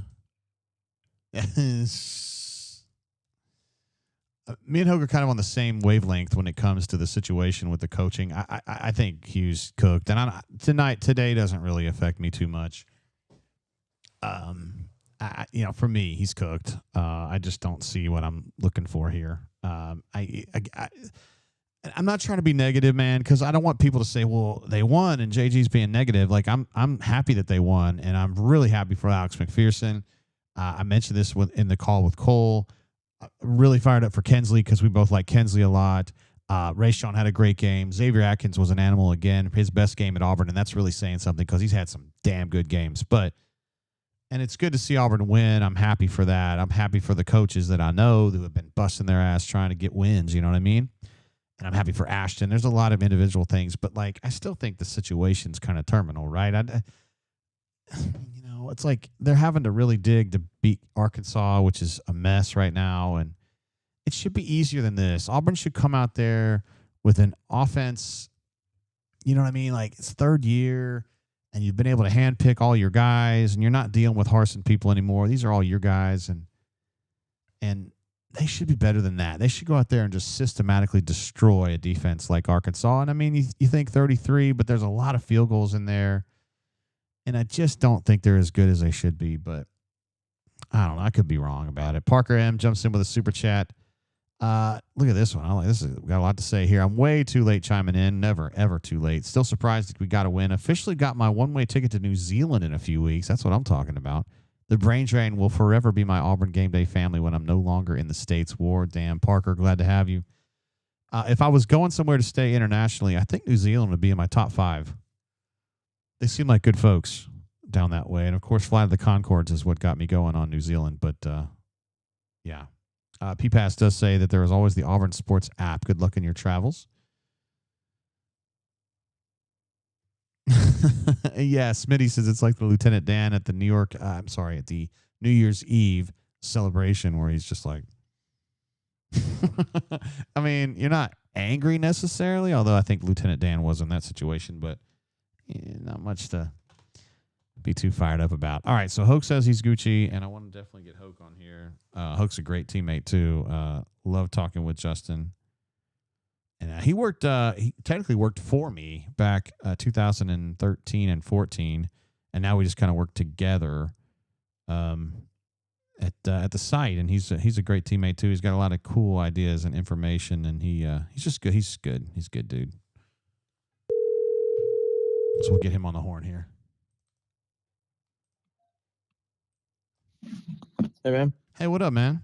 [SPEAKER 1] Me and Hoke are kind of on the same wavelength when it comes to the situation with the coaching. I think Hugh's cooked, and today doesn't really affect me too much. For me, he's cooked. I just don't see what I'm looking for here. I'm not trying to be negative, man, because I don't want people to say, "Well, they won," and JG's being negative. Like I'm happy that they won, and I'm really happy for Alex McPherson. I mentioned this in the call with Cole. Really fired up for Kensley because we both like Kensley a lot. Rayshawn had a great game. Xavier Atkins was an animal again. His best game at Auburn, and that's really saying something because he's had some damn good games. And it's good to see Auburn win. I'm happy for that. I'm happy for the coaches that I know who have been busting their ass trying to get wins. You know what I mean? And I'm happy for Ashton. There's a lot of individual things, but I still think the situation's kind of terminal, right? It's like they're having to really dig to beat Arkansas, which is a mess right now. And it should be easier than this. Auburn should come out there with an offense. You know what I mean? Like it's third year and you've been able to handpick all your guys and you're not dealing with Harsin people anymore. These are all your guys. And they should be better than that. They should go out there and just systematically destroy a defense like Arkansas. And I mean, you think 33, but there's a lot of field goals in there. And I just don't think they're as good as they should be, but I don't know. I could be wrong about it. Parker M jumps in with a super chat. Look at this one. I like this. We got a lot to say here. I'm way too late chiming in. Never, ever too late. Still surprised that we got a win. Officially got my one-way ticket to New Zealand in a few weeks. That's what I'm talking about. The brain drain will forever be my Auburn game day family when I'm no longer in the States. War, damn. Parker, glad to have you. If I was going somewhere to stay internationally, I think New Zealand would be in my top 5. They seem like good folks down that way. And, of course, Flight of the Conchords is what got me going on New Zealand. But, yeah, PPAS does say that there is always the Auburn Sports app. Good luck in your travels. Yeah, Smitty says it's like the Lieutenant Dan at the at the New Year's Eve celebration where he's just like, I mean, you're not angry necessarily, although I think Lieutenant Dan was in that situation, but not much to be too fired up about. All right, so Hoke says he's Gucci, and I want to definitely get Hoke on here. Hoke's a great teammate too. Love talking with Justin. And he technically worked for me back 2013 and 14, and now we just kind of work together at the site. And he's a great teammate too. He's got a lot of cool ideas and information, and he's just good. He's good. He's a good dude. So we'll get him on the horn here.
[SPEAKER 12] Hey man.
[SPEAKER 1] Hey, what up, man?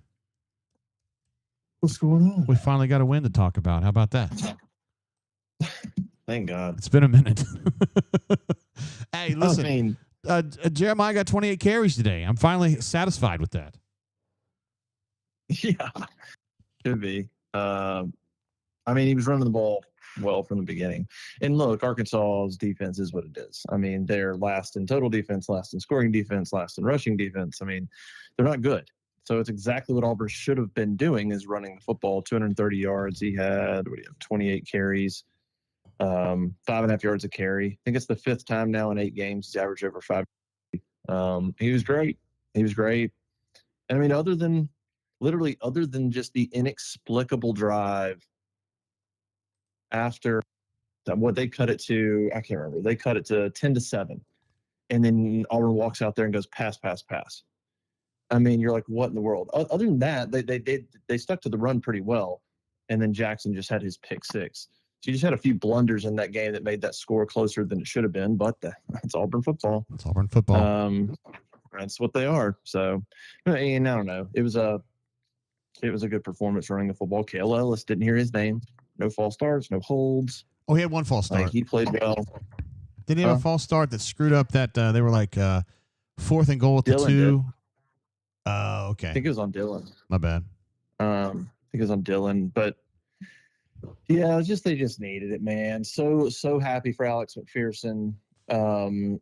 [SPEAKER 12] What's going on?
[SPEAKER 1] We finally got a win to talk about. How about that?
[SPEAKER 12] Thank God.
[SPEAKER 1] It's been a minute. Hey, listen. Jeremiah got 28 carries today. I'm finally satisfied with that.
[SPEAKER 12] Yeah, could be. I mean, he was running the ball well from the beginning. And look, Arkansas's defense is what it is. I mean, they're last in total defense, last in scoring defense, last in rushing defense. I mean, they're not good. So it's exactly what Auburn should have been doing, is running the football, 230 yards. He had, 28 carries, 5.5 yards a carry. I think it's the 5th time now in 8 games he's averaged over 5. He was great. He was great. And I mean, other than just the inexplicable drive after what they cut it to, I can't remember. They cut it to 10-7. And then Auburn walks out there and goes pass, pass, pass. I mean, you're like, what in the world? Other than that, they stuck to the run pretty well, and then Jackson just had his pick 6. So you just had a few blunders in that game that made that score closer than it should have been. But it's Auburn football.
[SPEAKER 1] It's Auburn football.
[SPEAKER 12] That's what they are. So, and I don't know. It was a good performance running the football. Cale Ellis, didn't hear his name. No false starts, no holds.
[SPEAKER 1] Oh, he had one false start.
[SPEAKER 12] He played well.
[SPEAKER 1] Did he have a false start that screwed up that they were like 4th and goal at the 2?
[SPEAKER 12] Did.
[SPEAKER 1] Oh, okay.
[SPEAKER 12] I think it was on Dylan.
[SPEAKER 1] My bad.
[SPEAKER 12] I think it was on Dylan, but yeah, they just needed it, man. So happy for Alex McPherson. And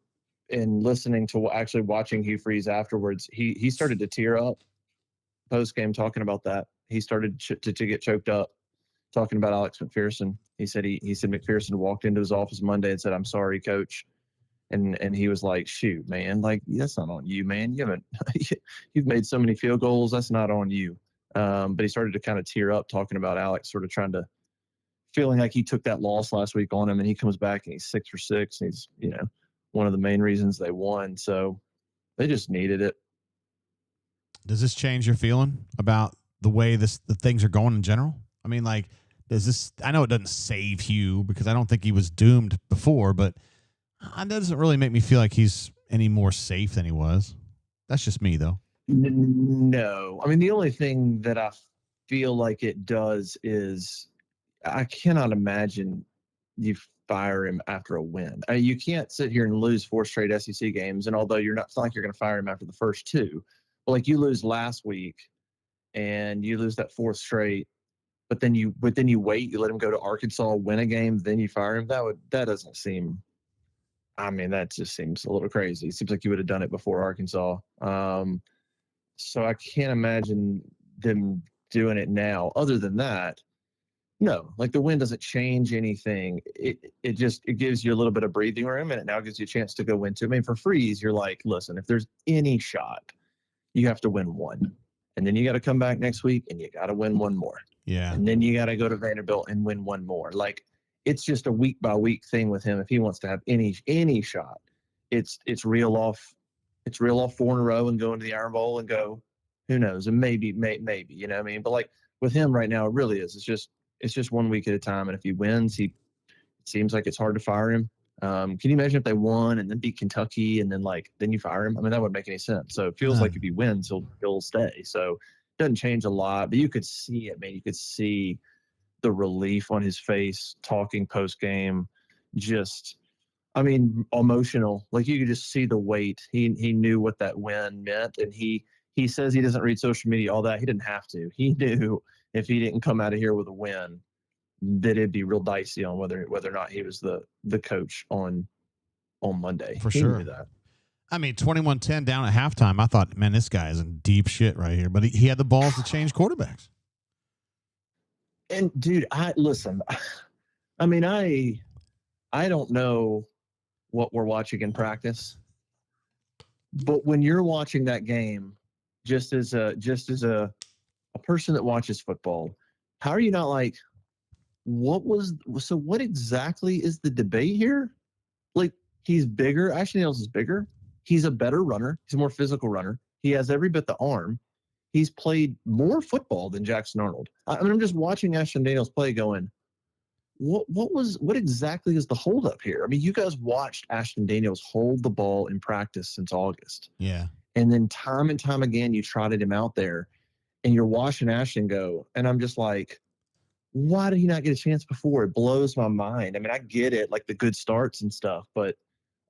[SPEAKER 12] listening to watching Hugh Freeze afterwards, he started to tear up post game talking about that. He started to get choked up talking about Alex McPherson. He said McPherson walked into his office Monday and said, "I'm sorry, coach." And he was like, shoot, man, like, that's not on you, man. You've made so many field goals. That's not on you. But he started to kind of tear up talking about Alex, sort of feeling like he took that loss last week on him, and he comes back and he's 6 for 6. And he's, one of the main reasons they won. So they just needed it.
[SPEAKER 1] Does this change your feeling about the way the things are going in general? I mean, like, I know it doesn't save Hugh because I don't think he was doomed before, but it doesn't really make me feel like he's any more safe than he was. That's just me, though.
[SPEAKER 12] No. I mean, the only thing that I feel like it does is I cannot imagine you fire him after a win. I mean, you can't sit here and lose 4 straight SEC games, and although it's not like you're going to fire him after the first 2. But like, you lose last week, and you lose that 4th straight, but then you wait, you let him go to Arkansas, win a game, then you fire him. That doesn't seem. I mean, that just seems a little crazy. It seems like you would have done it before Arkansas. So I can't imagine them doing it now. Other than that, no. Like, the win doesn't change anything. It gives you a little bit of breathing room, and it now gives you a chance to go win 2. I mean, for Freeze, you're like, listen, if there's any shot, you have to win 1. And then you got to come back next week, and you got to win 1 more.
[SPEAKER 1] Yeah.
[SPEAKER 12] And then you got to go to Vanderbilt and win 1 more. Like, it's just a week by week thing with him. If he wants to have any shot, it's reel off 4 in a row and go into the Iron Bowl and go, who knows? And maybe, you know what I mean? But like, with him right now, it really is. It's just 1 week at a time. And if he wins, it seems like it's hard to fire him. Can you imagine if they won and then beat Kentucky and then you fire him? I mean, that wouldn't make any sense. So it feels like if he wins, he'll stay. So it doesn't change a lot, but you could see it, man. You could see the relief on his face talking post game. Just, I mean, emotional. Like, you could just see the weight. He knew what that win meant, and he he says he doesn't read social media, all that. He didn't have to. He knew if he didn't come out of here with a win, that it'd be real dicey on whether or not he was the coach on Monday.
[SPEAKER 1] For
[SPEAKER 12] He
[SPEAKER 1] sure.
[SPEAKER 12] knew that.
[SPEAKER 1] I mean, 21-10 down at halftime. I thought, man, this guy is in deep shit right here. But he had the balls to change quarterbacks.
[SPEAKER 12] And dude, listen. I mean, I don't know what we're watching in practice, but when you're watching that game, just as a person that watches football, how are you not like, what exactly is the debate here? Like, he's bigger. Ashton Daniels is bigger. He's a better runner. He's a more physical runner. He has every bit the arm. He's played more football than Jackson Arnold. I mean, I'm just watching Ashton Daniels play going, what exactly is the holdup here? I mean, you guys watched Ashton Daniels hold the ball in practice since August.
[SPEAKER 1] Yeah.
[SPEAKER 12] And then time and time again, you trotted him out there and you're watching Ashton go. And I'm just like, why did he not get a chance before? It blows my mind. I mean, I get it, like the good starts and stuff, but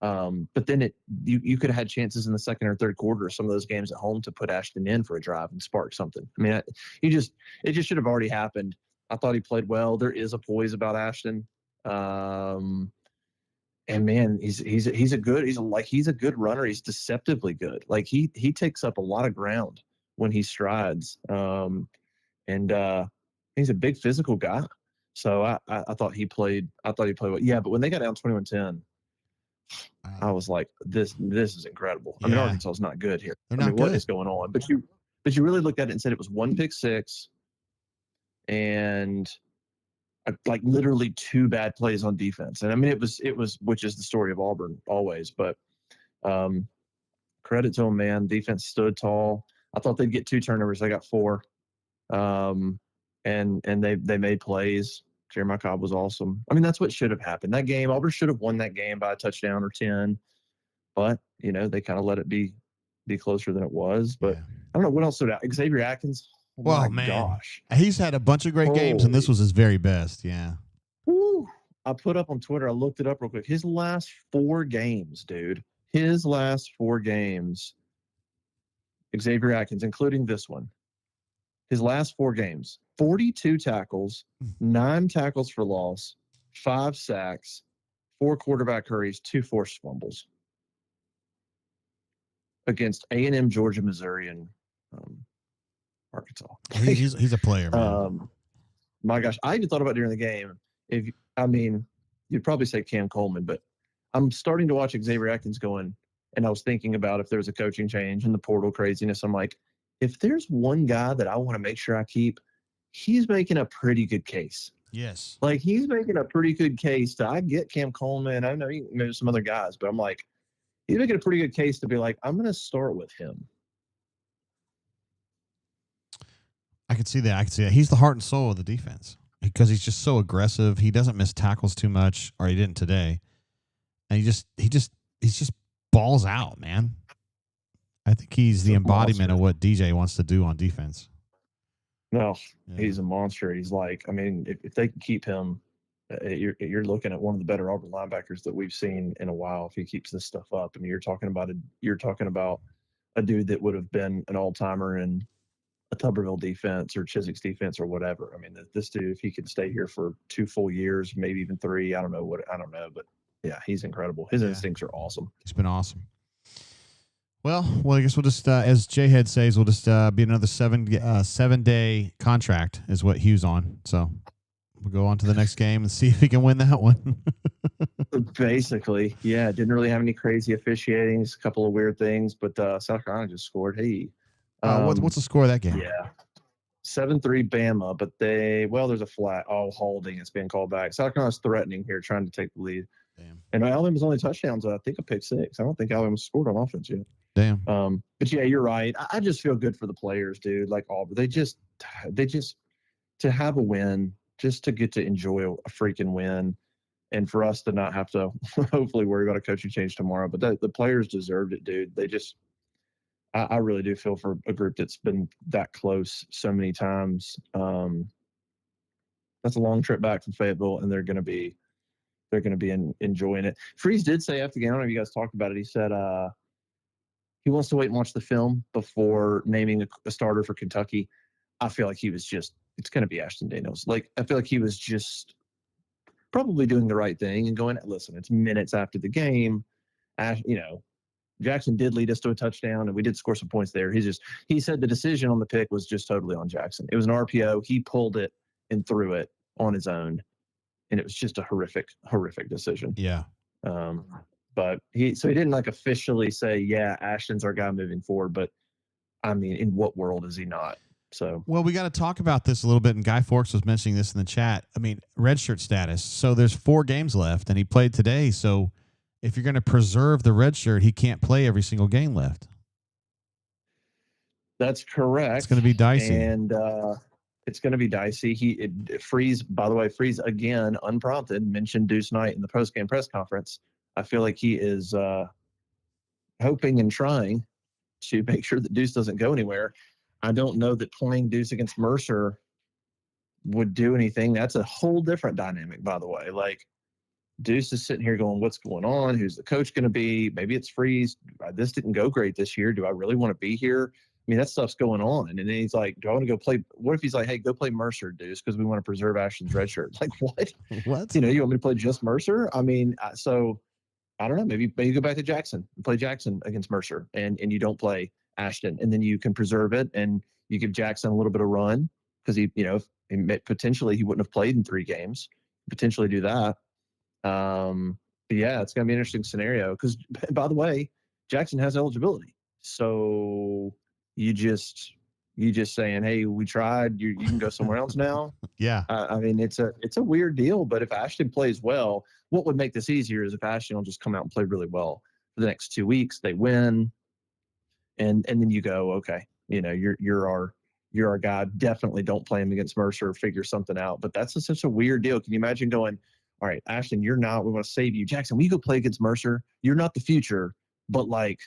[SPEAKER 12] then you could have had chances in the second or third quarter of some of those games at home to put Ashton in for a drive and spark something. I mean, it just should have already happened. I thought he played well. There is a poise about Ashton. And man, he's a good runner. He's deceptively good. Like he takes up a lot of ground when he strides. And he's a big physical guy. So I thought he played well. Yeah, but when they got down 21-10, I was like, this is incredible.
[SPEAKER 1] Yeah.
[SPEAKER 12] I mean, Arkansas is not good here.
[SPEAKER 1] They're
[SPEAKER 12] I mean,
[SPEAKER 1] not
[SPEAKER 12] what
[SPEAKER 1] good.
[SPEAKER 12] is going on? But you really looked at it and said it was one pick six and like literally two bad plays on defense. And I mean, it was which is the story of Auburn always. But credit to them, man. Defense stood tall. I thought they'd get 2 turnovers. They got 4. And they made plays. Jeremiah Cobb was awesome. I mean, that's what should have happened. That game, Auburn should have won that game by a touchdown or 10. But, they kind of let it be closer than it was. But I don't know what else stood out. Xavier Atkins. Oh,
[SPEAKER 1] well,
[SPEAKER 12] my
[SPEAKER 1] man,
[SPEAKER 12] gosh.
[SPEAKER 1] He's had a bunch of great games, and this was his very best. Yeah.
[SPEAKER 12] Woo. I put up on Twitter, I looked it up real quick. His last 4 games, dude. His last 4 games, Xavier Atkins, including this one. His last 4 games, 42 tackles, 9 tackles for loss, 5 sacks, 4 quarterback hurries, 2 forced fumbles against A&M, Georgia, Missouri, and Arkansas.
[SPEAKER 1] He's a player, man.
[SPEAKER 12] My gosh, I even thought about during the game. You'd probably say Cam Coleman, but I'm starting to watch Xavier Atkins going, and I was thinking about if there was a coaching change and the portal craziness. I'm like, if there's one guy that I want to make sure I keep, he's making a pretty good case.
[SPEAKER 1] Yes.
[SPEAKER 12] Like, he's making a pretty good case I get Cam Coleman. I know maybe some other guys, but I'm like, he's making a pretty good case to be like, I'm going to start with him.
[SPEAKER 1] I could see that. He's the heart and soul of the defense because he's just so aggressive. He doesn't miss tackles too much, or he didn't today. And he just balls out, man. I think he's the embodiment of what DJ wants to do on defense.
[SPEAKER 12] No, he's a monster. He's like, I mean, if they can keep him, you're looking at one of the better Auburn linebackers that we've seen in a while. If he keeps this stuff up, I mean, you're talking about a dude that would have been an all-timer in a Tuberville defense or Chiswick's defense or whatever. I mean, this dude, if he could stay here for 2 full years, maybe even 3, I don't know, but yeah, he's incredible. His instincts are awesome.
[SPEAKER 1] He's been awesome. Well, I guess we'll just, as J-Head says, we'll just be another 7-day contract is what Hugh's on. So we'll go on to the next game and see if he can win that one.
[SPEAKER 12] Basically, yeah. Didn't really have any crazy officiating. Just a couple of weird things, but South Carolina just scored. Hey,
[SPEAKER 1] what's the score of that game?
[SPEAKER 12] Yeah, 7-3 Bama, but there's a flat. Holding. It's being called back. South Carolina's threatening here, trying to take the lead.
[SPEAKER 1] Damn.
[SPEAKER 12] And Alabama's only touchdowns, I think, a pick 6. I don't think Alabama scored on offense yet.
[SPEAKER 1] Damn.
[SPEAKER 12] But yeah, you're right. I just feel good for the players, dude. Like Auburn, they just to have a win, just to get to enjoy a freaking win, and for us to not have to hopefully worry about a coaching change tomorrow. But the players deserved it, dude. They just, I really do feel for a group that's been that close so many times. That's a long trip back from Fayetteville, and they're going to be enjoying it. Freeze did say after the game, I don't know if you guys talked about it. He said, he wants to wait and watch the film before naming a starter for Kentucky. I feel like it's going to be Ashton Daniels. Like, I feel like he was just probably doing the right thing and going, listen, it's minutes after the game. Jackson did lead us to a touchdown, and we did score some points there. He said the decision on the pick was just totally on Jackson. It was an RPO. He pulled it and threw it on his own, and it was just a horrific decision.
[SPEAKER 1] Yeah.
[SPEAKER 12] But he didn't like officially say, yeah, Ashton's our guy moving forward. But I mean, in what world is he not? So,
[SPEAKER 1] well, we got to talk about this a little bit. And Guy Forks was mentioning this in the chat. I mean, redshirt status. So there's 4 games left, and he played today. So if you're going to preserve the red shirt, he can't play every single game left.
[SPEAKER 12] That's correct.
[SPEAKER 1] It's going to be dicey.
[SPEAKER 12] And it's going to be dicey. Freeze, by the way, Freeze, again, unprompted, mentioned Deuce Knight in the post-game press conference. I feel like he is hoping and trying to make sure that Deuce doesn't go anywhere. I don't know that playing Deuce against Mercer would do anything. That's a whole different dynamic, by the way. Like, Deuce is sitting here going, what's going on? Who's the coach going to be? Maybe it's Freeze. This didn't go great this year. Do I really want to be here? I mean, that stuff's going on. And then he's like, do I want to go play? What if he's like, hey, go play Mercer, Deuce, because we want to preserve Ashton's red shirt? Like, what?
[SPEAKER 1] What?
[SPEAKER 12] You want me to play just Mercer? I mean, so I don't know. Maybe go back to Jackson and play Jackson against Mercer, and you don't play Ashton, and then you can preserve it, and you give Jackson a little bit of run because potentially he wouldn't have played in 3 games. Potentially do that. But yeah, it's going to be an interesting scenario because, by the way, Jackson has eligibility. So you just saying, hey, we tried, you can go somewhere else now.
[SPEAKER 1] Yeah.
[SPEAKER 12] I mean, it's a weird deal, but if Ashton plays well, what would make this easier is if Ashton will just come out and play really well for the next 2 weeks, they win. And then you go, okay, you're our guy. Definitely don't play him against Mercer, figure something out. But that's such a weird deal. Can you imagine going, all right, Ashton, we want to save you. Jackson, will you go play against Mercer? You're not the future, but like,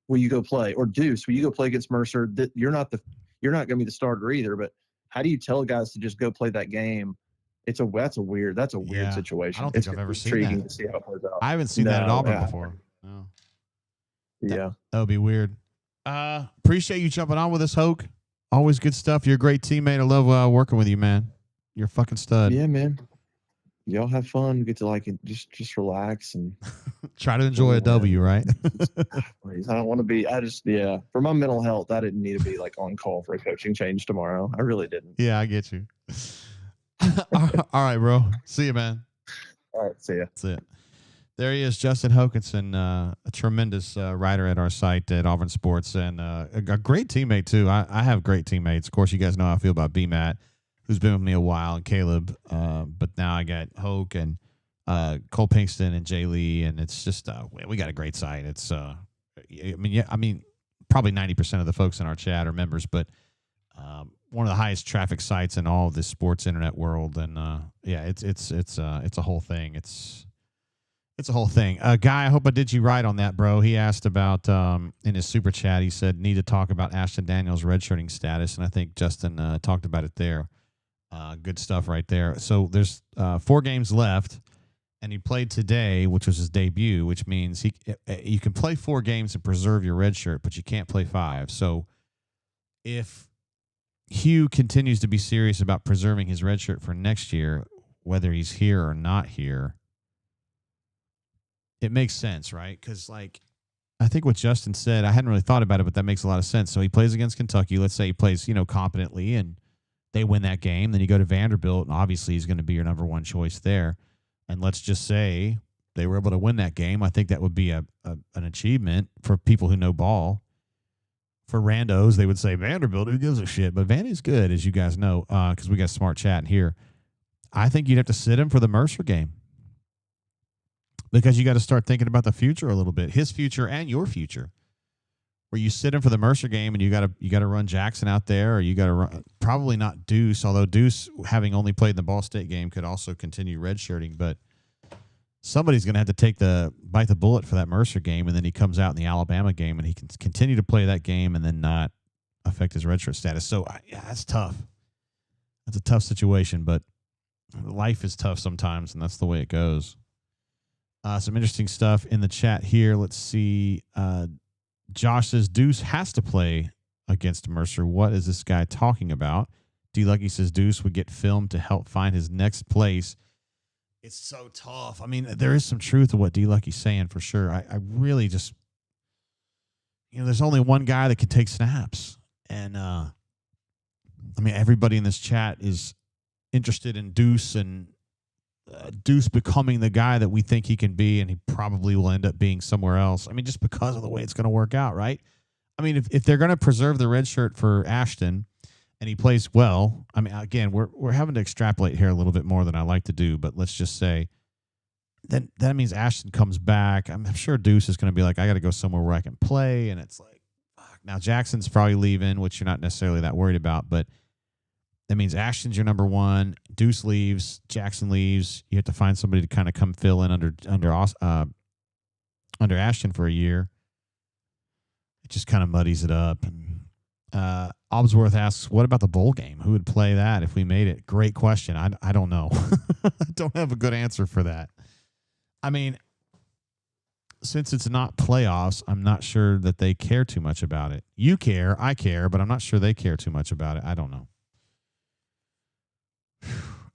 [SPEAKER 12] will you go play? Or Deuce, will you go play against Mercer? You're not going to be the starter either, but how do you tell guys to just go play that game? That's a weird situation.
[SPEAKER 1] I don't think I've ever seen that.
[SPEAKER 12] To see how it plays out.
[SPEAKER 1] I haven't seen that at Auburn before. No.
[SPEAKER 12] Yeah.
[SPEAKER 1] That would be weird. Appreciate you jumping on with us, Hoke. Always good stuff. You're a great teammate. I love working with you, man. You're a fucking stud.
[SPEAKER 12] Yeah, man. Y'all have fun. Get to just relax and
[SPEAKER 1] try to enjoy a W, right?
[SPEAKER 12] Please, I don't want to be. For my mental health, I didn't need to be like on call for a coaching change tomorrow. I really didn't.
[SPEAKER 1] Yeah, I get you. All right, bro. See you, man.
[SPEAKER 12] All right, see ya.
[SPEAKER 1] That's it. There he is, Justin Hokanson, a tremendous writer at our site at Auburn Sports, and a great teammate, too. I have great teammates. Of course, you guys know how I feel about B-Matt, who's been with me a while, and Caleb. But now I got Hoke and Cole Pinkston and Jay Lee, and it's just we got a great site. It's probably 90% of the folks in our chat are members, but one of the highest traffic sites in all of this sports internet world, and it's a whole thing. It's a whole thing. Guy, I hope I did you right on that, bro. He asked about, in his super chat, he said, need to talk about Ashton Daniels' redshirting status, and I think Justin talked about it there. Good stuff right there. So there's 4 games left, and he played today, which was his debut, which means you can play 4 games and preserve your red shirt, but you can't play 5. So if Hugh continues to be serious about preserving his red shirt for next year, whether he's here or not here, it makes sense, right? Because, I think what Justin said, I hadn't really thought about it, but that makes a lot of sense. So he plays against Kentucky. Let's say he plays, competently, and they win that game. Then you go to Vanderbilt, and obviously he's going to be your number 1 choice there. And let's just say they were able to win that game. I think that would be an achievement for people who know ball. For randos, they would say, Vanderbilt, who gives a shit? But Vandy's good, as you guys know, because we got smart chat in here. I think you'd have to sit him for the Mercer game, because you got to start thinking about the future a little bit, his future and your future. Where you sit him for the Mercer game, and you got to run Jackson out there, or you got to run probably not Deuce, although Deuce, having only played the Ball State game, could also continue redshirting. But somebody's going to have to bite the bullet for that Mercer game, and then he comes out in the Alabama game, and he can continue to play that game and then not affect his redshirt status. So that's tough. That's a tough situation, but life is tough sometimes, and that's the way it goes. Some interesting stuff in the chat here. Let's see. Josh says Deuce has to play against Mercer. What is this guy talking about? D. Lucky says Deuce would get filmed to help find his next place. It's so tough. I mean, there is some truth to what D. Lucky's saying for sure. I really just, there's only one guy that can take snaps. And, I mean, everybody in this chat is interested in Deuce and Deuce becoming the guy that we think he can be, and he probably will end up being somewhere else. I mean, just because of the way it's going to work out, right? I mean, if they're going to preserve the red shirt for Ashton and he plays well, I mean, again, we're having to extrapolate here a little bit more than I like to do, but let's just say then that means Ashton comes back. I'm sure Deuce is going to be like, I got to go somewhere where I can play, and it's like, fuck. Now Jackson's probably leaving, which you're not necessarily that worried about, but that means Ashton's your number one. Deuce leaves. Jackson leaves. You have to find somebody to kind of come fill in under Ashton for a year. It just kind of muddies it up. And Obsworth asks, what about the bowl game? Who would play that if we made it? Great question. I don't know. I don't have a good answer for that. I mean, since it's not playoffs, I'm not sure that they care too much about it. You care. I care. But I'm not sure they care too much about it. I don't know.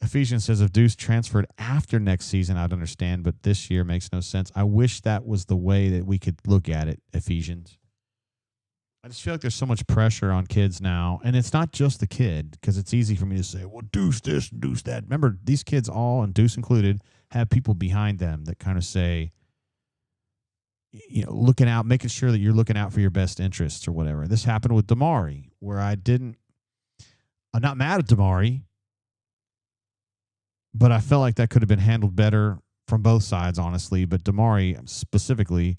[SPEAKER 1] Ephesians says if Deuce transferred after next season, I'd understand, but this year makes no sense. I wish that was the way that we could look at it, Ephesians. I just feel like there's so much pressure on kids now, and it's not just the kid, because it's easy for me to say, well, Deuce this and Deuce that. Remember, these kids all, and Deuce included, have people behind them that kind of say, looking out, making sure that you're looking out for your best interests or whatever. This happened with Damari, where I'm not mad at Damari, but I felt like that could have been handled better from both sides, honestly. But Damari specifically,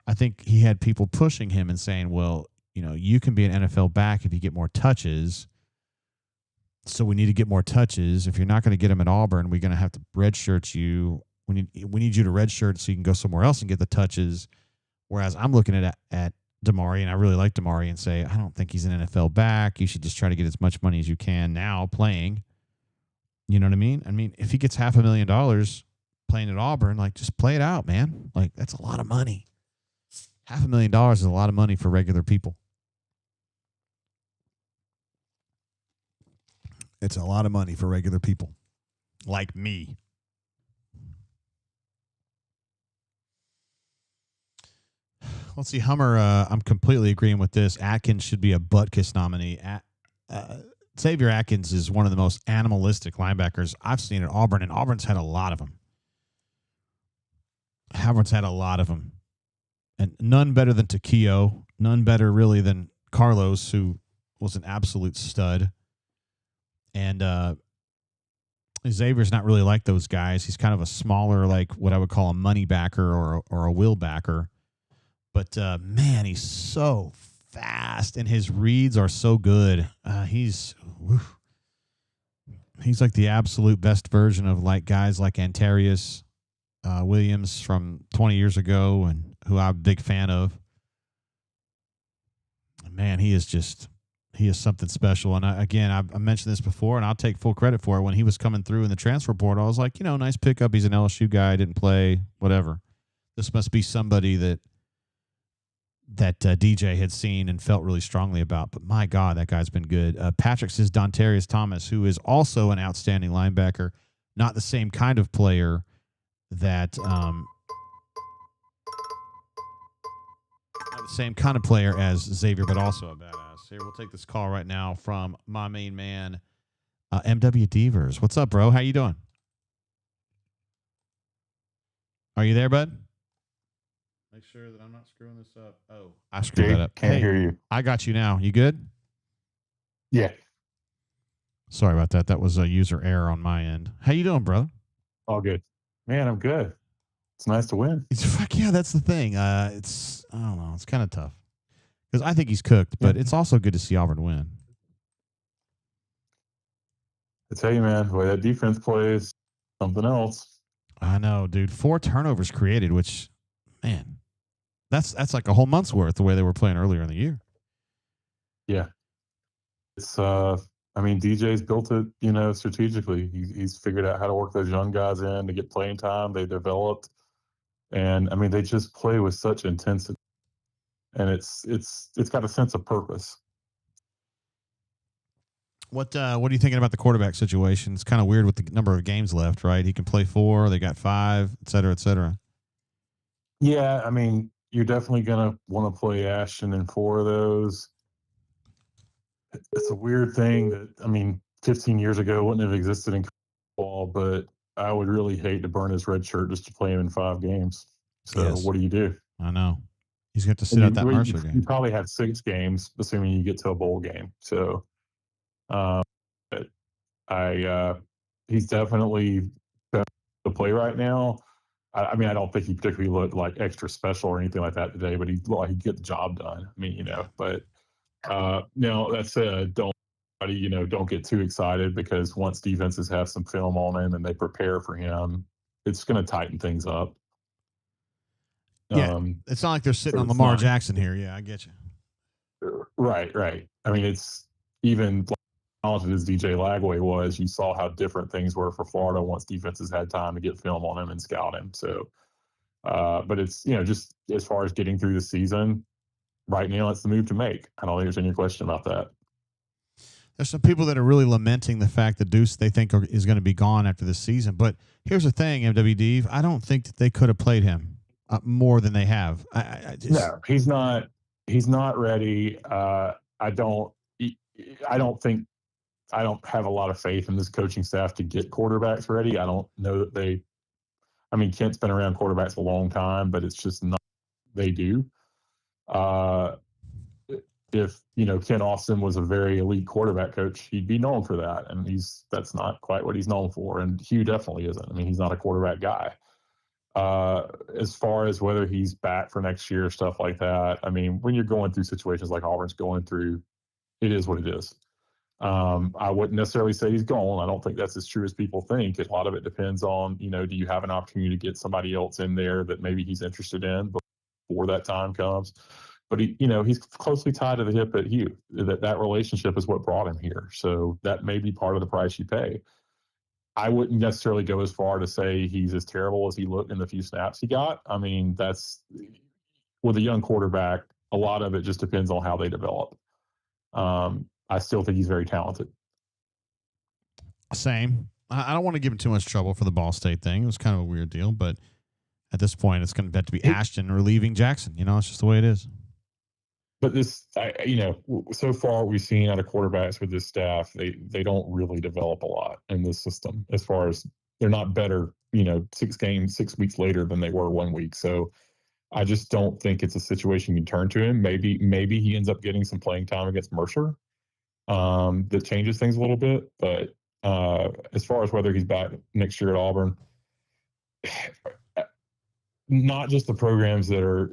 [SPEAKER 1] I think he had people pushing him and saying, well, you can be an NFL back if you get more touches. So we need to get more touches. If you're not going to get them at Auburn, we're going to have to redshirt you. We need you to redshirt so you can go somewhere else and get the touches. Whereas I'm looking at Damari, and I really like Damari, and say, I don't think he's an NFL back. You should just try to get as much money as you can now playing. You know what I mean? I mean, if he gets $500,000 playing at Auburn, like, just play it out, man. Like, that's a lot of money. $500,000 is a lot of money for regular people. It's a lot of money for regular people like me. Let's see, Hummer, I'm completely agreeing with this. Atkins should be a Butkus nominee. Xavier Atkins is one of the most animalistic linebackers I've seen at Auburn, and Auburn's had a lot of them. Auburn's had a lot of them. And none better than Takeo. None better, really, than Carlos, who was an absolute stud. And Xavier's not really like those guys. He's kind of a smaller, like what I would call a money backer or a will backer. But, man, he's so fast, and his reads are so good. He's like the absolute best version of like guys like Antarius Williams from 20 years ago, and who I'm a big fan of. Man, he is something special. And I mentioned this before, and I'll take full credit for it. When he was coming through in the transfer portal, I was like, nice pickup. He's an LSU guy, didn't play, whatever. This must be somebody that DJ had seen and felt really strongly about. But my God, that guy's been good. Patrick says Dontarius Thomas, who is also an outstanding linebacker, not the same kind of player that not the same kind of player as Xavier, but also a badass. Here, we'll take this call right now from my main man, MW Devers. What's up, bro? How you doing? Are you there, bud? Make sure that I'm not screwing this up. Oh, I screwed that up.
[SPEAKER 13] Can't hear you.
[SPEAKER 1] I got you now. You good?
[SPEAKER 13] Yeah.
[SPEAKER 1] Sorry about that. That was a user error on my end. How you doing, brother?
[SPEAKER 13] All good. Man, I'm good. It's nice to win.
[SPEAKER 1] Fuck yeah, that's the thing. I don't know. It's kind of tough because I think he's cooked, but it's also good to see Auburn win.
[SPEAKER 13] I tell you, man, the way that defense plays, something else.
[SPEAKER 1] I know, dude. 4 turnovers created, which, man, that's like a whole month's worth the way they were playing earlier in the year.
[SPEAKER 13] Yeah. It's DJ's built it, strategically. He's figured out how to work those young guys in to get playing time. They developed, and they just play with such intensity. and it's got a sense of purpose.
[SPEAKER 1] What are you thinking about the quarterback situation? It's kind of weird with the number of games left, right? He can play 4, they got 5, et cetera, et cetera.
[SPEAKER 13] Yeah, I mean, you're definitely going to want to play Ashton in 4 of those. It's a weird thing that, I mean, 15 years ago wouldn't have existed in football, but I would really hate to burn his red shirt just to play him in 5 games. So
[SPEAKER 1] Yes.
[SPEAKER 13] What do you do?
[SPEAKER 1] I know. He's got to sit out that Mercer game.
[SPEAKER 13] You probably have 6 games, assuming you get to a bowl game. So, but he's definitely to play right now. I mean, I don't think he particularly looked like extra special or anything like that today, but he'd get the job done. I mean, but now that said, don't get too excited, because once defenses have some film on him and they prepare for him, it's going to tighten things up.
[SPEAKER 1] Yeah, it's not like they're sitting on Lamar Jackson here. Yeah, I get you.
[SPEAKER 13] Right. I mean, it's even talented as DJ Lagway was, you saw how different things were for Florida once defenses had time to get film on him and scout him. So, but it's, just as far as getting through the season, right now it's the move to make. I don't think there's any question about that.
[SPEAKER 1] There's some people that are really lamenting the fact that Deuce they think is going to be gone after this season. But here's the thing, MWD, I don't think that they could have played him more than they have.
[SPEAKER 13] No, he's not ready. I don't have a lot of faith in this coaching staff to get quarterbacks ready. I don't know that Kent's been around quarterbacks a long time, but it's just not, they do. If, Ken Austin was a very elite quarterback coach, he'd be known for that. And that's not quite what he's known for. And Hugh definitely isn't. I mean, he's not a quarterback guy. As far as whether he's back for next year, stuff like that, I mean, when you're going through situations like Auburn's going through, it is what it is. I wouldn't necessarily say he's gone. I don't think that's as true as people think. A lot of it depends on, do you have an opportunity to get somebody else in there that maybe he's interested in before that time comes? But he's closely tied to the hip at Hugh. That relationship is what brought him here. So that may be part of the price you pay. I wouldn't necessarily go as far to say he's as terrible as he looked in the few snaps he got. I mean, that's with a young quarterback, a lot of it just depends on how they develop. I still think he's very talented.
[SPEAKER 1] Same. I don't want to give him too much trouble for the Ball State thing. It was kind of a weird deal, but at this point, it's going to have to be Ashton relieving Jackson. It's just the way it is.
[SPEAKER 13] But so far we've seen out of quarterbacks with this staff, they don't really develop a lot in this system. As far as they're not better, 6 weeks later than they were 1 week. So I just don't think it's a situation you turn to him. Maybe he ends up getting some playing time against Mercer. That changes things a little bit. But as far as whether he's back next year at Auburn, not just the programs that are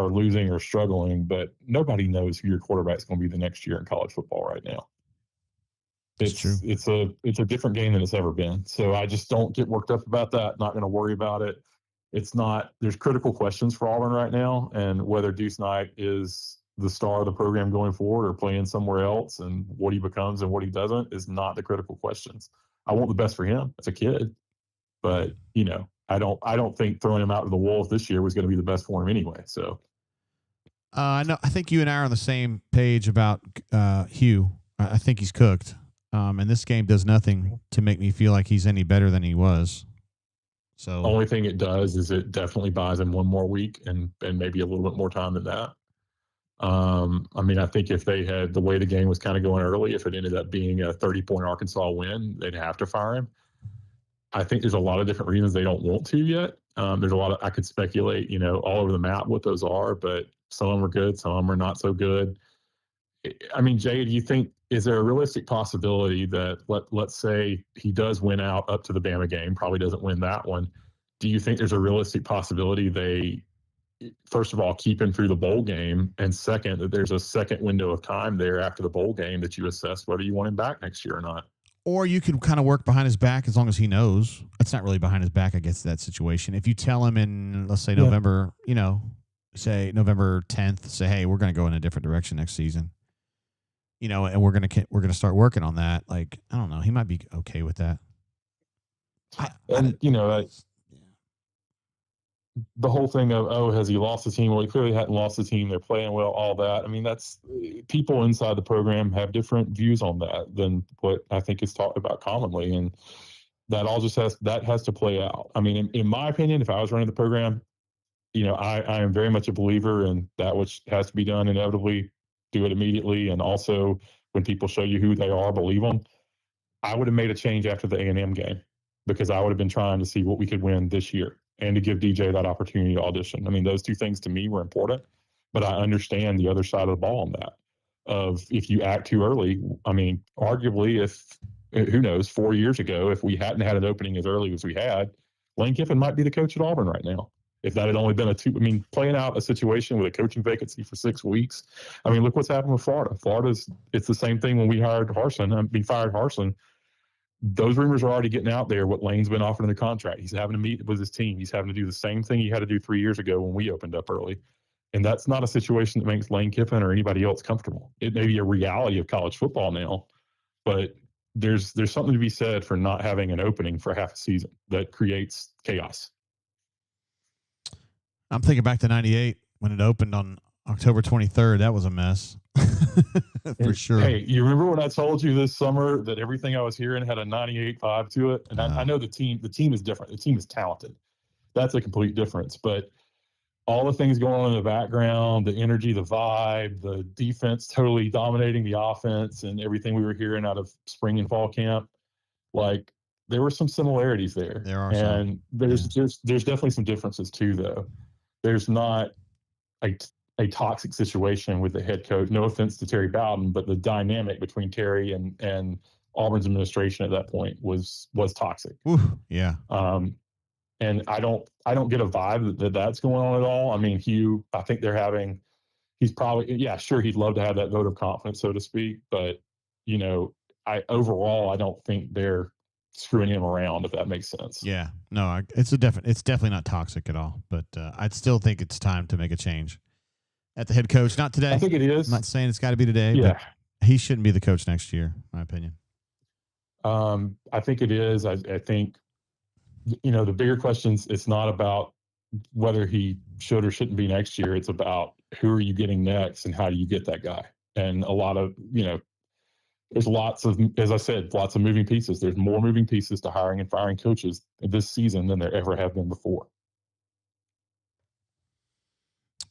[SPEAKER 13] losing or struggling, but nobody knows who your quarterback's going to be the next year in college football right now. It's true. It's a different game than it's ever been. So I just don't get worked up about that. Not going to worry about it. There's critical questions for Auburn right now, and whether Deuce Knight is the star of the program going forward or playing somewhere else, and what he becomes and what he doesn't is not the critical questions. I want the best for him as a kid, but I don't think throwing him out to the wolves this year was going to be the best for him anyway. So,
[SPEAKER 1] I think you and I are on the same page about Hugh. I think he's cooked, and this game does nothing to make me feel like he's any better than he was. So,
[SPEAKER 13] the only thing it does is it definitely buys him 1 more week and maybe a little bit more time than that. I think if they had the way the game was kind of going early, if it ended up being a 30-point Arkansas win, they'd have to fire him. I think there's a lot of different reasons they don't want to yet. There's a lot of, I could speculate, all over the map what those are, but some of them are good, some of them are not so good. I mean, Jay, do you think, is there a realistic possibility that let's say he does win out up to the Bama game, probably doesn't win that one. Do you think there's a realistic possibility they, first of all, keep him through the bowl game, and second, that there's a second window of time there after the bowl game that you assess whether you want him back next year or not?
[SPEAKER 1] Or you can kind of work behind his back as long as he knows. It's not really behind his back, I guess, that situation. If you tell him in, let's say, November, say November 10th, say, hey, we're going to go in a different direction next season, and we're going to start working on that. Like, I don't know. He might be okay with that.
[SPEAKER 13] the whole thing of, oh, has he lost the team? Well, he clearly hadn't lost the team. They're playing well, all that. I mean, that's people inside the program have different views on that than what I think is talked about commonly. And that all just has to play out. I mean, in my opinion, if I was running the program, I am very much a believer in that which has to be done inevitably, do it immediately. And also when people show you who they are, believe them. I would have made a change after the A&M game because I would have been trying to see what we could win this year and to give DJ that opportunity to audition. I mean, those two things to me were important, but I understand the other side of the ball on that of if you act too early. I mean, arguably who knows, 4 years ago, if we hadn't had an opening as early as we had, Lane Kiffin might be the coach at Auburn right now. If that had only been playing out a situation with a coaching vacancy for 6 weeks. I mean, look what's happened with Florida. It's the same thing when we fired Harsin. Those rumors are already getting out there, what Lane's been offered in the contract. He's having to meet with his team. He's having to do the same thing he had to do 3 years ago when we opened up early. And that's not a situation that makes Lane Kiffin or anybody else comfortable. It may be a reality of college football now, but there's something to be said for not having an opening for half a season that creates chaos.
[SPEAKER 1] I'm thinking back to 98 when it opened on October 23rd. That was a mess. For sure.
[SPEAKER 13] Hey, you remember when I told you this summer that everything I was hearing had a 98 vibe to it? And I know the team is different. The team is talented. That's a complete difference. But all the things going on in the background, the energy, the vibe, the defense totally dominating the offense and everything we were hearing out of spring and fall camp, like there were some similarities there.
[SPEAKER 1] There are
[SPEAKER 13] and there's definitely some differences too, though. There's not a toxic situation with the head coach. No offense to Terry Bowden, but the dynamic between Terry and Auburn's administration at that point was toxic.
[SPEAKER 1] Ooh, yeah.
[SPEAKER 13] And I don't get a vibe that that's going on at all. I mean, Hugh, I think he's probably, sure, he'd love to have that vote of confidence, so to speak. But, overall, I don't think they're screwing him around, if that makes sense.
[SPEAKER 1] Yeah, no, it's definitely not toxic at all. But I'd still think it's time to make a change at the head coach. Not today.
[SPEAKER 13] I think it is.
[SPEAKER 1] I'm not saying it's got to be today.
[SPEAKER 13] Yeah,
[SPEAKER 1] but he shouldn't be the coach next year, in my opinion.
[SPEAKER 13] I think it is. I think, the bigger questions, it's not about whether he should or shouldn't be next year. It's about who are you getting next and how do you get that guy? And a lot of, there's lots of, as I said, lots of moving pieces. There's more moving pieces to hiring and firing coaches this season than there ever have been before.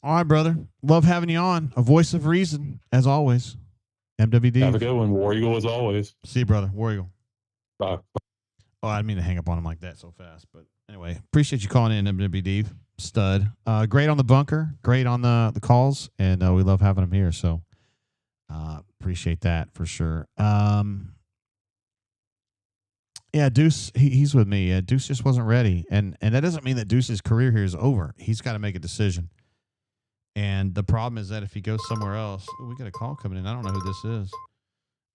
[SPEAKER 1] All right, brother. Love having you on. A voice of reason, as always. MWD.
[SPEAKER 13] Have a good one. War Eagle, as always.
[SPEAKER 1] See you, brother. War Eagle.
[SPEAKER 13] Bye.
[SPEAKER 1] Oh, I didn't mean to hang up on him like that so fast. But anyway, appreciate you calling in, MWD. Stud. Great on the bunker. Great on the calls. And we love having him here. So appreciate that for sure. Yeah, Deuce, he's with me. Deuce just wasn't ready. And that doesn't mean that Deuce's career here is over. He's got to make a decision. And the problem is that if he goes somewhere else, we got a call coming in. I don't know who this is.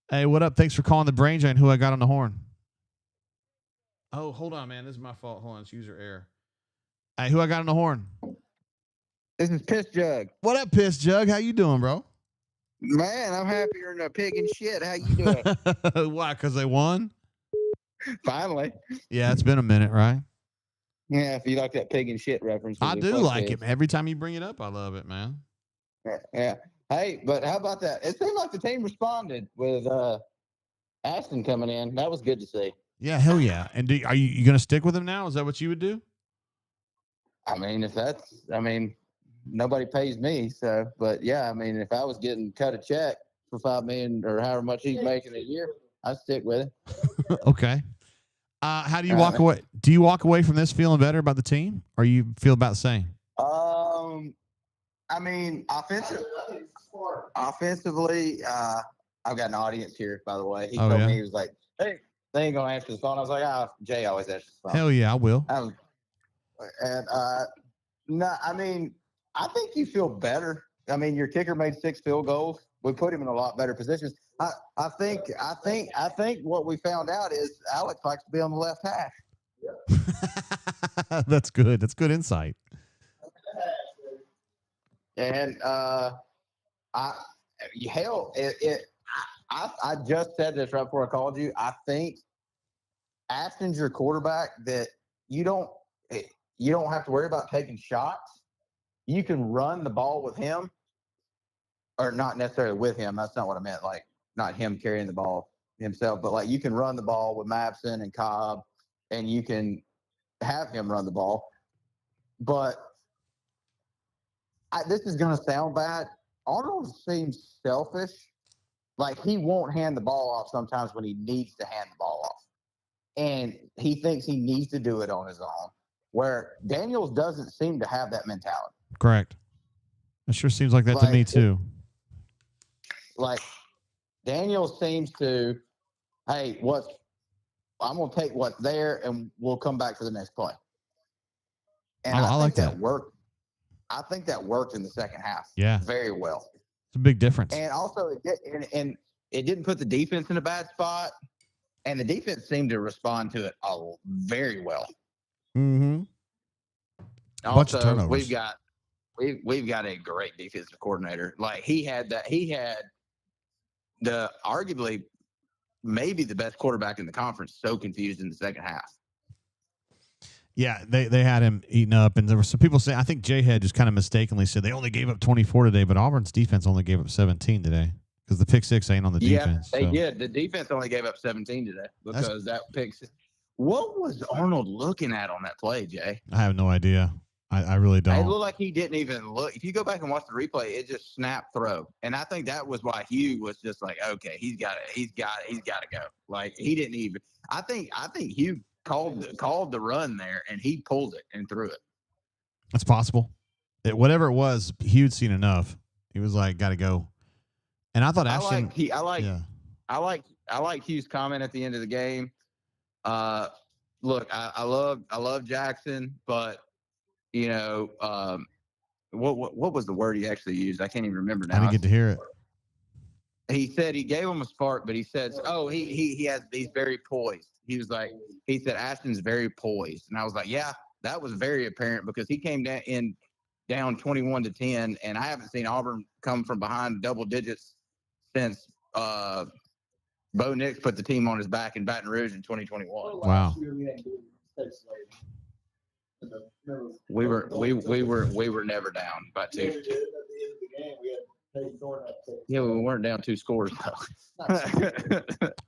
[SPEAKER 1] Hey, what up? Thanks for calling the Brain Giant. Who I got on the horn? Oh, hold on, man. This is my fault. Hold on. It's user error. Hey, who I got on the horn?
[SPEAKER 14] This is Piss Jug.
[SPEAKER 1] What up, Piss Jug? How you doing, bro?
[SPEAKER 14] Man, I'm happier than a pig in shit. How you doing?
[SPEAKER 1] Why? Because they won?
[SPEAKER 14] Finally.
[SPEAKER 1] Yeah, it's been a minute, right?
[SPEAKER 14] Yeah, if you like that pig and shit reference.
[SPEAKER 1] I do like it, man. Every time you bring it up, I love it, man.
[SPEAKER 14] Yeah. Hey, but how about that? It seemed like the team responded with Ashton coming in. That was good to see.
[SPEAKER 1] Yeah, hell yeah. And are you going to stick with him now? Is that what you would do?
[SPEAKER 14] I mean, nobody pays me. So, but yeah, I mean, if I was getting cut a check for $5 million or however much he's making a year, I'd stick with it.
[SPEAKER 1] Okay. How do you walk away? Do you walk away from this feeling better about the team, or you feel about the same?
[SPEAKER 14] I mean, offensively, I've got an audience here, by the way. He told me, he was like, "Hey, they ain't gonna answer the phone." I was like, Jay always answers the phone.
[SPEAKER 1] Hell yeah, I will.
[SPEAKER 14] No, I mean, I think you feel better. I mean, your kicker made 6 field goals. We put him in a lot better positions. I think what we found out is Alex likes to be on the left hash.
[SPEAKER 1] Yeah. That's good. That's good insight.
[SPEAKER 14] And I just said this right before I called you. I think Ashton's your quarterback that you you don't have to worry about taking shots. You can run the ball with him, or not necessarily with him. That's not what I meant. Like, not him carrying the ball himself, but like you can run the ball with Mapson and Cobb, and you can have him run the ball. But this is going to sound bad. Arnold seems selfish. Like, he won't hand the ball off sometimes when he needs to hand the ball off. And he thinks he needs to do it on his own, where Daniels doesn't seem to have that mentality.
[SPEAKER 1] Correct. It sure seems like that to me, too.
[SPEAKER 14] Like, Daniels seems to, hey, I'm going to take what's there, and we'll come back to the next play. And I
[SPEAKER 1] like
[SPEAKER 14] think
[SPEAKER 1] that.
[SPEAKER 14] Worked. I think that worked in the second half.
[SPEAKER 1] Yeah.
[SPEAKER 14] Very well.
[SPEAKER 1] It's a big difference.
[SPEAKER 14] And also, it didn't put the defense in a bad spot, and the defense seemed to respond to it very well.
[SPEAKER 1] Mm-hmm.
[SPEAKER 14] Also,
[SPEAKER 1] bunch of turnovers.
[SPEAKER 14] We've got a great defensive coordinator. Like, he had the arguably maybe the best quarterback in the conference so confused in the second half.
[SPEAKER 1] Yeah, they had him eaten up, and there were some people saying, I think J-Head just kind of mistakenly said they only gave up 24 today, but Auburn's defense only gave up 17 today because the pick six ain't on the defense.
[SPEAKER 14] Yeah, they did. The defense only gave up 17 today because that pick six. What was Arnold looking at on that play, Jay?
[SPEAKER 1] I have no idea. I really don't.
[SPEAKER 14] It looked like he didn't even look. If you go back and watch the replay, it just snapped throw. And I think that was why Hugh was just like, okay, he's got to go. Like, he didn't even. I think Hugh called the run there, and he pulled it and threw it.
[SPEAKER 1] That's possible. Whatever it was, Hugh'd seen enough. He was like, got to go. And I thought Ashton.
[SPEAKER 14] I like Hugh's comment at the end of the game. Look, I love Jackson, but what was the word he actually used? I can't even remember now.
[SPEAKER 1] I didn't get to hear it.
[SPEAKER 14] He said he gave him a spark, but he said, he's very poised. He said Ashton's very poised. And I was like, yeah, that was very apparent because he came down 21-10, and I haven't seen Auburn come from behind double digits since Bo Nix put the team on his back in Baton Rouge in 2021.
[SPEAKER 1] Wow.
[SPEAKER 14] We were never down by two. Yeah, we weren't down 2 scores though.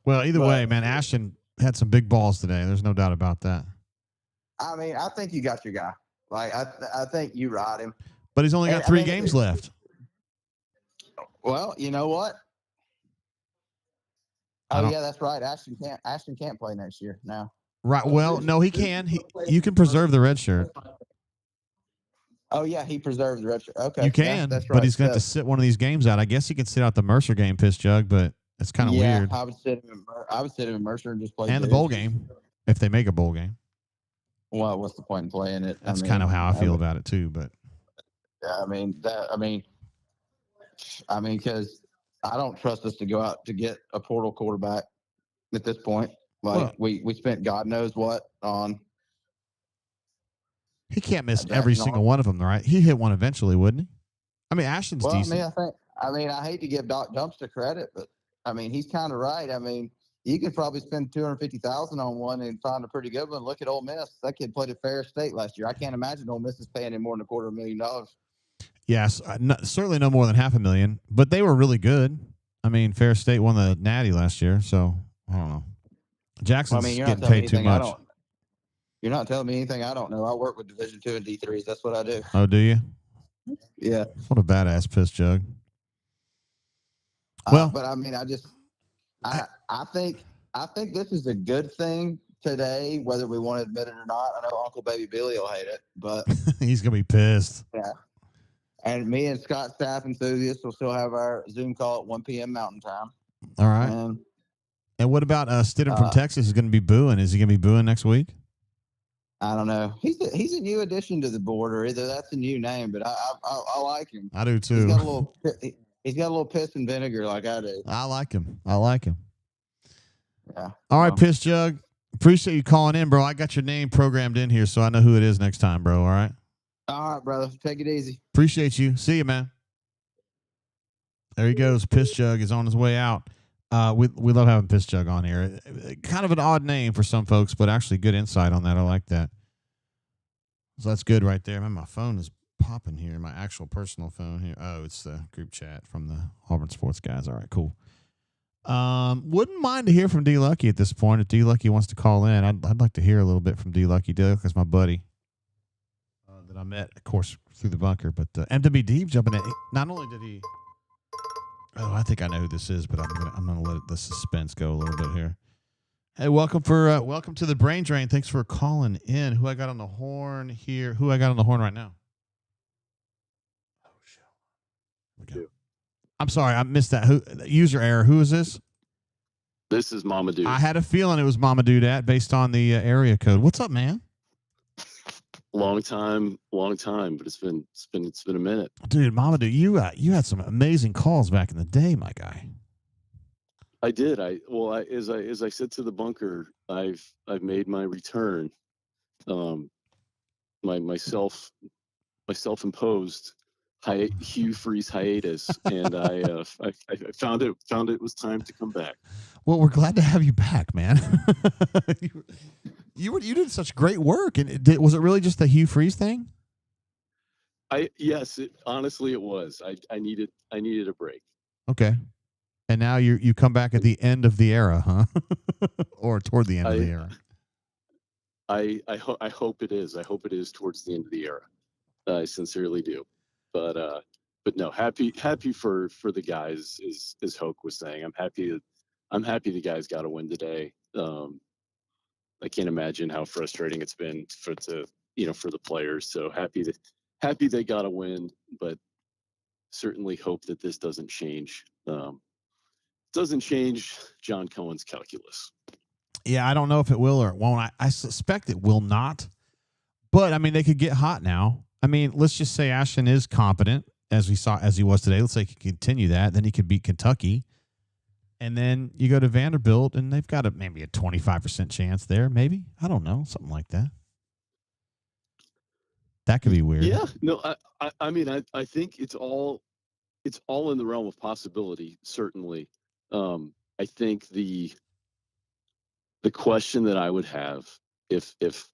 [SPEAKER 1] Well, either way, man, Ashton had some big balls today. There's no doubt about that.
[SPEAKER 14] I mean, I think you got your guy. Like, I think you ride him.
[SPEAKER 1] But he's only got 3 games left.
[SPEAKER 14] Well, you know what? Oh yeah, that's right. Ashton can't play next year now.
[SPEAKER 1] Right. Well, no, he can. You can preserve the red shirt.
[SPEAKER 14] Oh yeah, he preserved the red shirt. Okay,
[SPEAKER 1] you can,
[SPEAKER 14] that's right.
[SPEAKER 1] But he's going to have to sit one of these games out. I guess he can sit out the Mercer game, piss jug, but it's kind of weird.
[SPEAKER 14] I would sit him in Mercer and just play.
[SPEAKER 1] And the bowl game, if they make a bowl game.
[SPEAKER 14] Well, what's the point in playing it?
[SPEAKER 1] That's kind of how I feel about it too. But
[SPEAKER 14] I mean, because I don't trust us to go out to get a portal quarterback at this point. Like, we spent God knows what on.
[SPEAKER 1] He can't miss every single one of them, right? He hit one eventually, wouldn't he? I mean, Ashton's decent.
[SPEAKER 14] I hate to give Doc Dumpster credit, but I mean, he's kind of right. I mean, you could probably spend $250,000 on one and find a pretty good one. Look at Ole Miss. That kid played at Ferris State last year. I can't imagine Ole Miss is paying him more than $250,000.
[SPEAKER 1] Yes, certainly no more than $500,000. But they were really good. I mean, Ferris State won the Natty last year, so I don't know. Jackson's getting paid too much.
[SPEAKER 14] You're not telling me anything I don't know. I work with Division II and D3s. That's what I do.
[SPEAKER 1] Oh, do you?
[SPEAKER 14] Yeah.
[SPEAKER 1] What a badass piss jug. Well,
[SPEAKER 14] but I mean, I think this is a good thing today, whether we want to admit it or not. I know Uncle Baby Billy will hate it, but
[SPEAKER 1] he's gonna be pissed.
[SPEAKER 14] Yeah. And me and Scott Staff Enthusiasts will still have our Zoom call at 1 p.m. Mountain Time.
[SPEAKER 1] All right. And what about Stidham from Texas is going to be booing? Is he going to be booing next week?
[SPEAKER 14] I don't know. He's a new addition to the board, or either that's a new name, but I like him.
[SPEAKER 1] I do too.
[SPEAKER 14] He's got a little piss and vinegar like I do.
[SPEAKER 1] I like him.
[SPEAKER 14] Yeah.
[SPEAKER 1] All right, Piss Jug. Appreciate you calling in, bro. I got your name programmed in here, so I know who it is next time, bro. All right.
[SPEAKER 14] All right, brother. Take it easy.
[SPEAKER 1] Appreciate you. See you, man. There he goes. Piss Jug is on his way out. We love having Piss Jug on here. Kind of an odd name for some folks, but actually good insight on that. I like that. So that's good right there. Man, my phone is popping here. My actual personal phone here. Oh, it's the group chat from the Auburn Sports guys. All right, cool. Wouldn't mind to hear from D Lucky at this point. If D Lucky wants to call in, I'd like to hear a little bit from D Lucky. D Lucky's my buddy that I met, of course, through the bunker. But MWD jumping in. Not only did he. Oh, I think I know who this is, but I'm gonna let the suspense go a little bit here. Hey, welcome to the Brain Drain. Thanks for calling in. Who I got on the horn here? Who I got on the horn right now? Oh shit! I'm sorry, I missed that. Who user error? Who is this?
[SPEAKER 3] This is Mama Dude.
[SPEAKER 1] I had a feeling it was Mama Dudette based on the area code. What's up, man?
[SPEAKER 3] Long time, but it's been a minute.
[SPEAKER 1] Dude, Mama Dude, you had some amazing calls back in the day, my guy.
[SPEAKER 3] I did. As I said to the bunker, I've made my return. My self-imposed Hugh Freeze hiatus, and I found it was time to come back.
[SPEAKER 1] Well, we're glad to have you back, man. you did such great work, and was it really just the Hugh Freeze thing?
[SPEAKER 3] Honestly it was. I needed a break.
[SPEAKER 1] Okay. And now you come back at the end of the era, huh? Or toward the end of the era.
[SPEAKER 3] I hope it is. I hope it is towards the end of the era. I sincerely do. But no, happy for the guys, as Hoke was saying. I'm happy the guys got a win today. I can't imagine how frustrating it's been for the players. So happy they got a win, but certainly hope that this doesn't change. Doesn't change John Cohen's calculus.
[SPEAKER 1] Yeah, I don't know if it will or it won't. I suspect it will not. But I mean, they could get hot now. I mean, let's just say Ashton is competent as he was today. Let's say he can continue that. Then he could beat Kentucky. And then you go to Vanderbilt, and they've got maybe a 25% chance there. Maybe, I don't know, something like that. That could be weird.
[SPEAKER 3] Yeah, no, I mean, I think it's all in the realm of possibility. Certainly, I think the question that I would have if this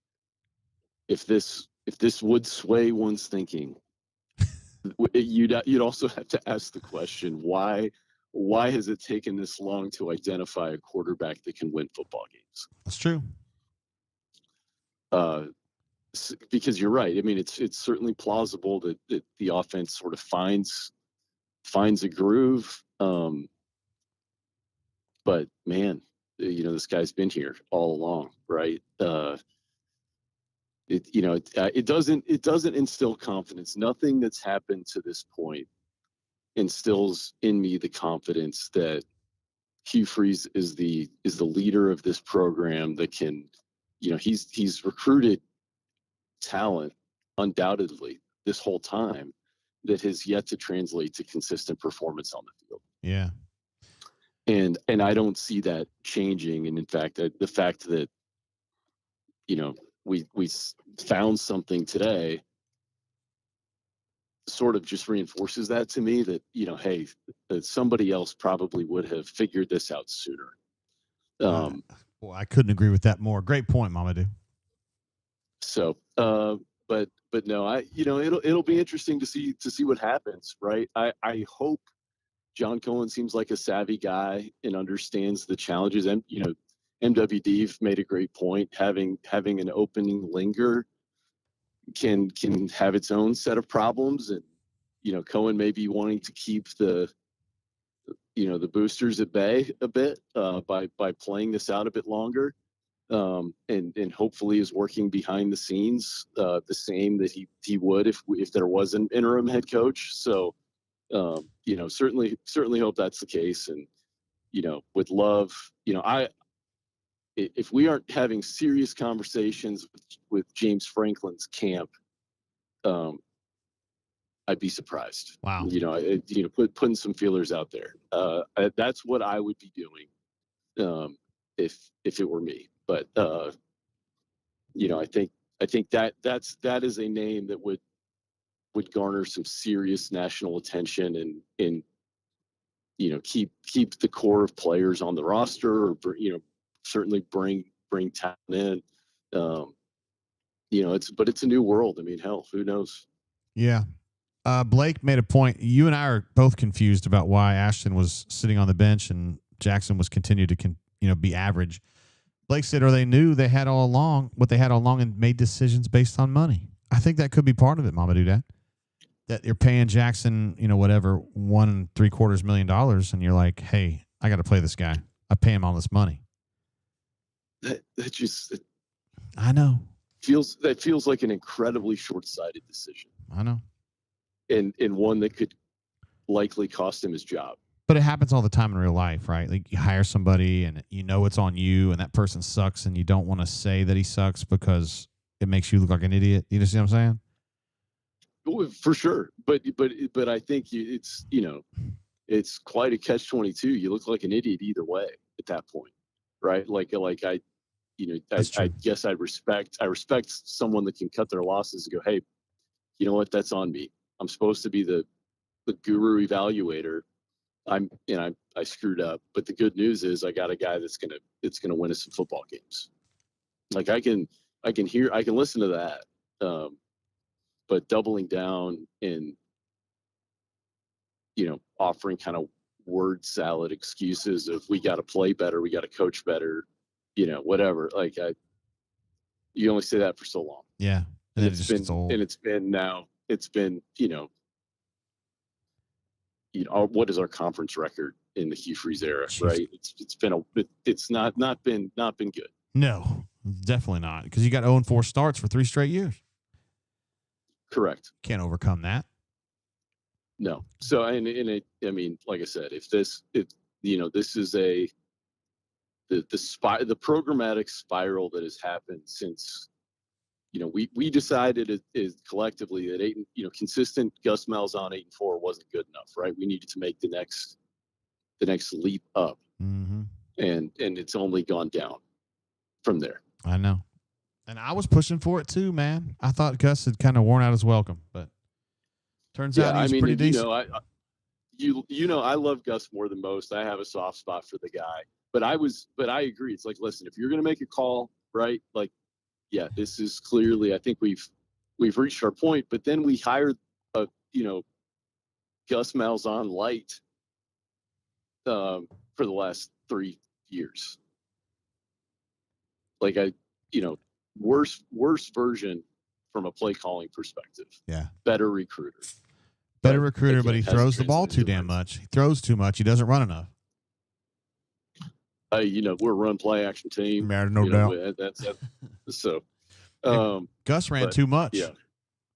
[SPEAKER 3] would sway one's thinking, you'd also have to ask the question, why has it taken this long to identify a quarterback that can win football games?
[SPEAKER 1] That's true.
[SPEAKER 3] Because you're right. I mean, it's certainly plausible that the offense sort of finds a groove. But man, this guy's been here all along, right? It doesn't instill confidence. Nothing that's happened to this point instills in me the confidence that Hugh Freeze is the leader of this program that can, he's recruited talent undoubtedly this whole time that has yet to translate to consistent performance on the field.
[SPEAKER 1] Yeah.
[SPEAKER 3] And I don't see that changing. And in fact, the fact that, we found something today sort of just reinforces that to me that, hey, that somebody else probably would have figured this out sooner.
[SPEAKER 1] Well, I couldn't agree with that more. Great point, Mamadou.
[SPEAKER 3] So, but no, it'll be interesting to see what happens, right? I hope John Cohen seems like a savvy guy and understands the challenges. And MWD made a great point. Having an opening linger can have its own set of problems, and Cohen may be wanting to keep the boosters at bay a bit by playing this out a bit longer, and hopefully is working behind the scenes the same that he would if there was an interim head coach. So certainly hope that's the case, and with Love, if we aren't having serious conversations with James Franklin's camp, I'd be surprised.
[SPEAKER 1] Wow.
[SPEAKER 3] Putting some feelers out there. That's what I would be doing if it were me. But I think that is a name that would garner some serious national attention and keep the core of players on the roster, or certainly bring talent in. it's a new world. I mean, hell, who knows?
[SPEAKER 1] Yeah. Blake made a point. You and I are both confused about why Ashton was sitting on the bench and Jackson was continued to be average. Blake said, or they knew they had all along what they had all along and made decisions based on money. I think that could be part of it, Mama Dudette. That you're paying Jackson, whatever, $1.75 million, and you're like, hey, I got to play this guy. I pay him all this money.
[SPEAKER 3] That just
[SPEAKER 1] I know.
[SPEAKER 3] feels like an incredibly short-sighted decision.
[SPEAKER 1] I know.
[SPEAKER 3] And one that could likely cost him his job.
[SPEAKER 1] But it happens all the time in real life, right? Like you hire somebody and it's on you and that person sucks and you don't want to say that he sucks because it makes you look like an idiot. You see what I'm saying?
[SPEAKER 3] Well, for sure. But I think it's quite a catch-22. You look like an idiot either way at that point, right? I guess I respect someone that can cut their losses and go, hey, you know what? That's on me. I'm supposed to be the guru evaluator. I screwed up, but the good news is I got a guy that's gonna win us some football games. Like I can listen to that, but doubling down and offering kind of word salad excuses of we got to play better, we got to coach better, whatever. You only say that for so long.
[SPEAKER 1] Yeah,
[SPEAKER 3] and it's been what is our conference record in the Hugh Freeze era, right? It's not been good.
[SPEAKER 1] No, definitely not. Because you got 0-4 starts for 3 straight years.
[SPEAKER 3] Correct.
[SPEAKER 1] Can't overcome that.
[SPEAKER 3] No. So I mean, like I said, if this is the programmatic spiral that has happened since we decided is collectively that consistent Gus Malzahn 8-4 wasn't good enough, right? We needed to make the next leap up,
[SPEAKER 1] mm-hmm.
[SPEAKER 3] and it's only gone down from there.
[SPEAKER 1] I know, and I was pushing for it too, man. I thought Gus had kind of worn out his welcome, but turns out he's pretty decent.
[SPEAKER 3] I love Gus more than most. I have a soft spot for the guy, but I agree. It's like, listen, if you're going to make a call, right? Like, yeah, this is clearly, I think we've reached our point, but then we hired a, Gus Malzahn light for the last 3 years. Like worse version from a play calling perspective.
[SPEAKER 1] Yeah.
[SPEAKER 3] Better recruiter.
[SPEAKER 1] But he throws the ball too damn much. He throws too much. He doesn't run enough.
[SPEAKER 3] We're a run play action team.
[SPEAKER 1] No doubt.
[SPEAKER 3] That's so.
[SPEAKER 1] Gus ran too much.
[SPEAKER 3] Yeah.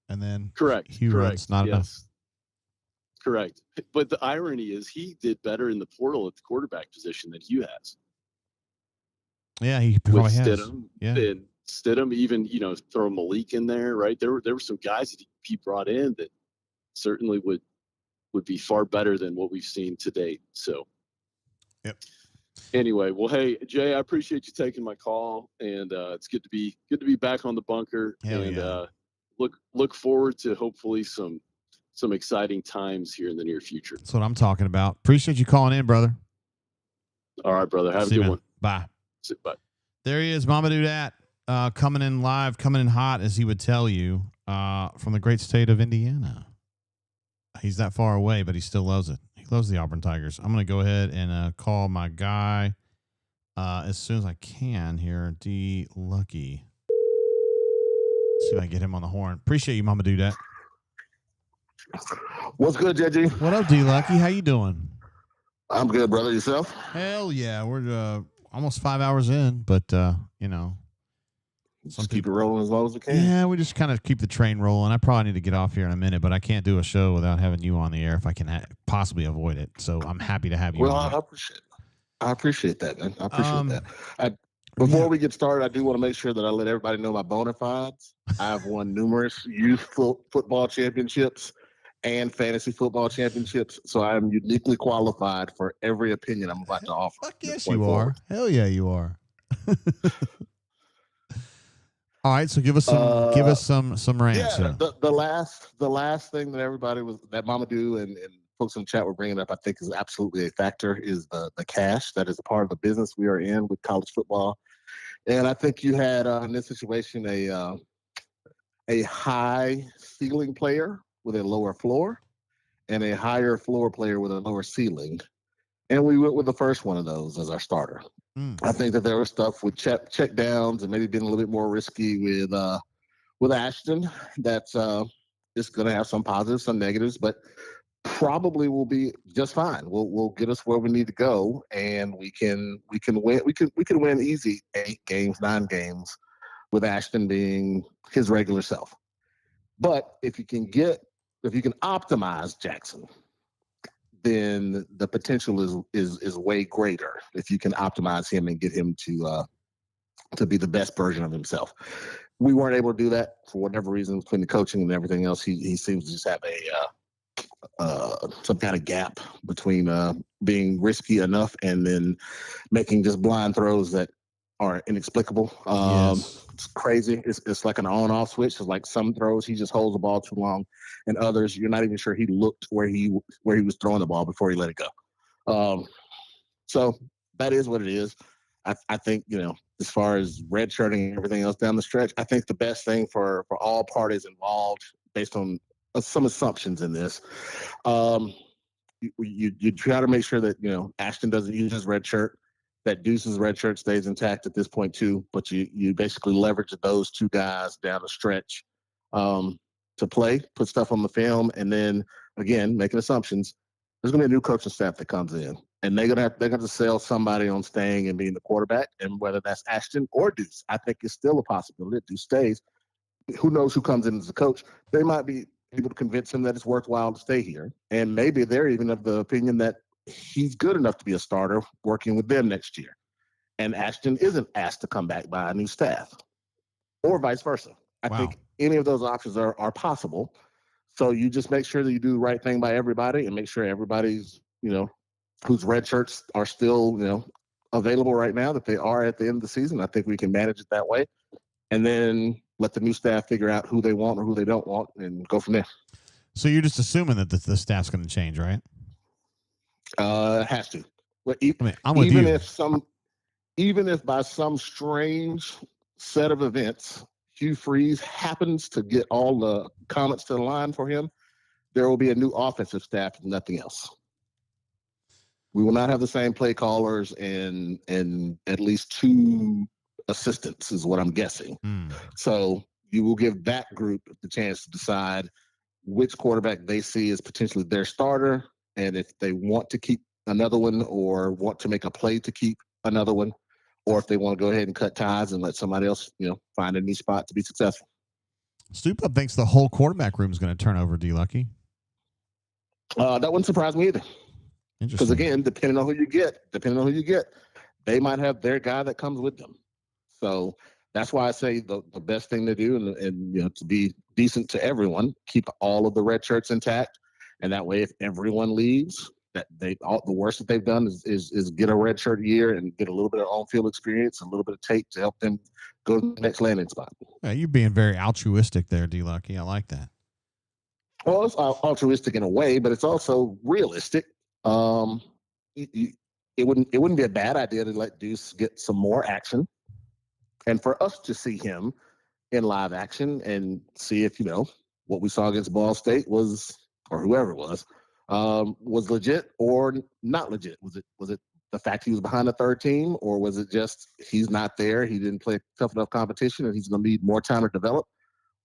[SPEAKER 1] And then
[SPEAKER 3] correct.
[SPEAKER 1] Hugh runs not enough.
[SPEAKER 3] Correct. But the irony is he did better in the portal at the quarterback position than Hugh has.
[SPEAKER 1] Yeah, he probably has.
[SPEAKER 3] Stidham,
[SPEAKER 1] yeah.
[SPEAKER 3] And Stidham even, throw Malik in there, right? There were some guys that he brought in that certainly would be far better than what we've seen to date. So.
[SPEAKER 1] Yep.
[SPEAKER 3] Anyway, well, hey Jay, I appreciate you taking my call, and it's good to be back on the bunker.
[SPEAKER 1] Hell
[SPEAKER 3] and
[SPEAKER 1] yeah.
[SPEAKER 3] Look forward to hopefully some exciting times here in the near future.
[SPEAKER 1] That's what I'm talking about. Appreciate you calling in, brother.
[SPEAKER 3] All right, brother. Have
[SPEAKER 1] See
[SPEAKER 3] a good
[SPEAKER 1] you,
[SPEAKER 3] one.
[SPEAKER 1] Bye.
[SPEAKER 3] Bye.
[SPEAKER 1] There he is, Mama Dudette, coming in live, coming in hot, as he would tell you, from the great state of Indiana. He's that far away, but he still loves it. He loves the Auburn Tigers. I'm going to go ahead and call my guy as soon as I can here, D. Lucky. See if I can get him on the horn. Appreciate you, Mama Dudette.
[SPEAKER 15] What's good, JG?
[SPEAKER 1] What up, D. Lucky? How you doing?
[SPEAKER 15] I'm good, brother. Yourself?
[SPEAKER 1] Hell yeah. We're almost 5 hours in, but,
[SPEAKER 15] Just keep it rolling as long as we can.
[SPEAKER 1] Yeah, we just kind of keep the train rolling. I probably need to get off here in a minute, but I can't do a show without having you on the air if I can possibly avoid it. So I'm happy to have you on.
[SPEAKER 15] I appreciate that, man. I appreciate that. Before we get started, I do want to make sure that I let everybody know my bona fides. I've won numerous youth football championships and fantasy football championships, so I am uniquely qualified for every opinion I'm about to offer.
[SPEAKER 1] Fuck yes, you are. Hell yeah, you are. All right, so give us some rants.
[SPEAKER 15] Yeah, the last thing that Mama Do and folks in the chat were bringing up, I think is absolutely a factor, is the cash that is a part of the business we are in with college football. And I think you had in this situation a high ceiling player with a lower floor and a higher floor player with a lower ceiling. And we went with the first one of those as our starter. I think that there was stuff with check downs and maybe being a little bit more risky with Ashton that's it's going to have some positives, some negatives, but probably will be just fine. We'll get us where we need to go, and we can win. We can win easy 8 games, 9 games with Ashton being his regular self. But if you can optimize Jackson, then the potential is way greater if you can optimize him and get him to be the best version of himself. We weren't able to do that for whatever reason between the coaching and everything else. He seems to just have some kind of gap between being risky enough and then making just blind throws that are inexplicable. It's crazy. It's like an on-off switch. It's like some throws he just holds the ball too long, and others you're not even sure he looked where he was throwing the ball before he let it go. So that is what it is. I think, as far as redshirting and everything else down the stretch, I think the best thing for all parties involved, based on some assumptions in this, you try to make sure that Ashton doesn't use his red shirt, that Deuce's red shirt stays intact at this point too, but you basically leverage those 2 guys down the stretch to play, put stuff on the film, and then again making assumptions. There's going to be a new coaching staff that comes in, and they're going to sell somebody on staying and being the quarterback, and whether that's Ashton or Deuce, I think it's still a possibility that Deuce stays. Who knows who comes in as a coach? They might be able to convince him that it's worthwhile to stay here, and maybe they're even of the opinion that he's good enough to be a starter working with them next year, and Ashton isn't asked to come back by a new staff, or vice versa. I think any of those options are possible. So you just make sure that you do the right thing by everybody and make sure everybody's, whose red shirts are still, available right now, that they are at the end of the season. I think we can manage it that way. And then let the new staff figure out who they want or who they don't want and go from there.
[SPEAKER 1] So you're just assuming that the staff's going to change, right?
[SPEAKER 15] It has to. But
[SPEAKER 1] I'm with you.
[SPEAKER 15] Even if by some strange set of events, Hugh Freeze happens to get all the comments to the line for him, there will be a new offensive staff and nothing else. We will not have the same play callers and at least 2 assistants is what I'm guessing. So you will give that group the chance to decide which quarterback they see as potentially their starter, and if they want to keep another one or want to make a play to keep another one, or if they want to go ahead and cut ties and let somebody else, find a new spot to be successful.
[SPEAKER 1] Stupa thinks the whole quarterback room is going to turn over, D-Lucky.
[SPEAKER 15] That wouldn't surprise me either. Because again, depending on who you get, they might have their guy that comes with them. So that's why I say the best thing to do and to be decent to everyone, keep all of the red shirts intact. And that way, if everyone leaves, the worst that they've done is get a red shirt year and get a little bit of on-field experience, a little bit of tape to help them go to the next landing spot.
[SPEAKER 1] Yeah, you're being very altruistic there, D-Lucky. I like that.
[SPEAKER 15] Well, it's altruistic in a way, but it's also realistic. It wouldn't be a bad idea to let Deuce get some more action, and for us to see him in live action and see if what we saw against Ball State was, or whoever it was legit or not legit. Was it the fact he was behind the third team, or was it just he's not there, he didn't play tough enough competition, and he's going to need more time to develop,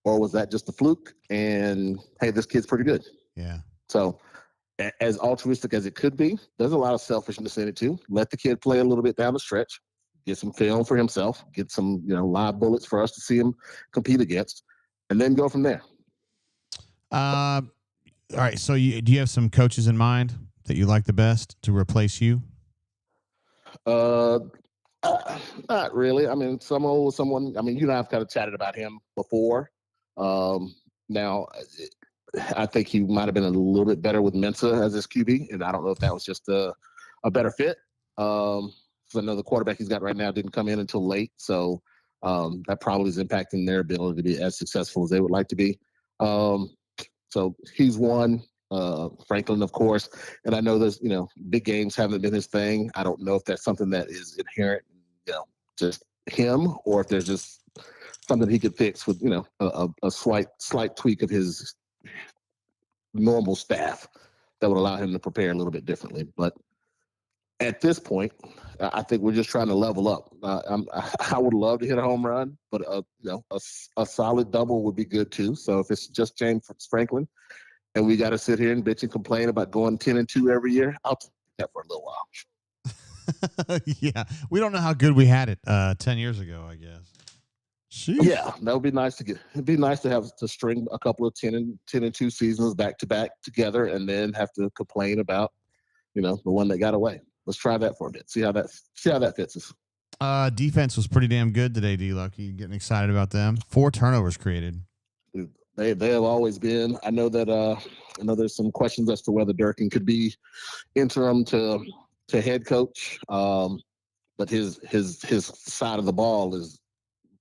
[SPEAKER 15] or was that just a fluke? And hey, this kid's pretty good.
[SPEAKER 1] Yeah.
[SPEAKER 15] So, as altruistic as it could be, there's a lot of selfishness in it too. Let the kid play a little bit down the stretch, get some film for himself, get some live bullets for us to see him compete against, and then go from there.
[SPEAKER 1] All right. So do you have some coaches in mind that you like the best to replace you?
[SPEAKER 15] Not really. I mean, someone. I mean, you and I have kind of chatted about him before. Now, I think he might have been a little bit better with Mensa as his QB, and I don't know if that was just a better fit. So I know the quarterback he's got right now didn't come in until late, so that probably is impacting their ability to be as successful as they would like to be. So he's one. Franklin, of course, and I know there's big games haven't been his thing. I don't know if that's something that is inherent, just him, or if there's just something he could fix with, a slight tweak of his normal staff that would allow him to prepare a little bit differently. But at this point, I think we're just trying to level up. I would love to hit a home run, but a solid double would be good too. So if it's just James Franklin, and we got to sit here and bitch and complain about going 10-2 every year, I'll take that for a little while.
[SPEAKER 1] Yeah, we don't know how good we had it 10 years ago, I guess. Sheesh.
[SPEAKER 15] Yeah, that would be nice to get. It'd be nice to have to string a couple of 10-2 seasons back to back together, and then have to complain about, the one that got away. Let's try that for a bit. See how that fits us.
[SPEAKER 1] Defense was pretty damn good today, D-Lucky. Getting excited about them. 4 turnovers created.
[SPEAKER 15] Dude, they have always been. I know that there's some questions as to whether Durkin could be interim to head coach, but his side of the ball is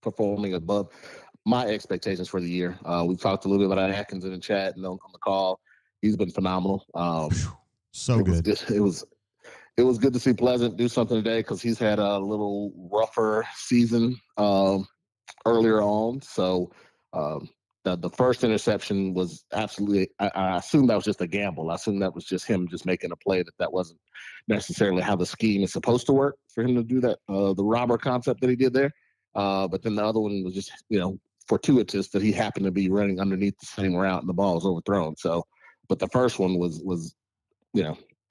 [SPEAKER 15] performing above my expectations for the year. We talked a little bit about Atkins in the chat and on the call. He's been phenomenal.
[SPEAKER 1] So good.
[SPEAKER 15] It was good to see Pleasant do something today because he's had a little rougher season earlier on. So the first interception was absolutely, I assume that was just a gamble. I assume that was just him just making a play that wasn't necessarily how the scheme is supposed to work for him to do that, the robber concept that he did there. But then the other one was just, fortuitous that he happened to be running underneath the same route and the ball was overthrown. So, but the first one was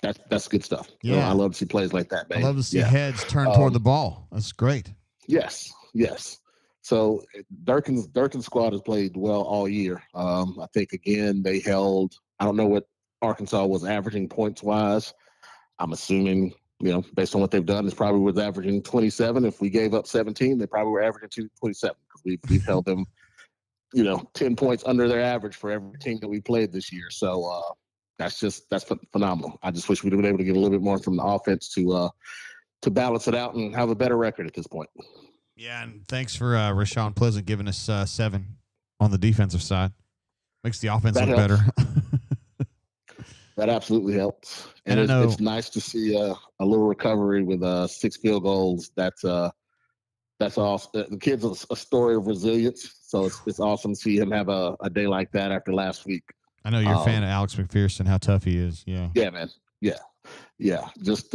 [SPEAKER 15] that's good stuff.
[SPEAKER 1] Yeah.
[SPEAKER 15] I love to see plays like that, baby.
[SPEAKER 1] I love to see heads turn toward the ball. That's great.
[SPEAKER 15] Yes. So Durkin's squad has played well all year. I think, again, they held, I don't know what Arkansas was averaging points-wise. I'm assuming, based on what they've done, it's probably was averaging 27. If we gave up 17, they probably were averaging 27 because we've held them, 10 points under their average for every team that we played this year. So that's phenomenal. I just wish we'd have been able to get a little bit more from the offense to balance it out and have a better record at this point.
[SPEAKER 1] Yeah, and thanks for Rashawn Pleasant giving us 7 on the defensive side. Makes the offense look better.
[SPEAKER 15] That absolutely helps. And it's nice to see a little recovery with 6 field goals. That's awesome. The kid's a story of resilience. So it's awesome to see him have a day like that after last week.
[SPEAKER 1] I know you're a fan of Alex McPherson, how tough he is. Yeah.
[SPEAKER 15] Yeah, man. Yeah. Just,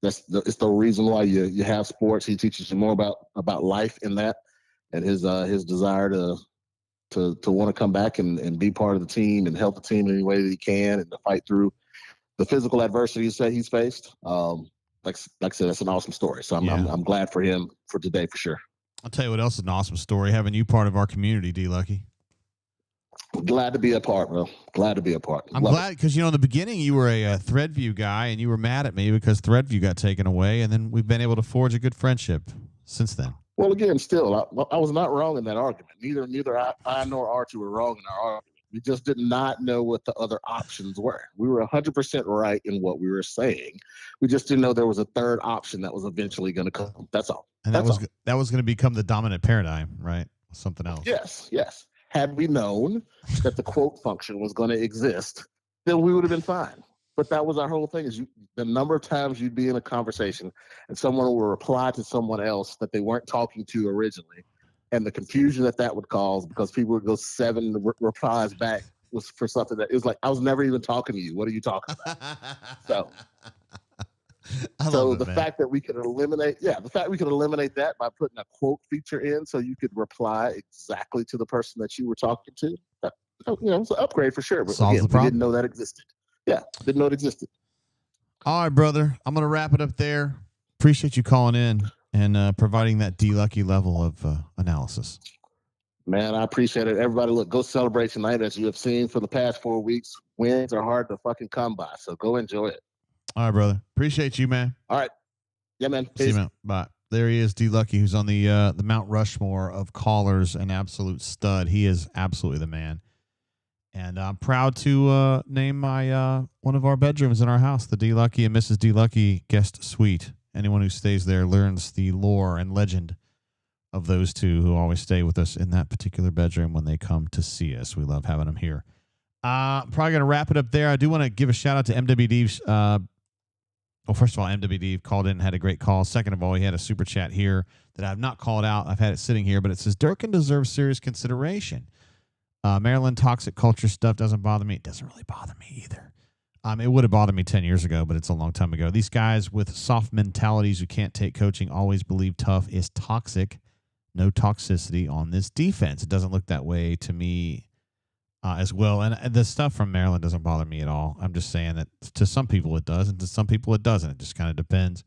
[SPEAKER 15] it's the reason why you have sports. He teaches you more about life in that, and his desire to want to come back and be part of the team and help the team in any way that he can and to fight through the physical adversities that he's faced. Like I said, that's an awesome story. So I'm glad for him for today for sure.
[SPEAKER 1] I'll tell you what else is an awesome story, having you part of our community, D-Lucky.
[SPEAKER 15] Glad to be a part, bro. Glad to be a part.
[SPEAKER 1] I'm glad because, in the beginning you were a Threadview guy and you were mad at me because Threadview got taken away, and then we've been able to forge a good friendship since then.
[SPEAKER 15] Well, again, still, I was not wrong in that argument. Neither I nor Archie were wrong in our argument. We just did not know what the other options were. We were 100% right in what we were saying. We just didn't know there was a third option that was eventually going to come. That's all.
[SPEAKER 1] And that was going to become the dominant paradigm, right? Something else.
[SPEAKER 15] Yes. Had we known that the quote function was going to exist, then we would have been fine. But that was our whole thing, is the number of times you'd be in a conversation and someone will reply to someone else that they weren't talking to originally, and the confusion that would cause because people would go 7 replies back was for something that it was like, I was never even talking to you. What are you talking about? So the fact that we could eliminate that by putting a quote feature in so you could reply exactly to the person that you were talking to, it's an upgrade for sure. But
[SPEAKER 1] solves the problem.
[SPEAKER 15] We didn't know that existed. Yeah, didn't know it existed.
[SPEAKER 1] All right, brother. I'm going to wrap it up there. Appreciate you calling in and providing that D-Lucky level of analysis.
[SPEAKER 15] Man, I appreciate it. Everybody, look, go celebrate tonight. As you have seen for the past 4 weeks, wins are hard to fucking come by, so go enjoy it.
[SPEAKER 1] All right, brother. Appreciate you, man.
[SPEAKER 15] All right. Yeah, man.
[SPEAKER 1] See you, man. Bye. There he is, D-Lucky, who's on the Mount Rushmore of callers, an absolute stud. He is absolutely the man. And I'm proud to name my one of our bedrooms in our house, the D-Lucky and Mrs. D-Lucky guest suite. Anyone who stays there learns the lore and legend of those two who always stay with us in that particular bedroom when they come to see us. We love having them here. Probably going to wrap it up there. I do want to give a shout out to MWD's Well, first of all, MWD called in and had a great call. Second of all, he had a super chat here that I've not called out. I've had it sitting here, but it says, Durkin deserves serious consideration. Maryland toxic culture stuff doesn't bother me. It doesn't really bother me either. It would have bothered me 10 years ago, but it's a long time ago. These guys with soft mentalities who can't take coaching always believe tough is toxic. No toxicity on this defense. It doesn't look that way to me as well. And the stuff from Maryland doesn't bother me at all. I'm just saying that to some people it does, and to some people it doesn't. It just kind of depends.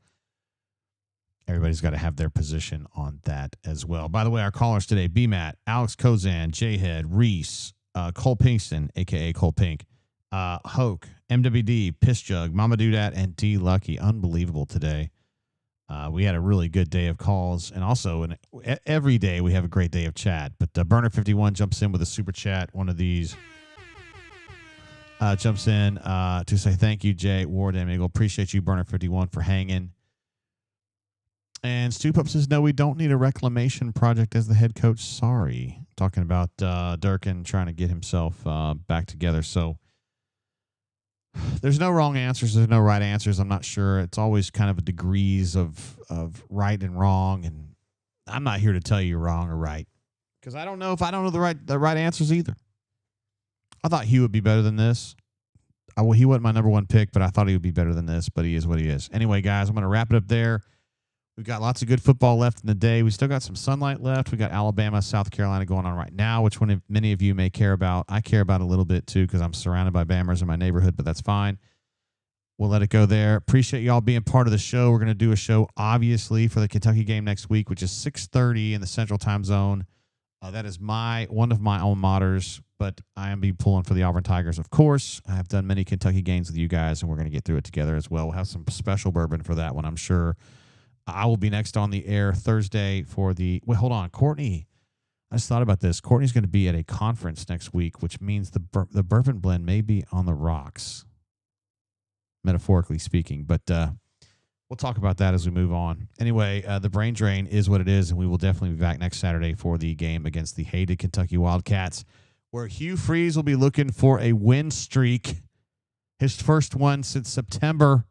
[SPEAKER 1] Everybody's got to have their position on that as well. By the way, our callers today, B-Matt, Alex Kozan, J-Head, Reese, Cole Pinkston, a.k.a. Cole Pink, Hoke, MWD, Piss Jug, Mama Doodat, and D Lucky. Unbelievable today. We had a really good day of calls, and also every day we have a great day of chat. But Burner51 jumps in with a super chat. One of these jumps in to say thank you, Jay Wardam Eagle. Appreciate you, Burner51, for hanging. And Stu Pup says, no, we don't need a reclamation project as the head coach. Sorry. Talking about Durkin trying to get himself back together. So there's no wrong answers. There's no right answers. I'm not sure. It's always kind of degrees of right and wrong. And I'm not here to tell you you're wrong or right, because I don't know the right answers either. I thought Hugh would be better than this. He wasn't my number one pick, but I thought he would be better than this, but he is what he is. Anyway, guys, I'm going to wrap it up there. We've got lots of good football left in the day. We still got some sunlight left. We got Alabama, South Carolina going on right now, which one many of you may care about. I care about a little bit too, because I'm surrounded by Bammers in my neighborhood, but that's fine. We'll let it go there. Appreciate y'all being part of the show. We're going to do a show, obviously, for the Kentucky game next week, which is 6:30 in the Central Time Zone. That is one of my alma maters, but I am be pulling for the Auburn Tigers, of course. I have done many Kentucky games with you guys, and we're going to get through it together as well. We'll have some special bourbon for that one, I'm sure. I will be next on the air Thursday for the... Wait, hold on. Courtney, I just thought about this. Courtney's going to be at a conference next week, which means the bourbon blend may be on the rocks, metaphorically speaking. But we'll talk about that as we move on. Anyway, the brain drain is what it is, and we will definitely be back next Saturday for the game against the hated Kentucky Wildcats, where Hugh Freeze will be looking for a win streak, his first one since September.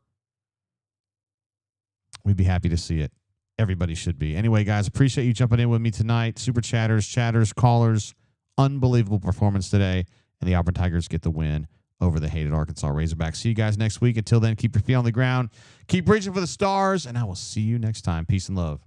[SPEAKER 1] We'd be happy to see it. Everybody should be. Anyway, guys, appreciate you jumping in with me tonight. Super chatters, callers. Unbelievable performance today. And the Auburn Tigers get the win over the hated Arkansas Razorbacks. See you guys next week. Until then, keep your feet on the ground. Keep reaching for the stars. And I will see you next time. Peace and love.